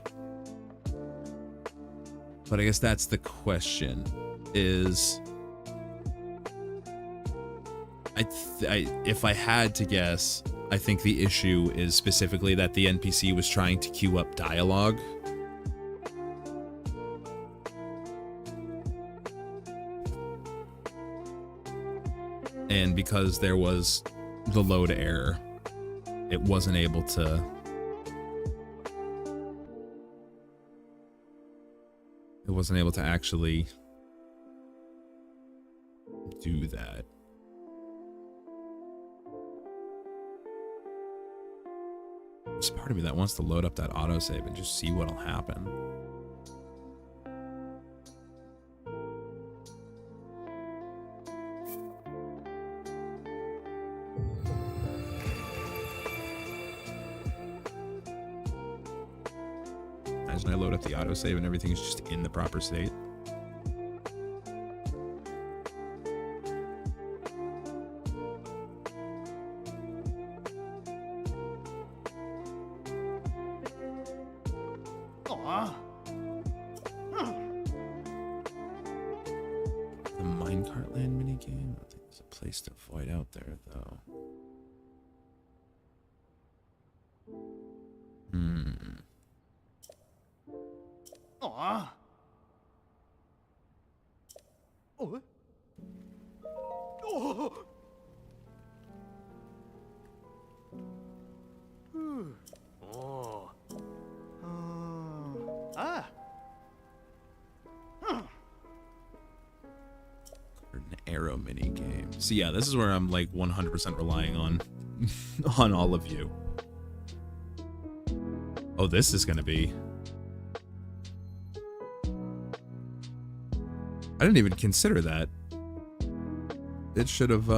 But I guess that's the question, is if I had to guess, I think the issue is specifically that the NPC was trying to queue up dialogue. And because there was the load error, it wasn't able to actually do that. There's part of me that wants to load up that autosave and just see what'll happen. Imagine I load up the autosave and everything is just in the proper state. Aw. The minecart land minigame? I think there's a place to avoid out there, though. Aw. Oh. Oh. Oh. Ah. An arrow mini game. So yeah, this is where I'm like 100% relying on on all of you. Oh, this is gonna be. I didn't even consider that. It should have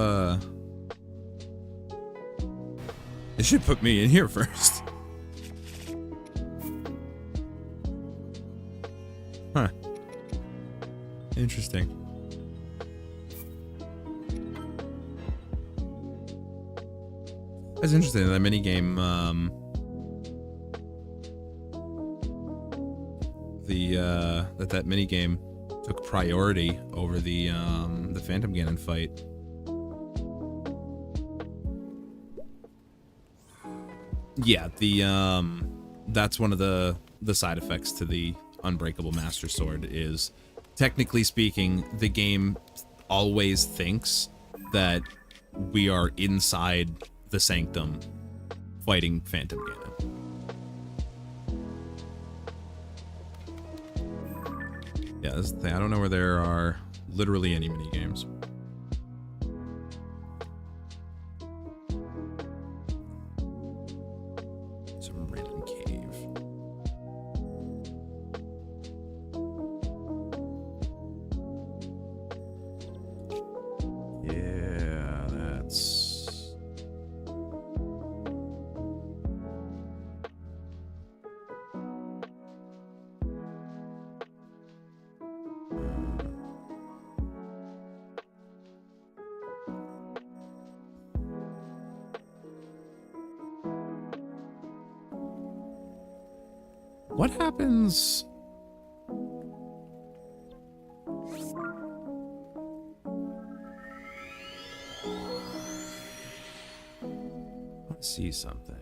it should put me in here first. Huh. Interesting. That's interesting, that minigame, that minigame took priority over the Phantom Ganon fight. Yeah, that's one of the side effects to the Unbreakable Master Sword is, technically speaking, the game always thinks that we are inside the Sanctum fighting Phantom Ganon. Yeah, this is the thing. I don't know where there are literally any mini games. Some random cave. Yeah, that's... What happens? Let's see something.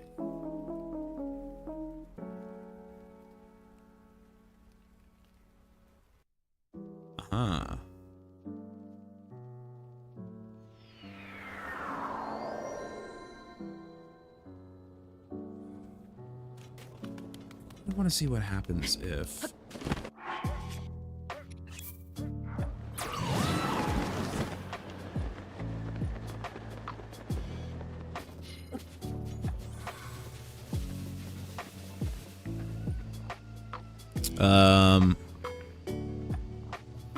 Uh-huh. I want to see what happens if...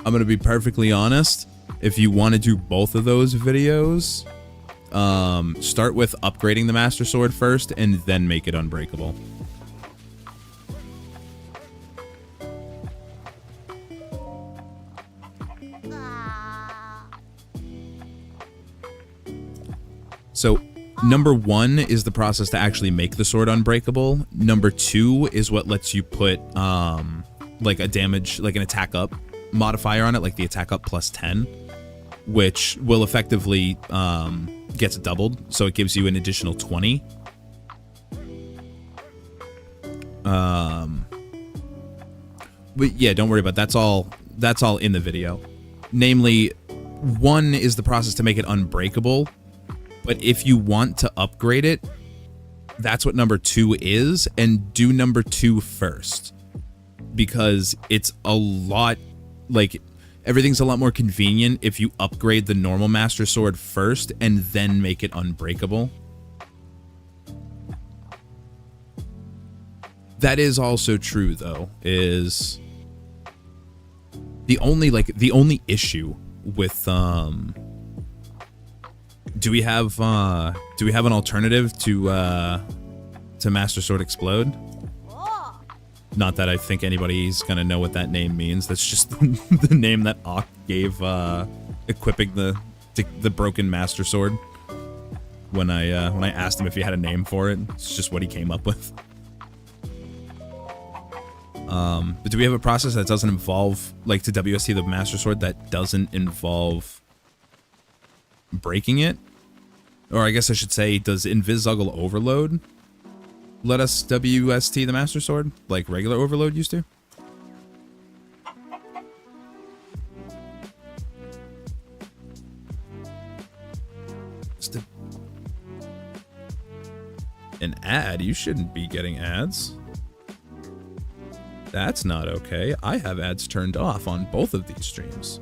I'm going to be perfectly honest. If you want to do both of those videos, start with upgrading the Master Sword first and then make it unbreakable. So, number 1 is the process to actually make the sword unbreakable. Number 2 is what lets you put, like a damage, like an attack up modifier on it, like the attack up plus 10, which will effectively, gets doubled. So it gives you an additional 20. But yeah, don't worry about it. That's all in the video. Namely, 1 is the process to make it unbreakable. But if you want to upgrade it, that's what number 2 is, and do number 2 first. Because it's a lot, like, everything's a lot more convenient if you upgrade the normal Master Sword first and then make it unbreakable. That is also true, though, is the only issue with, do we have an alternative to Master Sword Explode? Not that I think anybody's gonna know what that name means. That's just the name that Ock gave equipping the broken Master Sword. When I asked him if he had a name for it, it's just what he came up with. But do we have a process that doesn't involve, like, to WST the Master Sword, that doesn't involve breaking it? Or I guess I should say, does Invis-Zuggle Overload let us WST the Master Sword like regular Overload used to? Just an ad? You shouldn't be getting ads. That's not okay. I have ads turned off on both of these streams.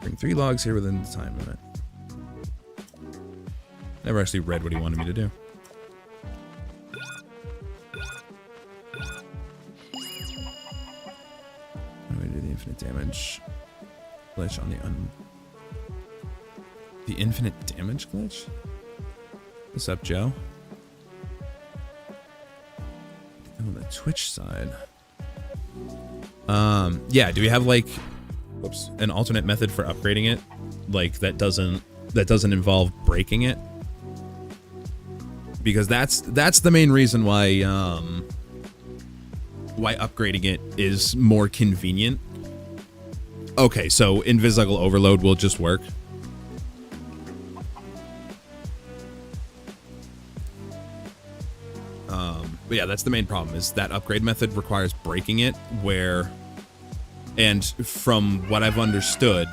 Bring 3 logs here within the time limit. Never actually read what he wanted me to do. How do we do the infinite damage glitch on the infinite damage glitch? What's up, Joe? On the Twitch side. Yeah, do we have, like, whoops, an alternate method for upgrading it? Like, that doesn't involve breaking it? Because that's the main reason why upgrading it is more convenient. Okay, so Invis-Zuggle Overload will just work. But yeah, that's the main problem, is that upgrade method requires breaking it, and from what I've understood,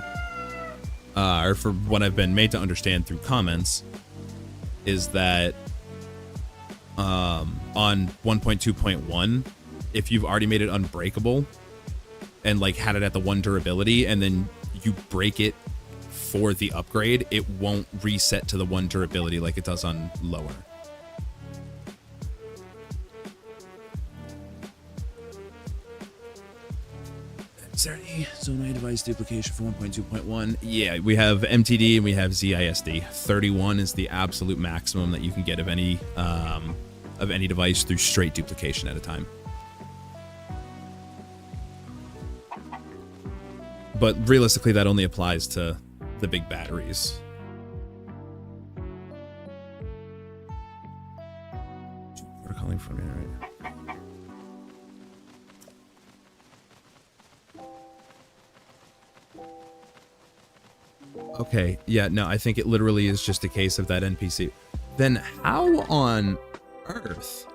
or from what I've been made to understand through comments, is that on 1.2.1, if you've already made it unbreakable and like had it at the 1 durability and then you break it for the upgrade, it won't reset to the 1 durability like it does on lower. Is there any Zonai device duplication for 1.2.1? Yeah, we have MTD and we have ZISD. 31 is the absolute maximum that you can get of any device through straight duplication at a time. But realistically, that only applies to the big batteries. We're calling from here, right? Okay, yeah, no, I think it literally is just a case of that NPC. Then how on earth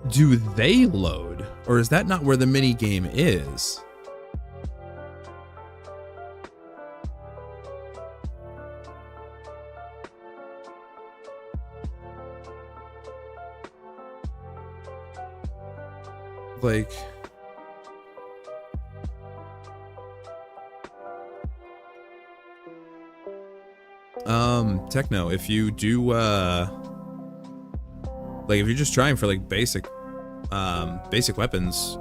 do they load? Or is that not where the mini game is? Like, Techno, if you do like if you're just trying for like basic weapons,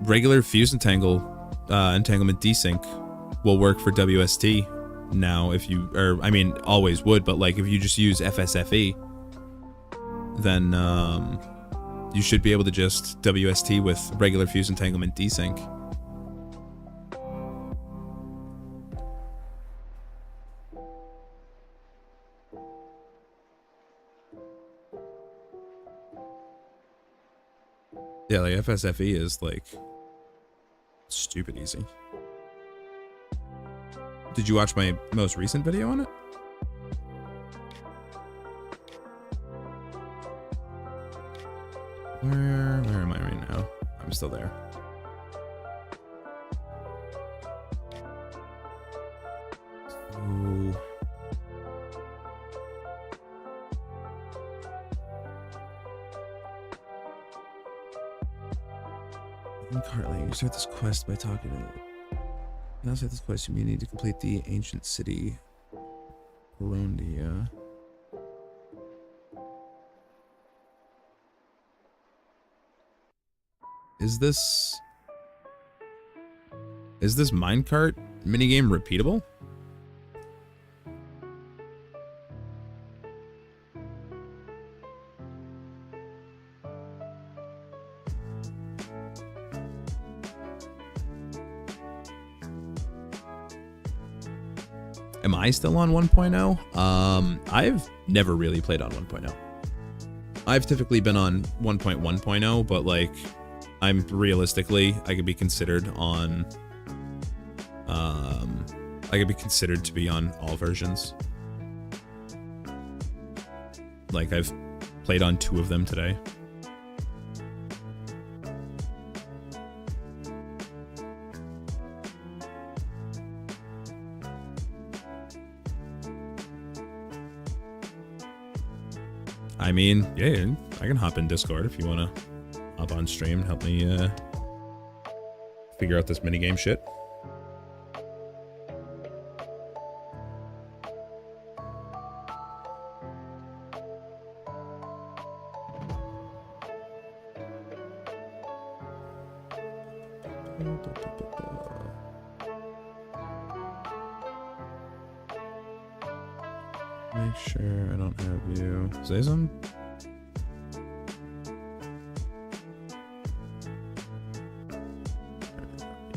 regular fuse entanglement desync will work for WST now. If you, or I mean always would, but like if you just use FSFE, then you should be able to just WST with regular fuse entanglement desync. Yeah, like FSFE is like stupid easy. Did you watch my most recent video on it? Where am I right now? I'm still there. So currently, you start this quest by talking to. Now start this quest, you may need to complete the ancient city, Rondia. Is this minecart minigame repeatable? Am I still on 1.0? I've never really played on 1.0. I've typically been on 1.1.0, but like, I'm realistically, I could be considered on, I could be considered to be on all versions. Like, I've played on 2 of them today. I mean, yeah, I can hop in Discord if you want to hop on stream and help me figure out this minigame shit. Make sure I don't have you. Say some.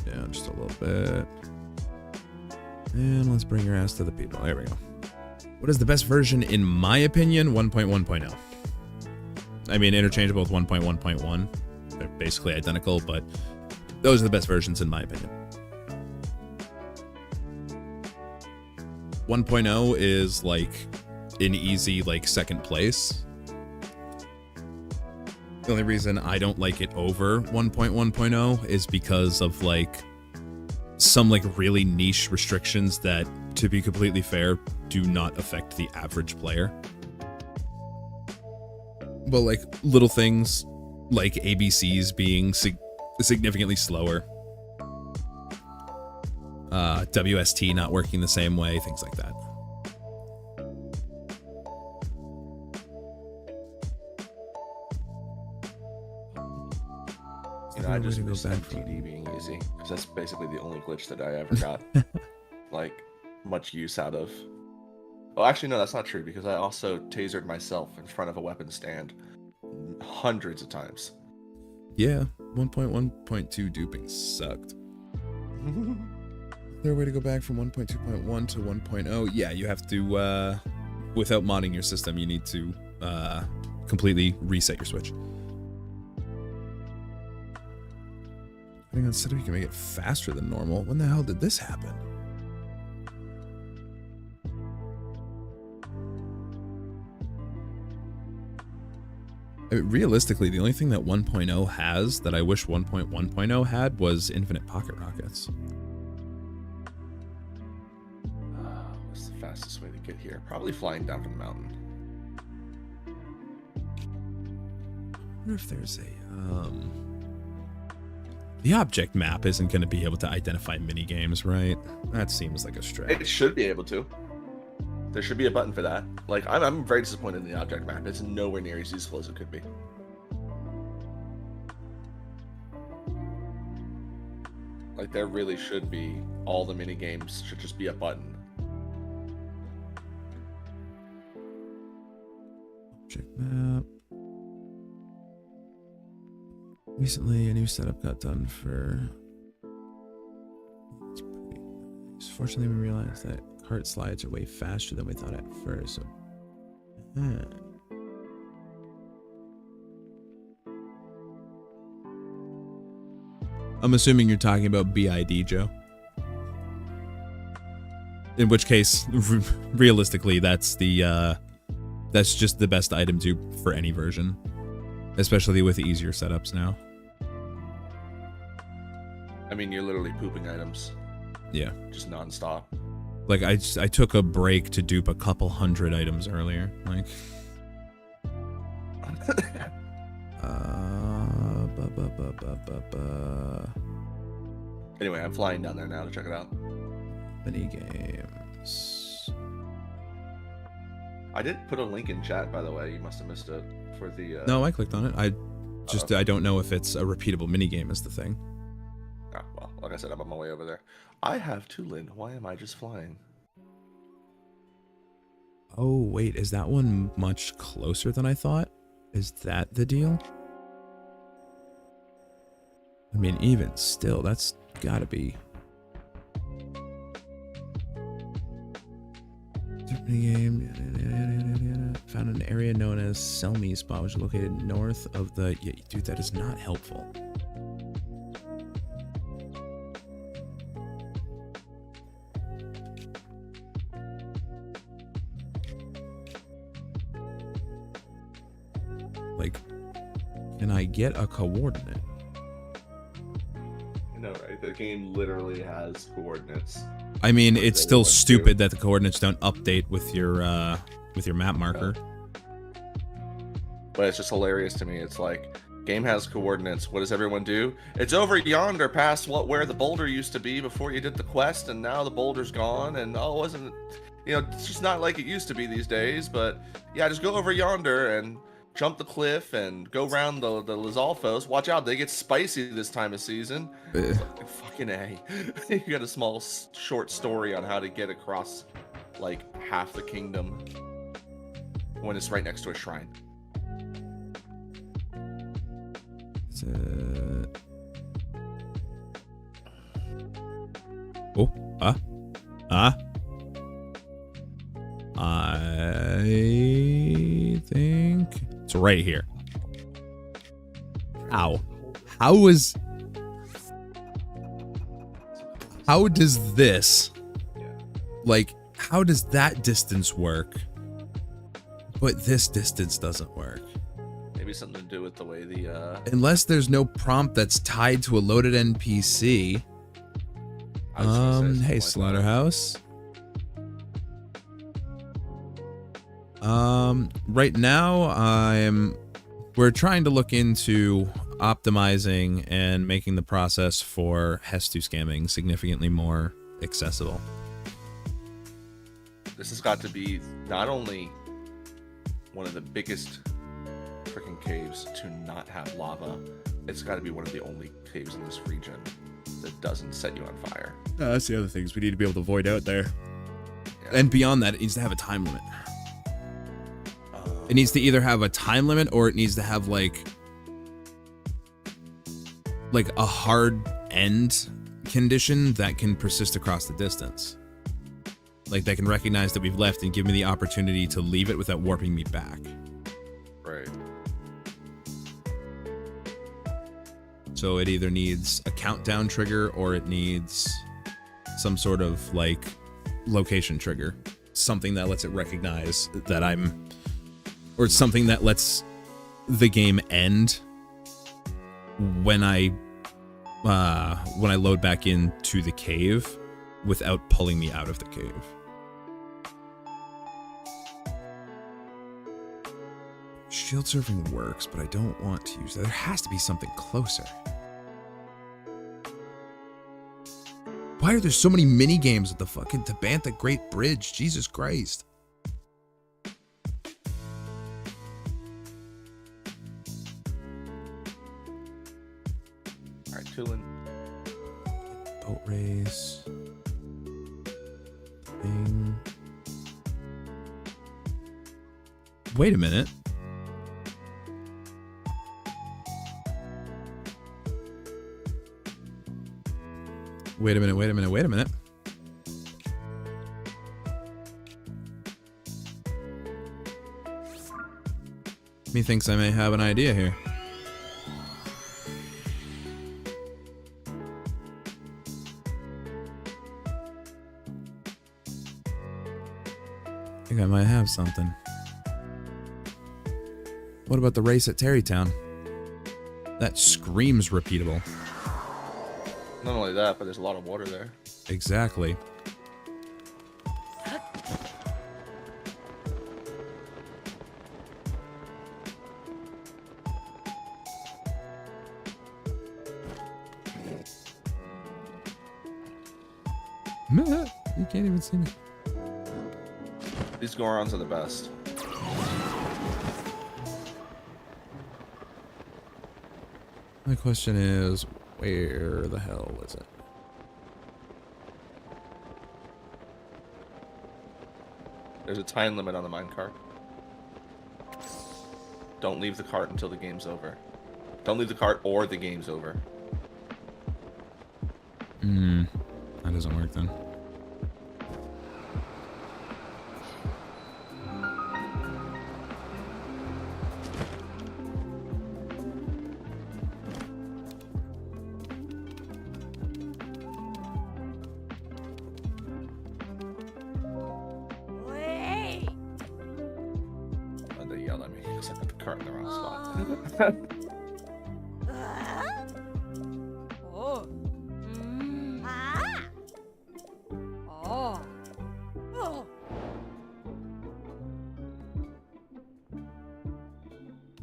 Down just a little bit. And let's bring your ass to the people. There we go. What is the best version in my opinion? 1.1.0. I mean, interchangeable with 1.1.1. They're basically identical, but those are the best versions in my opinion. 1.0 is like an easy like second place. The only reason I don't like it over 1.1.0 is because of like some like really niche restrictions that, to be completely fair, do not affect the average player. But like little things like ABCs being significantly slower, WST not working the same way, things like that. You know, I just miss MTD being easy, because that's basically the only glitch that I ever got like much use out of. Well, actually, no, that's not true, because I also tasered myself in front of a weapon stand hundreds of times. Yeah, 1.1.2 duping sucked. Is there a way to go back from 1.2.1 to 1.0? Yeah, you have to, without modding your system, you need to completely reset your switch. I think instead of you can make it faster than normal. When the hell did this happen? I mean, realistically, the only thing that 1.0 has that I wish 1.1.0 had was infinite pocket rockets. What's the fastest way to get here? Probably flying down from the mountain. I wonder if there's a the object map isn't going to be able to identify mini games, right? That seems like a stretch. It should be able to. There should be a button for that. Like, I'm very disappointed in the object map. It's nowhere near as useful as it could be. Like, there really should be, all the mini games should just be a button. Object map. Recently, a new setup got done for... It's pretty nice. Fortunately, we realized that cart slides are way faster than we thought at first. So... I'm assuming you're talking about BID, Joe. In which case, realistically, that's just the best item dupe for any version, especially with easier setups now. I mean, you're literally pooping items. Yeah. Just non-stop. Like, I took a break to dupe a couple hundred items earlier. Like... Anyway, I'm flying down there now to check it out. Mini games. I did put a link in chat, by the way. You must have missed it for the... No, I clicked on it. I don't know if it's a repeatable mini game is the thing. Oh, well, like I said, I'm on my way over there. I have Tulin. Why am I just flying? Oh, wait. Is that one much closer than I thought? Is that the deal? I mean, even still, that's gotta be... Game. Found an area known as Selmy Spot, which is located north of the... Yeah, dude, that is not helpful. Like, can I get a coordinate? I know, right? The game literally has coordinates. I mean, it's still stupid that the coordinates don't update with your map marker. But it's just hilarious to me. It's like, game has coordinates. What does everyone do? It's over yonder past where the boulder used to be before you did the quest, and now the boulder's gone, and oh, wasn't, it's just not like it used to be these days, but yeah, just go over yonder and jump the cliff and go around the Lizalfos. Watch out, they get spicy this time of season. Like, fucking A. You got a small, short story on how to get across, like, half the kingdom when it's right next to a shrine. I think it's right here. How does this, like, how does that distance work But this distance doesn't work. Maybe something to do with the way the Unless there's no prompt that's tied to a loaded NPC. I was gonna say something Hey, like Slaughterhouse. Right now we're trying to look into optimizing and making the process for Hestu scamming significantly more accessible. this has got to be not only one of the biggest freaking caves to not have lava, it's got to be one of the only caves in this region that doesn't set you on fire. That's the other things we need to be able to avoid out there. Yeah. And beyond that, it needs to have a time limit. It needs to either have a time limit or it needs to have like a hard end condition that can persist across the distance. Like that can recognize that we've left and give me the opportunity to leave it without warping me back. Right. So it either needs a countdown trigger or it needs some sort of like location trigger. Something that lets it recognize that or something that lets the game end when I load back into the cave without pulling me out of the cave. Shield surfing works, but I don't want to use that. There has to be something closer. Why are there so many mini games at the fucking Tabantha Great Bridge? Jesus Christ. All right, Tulin. Boat race. Thing. Wait a minute. Wait a minute. Methinks I may have an idea here. I think I might have something. What about the race at Terrytown? That screams repeatable. Not only that, but there's a lot of water there. Exactly. You can't even see me. These Gorons are the best. My question is, where the hell is it? There's a time limit on the minecart. Don't leave the cart until the game's over. Don't leave the cart or the game's over. That doesn't work then. Oh, they yelled at me because I put the cart in the wrong spot.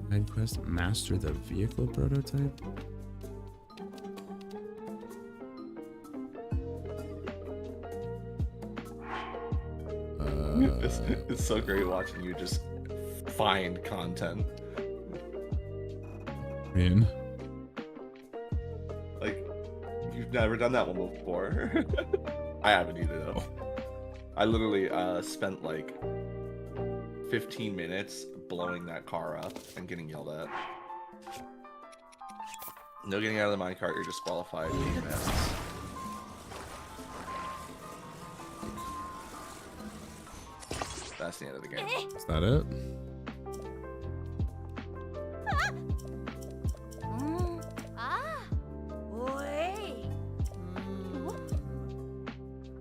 Side quest, master the vehicle prototype. It's so great watching you just find content. Man. Like, you've never done that one before. I haven't either, though. I literally spent like 15 minutes blowing that car up and getting yelled at. No getting out of the minecart, you're disqualified. That's the end of the game. Is that it?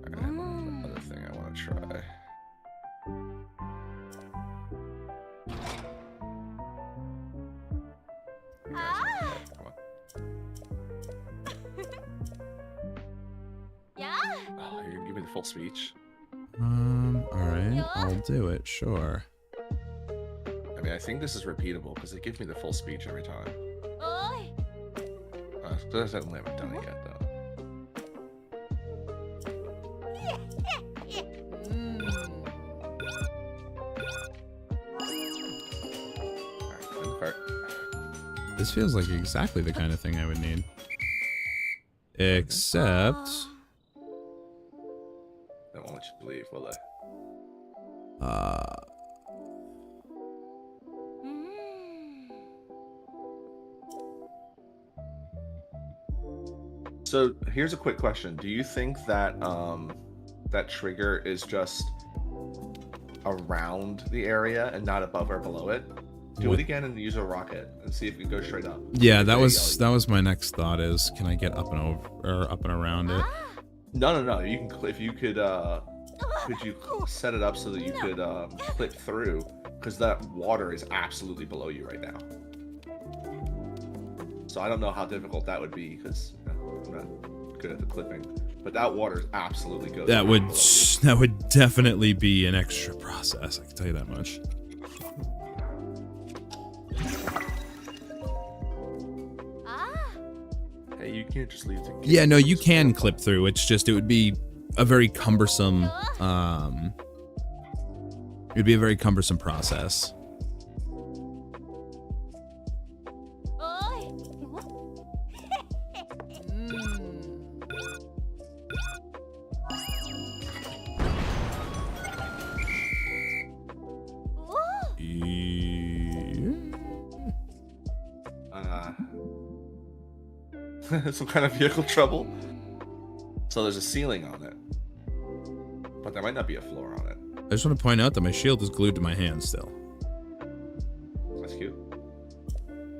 Alright, another thing I want to try. full speech. Alright, I'll do it, sure. I mean, I think this is repeatable because they give me the full speech every time. I certainly haven't done it yet, though. Alright, in the cart. This feels like exactly the kind of thing I would need. Except... They won't let you believe, will they? So here's a quick question. Do you think that that trigger is just around the area and not above or below it? Do it again and use a rocket and see if it goes straight up. Yeah, that was my next thought is, can I get up and over or up and around it? No. You can if you could you set it up so that you could clip through, because that water is absolutely below you right now. So I don't know how difficult that would be because I'm not good at the clipping, but that water is absolutely good. That would definitely be an extra process. I can tell you that much. Hey, you can't just leave the game. Yeah, no, you can clip through. It's just it would be a very cumbersome it'd be a very cumbersome process. Some kind of vehicle trouble. So there's a ceiling on it, but there might not be a floor on it. I just want to point out that my shield is glued to my hand still. That's cute.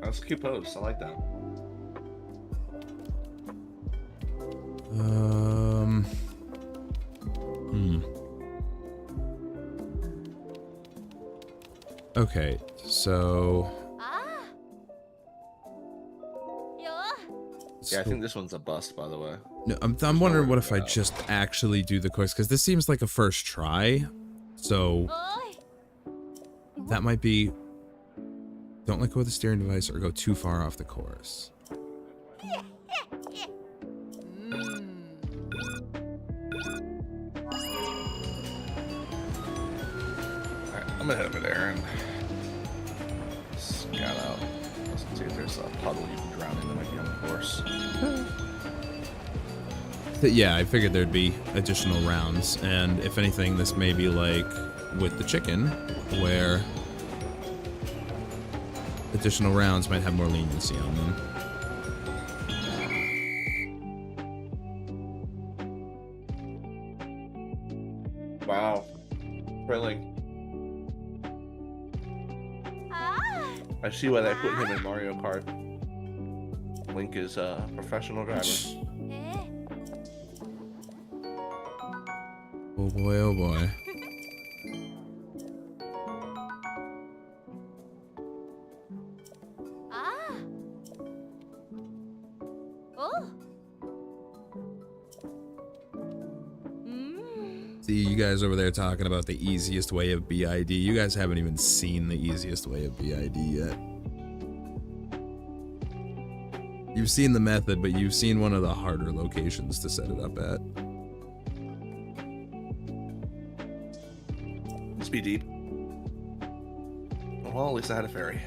That's a cute pose. I like that. Okay, so... Yeah, I think this one's a bust, by the way. No, I'm wondering what if I just actually do the quest, because this seems like a first try, so that might be... Don't let go of the steering device or go too far off the course. Alright, I'm gonna head over there and scout out. Let's see if there's a puddle you can drown in that might be on the course. Yeah, I figured there'd be additional rounds, and if anything, this may be like with the chicken, where additional rounds might have more leniency on them. Wow. Thrilling. I see why they put him in Mario Kart. Link is a professional driver. Oh boy, oh boy. See, you guys over there talking about the easiest way of BID. You guys haven't even seen the easiest way of BID yet. You've seen the method, but you've seen one of the harder locations to set it up at. Must be deep. Well, at least I had a ferry.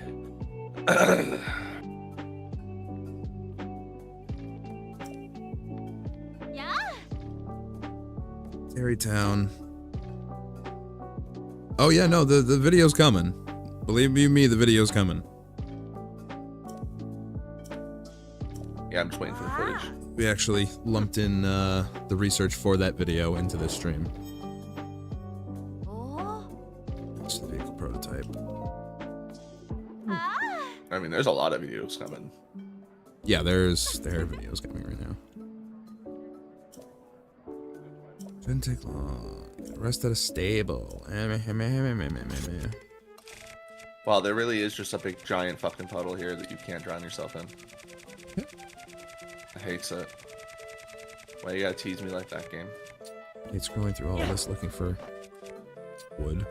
Terrytown. Oh yeah, no, the video's coming. Believe you me, the video's coming. Yeah, I'm just waiting for the footage. We actually lumped in the research for that video into this stream. That's the vehicle prototype. I mean, there's a lot of videos coming. Yeah, there are videos coming right now. Didn't take long. Rest at a stable. Wow, there really is just a big giant fucking puddle here that you can't drown yourself in. I hate it. Why you gotta tease me like that, game? It's scrolling through all of this looking for wood.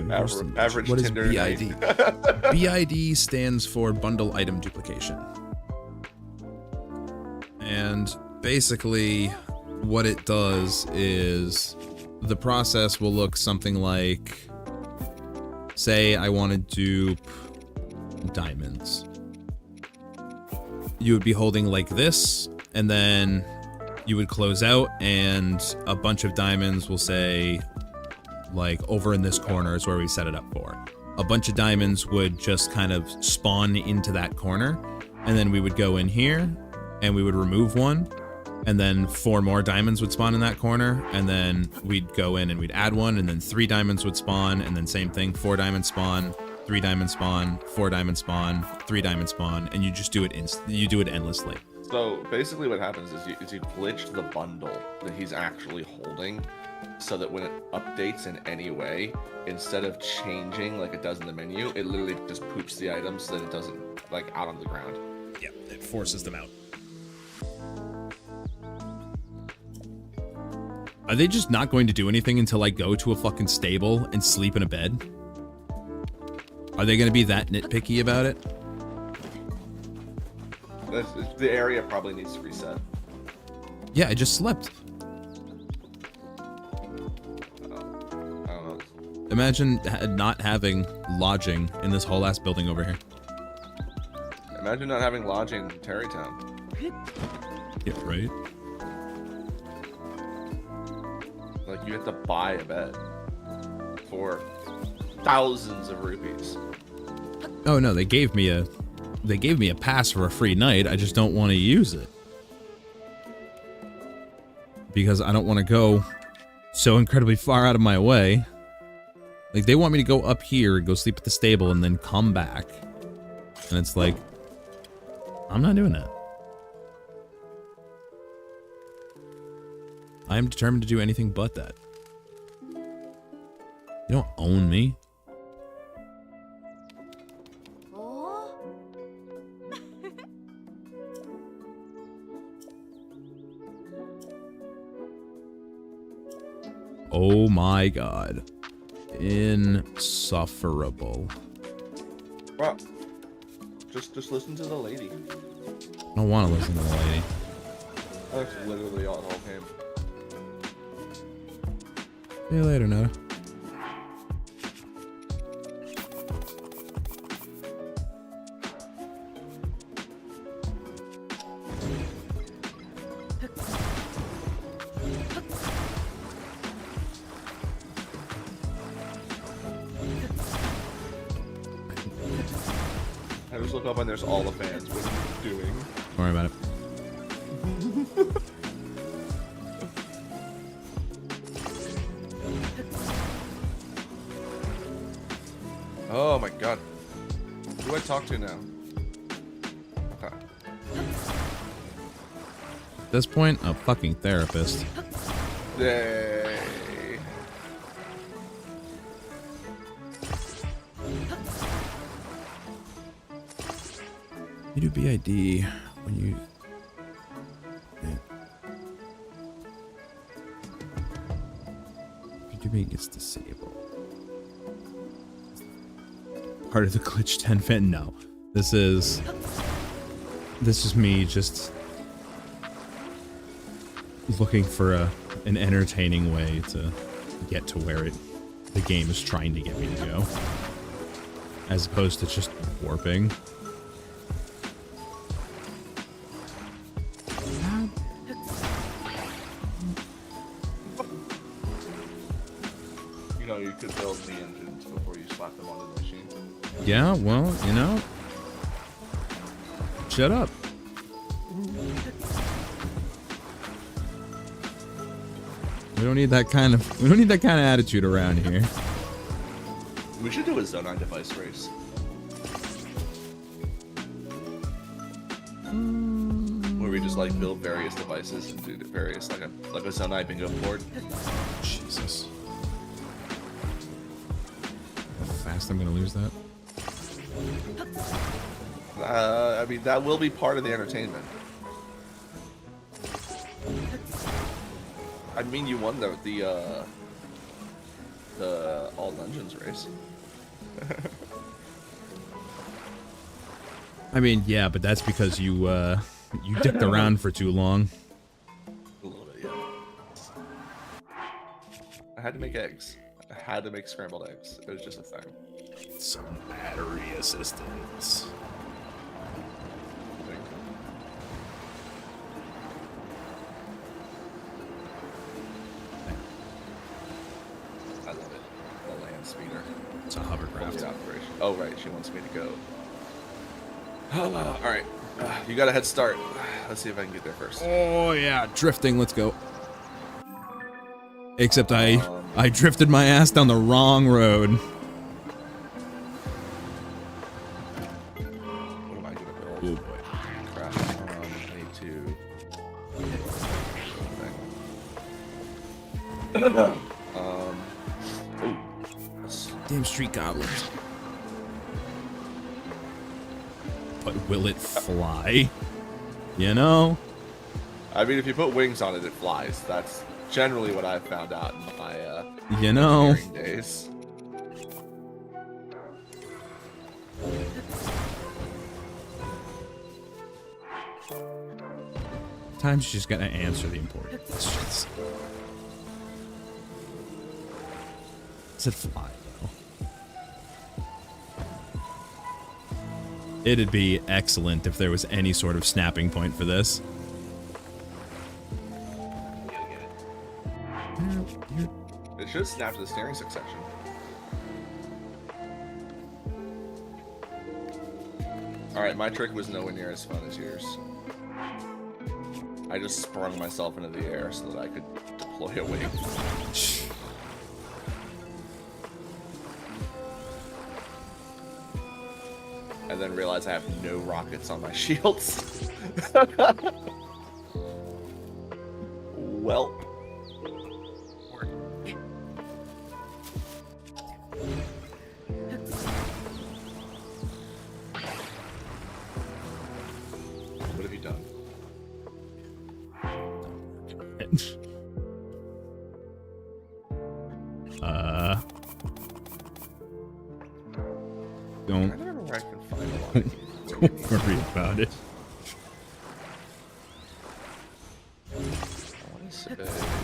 Average what is Tinder night. BID? BID stands for bundle item duplication. And basically what it does is the process will look something like, say I want to dupe diamonds. You would be holding like this, and then you would close out, and a bunch of diamonds will say, like, over in this corner is where we set it up for. A bunch of diamonds would just kind of spawn into that corner, and then we would go in here, and we would remove one, and then 4 more diamonds would spawn in that corner, and then we'd go in and we'd add one, and then 3 diamonds would spawn, and then same thing, 4 diamonds spawn, 3 diamonds spawn, 4 diamonds spawn, 3 diamonds spawn, and you just do it you do it endlessly. So basically what happens is you glitch the bundle that he's actually holding, so that when it updates in any way, instead of changing like it does in the menu, it literally just poops the items so that it doesn't, like, out on the ground. Yeah, it forces them out. Are they just not going to do anything until I go to a fucking stable and sleep in a bed? Are they going to be that nitpicky about it? The area probably needs to reset. Yeah, I just slept. I don't know. Imagine not having lodging in this whole ass building over here. Imagine not having lodging in Terrytown. Yeah, right? Like, you have to buy a bed for thousands of rupees. Oh no, they gave me a pass for a free night. I just don't want to use it. Because I don't want to go so incredibly far out of my way. Like, they want me to go up here, go sleep at the stable, and then come back. And it's like, I'm not doing that. I am determined to do anything but that. You don't own me. Oh my god. Insufferable. Well, just listen to the lady. I don't want to listen to the lady. That's literally all it came. See you later, Nada. I just look up and there's all the fans. What are you doing? Don't worry about it. Oh my god. Who do I talk to now? Okay. At this point, a fucking therapist. Yay. You do BID when you... Doing gets disabled. Part of the glitch 10 fan? No. This is me just looking for an entertaining way to get to where the game is trying to get me to go. As opposed to just warping. You know, you could build the engines before you slap them onto the machine. Yeah, well, you know. Shut up. We don't need that kind of attitude around here. We should do a Zonai device race. Where we just like build various devices and do various like a Zonai bingo board. Jesus. How fast I'm gonna lose that. I mean, that will be part of the entertainment. I mean, you won the all dungeons race. I mean, yeah, but that's because you dicked around for too long. A little bit, yeah. I had to make eggs. I had to make scrambled eggs. It was just a thing. Some battery assistance. I love it. The land speeder. It's a hovercraft. The operation. Oh, right. She wants me to go. All right. You got a head start. Let's see if I can get there first. Oh yeah, drifting. Let's go. Except I drifted my ass down the wrong road. What am I gonna build? Oh boy. Crap. I need to. Damn street goblins. But will it fly? You know? I mean, if you put wings on it, it flies. That's generally what I've found out in my you know, engineering days. Times she's gonna answer the important questions. Does it fly though? It'd be excellent if there was any sort of snapping point for this. It should snap to the steering section. Alright, my trick was nowhere near as fun as yours. I just sprung myself into the air so that I could deploy a wing. And then realize I have no rockets on my shields. Well. What have you done? Don't. I don't know where I can find a lot of Don't worry about it. I want to say...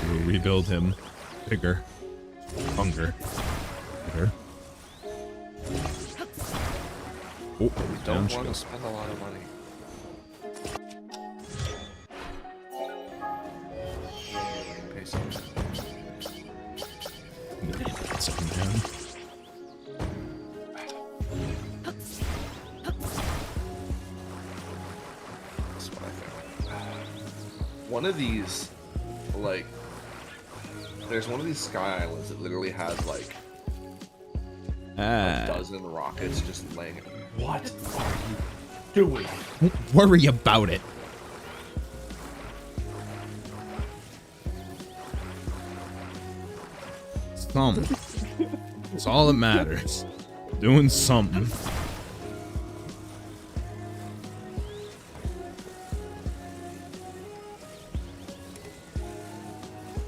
We'll rebuild him. Bigger. Hunger. Bigger. Oh, We don't down she want to goes. spend a lot of money. Pay something. Something down. That's what I think. One of these, like, there's one of these sky islands that literally has like a dozen rockets just laying. What are you doing? Don't worry about it. Something. It's all that matters. Doing something.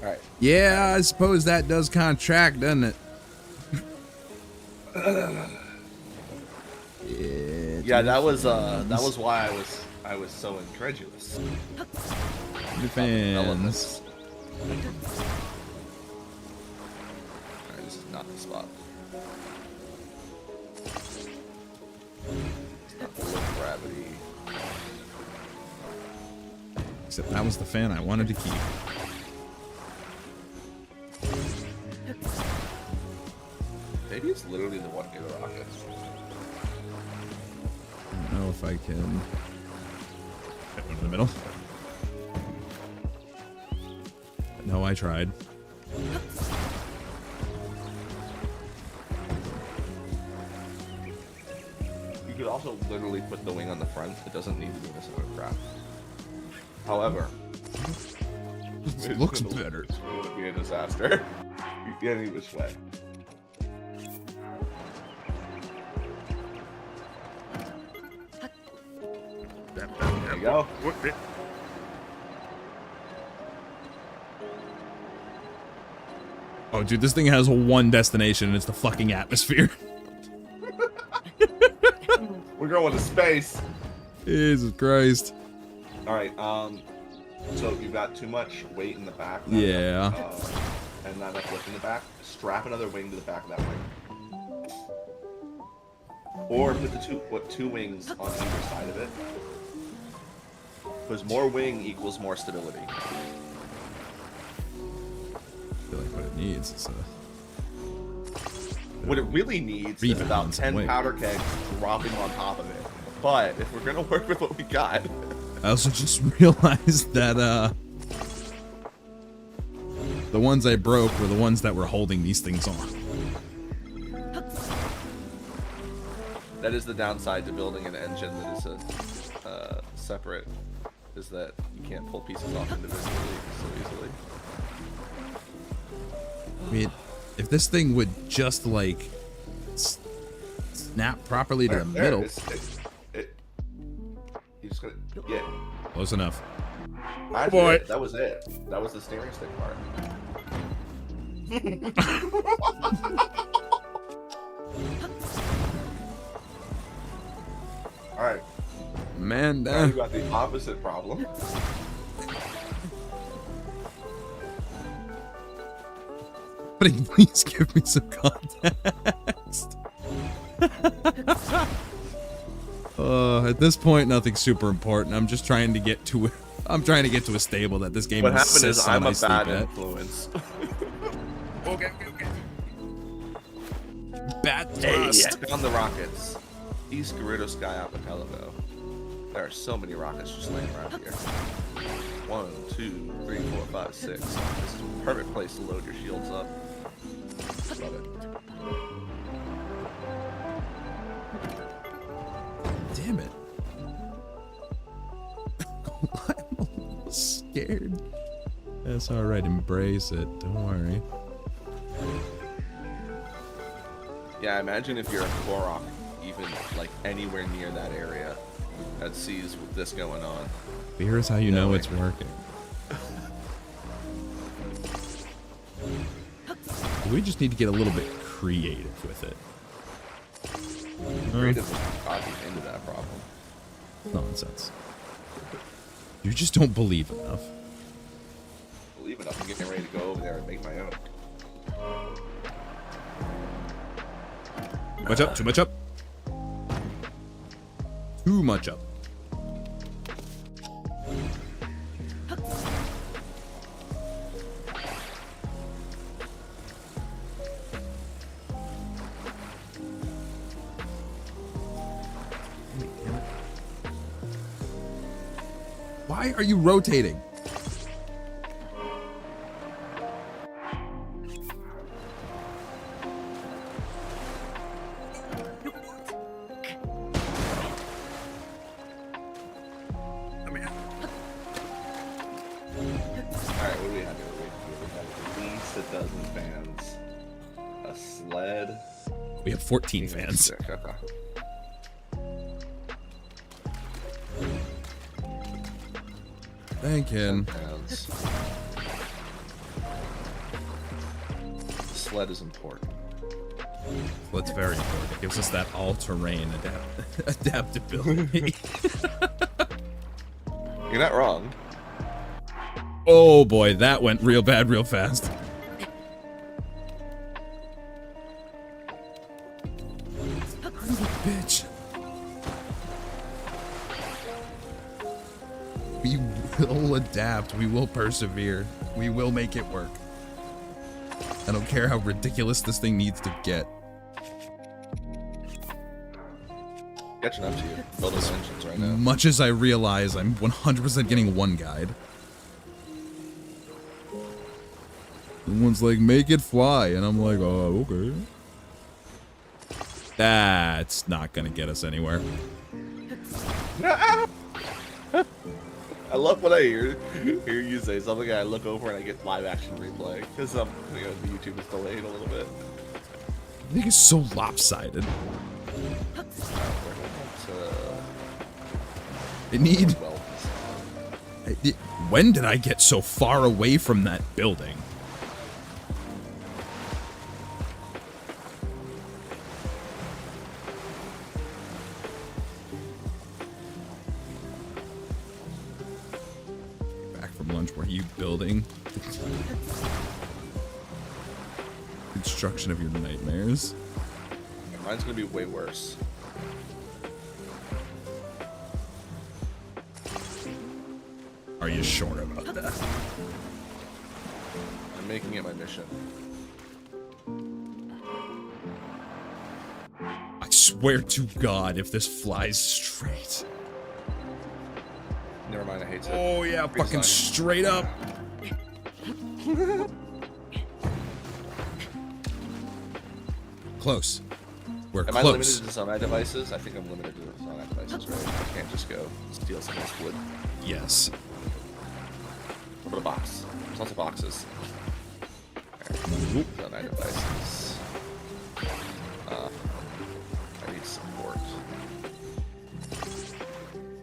All right. Yeah, I suppose that does kind of track, doesn't it? Yeah, that was why I was so incredulous. Fans. Alright, this is not the spot. It's not the low gravity. Except that was the fan I wanted to keep. Maybe it's literally the one giga rocket. I don't know if I can get one in the middle. But no, I tried. You could also literally put the wing on the front. It doesn't need to be this other crap. However, It looks better. It would be a disaster. Any which way. There you go. Oh, dude, this thing has one destination, and it's the fucking atmosphere. We're going to space. Jesus Christ. All right. So you've got too much weight in the back. Yeah. And not enough lift in the back. Strap another wing to the back of that wing. Or put two wings on either side of it. Because more wing equals more stability. I feel like what it needs is What it really needs is about Rebalance 10 weight. powder kegs dropping on top of it. But if we're gonna work with what we got, I also just realized that the ones I broke were the ones that were holding these things on. that is the downside to building an engine that is a separate. Is that you can't pull pieces off individually so easily. I mean, if this thing would just like snap properly to the middle. You just gotta, yeah. Close enough. Boy. That was it. That was the steering stick part. All right. Man, Now you got the opposite problem. please give me some context. At this point, nothing's super important. I'm just trying to get to it. I'm trying to get to a stable that this game What happened is insists on I'm I a sleep bad at. influence. Okay. Bad Hey, thrust. on the rockets. East Garrido Sky Archipelago. There are so many rockets just laying around here. 1, 2, 3, 4, 5, 6. This is a perfect place to load your shields up. Love it. Damn it. I'm a little scared. That's alright, embrace it. Don't worry. Yeah, imagine if you're a Korok, even like anywhere near that area that sees this going on. Fear is how you know it's working. We just need to get a little bit creative with it. Creative got you into that problem. Nonsense. You just don't believe enough. Believe enough, I'm getting ready to go over there and make my own. Too much up, too much up. Too much up. Why are you rotating? Alright, what do we have here? We have at least a dozen fans. A sled. We have 14 fans. Okay. Thinking. Fans. The sled is important. Well, it's very important. It gives us that all-terrain adaptability. You're not wrong. Oh boy, that went real bad real fast. Bitch. We will adapt. We will persevere. We will make it work. I don't care how ridiculous this thing needs to get. Catching up to you. Building engines right now. Much as I realize I'm 100% getting one guide. Someone's like, make it fly. And I'm like, oh, okay. That's not going to get us anywhere. I love when I hear you say something and I look over and I get live action replay. Because the YouTube is delayed a little bit. I think it's so lopsided. So, They need well. When did I get so far away from that building? Back from lunch, were you building? Construction of your nightmares? Mine's gonna be way worse. Are you sure about that? I'm making it my mission. I swear to God, if this flies straight. Never mind, I hate it. Oh yeah, fucking Resign. straight up. Close. We're Am I limited close. to Zonai devices? I think I'm limited to Zonai devices, right? I can't just go steal someone's wood. Yes. What about a box? There's lots of boxes. Nope. Zonai devices. I need support.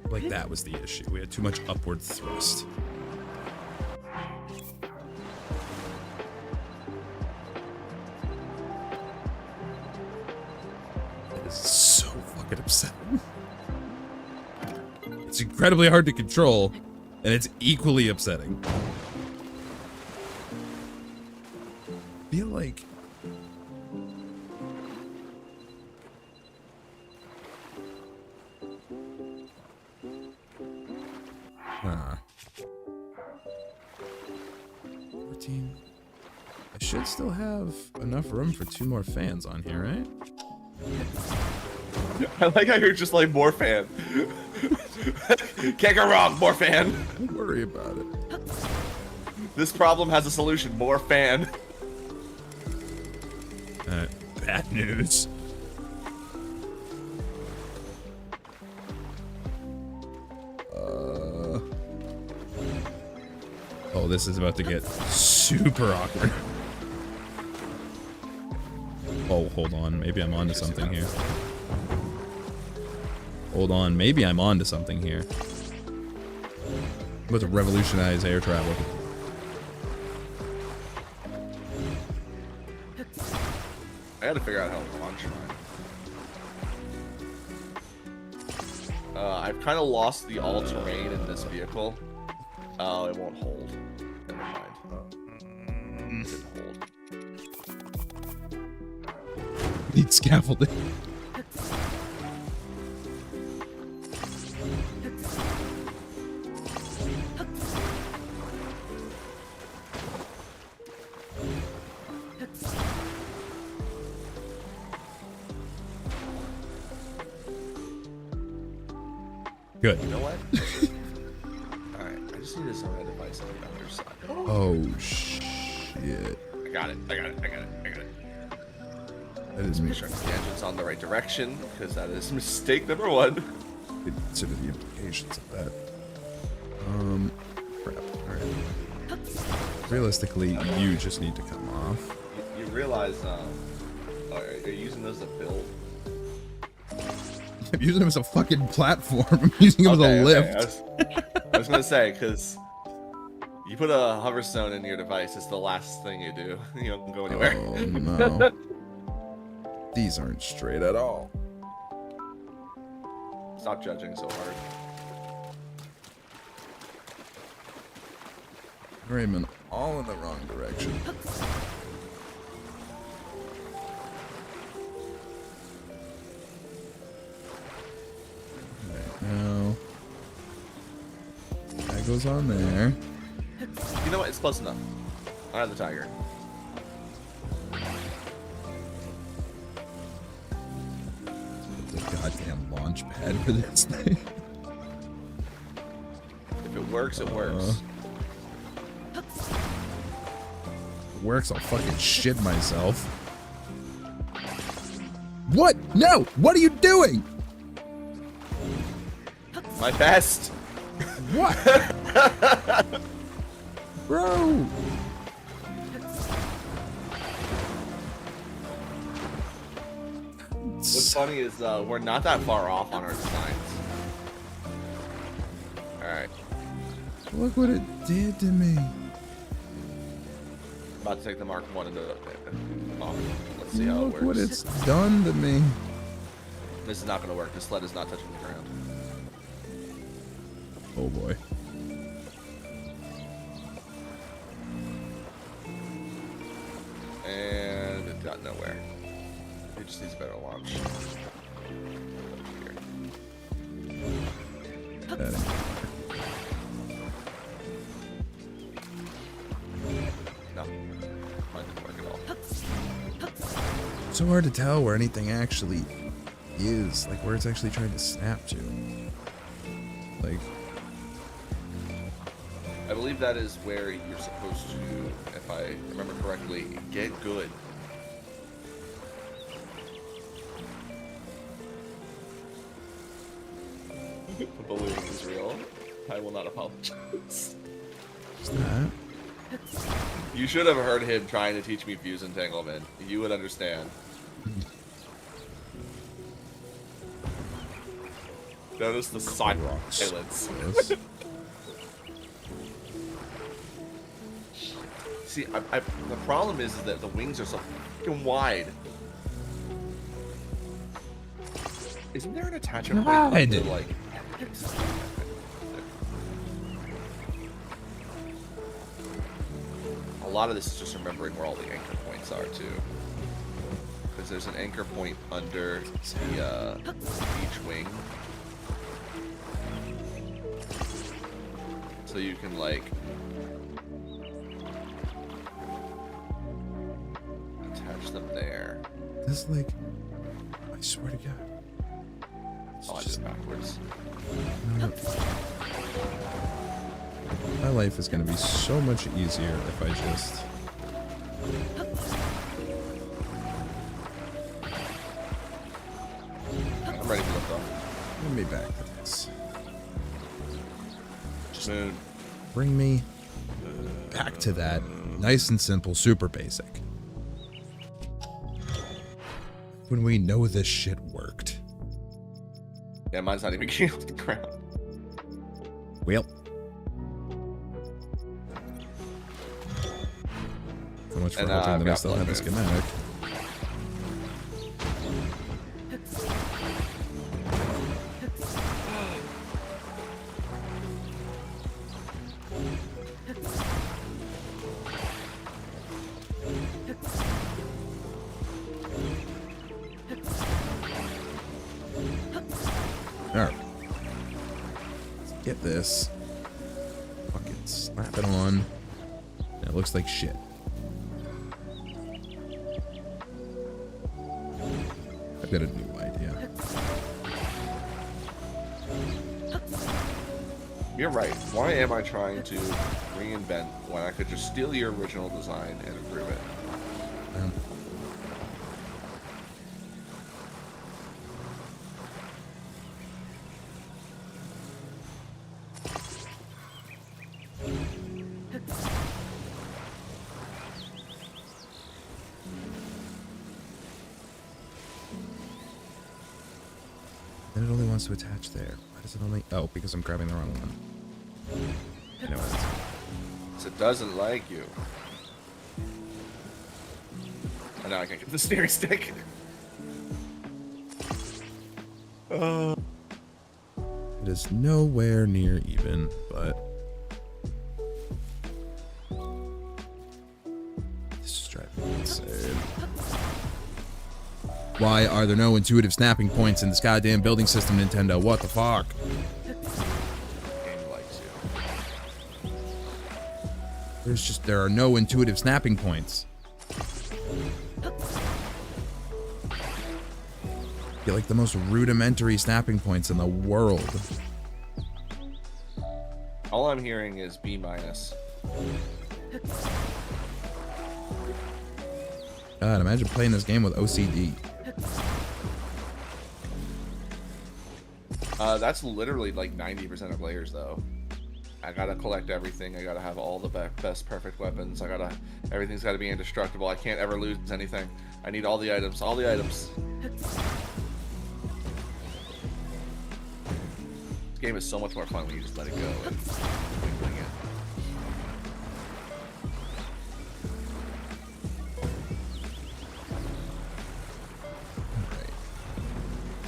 Like that was the issue. We had too much upward thrust. It is so fucking upsetting. It's incredibly hard to control, and it's equally upsetting. I feel like Huh. 14. I should still have enough room for 2 more fans on here, right? I like how you're just like, more fan. Can't go wrong, more fan. Don't worry about it. This problem has a solution, more fan. Bad news. Oh, this is about to get super awkward. Oh, hold on. Maybe I'm onto something here. Hold on. Maybe I'm onto something here. I'm about to revolutionize air travel. I gotta figure out how to launch mine. I've kind of lost the all-terrain in this vehicle. Oh, it won't hold. Never mind. It didn't hold. Need scaffolding. Good. You know what? Alright, I just need a Zonai device on the other side. Oh, shit. I got it. I got it. I got it. I got it. That is me. Make sure the engine's on the right direction, because that is mistake number 1. Consider the implications of that. Crap. Alright. Realistically, you just need to come off. You realize, are you using those to build? I'm using them as a fucking platform. I'm using them as a lift. I was gonna say, because you put a hoverstone in your device, it's the last thing you do. You don't go anywhere. Oh, no. These aren't straight at all. Stop judging so hard. Raymond, all in the wrong direction. Right now, that goes on there. You know what? It's close enough. I have the tiger. The goddamn launch pad for this thing. If it works, it works. If it works, I'll fucking shit myself. What? No! What are you doing? My best. What? Bro! What's funny is we're not that far off on our designs. Alright. Look what it did to me. About to take the Mark 1 into off. Let's see how it Look works. what it's done to me. This is not going to work. This sled is not touching the ground. Oh boy. And it got nowhere. It just needs a better launch. Here. No. Mine didn't work at all. So hard to tell where anything actually is, like where it's actually trying to snap to. Like, I believe that is where you're supposed to, if I remember correctly, get good. The bullying is real. I will not apologize. is that? You should have heard him trying to teach me fuse entanglement. You would understand. Notice the silence. Yes. See, the problem is that the wings are so fucking wide. Isn't there an attachment point up Wide. to, like... A lot of this is just remembering where all the anchor points are, too. Because there's an anchor point under the, each wing. So you can, like... attach them there. That's like, I swear to God. Oh, I did it backwards. No. My life is going to be so much easier if I just... I'm ready to lift off. Bring me back to this. Moon. Bring me back to that. Nice and simple, super basic. When we know this shit worked. Yeah, mine's not even getting off the ground. Well. So much for And, hoping I've that I got still have the blood schematic. Alright. Let's get this. Fucking slap it on. And it looks like shit. I've got a new idea. You're right. Why am I trying to reinvent when I could just steal your original design and improve it? And it only wants to attach there. Why does it only... Oh, because I'm grabbing the wrong one. I know it. So it doesn't like you. And now I can't get the steering stick. It is nowhere near even, but... This is driving me insane. Why are there no intuitive snapping points in this goddamn building system, Nintendo? What the fuck? Game likes you. There are no intuitive snapping points. Get like the most rudimentary snapping points in the world. All I'm hearing is B-. God, imagine playing this game with OCD. That's literally like 90% of players, though. I gotta collect everything. I gotta have all the best perfect weapons. Everything's gotta be indestructible. I can't ever lose anything. I need all the items. All the items. This game is so much more fun when you just let it go and wing it.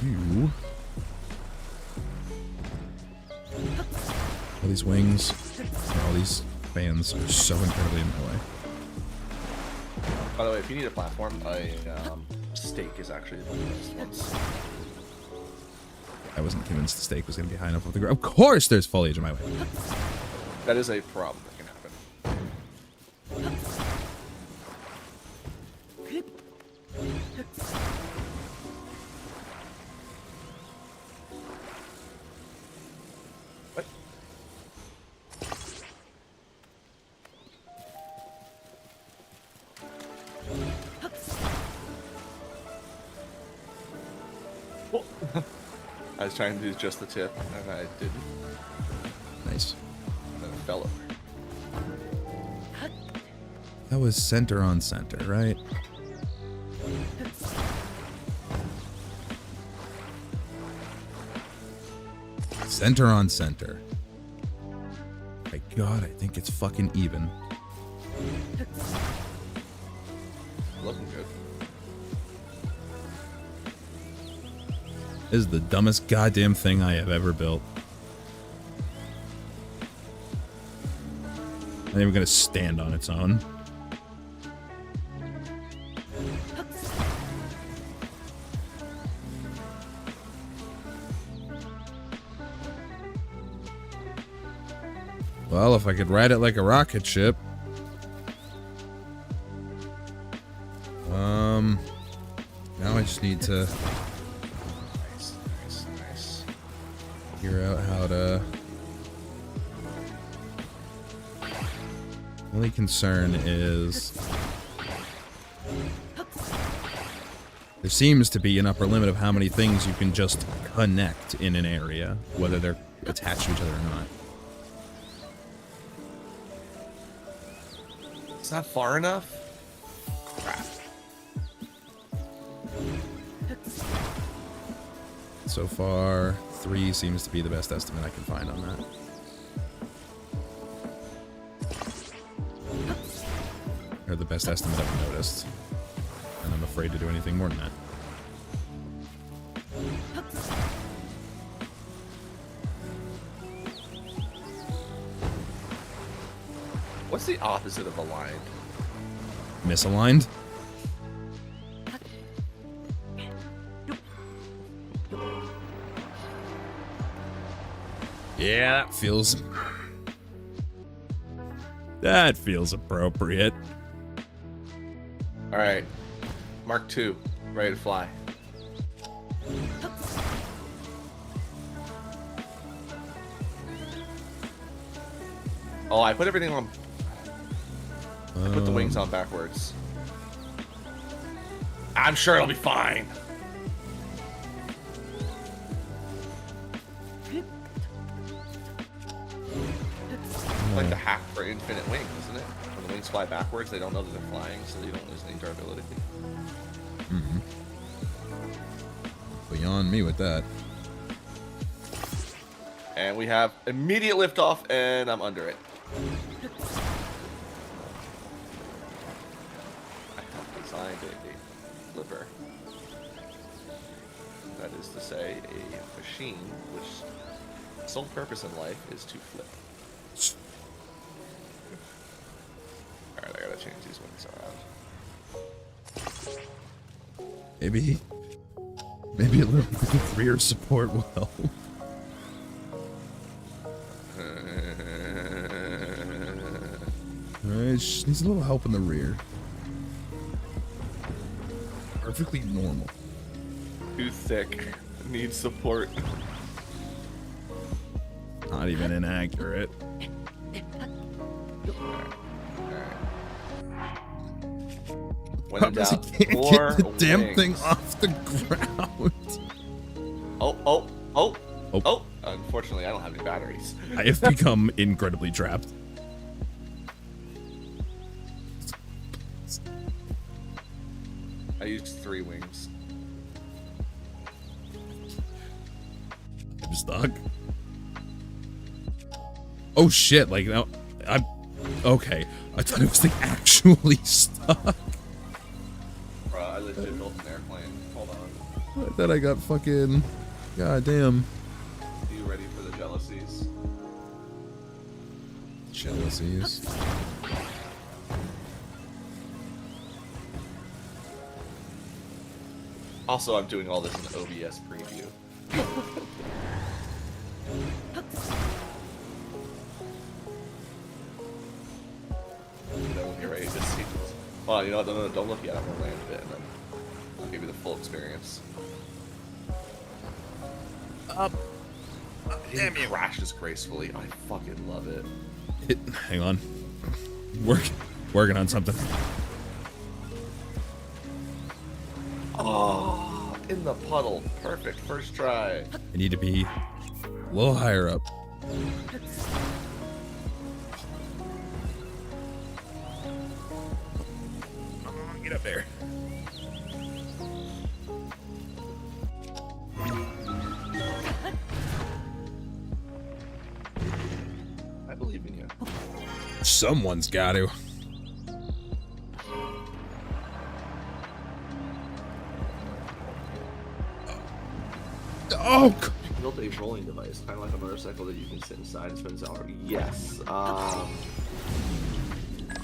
You. All these wings, all these fans are so incredibly in my way. By the way, if you need a platform, a stake is actually one of the best ones. I wasn't convinced the stake was going to be high enough off the ground. Of course there's foliage in my way. That is a problem that can happen. What? Well, I was trying to do just the tip, and I didn't. Nice. And then it fell over. That was center on center, right? Center on center. My God, I think it's fucking even. Looking good. This is the dumbest goddamn thing I have ever built. Not even gonna stand on its own. Well, if I could ride it like a rocket ship. Now I just need to Nice. figure out how to... The only concern is... There seems to be an upper limit of how many things you can just connect in an area, whether they're attached to each other or not. It's not far enough? Crap. So far, 3 seems to be the best estimate I can find on that. Or the best estimate I've noticed. And I'm afraid to do anything more than that. What's the opposite of aligned? Misaligned? Yeah, that feels... That feels appropriate. Alright. Mark 2. Ready to fly. Oh, I put everything on... I put the wings on backwards. I'm sure it'll be fine. Like the hack for infinite wings, isn't it? When the wings fly backwards, they don't know that they're flying, so you don't lose any durability. Mm-hmm. Beyond me with that. And we have immediate liftoff, and I'm under it. I have designed a flipper. That is to say, a machine which sole purpose in life is to flip. Alright, I gotta change these wings around. Maybe a little bit of rear support will help. Alright, just needs a little help in the rear. Perfectly normal. Too thick. Needs support. Not even inaccurate. When in doubt, Can't more get the damn wings. thing off the ground. Oh. Unfortunately, I don't have any batteries. I have become incredibly trapped. I used 3 wings. I'm stuck. Oh shit! Like now, I'm okay. I thought it was like actually stuck. Bro, I legit built an airplane. Hold on. I thought I got fucking. God damn. Are you ready for the jealousies? Jealousies. Also, I'm doing all this in OBS preview. You know when you're ready to see. Oh, you know what? No, don't look yet. I'm gonna land it and then I'll give you the full experience. Damn, it crashes gracefully. I fucking love it. Hang on. Working on something. Oh, in the puddle. Perfect. First try. I need to be a little higher up. Get up there. I believe in you. Someone's got to. Oh, You built a rolling device, kind of like a motorcycle that you can sit inside and spin hours. Yes.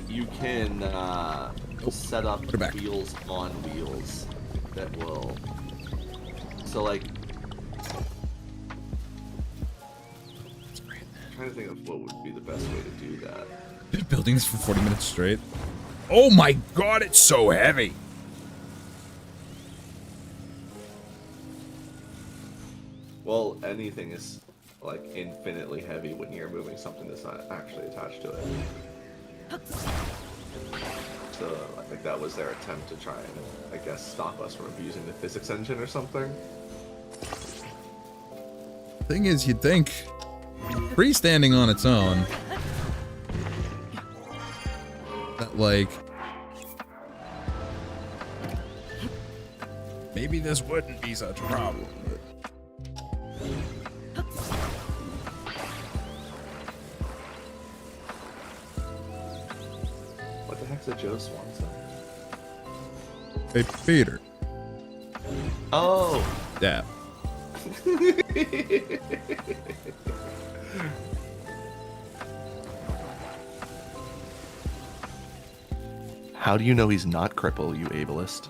You can set up put it back. wheels on wheels that will. So like, I'm trying to think of what would be the best way to do that. been building this for 40 minutes straight. Oh my god, it's so heavy. Well, anything is like infinitely heavy when you're moving something that's not actually attached to it. So I think that was their attempt to try and, I guess, stop us from abusing the physics engine or something. Thing is, you'd think freestanding on its own that like maybe this wouldn't be such a problem. But What the heck's a Joe Swanson? hey, Peter. Oh! Yeah. How do you know he's not cripple, you ableist?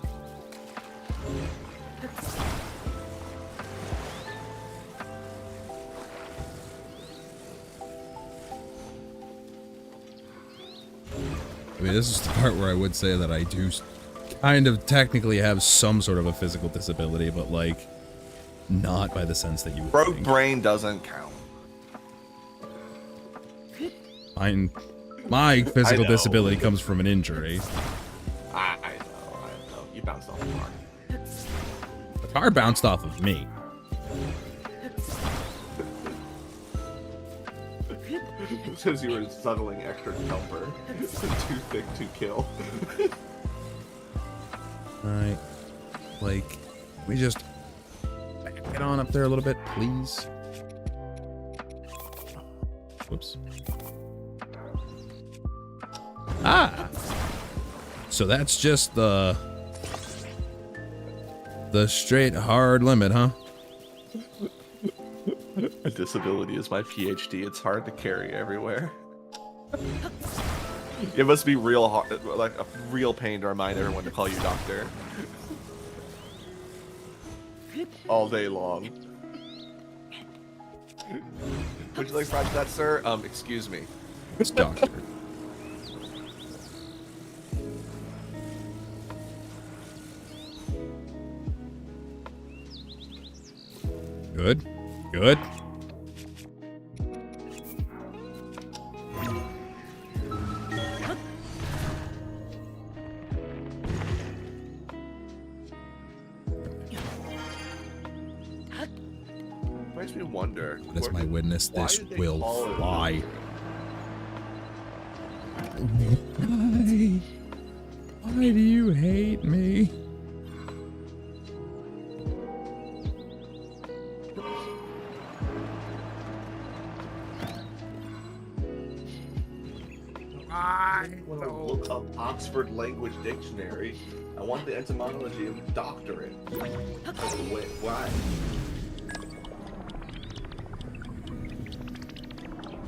I mean, this is the part where I would say that I do kind of technically have some sort of a physical disability, but like not by the sense that you would Broke think. brain doesn't count. My physical know. disability comes from an injury. I know. You bounced off the car. The car bounced off of me. It says you were settling extra jumper. Too thick to kill. Alright. Like, we just get on up there a little bit, please. Whoops. Ah! So that's just the straight hard limit, huh? A disability is my PhD. It's hard to carry everywhere. It must be real hard, like a real pain to remind everyone to call you doctor. All day long. Would you like fries to that, sir? Excuse me. It's doctor. Good. Good. Makes me wonder. As my witness, why this did they will call it fly. Why do you hate me? I want to look up Oxford Language Dictionary. I want the etymology of doctorate. Wait, why?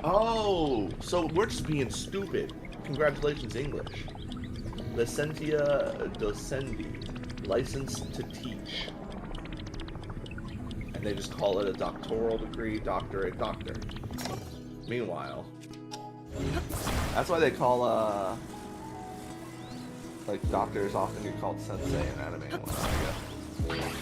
Oh, so we're just being stupid. Congratulations, English. Licentia docendi, license to teach. And they just call it a doctoral degree, doctorate, doctor. Meanwhile, that's why they call, like, doctors often get called sensei in anime and whatnot, I guess.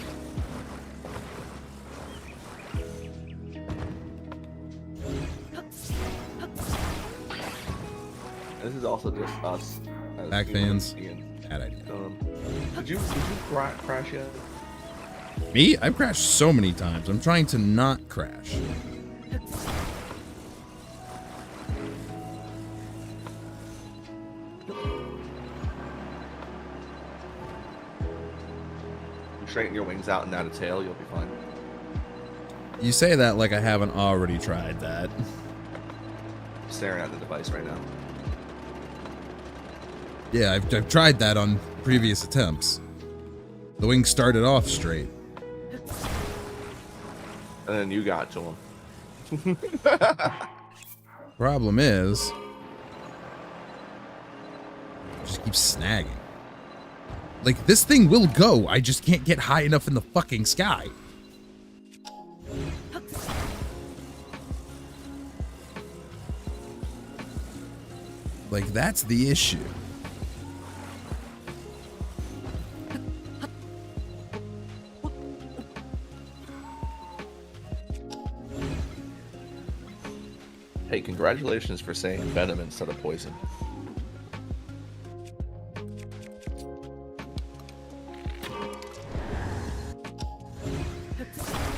This is also just us. Back fans. Being, Bad idea. did you crash yet? Me? I've crashed so many times. I'm trying to not crash. Straighten your wings out and add a tail, you'll be fine. You say that like I haven't already tried that. I'm staring at the device right now. Yeah, I've tried that on previous attempts. The wing started off straight. And then you got to him. Problem is, it just keeps snagging. Like, this thing will go, I just can't get high enough in the fucking sky. Like, that's the issue. Hey, congratulations for saying venom instead of poison.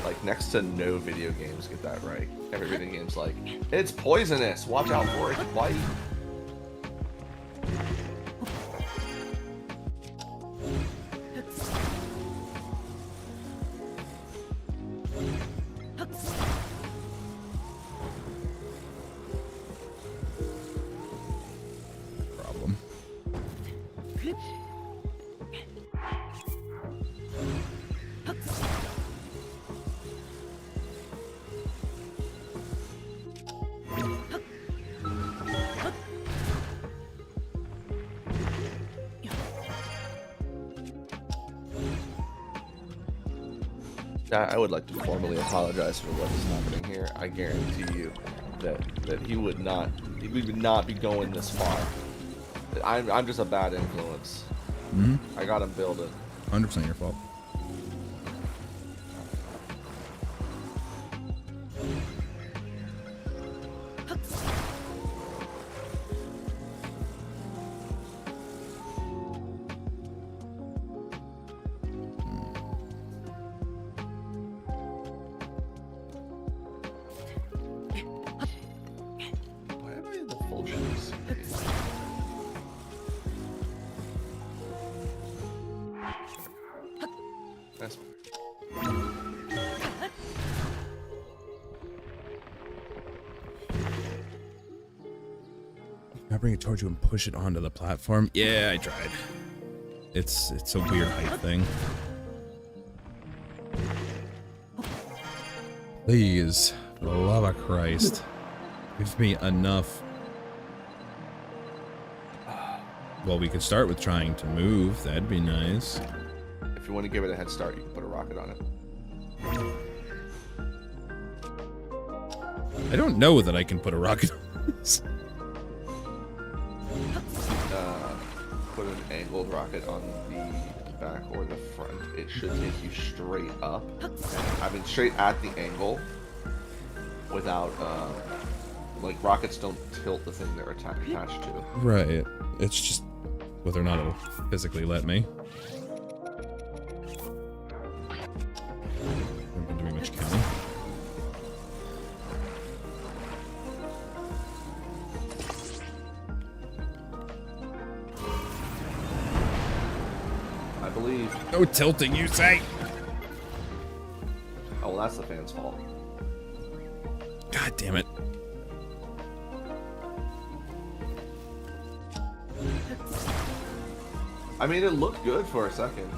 Like, next to no video games get that right. Every video game's like, it's poisonous, watch out for it, bite. Problem. I would like to formally apologize for what is happening here. I guarantee you that we would not be going this far. I'm just a bad influence. Mm-hmm. I got him build it. 100% your fault. Why am I in the full shoes? That's Can I bring it towards you and push it onto the platform? Yeah, I tried. It's a weird height thing. Please, for the love of Christ, give me enough. Well, we could start with trying to move. That'd be nice. If you want to give it a head start, you can put a rocket on it. I don't know that I can put a rocket on this. Put an angled rocket on the back or the front. It should take you straight up. I mean, straight at the angle. Without, like, rockets don't tilt the thing they're attached to. Right. It's just whether or not it'll physically let me. I've been doing much counting. I believe. No tilting, you say? Oh, well, that's the fan's fault. God damn it. I mean, it looked good for a second.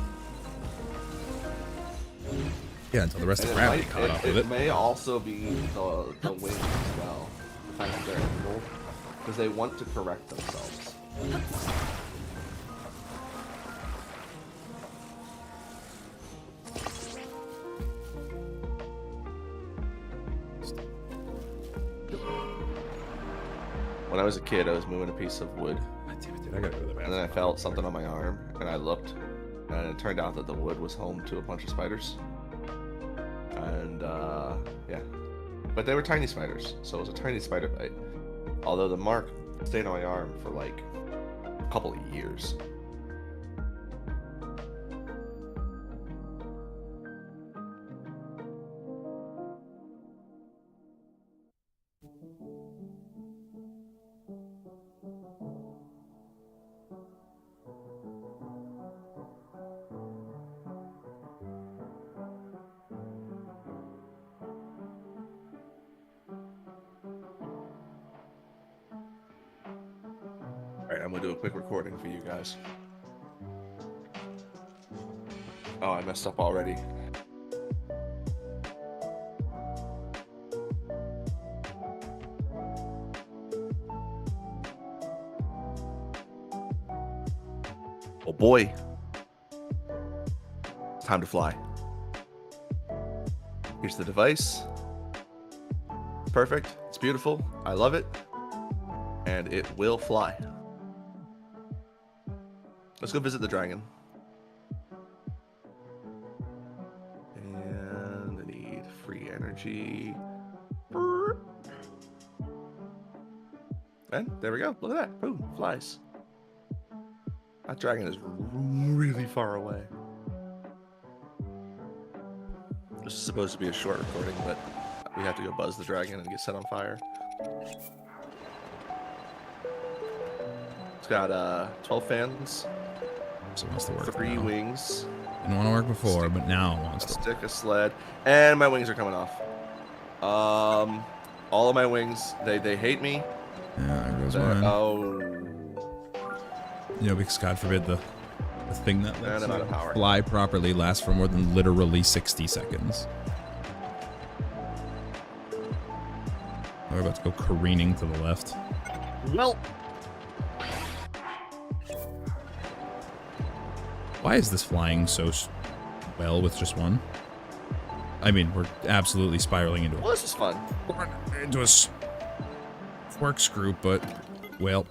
Yeah, until the rest And of gravity caught up with it it. may also be the wings as well. The fact that they're angled. Because they want to correct themselves. When I was a kid, I was moving a piece of wood. God damn it, dude, I gotta go to the And bathroom. then I felt something on my arm, and I looked, and it turned out that the wood was home to a bunch of spiders. And, yeah. But they were tiny spiders, so it was a tiny spider bite. Although the mark stayed on my arm for like a couple of years. Alright, I'm gonna do a quick recording for you guys. Oh, I messed up already. Oh boy. It's time to fly. Here's the device. It's perfect. It's beautiful. I love it. And it will fly. Let's go visit the dragon. And I need free energy. And there we go. Look at that. Boom. Flies. That dragon is really far away. This is supposed to be a short recording, but we have to go buzz the dragon and get set on fire. It's got 12 fans, So it wants to work 3 now. wings, Didn't want to work before, but now it wants a to. stick, a sled, and my wings are coming off. All of my wings, they hate me. Yeah, there goes They're- one. oh, You know, because God forbid the thing that lets I'm out you of power. fly properly lasts for more than literally 60 seconds. We're about to go careening to the left. well, Why is this flying so well with just one? I mean, we're absolutely spiraling into well, this is fun. a corkscrew, but, well.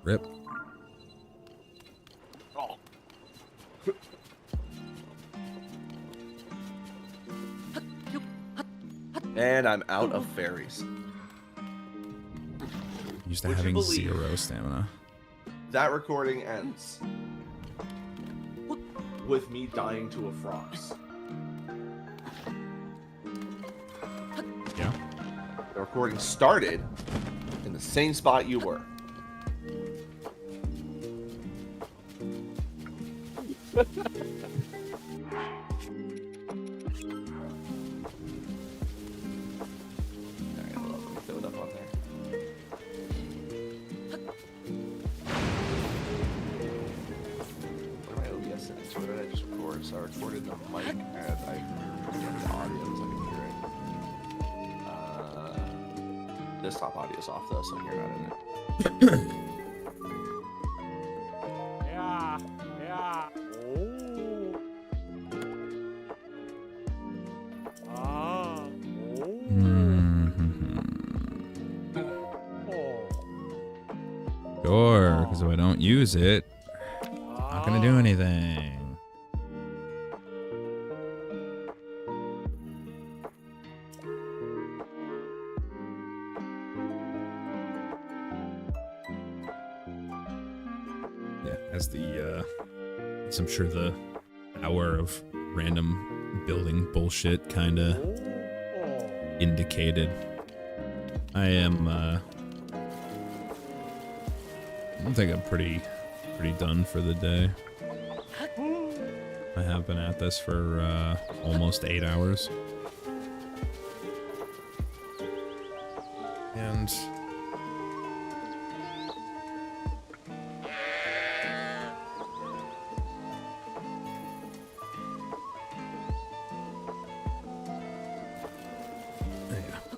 Rip. Oh. And I'm out of fairies. Used to Would you having believe- 0 stamina. That recording ends with me dying to a frost. Yeah. The recording started in the same spot you were. Alright, hold on, let me throw it up on there. What am I OBS setting? So what did I just record? So I recorded the mic and I recorded the audio so I can hear it. Desktop audio's off though, so you're not in it. Yeah. Yeah. Oh. Ah. Oh. Oh. Sure, because if I don't use it, not gonna do anything. Yeah, as the as I'm sure the hour of random building bullshit kind of Oh. indicated. I am I think I'm pretty done for the day. I have been at this for almost 8 hours. games.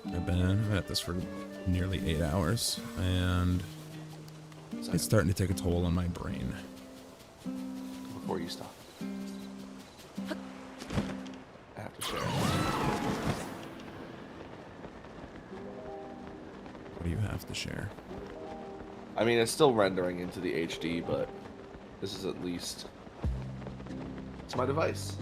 I've been at this for nearly 8 hours, and it's starting to take a toll on my brain. Before you stop, I have to share. What do you have to share? I mean, it's still rendering into the HD, but this is at least it's my device.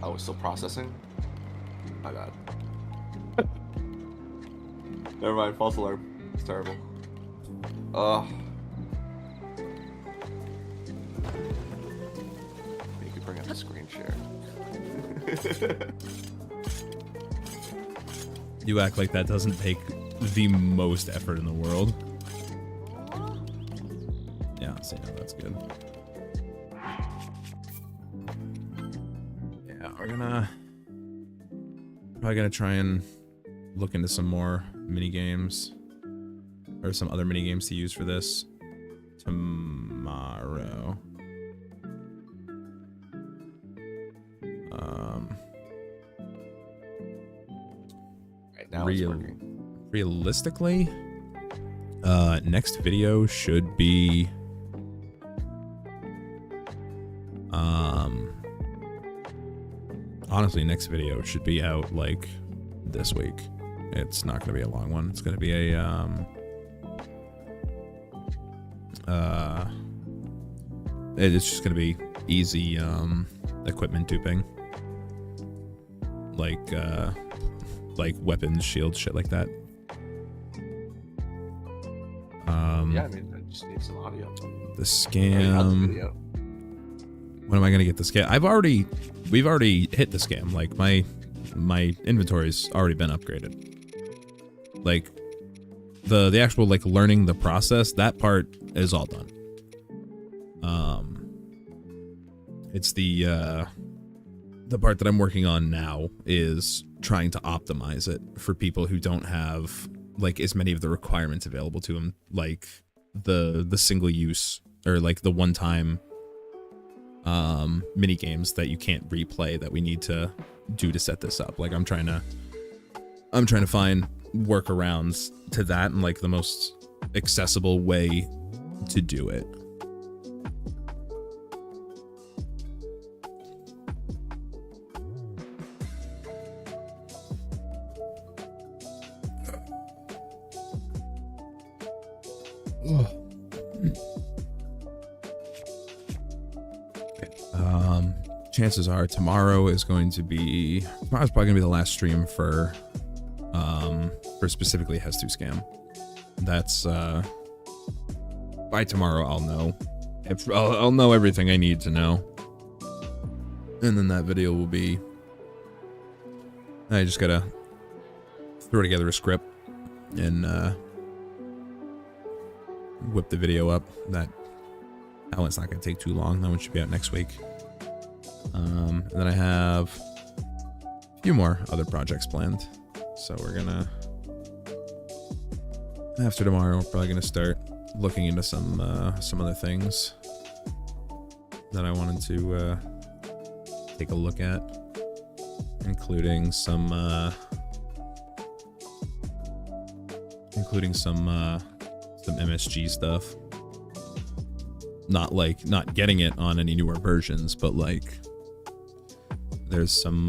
Oh, it's still processing? My bad. Never mind, false alarm. It's terrible. Ugh. You could bring up the screen share. You act like that doesn't take the most effort in the world. Yeah, see, no, that's good. Yeah, we're probably gonna try and look into some more mini games or some other mini games to use for this tomorrow. Right now it's working. Realistically, next video should be honestly, next video should be out like this week. It's not going to be a long one. It's going to be a it's just going to be easy equipment duping, like weapons, shields, shit like that. Yeah, I mean, I just need some audio. The scam. When am I gonna get the scam? We've already hit the scam. Like my inventory's already been upgraded. Like the actual like learning the process, that part is all done. It's the part that I'm working on now is trying to optimize it for people who don't have like as many of the requirements available to them, like the single use or like the one time mini games that you can't replay that we need to do to set this up. Like I'm trying to find workarounds to that and like the most accessible way to do it. Chances are tomorrow's probably gonna be the last stream for specifically Hestu Scam. That's by tomorrow I'll know. I'll know everything I need to know, and then that video will be. I just gotta throw together a script and whip the video up. That one's not gonna take too long. That one should be out next week. And then I have a few more other projects planned. So we're gonna, after tomorrow, we're probably gonna start looking into some other things that I wanted to take a look at, including some MSG stuff. Not getting it on any newer versions, but like there's some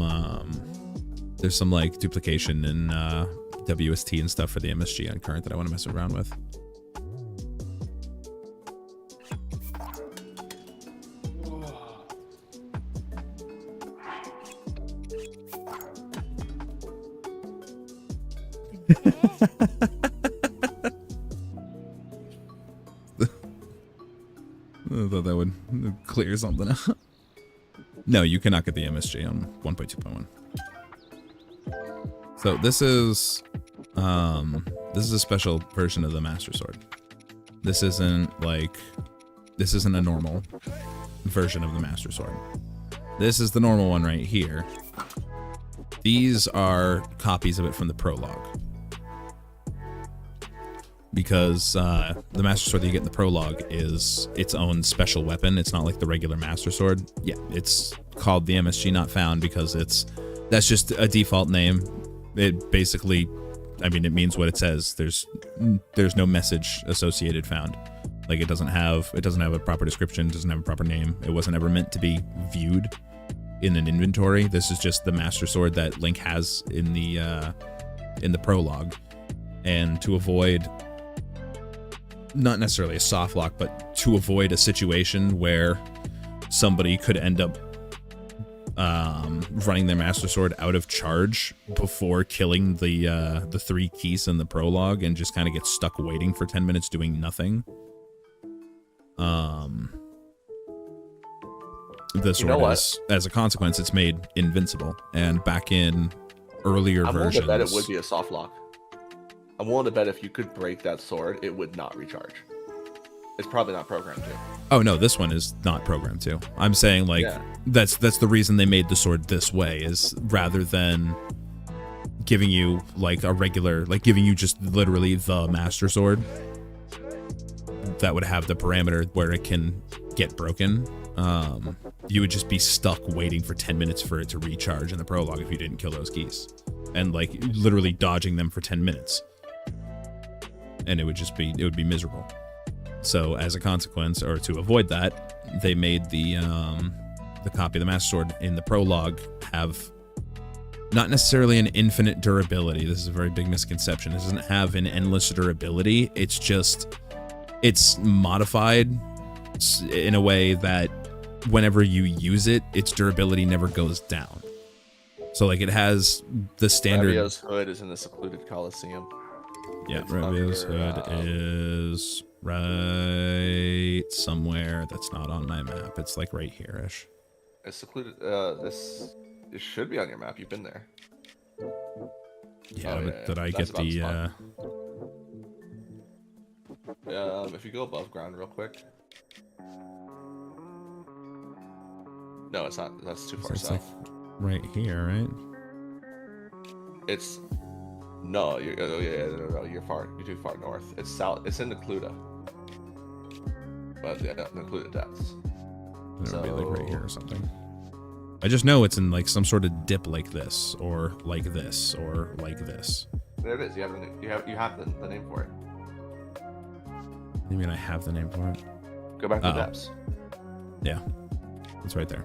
like duplication in WST and stuff for the MSG on current that I want to mess around with. I thought that would clear something out. No, you cannot get the MSG on 1.2.1. So this is a special version of the Master Sword. This isn't a normal version of the Master Sword. This is the normal one right here. These are copies of it from the prologue. Because the Master Sword that you get in the prologue is its own special weapon. It's not like the regular Master Sword. Yeah, it's called the MSG Not Found because that's just a default name. It basically, I mean, it means what it says. There's no message associated found. Like it doesn't have a proper description, doesn't have a proper name. It wasn't ever meant to be viewed in an inventory. This is just the Master Sword that Link has in the prologue. And to avoid, not necessarily a soft lock, but to avoid a situation where somebody could end up running their Master Sword out of charge before killing the 3 keys in the prologue and just kind of get stuck waiting for 10 minutes doing nothing. The sword is, as a consequence, it's made invincible. And back in earlier versions, I'm willing to bet it would be a soft lock. I'm willing to bet if you could break that sword, it would not recharge. It's probably not programmed to. Oh no, this one is not programmed to. I'm saying like that's the reason they made the sword this way, is rather than giving you like a regular, like giving you just literally the Master Sword that would have the parameter where it can get broken. You would just be stuck waiting for 10 minutes for it to recharge in the prologue if you didn't kill those keys, and like literally dodging them for 10 minutes, and it would be miserable. So as a consequence, or to avoid that, they made the copy of the Master Sword in the prologue have not necessarily an infinite durability. This is a very big misconception. It doesn't have an endless durability. It's modified in a way that whenever you use it, its durability never goes down. So like it has the standard. Ravio's hood is in the secluded Coliseum. Yeah, Ravio's hood is right somewhere that's not on my map. It's like right here-ish. It's secluded. It should be on your map. You've been there. Yeah, but did I get the? If you go above ground real quick. No, it's not. That's too far south. Like right here, right? It's no. You're far. You're too far north. It's south. It's in the Cluda. But yeah, the Cluda depths. It would be like right here or something. I just know it's in like some sort of dip like this, or like this, or like this. There it is. You have the name for it. You mean I have the name for it? Go back to the depths. Yeah, it's right there.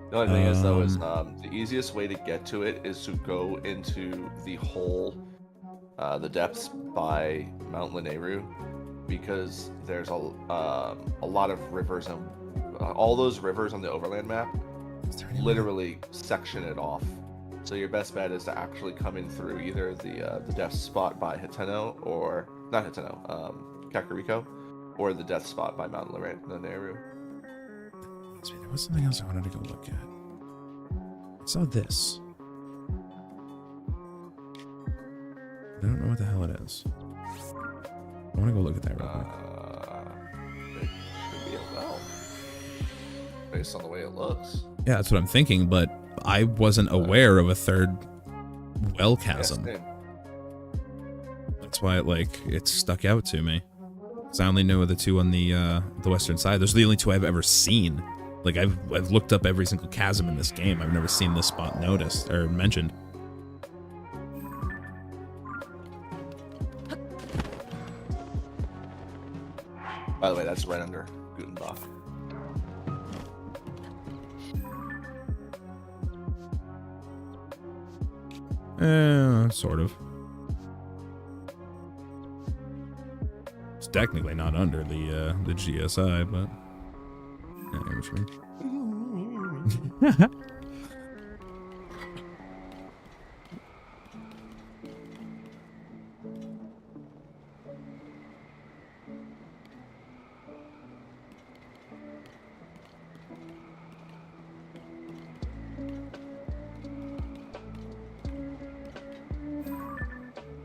The only thing is though is the easiest way to get to it is to go into the hole, the depths by Mount Lanayru, because there's a lot of rivers and all those rivers on the overland map literally section it off. So your best bet is to actually come in through either the death spot by Hiteno, or not Hiteno, Kakariko, or the death spot by Mount Lanayru. There was something else I wanted to go look at. I saw this. I don't know what the hell it is. I want to go look at that real quick. It should be a well, based on the way it looks. Yeah, that's what I'm thinking, but I wasn't aware of a third well chasm. Yes, that's why it stuck out to me. Because I only know the two on the western side. Those are the only two I've ever seen. Like I've looked up every single chasm in this game. I've never seen this spot noticed or mentioned. By the way, that's right under Gutenbach. Sort of. It's technically not under the GSI, but yeah, I know what you mean.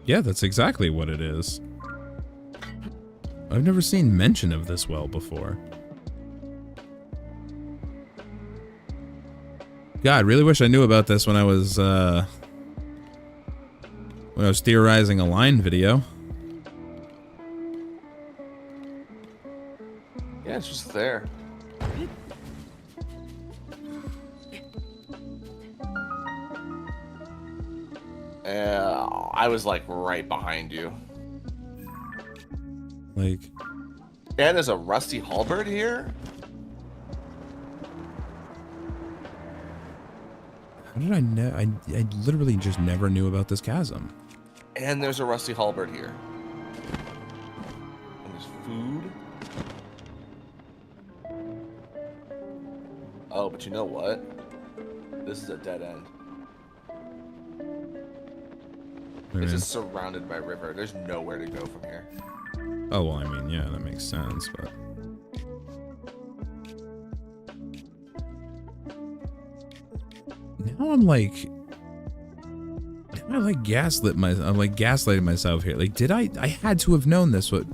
Yeah, that's exactly what it is. I've never seen mention of this well before. God, really wish I knew about this when I was theorizing a line video. Yeah, it's just there. I was like right behind you. Like, And there's a rusty halberd here? how did I know? I literally just never knew about this chasm. And there's a rusty halberd here. And there's food. Oh, but you know what? This is a dead end. Wait, It's just surrounded by river. There's nowhere to go from here. oh, well, I mean, yeah, that makes sense, but... Now I'm like... Now I'm like gaslighting myself here. Like, I had to have known this, but...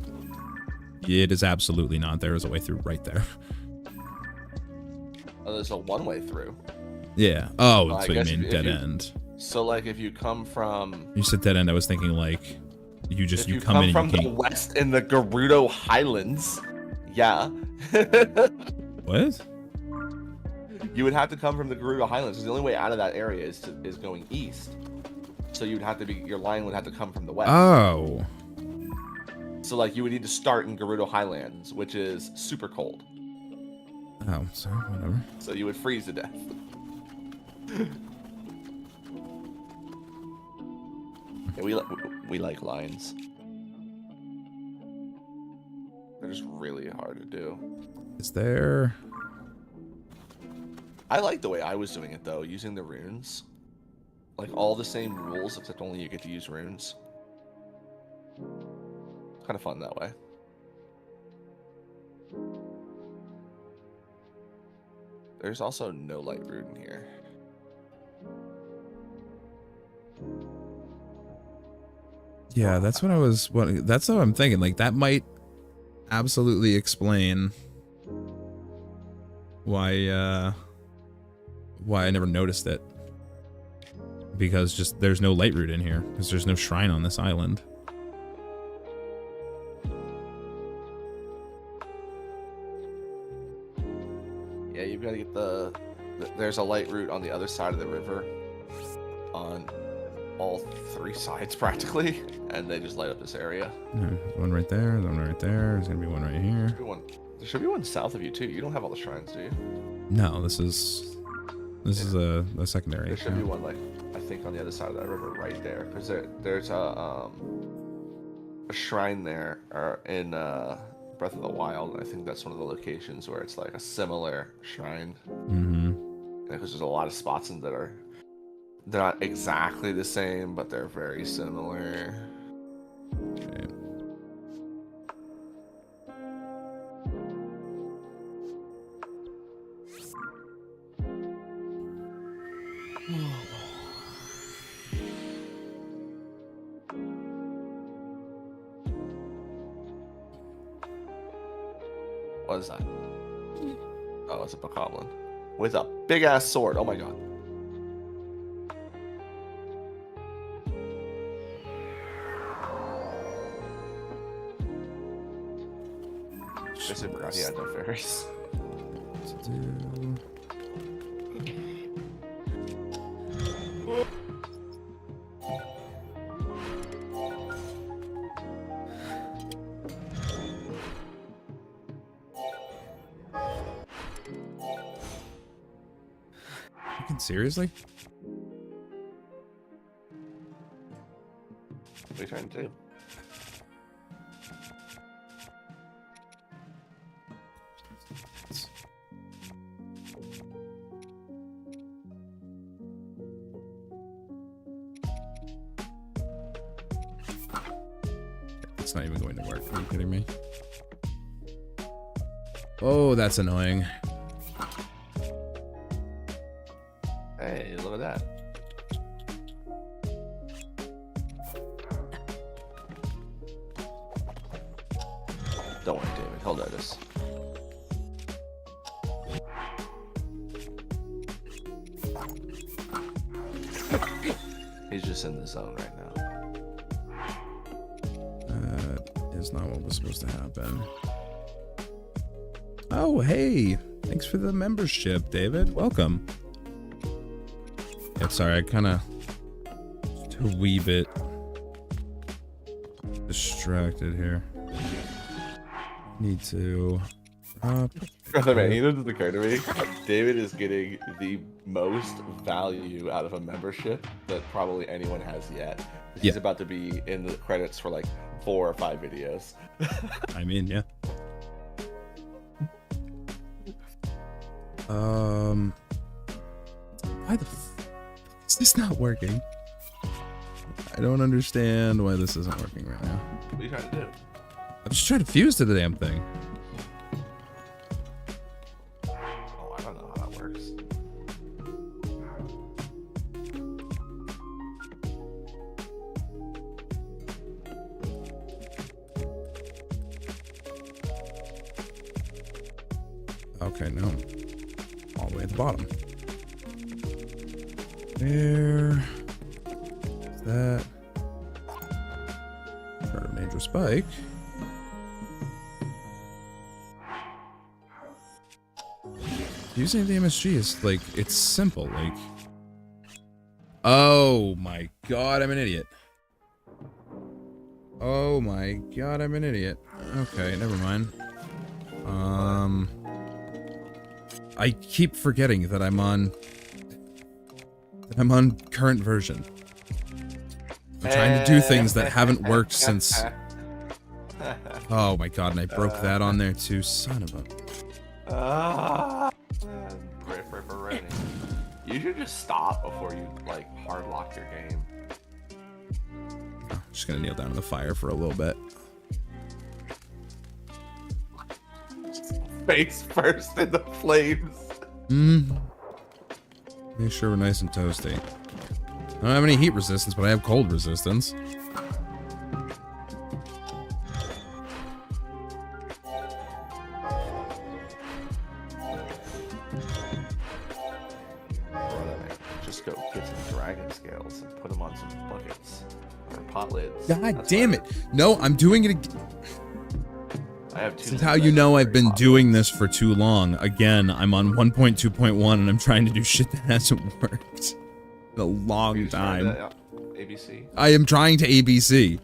It is absolutely not. There is a way through right there. Oh, there's a one-way through. Yeah. Oh, Well, that's I what you guess mean, if dead you- end. So, like, if you come from... You said dead end, I was thinking, like... You If you come come in from and you the can't... west in the Gerudo Highlands, yeah. What? You would have to come from the Gerudo Highlands, because the only way out of that area is going east. So you'd have to be... Your line would have to come from the west. Oh. So, like, you would need to start in Gerudo Highlands, which is super cold. Oh, so whatever. So you would freeze to death. Yeah, we like lines. They're just really hard to do. Is there... I like the way I was doing it, though, using the runes. Like, all the same rules, except only you get to use runes. It's kind of fun that way. There's also no light rune here. Yeah, that's what I was... That's what I'm thinking. Like, that might absolutely explain why I never noticed it. Because just there's no light root in here. Because there's no shrine on this island. Yeah, you've got to get there's a light route on the other side of the river. On all three sides, practically. And they just light up this area. Yeah, there's one right there, there's one right there, there's gonna be one right here. There should be one south of you, too. You don't have all the shrines, do you? No, this is a secondary There should be account. one, like, I think on the other side of that river right there. Because there's a shrine there in Breath of the Wild. And I think that's one of the locations where it's like a similar shrine. Mm-hmm. Because there's a lot of spots in that they're not exactly the same, but they're very similar. Okay. What is that? Oh, it's a bokoblin. With a big ass sword. Oh my god. I forgot he had no fairies. Let's do... Fucking seriously? What are you trying to do? It's not even going to work. Are you kidding me? Oh, that's annoying. Hey, look at that. Don't worry, David. He'll notice. just in the zone right now. That is not what was supposed to happen. Oh, hey. Thanks for the membership, David. Welcome. Yeah, sorry, I kind of a wee bit distracted here. Need to Brother man, you know what occurred to me? David is getting the most value out of a membership that probably anyone has yet. He's about to be in the credits for like 4 or 5 videos. I mean, yeah. Why the is this not working? I don't understand why this isn't working right now. What are you trying to do? I'm just trying to fuse to the damn thing. Oh, I don't know how that works. Okay, no. All the way at the bottom. There. Is that? Start a major spike. Using the MSG is like, it's simple. Like, oh my god, I'm an idiot. Oh my god, I'm an idiot. Okay, never mind. I keep forgetting that I'm on current version. I'm trying to do things that haven't worked since. Oh my god, and I broke that on there too, son of a. You should just stop before you like hard lock your game. I'm just gonna kneel down in the fire for a little bit. Face first in the flames. Make sure we're nice and toasty. I don't have any heat resistance, but I have cold resistance. Just go get some dragon scales and put them on some buckets or pot lids. God damn it! No, I'm doing it again. I have This is how you know I've been doing this for too long. Again, I'm on 1.2.1 and I'm trying to do shit that hasn't worked in a long time. ABC? I am trying to ABC.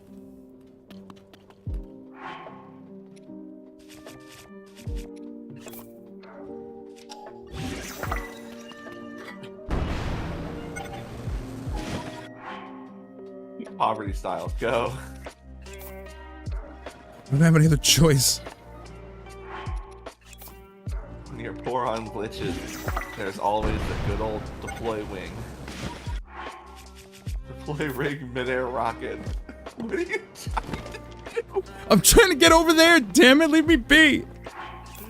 Poverty style, go. I don't have any other choice. When you're poor on glitches, there's always the good old deploy wing. Deploy rig midair rocket. What are you trying to do? I'm trying to get over there, damn it, leave me be.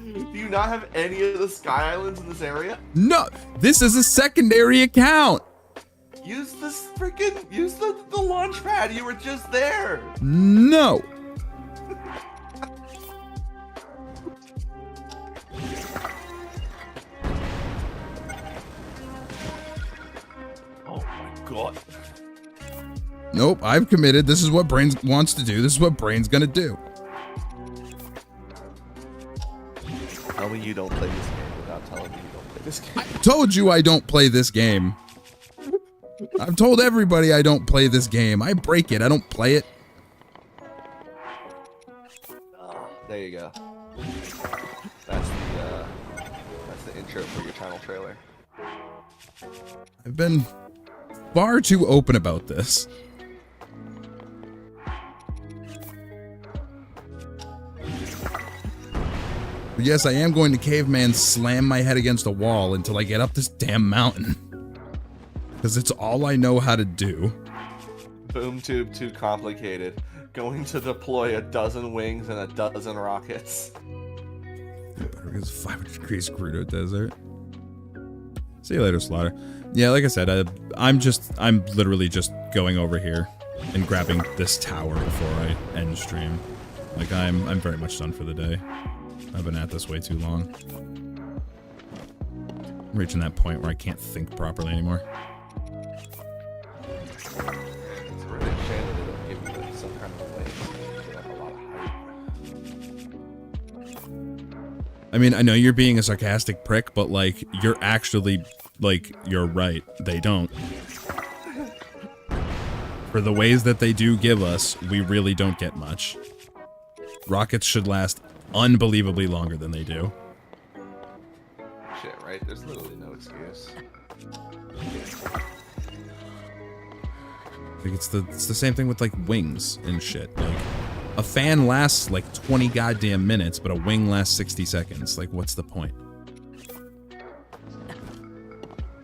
Do you not have any of the sky islands in this area? No, this is a secondary account. Use this freaking, use the launch pad, you were just there. No. Oh my god. Nope, I've committed. This is what Brains wants to do. This is what Brains gonna do. Tell me you don't play this game without telling me you don't play this game. I told you I don't play this game. I've told everybody I don't play this game. I break it. I don't play it. Oh, there you go. That's the intro for your channel trailer. I've been far too open about this. But yes, I am going to caveman slam my head against a wall until I get up this damn mountain. Because it's all I know how to do. Boom tube too complicated. Going to deploy 12 wings and 12 rockets. Better because 500 degrees Gerudo Desert. See you later, Slaughter. Yeah, like I said, I'm literally just going over here and grabbing this tower before I end stream. Like I'm very much done for the day. I've been at this way too long. I'm reaching that point where I can't think properly anymore. I mean, I know you're being a sarcastic prick, but, like, you're actually, like, you're right. They don't. For the ways that they do give us, we really don't get much. Rockets should last unbelievably longer than they do. Shit, right? There's literally no excuse. Like, it's the same thing with, like, wings and shit. Like, a fan lasts, like, 20 goddamn minutes, but a wing lasts 60 seconds. Like, what's the point?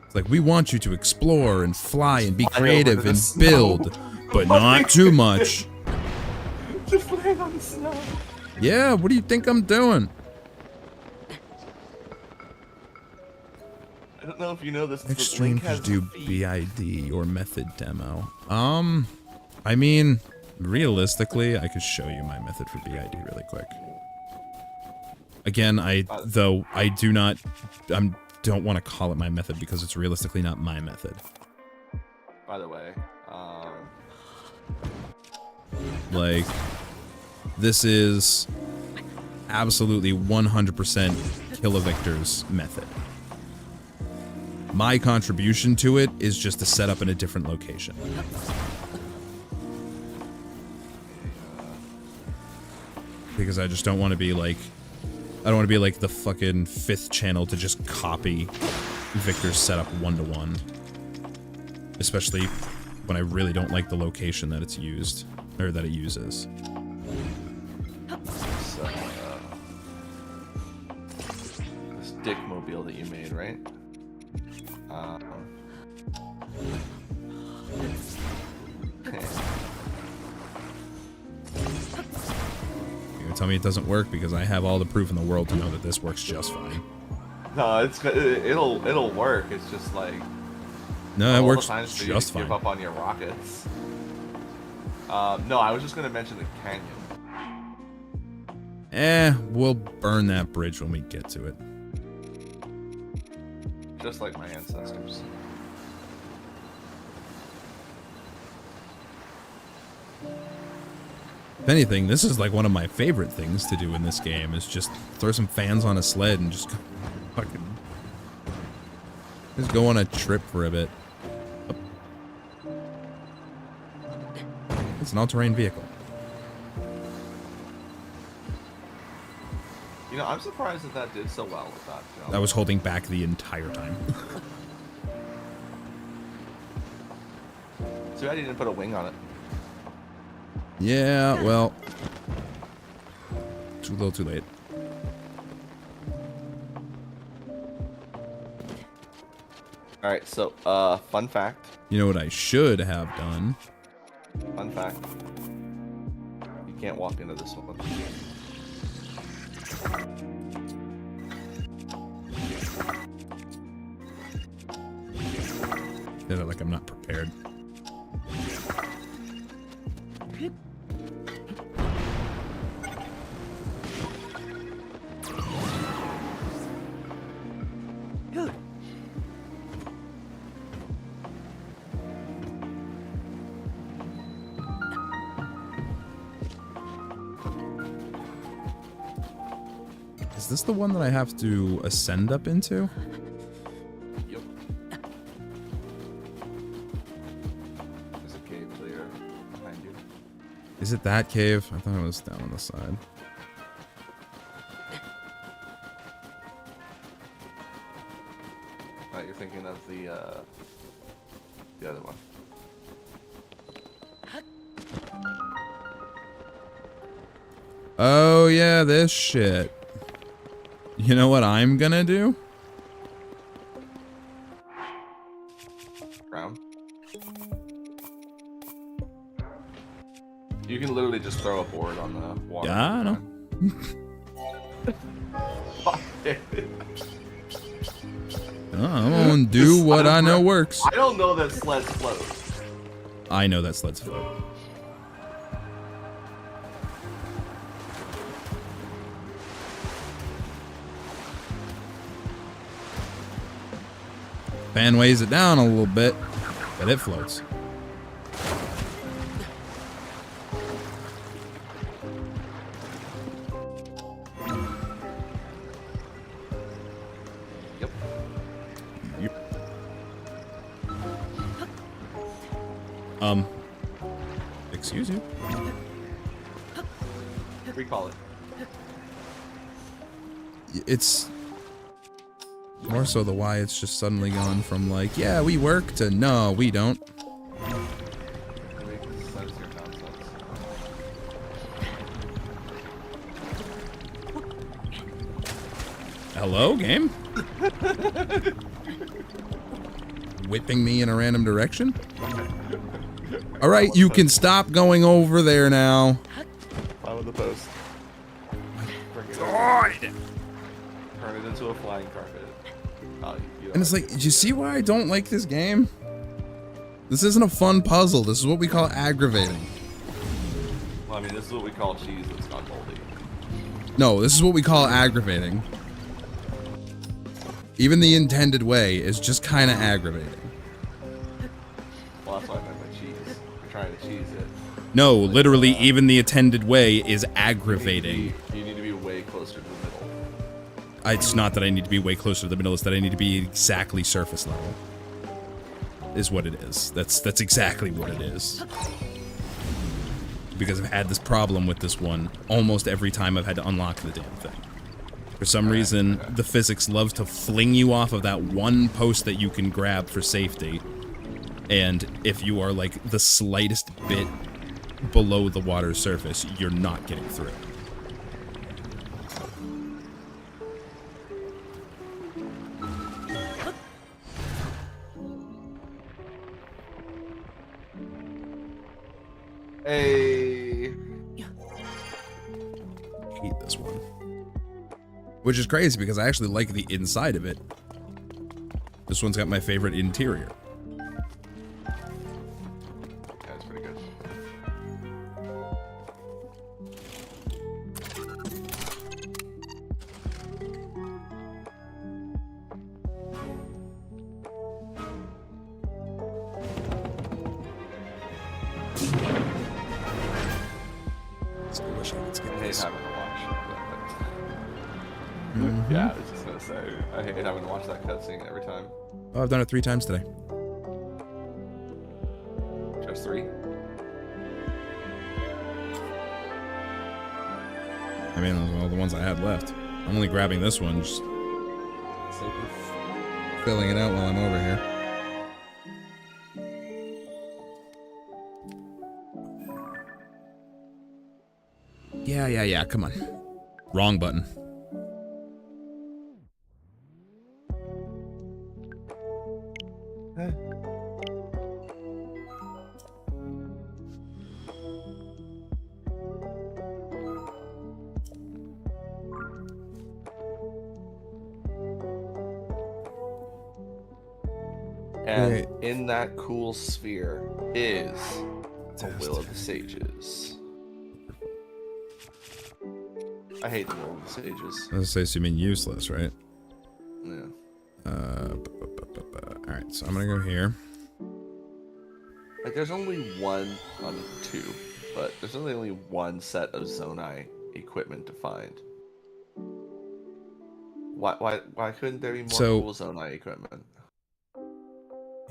It's like, we want you to explore and fly and be creative and build, but not too much. Just flying on the snow. Yeah, what do you think I'm doing? I don't know if you know this. Extreme could do BID or method demo. I mean, realistically, I could show you my method for BID really quick. Again, don't want to call it my method because it's realistically not my method. By the way, like, this is absolutely 100% Killavictor's method. My contribution to it is just to set up in a different location. Because I just don't want to be like, I don't want to be like the fucking 5th channel to just copy Victor's setup one-to-one. Especially when I really don't like the location that it's used, or that it uses. so, this dickmobile that you made, right? You're gonna tell me it doesn't work because I have all the proof in the world to know that this works just fine. No, it'll work. It's just like No, it works times just fine. Give up on your rockets. No, I was just gonna mention the canyon. We'll burn that bridge when we get to it. Just like my ancestors. If anything, this is like one of my favorite things to do in this game, is just throw some fans on a sled and just just go on a trip for a bit. It's an all-terrain vehicle. You know, I'm surprised that did so well with that jump. I was holding back the entire time. Too bad you didn't put a wing on it. Yeah, well, too little, too late. All right, so fun fact. You know what I should have done? Fun fact. You can't walk into this one. Did it like I'm not prepared. Is this the one that I have to ascend up into? Yep. There's a cave clear behind you. Is it that cave? I thought it was down on the side. Right, you're thinking of the other one. Oh yeah, this shit. You know what I'm gonna do? Round. You can literally just throw a board on the water. Yeah, I know. Fuck it. I'm gonna do what I know works. I don't know that sleds float. I know that sleds float. Fan weighs it down a little bit, but it floats. Excuse you? Recall it. It's more so the why it's just suddenly gone from like, yeah, we work to no, we don't. Hello, game? Whipping me in a random direction? Alright, you can stop going over there now. Follow the post. Bring it God! Turn it into a flying carpet. Oh, And it's like, do you see why I don't like this game? This isn't a fun puzzle. This is what we call aggravating. Well, I mean, this is what we call cheese that's gone moldy. No, this is what we call aggravating. Even the intended way is just kind of aggravating. Well, that's what I meant by cheese. You're trying to cheese it. No, literally, even the intended way is aggravating. You need to be way closer to the middle. It's not that I need to be way closer to the middle, it's that I need to be exactly surface level. Is what it is. That's exactly what it is. Because I've had this problem with this one almost every time I've had to unlock the damn thing. For some reason, the physics loves to fling you off of that one post that you can grab for safety. And if you are like the slightest bit below the water's surface, you're not getting through. Hey. Hate this one. Which is crazy because I actually like the inside of it. This one's got my favorite interior. That's pretty good. So I wish I could skip I hate this. having to watch. Mhm. Yeah, I was just gonna say, I hate having to watch that cutscene every time. Oh, I've done it 3 times today. Just 3. I mean, those are all the ones I had left. I'm only grabbing this one, just filling it out while I'm over here. Yeah, come on. Wrong button. And Wait. in that cool sphere is a Will of the Sages. I hate the Will of the Sages. I was gonna say, so you mean useless, right? Yeah. Alright, so I'm gonna go here. Like, there's only one on 2, but there's only one set of Zonai equipment to find. Why couldn't there be more cool Zonai equipment?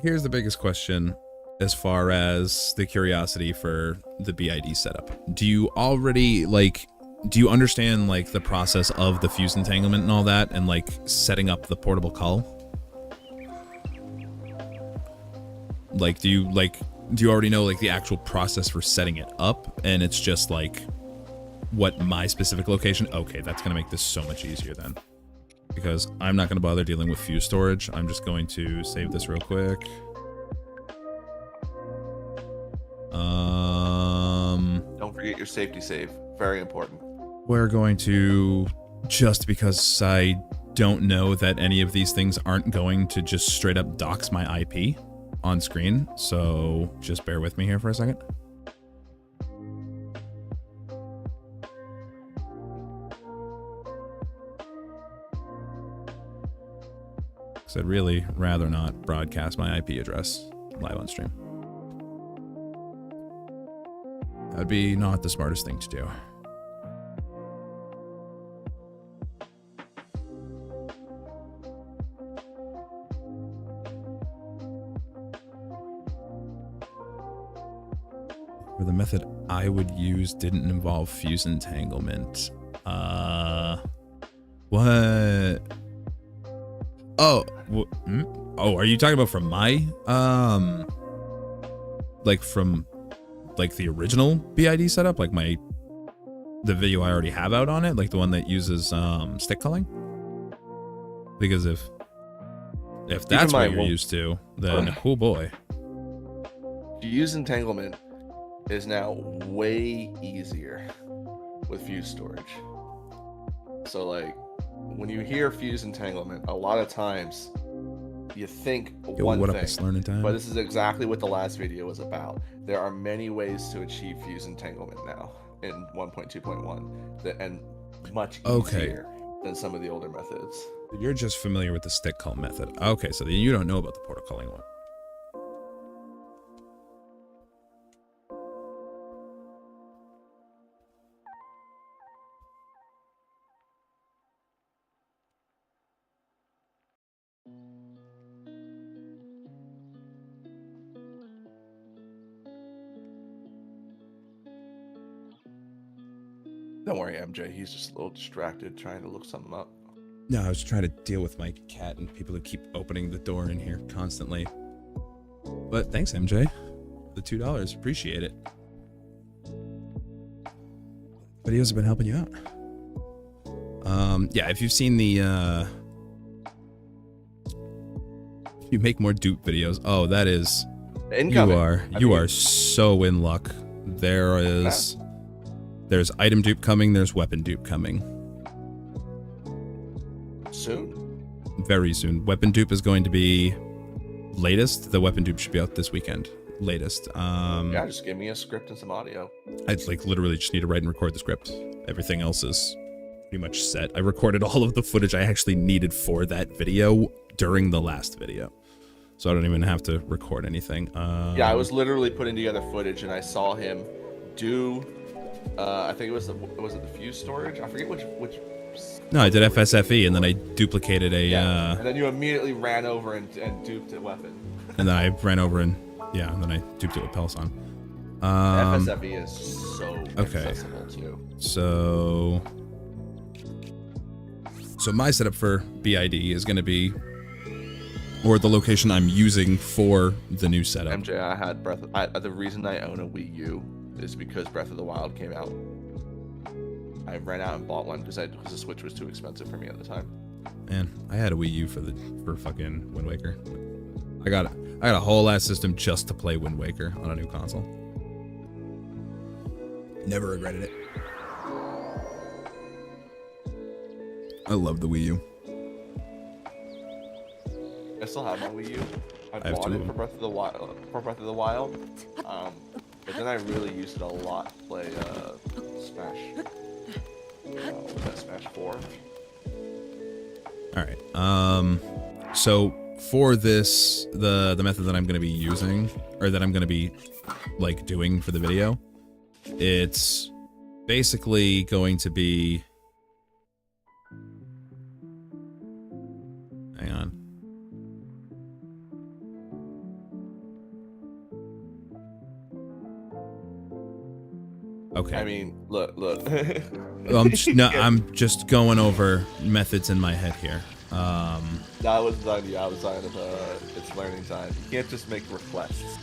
Here's the biggest question as far as the curiosity for the BID setup. Do you already, like, do you understand, like, the process of the fuse entanglement and all that, and, like, setting up the portable cull? Like, do you already know, like, the actual process for setting it up, and it's just, like, what my specific location? Okay, that's gonna make this so much easier then. Because I'm not gonna bother dealing with fuse storage. I'm just going to save this real quick. Don't forget your safety save. Very important. We're going to, just because I don't know that any of these things aren't going to just straight up dox my IP on screen, so just bear with me here for a second. Because I'd really rather not broadcast my IP address live on stream. That'd be not the smartest thing to do. Or the method I would use didn't involve fuse entanglement. What? Oh, oh, are you talking about from my, like from, like the original BID setup? Like the video I already have out on it? Like the one that uses, stick culling? Because if that's what you're used to, then, oh boy. Fuse entanglement is now way easier with fuse storage. So like when you hear fuse entanglement, a lot of times you think one what thing, up, it's learning time? but this is exactly what the last video was about. There are many ways to achieve fuse entanglement now in 1.2.1 and much easier than some of the older methods. You're just familiar with the stick call method. Okay, so then you don't know about the portal culling one. Don't worry, MJ. He's just a little distracted trying to look something up. No, I was trying to deal with my cat and people who keep opening the door in here constantly. But thanks, MJ. The $2. Appreciate it. Videos have been helping you out. Yeah, if you've seen the, you make more dupe videos. Oh, that is... Incoming. You are so in luck. There's item dupe coming, there's weapon dupe coming. Soon? Very soon. Weapon dupe is going to be latest. The weapon dupe should be out this weekend. Latest. Yeah, just give me a script and some audio. I'd like literally just need to write and record the script. Everything else is pretty much set. I recorded all of the footage I actually needed for that video during the last video. So I don't even have to record anything. Yeah, I was literally putting together footage and I saw him do I think it was it the fuse storage? I forget which No, I did FSFE and then I duplicated a and then you immediately ran over and duped a weapon. And then I ran over and and then I duped it with Pelson. FSFE is so accessible too. So my setup for BID is going to be, or the location I'm using for the new setup. MJ, I had the reason I own a Wii U is because Breath of the Wild came out. I ran out and bought one because the Switch was too expensive for me at the time. Man, I had a Wii U for fucking Wind Waker. I got a whole ass system just to play Wind Waker on a new console. Never regretted it. I love the Wii U. I still have my Wii U. I bought it for Breath of the Wild. But then I really used it a lot to play Smash. Smash 4. All right. So for this, the method that I'm going to be using, or that I'm going to be like doing for the video, it's basically going to be. Hang on. Okay. I mean, look. I'm just going over methods in my head here. That was the outside of its learning time. You can't just make requests.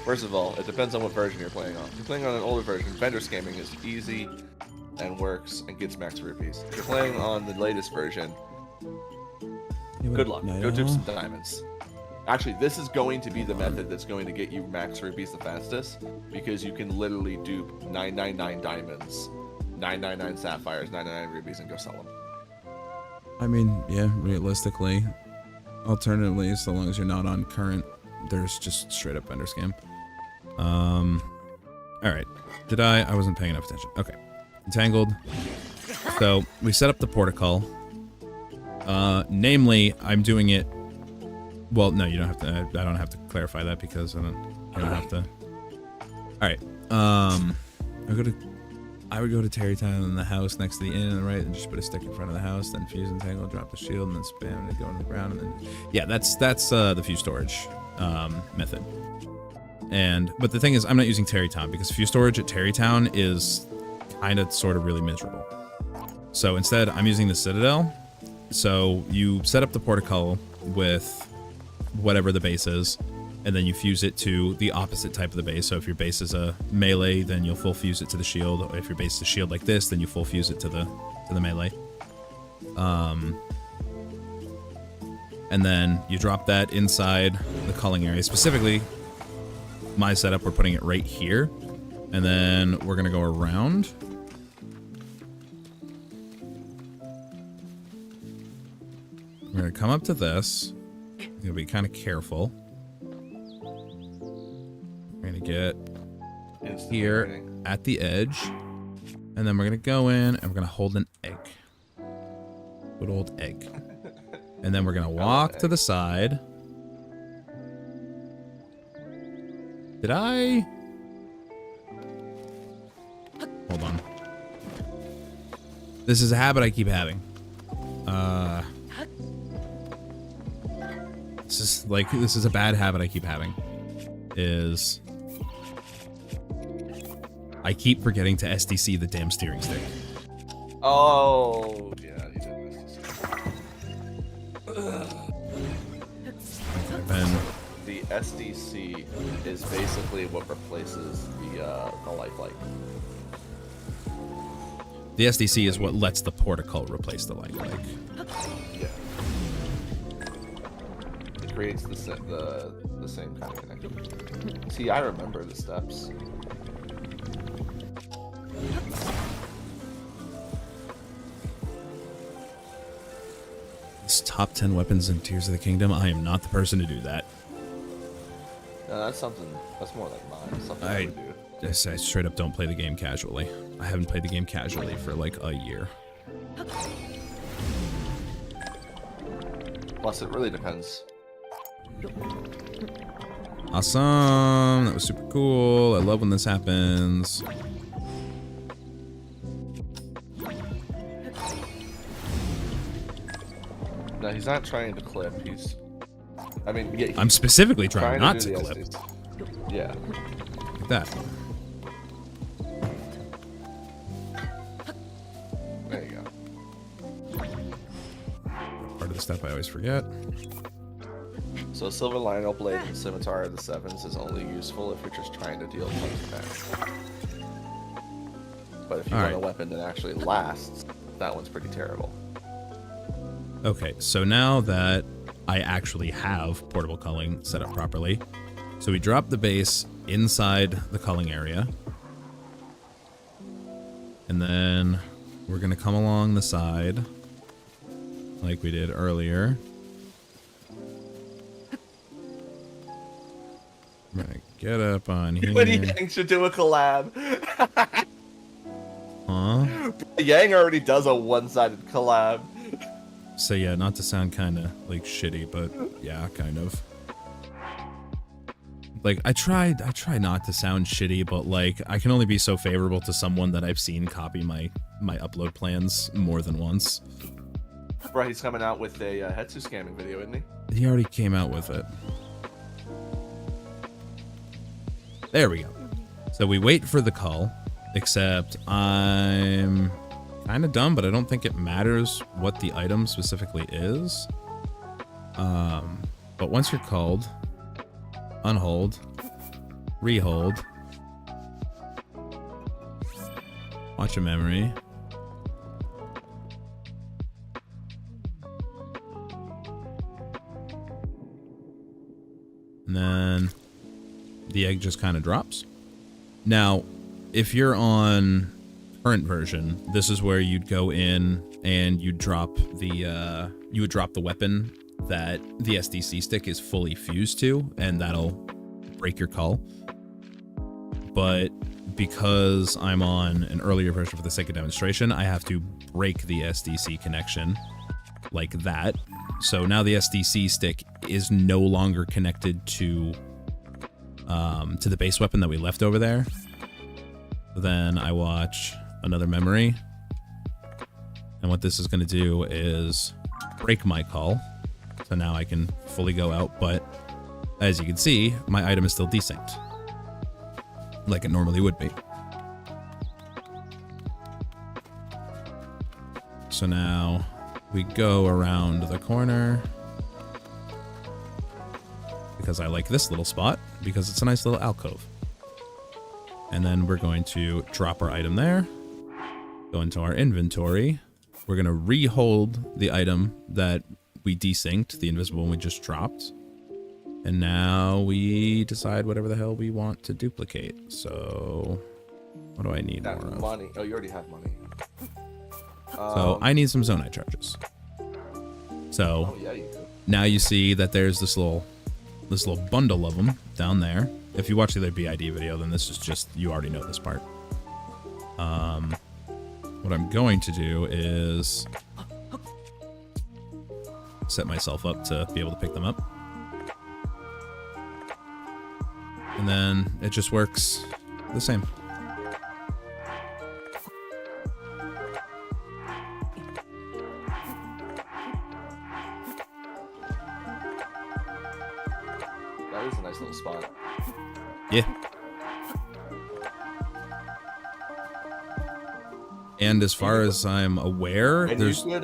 First of all, it depends on what version you're playing on. If you're playing on an older version, vendor scamming is easy and works and gets max rupees. If you're playing on the latest version, good luck. Go dupe some diamonds. Actually, this is going to be the method that's going to get you max rupees the fastest, because you can literally dupe 999 diamonds, 999 sapphires, 999 rubies, and go sell them. I mean, yeah, realistically. Alternatively, so long as you're not on current, there's just straight up vendor scam. Alright. I wasn't paying enough attention. Okay. Entangled. So, we set up the protocol. Namely, I'm doing it. Well, no, you don't have to. I don't have to clarify that because you don't have to. Alright. I would go to Terrytown in the house next to the inn on the right and just put a stick in front of the house, then fuse entangle, drop the shield, and then spam and go into the ground, and then yeah, that's the fuse storage method. But the thing is, I'm not using Terrytown because Fuse storage at Terrytown is kind of sort of really miserable. So instead, I'm using the Citadel. So you set up the portico with whatever the base is, and then you fuse it to the opposite type of the base. So if your base is a melee, then you'll full fuse it to the shield. Or if your base is a shield like this, then you full fuse it to the melee. And then you drop that inside the culling area. Specifically, my setup, we're putting it right here. And then we're going to go around. We're going to come up to this. You're going to be kind of careful. We're going to get here at the edge. And then we're going to go in and we're going to hold an egg. Good old egg. And then we're going to walk to the side. Did I? Hold on. This is a habit I keep having. This is a bad habit I keep having. Is I keep forgetting to SDC the damn steering stick. Oh, yeah, you did this. And The SDC is basically what replaces the lifelike. the SDC is what lets the portico replace the lifelike. Yeah. It creates the same kind of connection. See, I remember the steps. It's top 10 weapons in Tears of the Kingdom. I am not the person to do that. No, that's something. That's more like mine. Something I would do. I straight up don't play the game casually. I haven't played the game casually for like a year. Plus, it really depends. Awesome. That was super cool. I love when this happens. No, he's not trying to clip. He's. I mean, yeah, I'm specifically trying not do to the clip. SDC. Yeah. Like that. There you go. Part of the step I always forget. So Silver Lionel Blade and Scimitar of the Sevens is only useful if you're just trying to deal tons of damage. But if you want a weapon that actually lasts, that one's pretty terrible. Okay, so now that I actually have portable culling set up properly, so we drop the base inside the culling area. And then we're going to come along the side like we did earlier. I'm going to get up on here. When Yang should do a collab. Huh? Yang already does a one-sided collab. So yeah, not to sound kind of like shitty, but yeah, kind of. Like I try not to sound shitty, but like I can only be so favorable to someone that I've seen copy my upload plans more than once. Bro, he's coming out with a Hestu Scamming video, isn't he? He already came out with it. There we go. So we wait for the call, except I'm kind of dumb, but I don't think it matters what the item specifically is. But once you're called, unhold, rehold, watch a memory. And then the egg just kind of drops. Now, if you're on current version, this is where you'd go in and you'd drop the you would drop the weapon that the SDC stick is fully fused to, and that'll break your cull. But because I'm on an earlier version for the sake of demonstration, I have to break the SDC connection like that. So now the SDC stick is no longer connected to the base weapon that we left over there. Then I watch another memory. And what this is going to do is break my call. So now I can fully go out, but as you can see, my item is still desynced. like it normally would be. So now we go around the corner because I like this little spot because it's a nice little alcove. And then we're going to drop our item there, go into our inventory. We're going to re-hold the item that we desynced, the invisible one we just dropped. And now we decide whatever the hell we want to duplicate. So what do I need more of? Money. Oh, you already have money. So I need some zonite charges. So Oh, yeah, you do. now you see that there's this little bundle of them down there. If you watch the other BID video, then this is just, you already know this part. What I'm going to do is set myself up to be able to pick them up. And then it just works the same. That is a nice little spot. Yeah. And as far as I'm aware, And there's... you could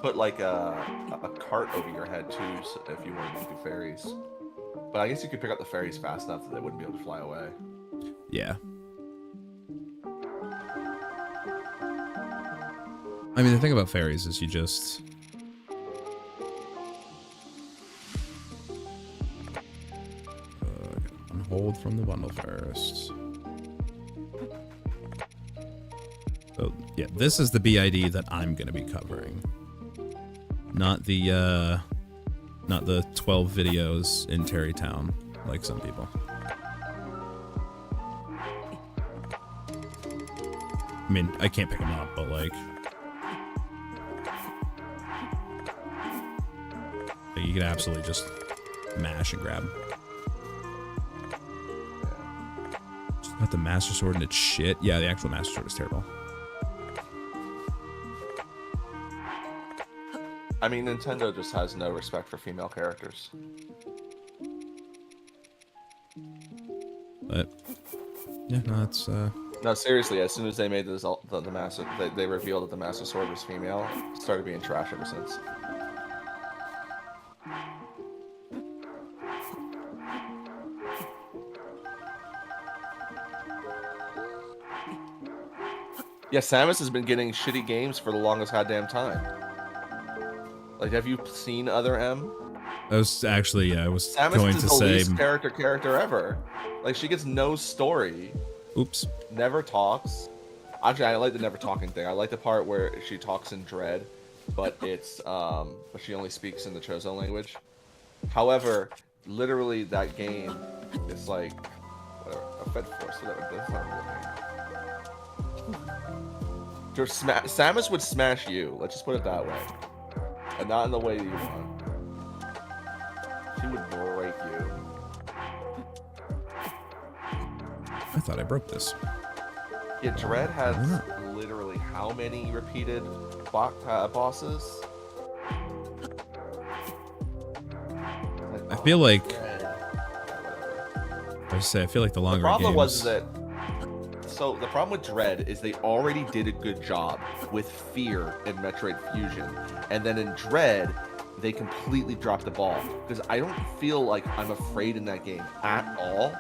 put like a cart over your head too, so if you wanted to do fairies. But I guess you could pick up the fairies fast enough that they wouldn't be able to fly away. Yeah. I mean, the thing about fairies is you just... unhold from the bundle first. So, yeah, this is the BID that I'm going to be covering. Not the 12 videos in Terrytown, like some people. I mean, I can't pick them up, but like... you can absolutely just mash and grab. Just got the Master Sword and it's shit. Yeah, the actual Master Sword is terrible. I mean, Nintendo just has no respect for female characters. But yeah, no, it's No, seriously, as soon as they made the Master, they revealed that the Master Sword was female, it started being trash ever since. Yeah, Samus has been getting shitty games for the longest goddamn time. Like, have you seen Other M? I was actually I was Samus going is to the say least character ever. Like, she gets no story, oops. never talks. Actually, I like the never talking thing. I like the part where she talks in Dread, but it's but she only speaks in the Chozo language. However, literally that game is like whatever, a Fed Force, whatever. That's not a real name. Samus would smash you. Let's just put it that way, and not in the way that you want. She would break you. I thought I broke this. Yeah, Dread has literally how many repeated bosses? I feel like Dread. I feel like the longer The problem games... was that. So the problem with Dread is they already did a good job with Fear in Metroid Fusion, and then in Dread they completely dropped the ball because I don't feel like I'm afraid in that game at all,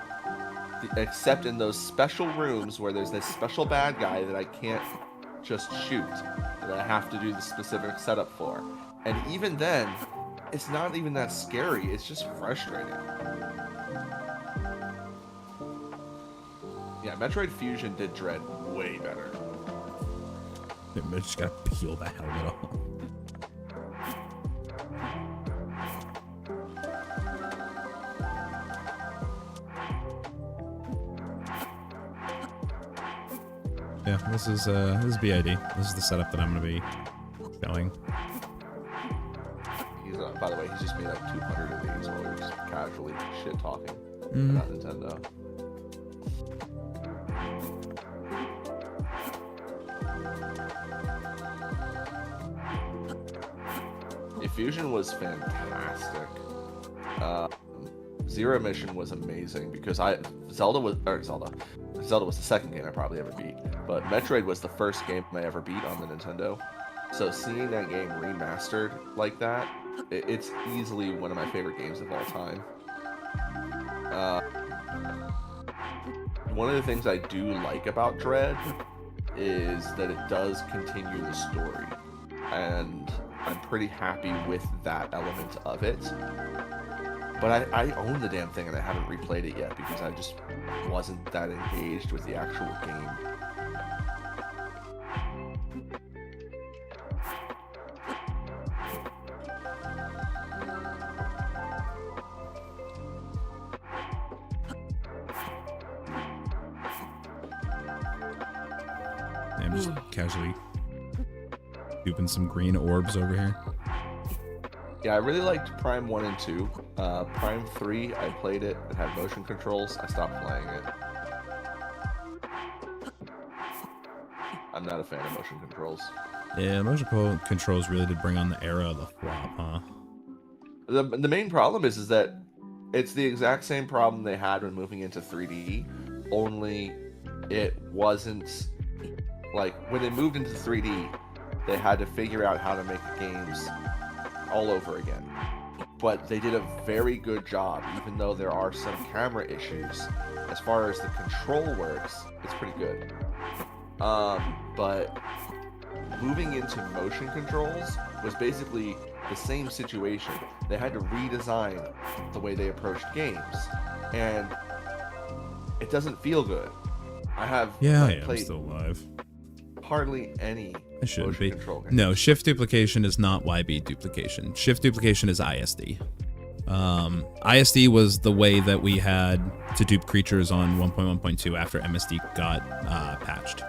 except in those special rooms where there's this special bad guy that I can't just shoot, that I have to do the specific setup for, and even then, it's not even that scary. It's just frustrating. Yeah, Metroid Fusion did Dread way better. I just gotta peel the helmet off. Yeah, this is BID. This is the setup that I'm gonna be showing. He's by the way, he's just made like 200 of these while we're just casually shit talking Mhm. about Nintendo. Fusion was fantastic. Zero Mission was amazing because Zelda was the second game I probably ever beat, but Metroid was the first game I ever beat on the Nintendo. So seeing that game remastered like that, it's easily one of my favorite games of all time. One of the things I do like about Dread is that it does continue the story, and I'm pretty happy with that element of it. But I own the damn thing and I haven't replayed it yet because I just wasn't that engaged with the actual game. I'm just casually scooping some green orbs over here. Yeah, I really liked Prime 1 and 2. Prime 3, I played it. It had motion controls. I stopped playing it. I'm not a fan of motion controls. Yeah, motion controls really did bring on the era of the flop, huh? The main problem is that it's the exact same problem they had when moving into 3D, only it wasn't... Like, when they moved into 3D, they had to figure out how to make the games all over again. But they did a very good job, even though there are some camera issues. As far as the control works, it's pretty good. But moving into motion controls was basically the same situation. They had to redesign the way they approached games, and it doesn't feel good. I have I'm played still alive. hardly any I shouldn't motion be. control games. No, shift duplication is not YB duplication. Shift duplication is ISD. ISD was the way that we had to dupe creatures on 1.1.2 after MSD got patched.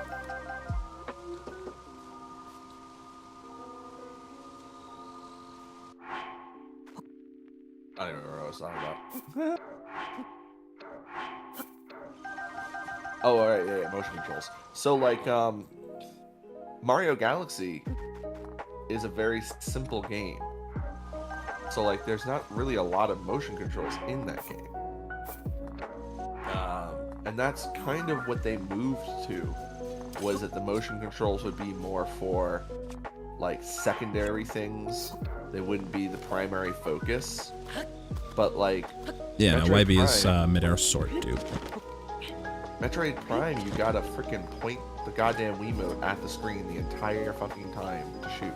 I don't even remember what I was talking about. Oh, alright, yeah, motion controls. So, like, Mario Galaxy is a very simple game. So, like, there's not really a lot of motion controls in that game. And that's kind of what they moved to, was that the motion controls would be more for, like, secondary things. They wouldn't be the primary focus. But, like... Yeah, no, Metroid YB is Prime- mid-air sword dupe. Metroid Prime, you gotta freaking point the goddamn Wiimote at the screen the entire fucking time to shoot.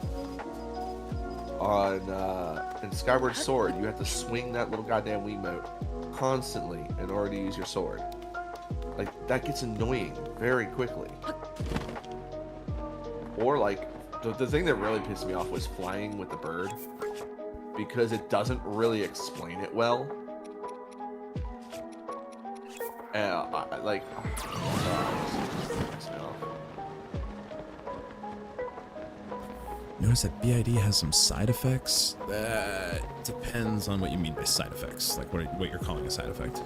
In Skyward Sword, you have to swing that little goddamn Wiimote constantly in order to use your sword. Like, that gets annoying very quickly. Or, like, the thing that really pissed me off was flying with the bird, because it doesn't really explain it well. Notice that BID has some side effects. That depends on what you mean by side effects, like what you're calling a side effect.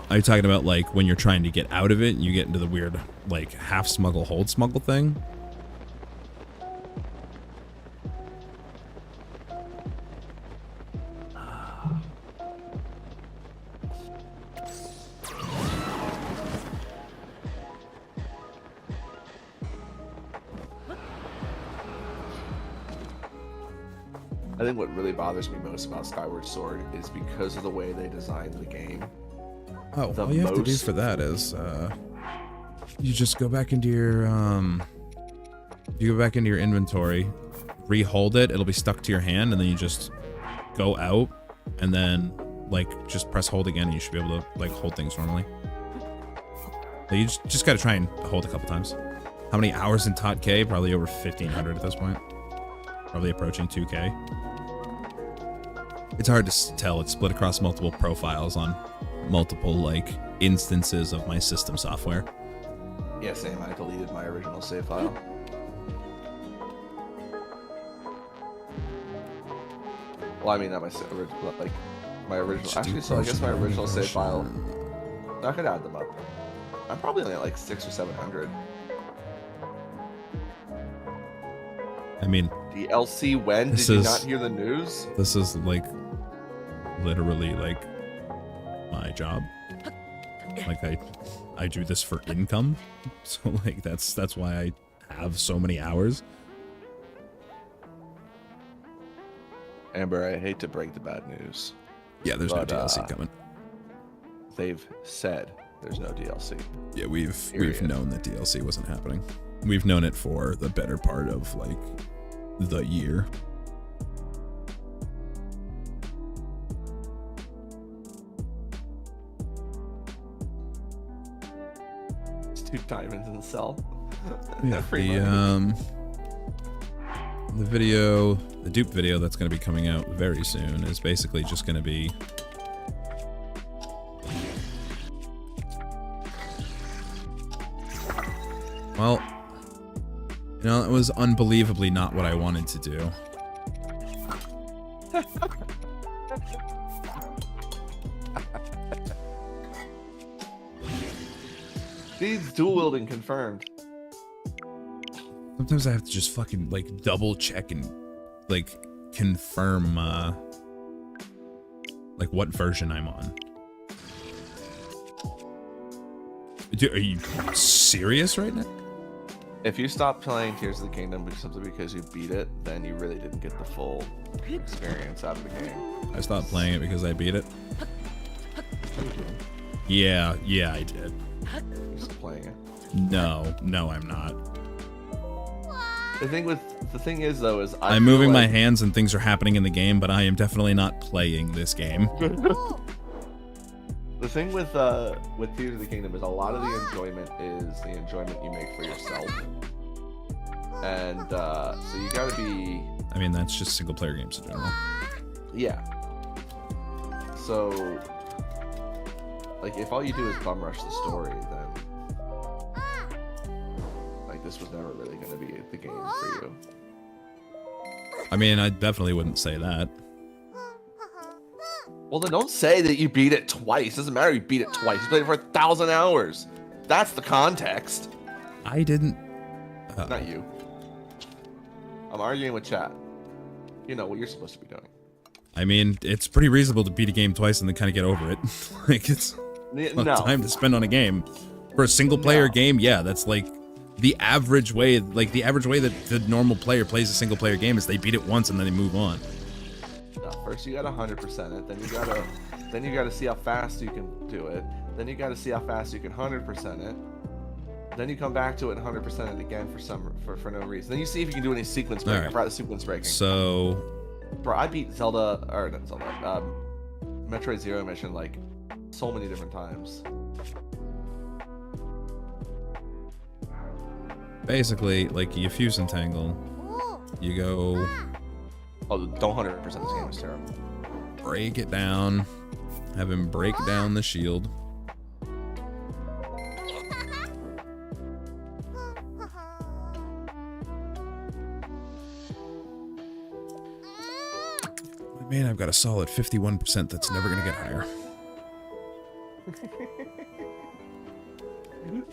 Are you talking about like when you're trying to get out of it and you get into the weird like half smuggle hold smuggle thing? I think what really bothers me most about Skyward Sword is because of the way they designed the game. Oh, The all you have to do most- for that is you just go back into your inventory, re-hold it, it'll be stuck to your hand, and then you just go out and then like just press hold again and you should be able to like hold things normally. So you just gotta try and hold a couple times. How many hours in TotK? Probably over 1,500 at this point. Probably approaching 2K. It's hard to tell. It's split across multiple profiles on multiple like instances of my system software. Yeah, same. I deleted my original save file. Well, I mean, not my original, like my original. Actually, so I guess my original save file. I could add them up. I'm probably only at like 600 or 700. I mean, DLC when? This Did you is- not hear the news? This is like literally like my job. Like I do this for income. So like that's why I have so many hours. Amber, I hate to break the bad news. Yeah, there's But, no DLC coming. They've said there's no DLC. Yeah, we've Period. known that DLC wasn't happening. We've known it for the better part of like the year. It's 2 diamonds in the cell. Yeah, Free money. the video, the dupe video that's going to be coming out very soon is basically just going to be well, you know, it was unbelievably not what I wanted to do. These dual wielding confirmed. Sometimes I have to just fucking like double check and like confirm like what version I'm on. Dude, are you serious right now? If you stop playing Tears of the Kingdom simply because you beat it, then you really didn't get the full experience out of the game. I stopped playing it because I beat it. Yeah, I did. You're still playing it. No, I'm not. The thing is though is I'm moving my hands and things are happening in the game, but I am definitely not playing this game. The thing with Tears of the Kingdom is a lot of the enjoyment is the enjoyment you make for yourself, and so you gotta be. I mean, that's just single player games in general. Yeah. So, like, if all you do is bum rush the story, then like this was never really gonna be the game for you. I mean, I definitely wouldn't say that. Well, then don't say that you beat it twice. Doesn't matter if you beat it twice. You played it for 1,000 hours. That's the context. I didn't. Not you. I'm arguing with chat. You know what you're supposed to be doing. I mean, it's pretty reasonable to beat a game twice and then kind of get over it. Like, it's a lot of time to spend on a game. For a single player game, yeah, that's like the average way. Like, the average way that the normal player plays a single player game is they beat it once and then they move on. No, first you gotta 100% it. Then you gotta see how fast you can do it. Then you gotta see how fast you can 100% it. Then you come back to it and 100% it again for no reason. Then you see if you can do any sequence breaking. Alright. I forgot the sequence breaking. So, Bro, I beat Metroid Zero Mission like so many different times. basically, like, you fuse and tangle. You go Oh, don't 100% this game is terrible. break it down. Have him break down the shield. Man, I've got a solid 51% that's never going to get higher.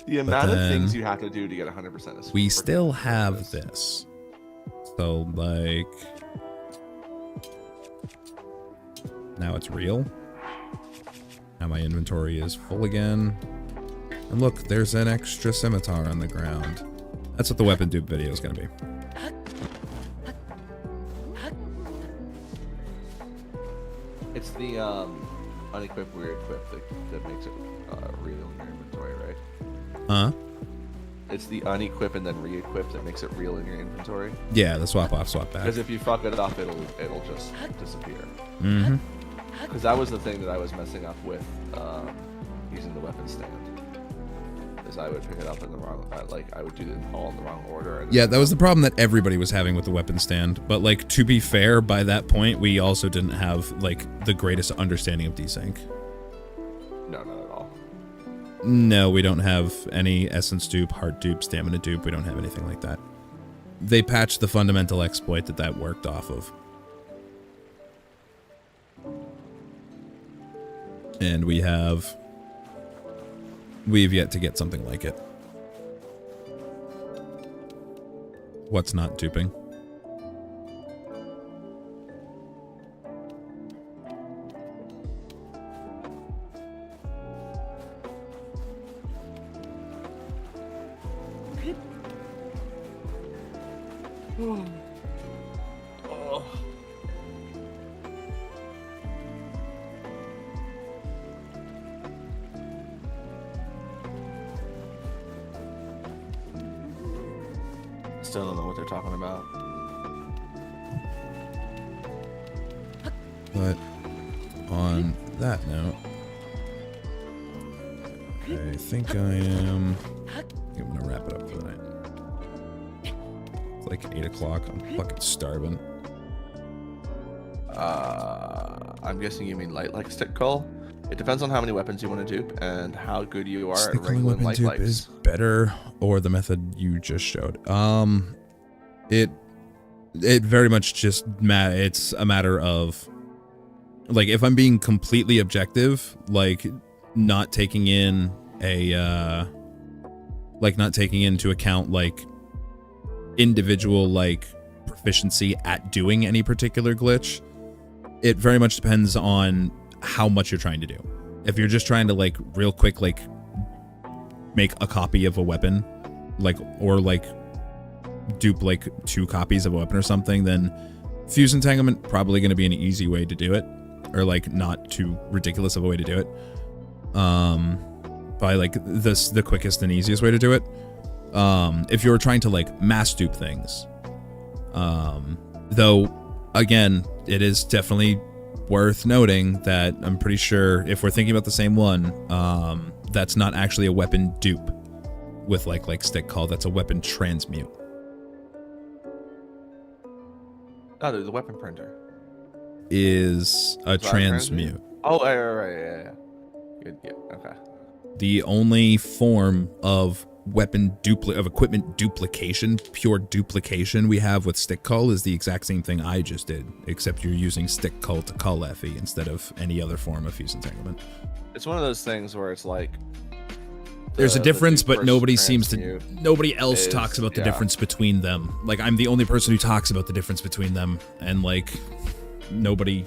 The amount of then things you have to do to get 100% is We freaking still have ridiculous. this. So, like... Now it's real. Now my inventory is full again. And look, there's an extra scimitar on the ground. That's what the weapon dupe video is going to be. It's the unequip, re-equip that makes it real in your inventory, right? Huh? It's the unequip and then re-equip that makes it real in your inventory. Yeah, the swap off, swap back. Because if you fuck it up, it'll just disappear. Mm-hmm. Because that was the thing that I was messing up with using the weapon stand. Is I would pick it up in the wrong, I would do it all in the wrong order. And Yeah, that was the problem that everybody was having with the weapon stand. But, like, to be fair, by that point, we also didn't have, like, the greatest understanding of desync. No, not at all. No, we don't have any essence dupe, heart dupe, stamina dupe. We don't have anything like that. They patched the fundamental exploit that worked off of. And we've yet to get something like it. What's not duping? Oh. Still don't know what they're talking about. But on that note, I think I'm gonna wrap it up for the night. It's like 8 o'clock. I'm fucking starving. I'm guessing you mean light like stick call. It depends on how many weapons you want to dupe and how good you are Stick at wrangling weapon light dupe likes. is better, or the method you just showed. It very much just it's a matter of, like, if I'm being completely objective, like not taking in a not taking into account like individual like proficiency at doing any particular glitch, it very much depends on how much you're trying to do. If you're just trying to like real quick like make a copy of a weapon, like, or like dupe like 2 copies of a weapon or something, then fuse entanglement probably going to be an easy way to do it, or like not too ridiculous of a way to do it. By like the quickest and easiest way to do it. If you're trying to like mass dupe things, though, again, it is definitely worth noting that I'm pretty sure if we're thinking about the same one, that's not actually a weapon dupe with like stick call. That's a weapon transmute. Oh, the weapon printer Is a transmute. Oh, right, yeah. Good, okay. The only form of equipment duplication, pure duplication we have with stick call is the exact same thing I just did, except you're using stick call to call FE instead of any other form of fuse entanglement. It's one of those things where it's like there's a difference, but nobody else is, talks about the difference between them. Like, I'm the only person who talks about the difference between them, and like nobody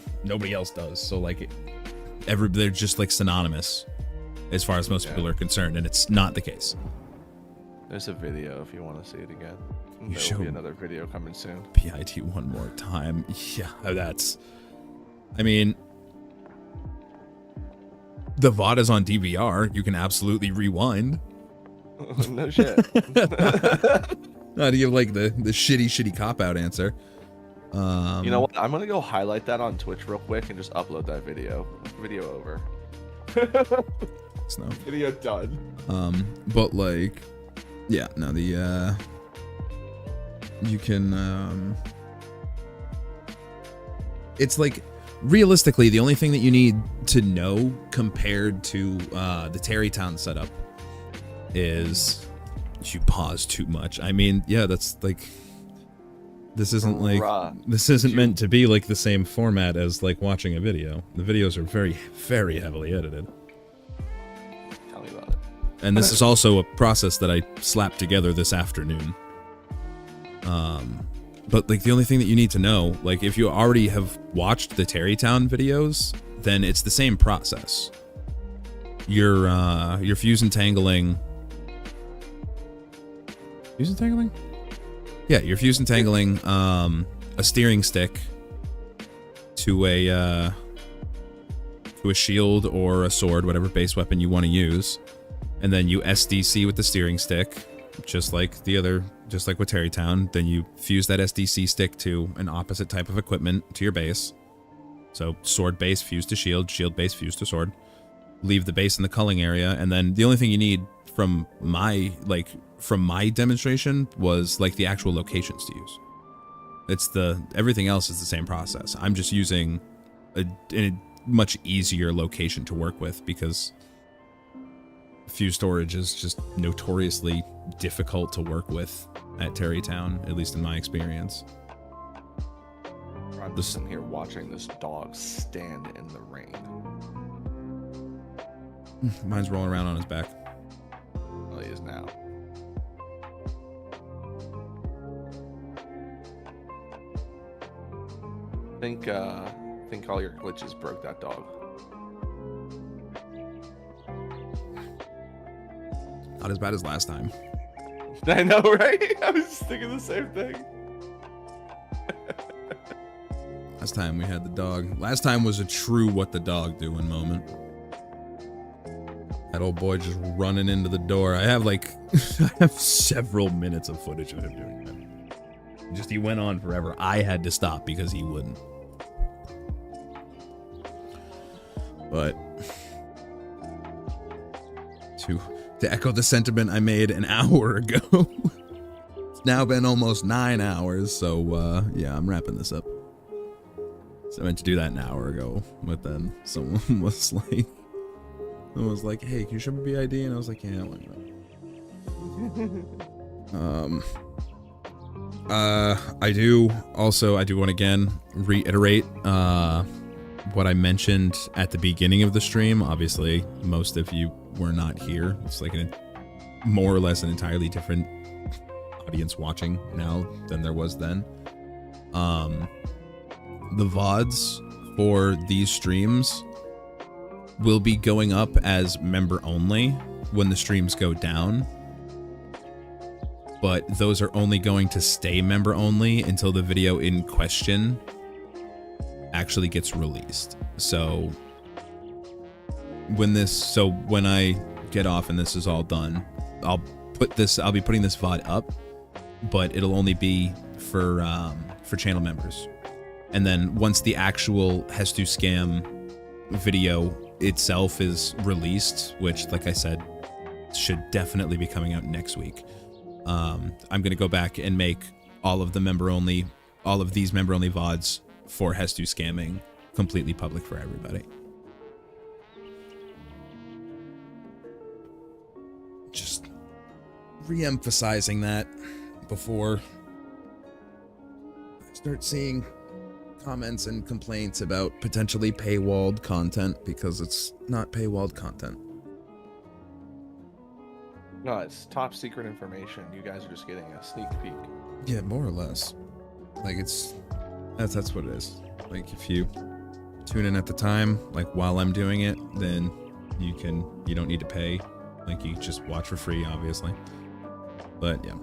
else does. So like they're just like synonymous as far as most people are concerned, and it's not the case. There's a video if you want to see it again. You There will be another video coming soon. PIT one more time. Yeah, I mean, the VOD is on DVR. You can absolutely rewind. No shit. Not to give like the shitty cop-out answer. You know what? I'm gonna go highlight that on Twitch real quick and just upload that video. Video over. No. Video done. But like, yeah, no, the you can it's like, realistically, the only thing that you need to know compared to the Terrytown setup is you pause too much. I mean, yeah, that's like, this isn't meant to be like the same format as like watching a video. The videos are very, very heavily edited. Tell me about it. And this is also a process that I slapped together this afternoon. But like, the only thing that you need to know, like, if you already have watched the Terrytown videos, then it's the same process. You're fuse entangling. Fuse entangling? Yeah, you're fuse entangling a steering stick to a shield or a sword, whatever base weapon you want to use, and then you SDC with the steering stick, just like with Terrytown. Then you fuse that SDC stick to an opposite type of equipment to your base. So sword base fused to shield, shield base fused to sword. Leave the base in the culling area, and then the only thing you need from my demonstration was like the actual locations to use. Everything else is the same process. I'm just using a much easier location to work with because fuse storage is just notoriously difficult to work with at Terrytown, at least in my experience. I'm just sitting here watching this dog stand in the rain. Mine's rolling around on his back. Well, he is now. Think all your glitches broke that dog. Not as bad as last time. I know, right? I was just thinking the same thing. Last time we had the dog. Last time was a true what the dog doing moment. That old boy just running into the door. I have like, I have several minutes of footage of him doing that. Just he went on forever. I had to stop because he wouldn't. But to echo the sentiment I made an hour ago, it's now been almost 9 hours. So yeah, I'm wrapping this up. So I meant to do that an hour ago, but then someone was like, hey, can you show me BID? And I was like, yeah, why not? I do want to again reiterate what I mentioned at the beginning of the stream. Obviously, most of you were not here. It's like more or less an entirely different audience watching now than there was then. The VODs for these streams will be going up as member only when the streams go down, but those are only going to stay member only until the video in question actually gets released. So when I get off and this is all done, I'll be putting this VOD up, but it'll only be for channel members. And then once the actual Hestu Scam video itself is released, which, like I said, should definitely be coming out next week, I'm gonna go back and make all of these member only VODs for Hestu Scamming completely public for everybody. Just re-emphasizing that before I start seeing comments and complaints about potentially paywalled content, because it's not paywalled content. No, it's top secret information. You guys are just getting a sneak peek. Yeah, more or less. Like that's what it is. Like if you tune in at the time, like while I'm doing it, then you don't need to pay. Like you just watch for free, obviously. But yeah.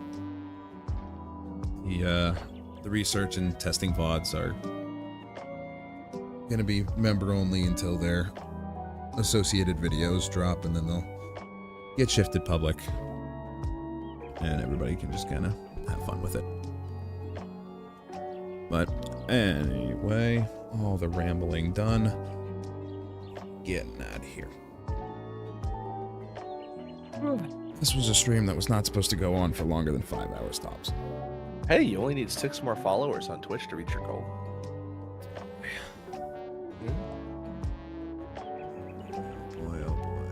The research and testing VODs are gonna be member only until their associated videos drop, and then they'll get shifted public, and everybody can just kind of have fun with it. But anyway, all the rambling done, getting out of here. This was a stream that was not supposed to go on for longer than 5 hours tops. Hey, you only need 6 more followers on Twitch to reach your goal. Boy, oh boy.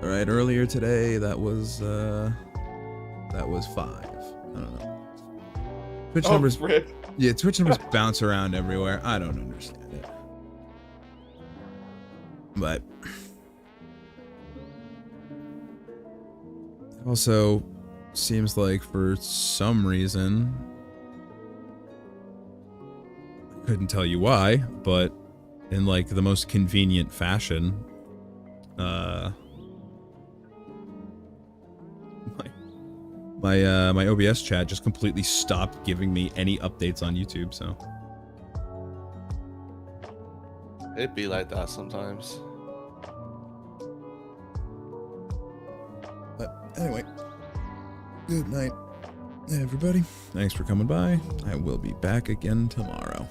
All right, earlier today that was 5. I don't know. Twitch numbers. Rip. Yeah, Twitch numbers bounce around everywhere. I don't understand it. But also seems like for some reason, I couldn't tell you why, but in like the most convenient fashion, my OBS chat just completely stopped giving me any updates on YouTube. So It'd be like that sometimes. but anyway, good night, everybody. Thanks for coming by. I will be back again tomorrow.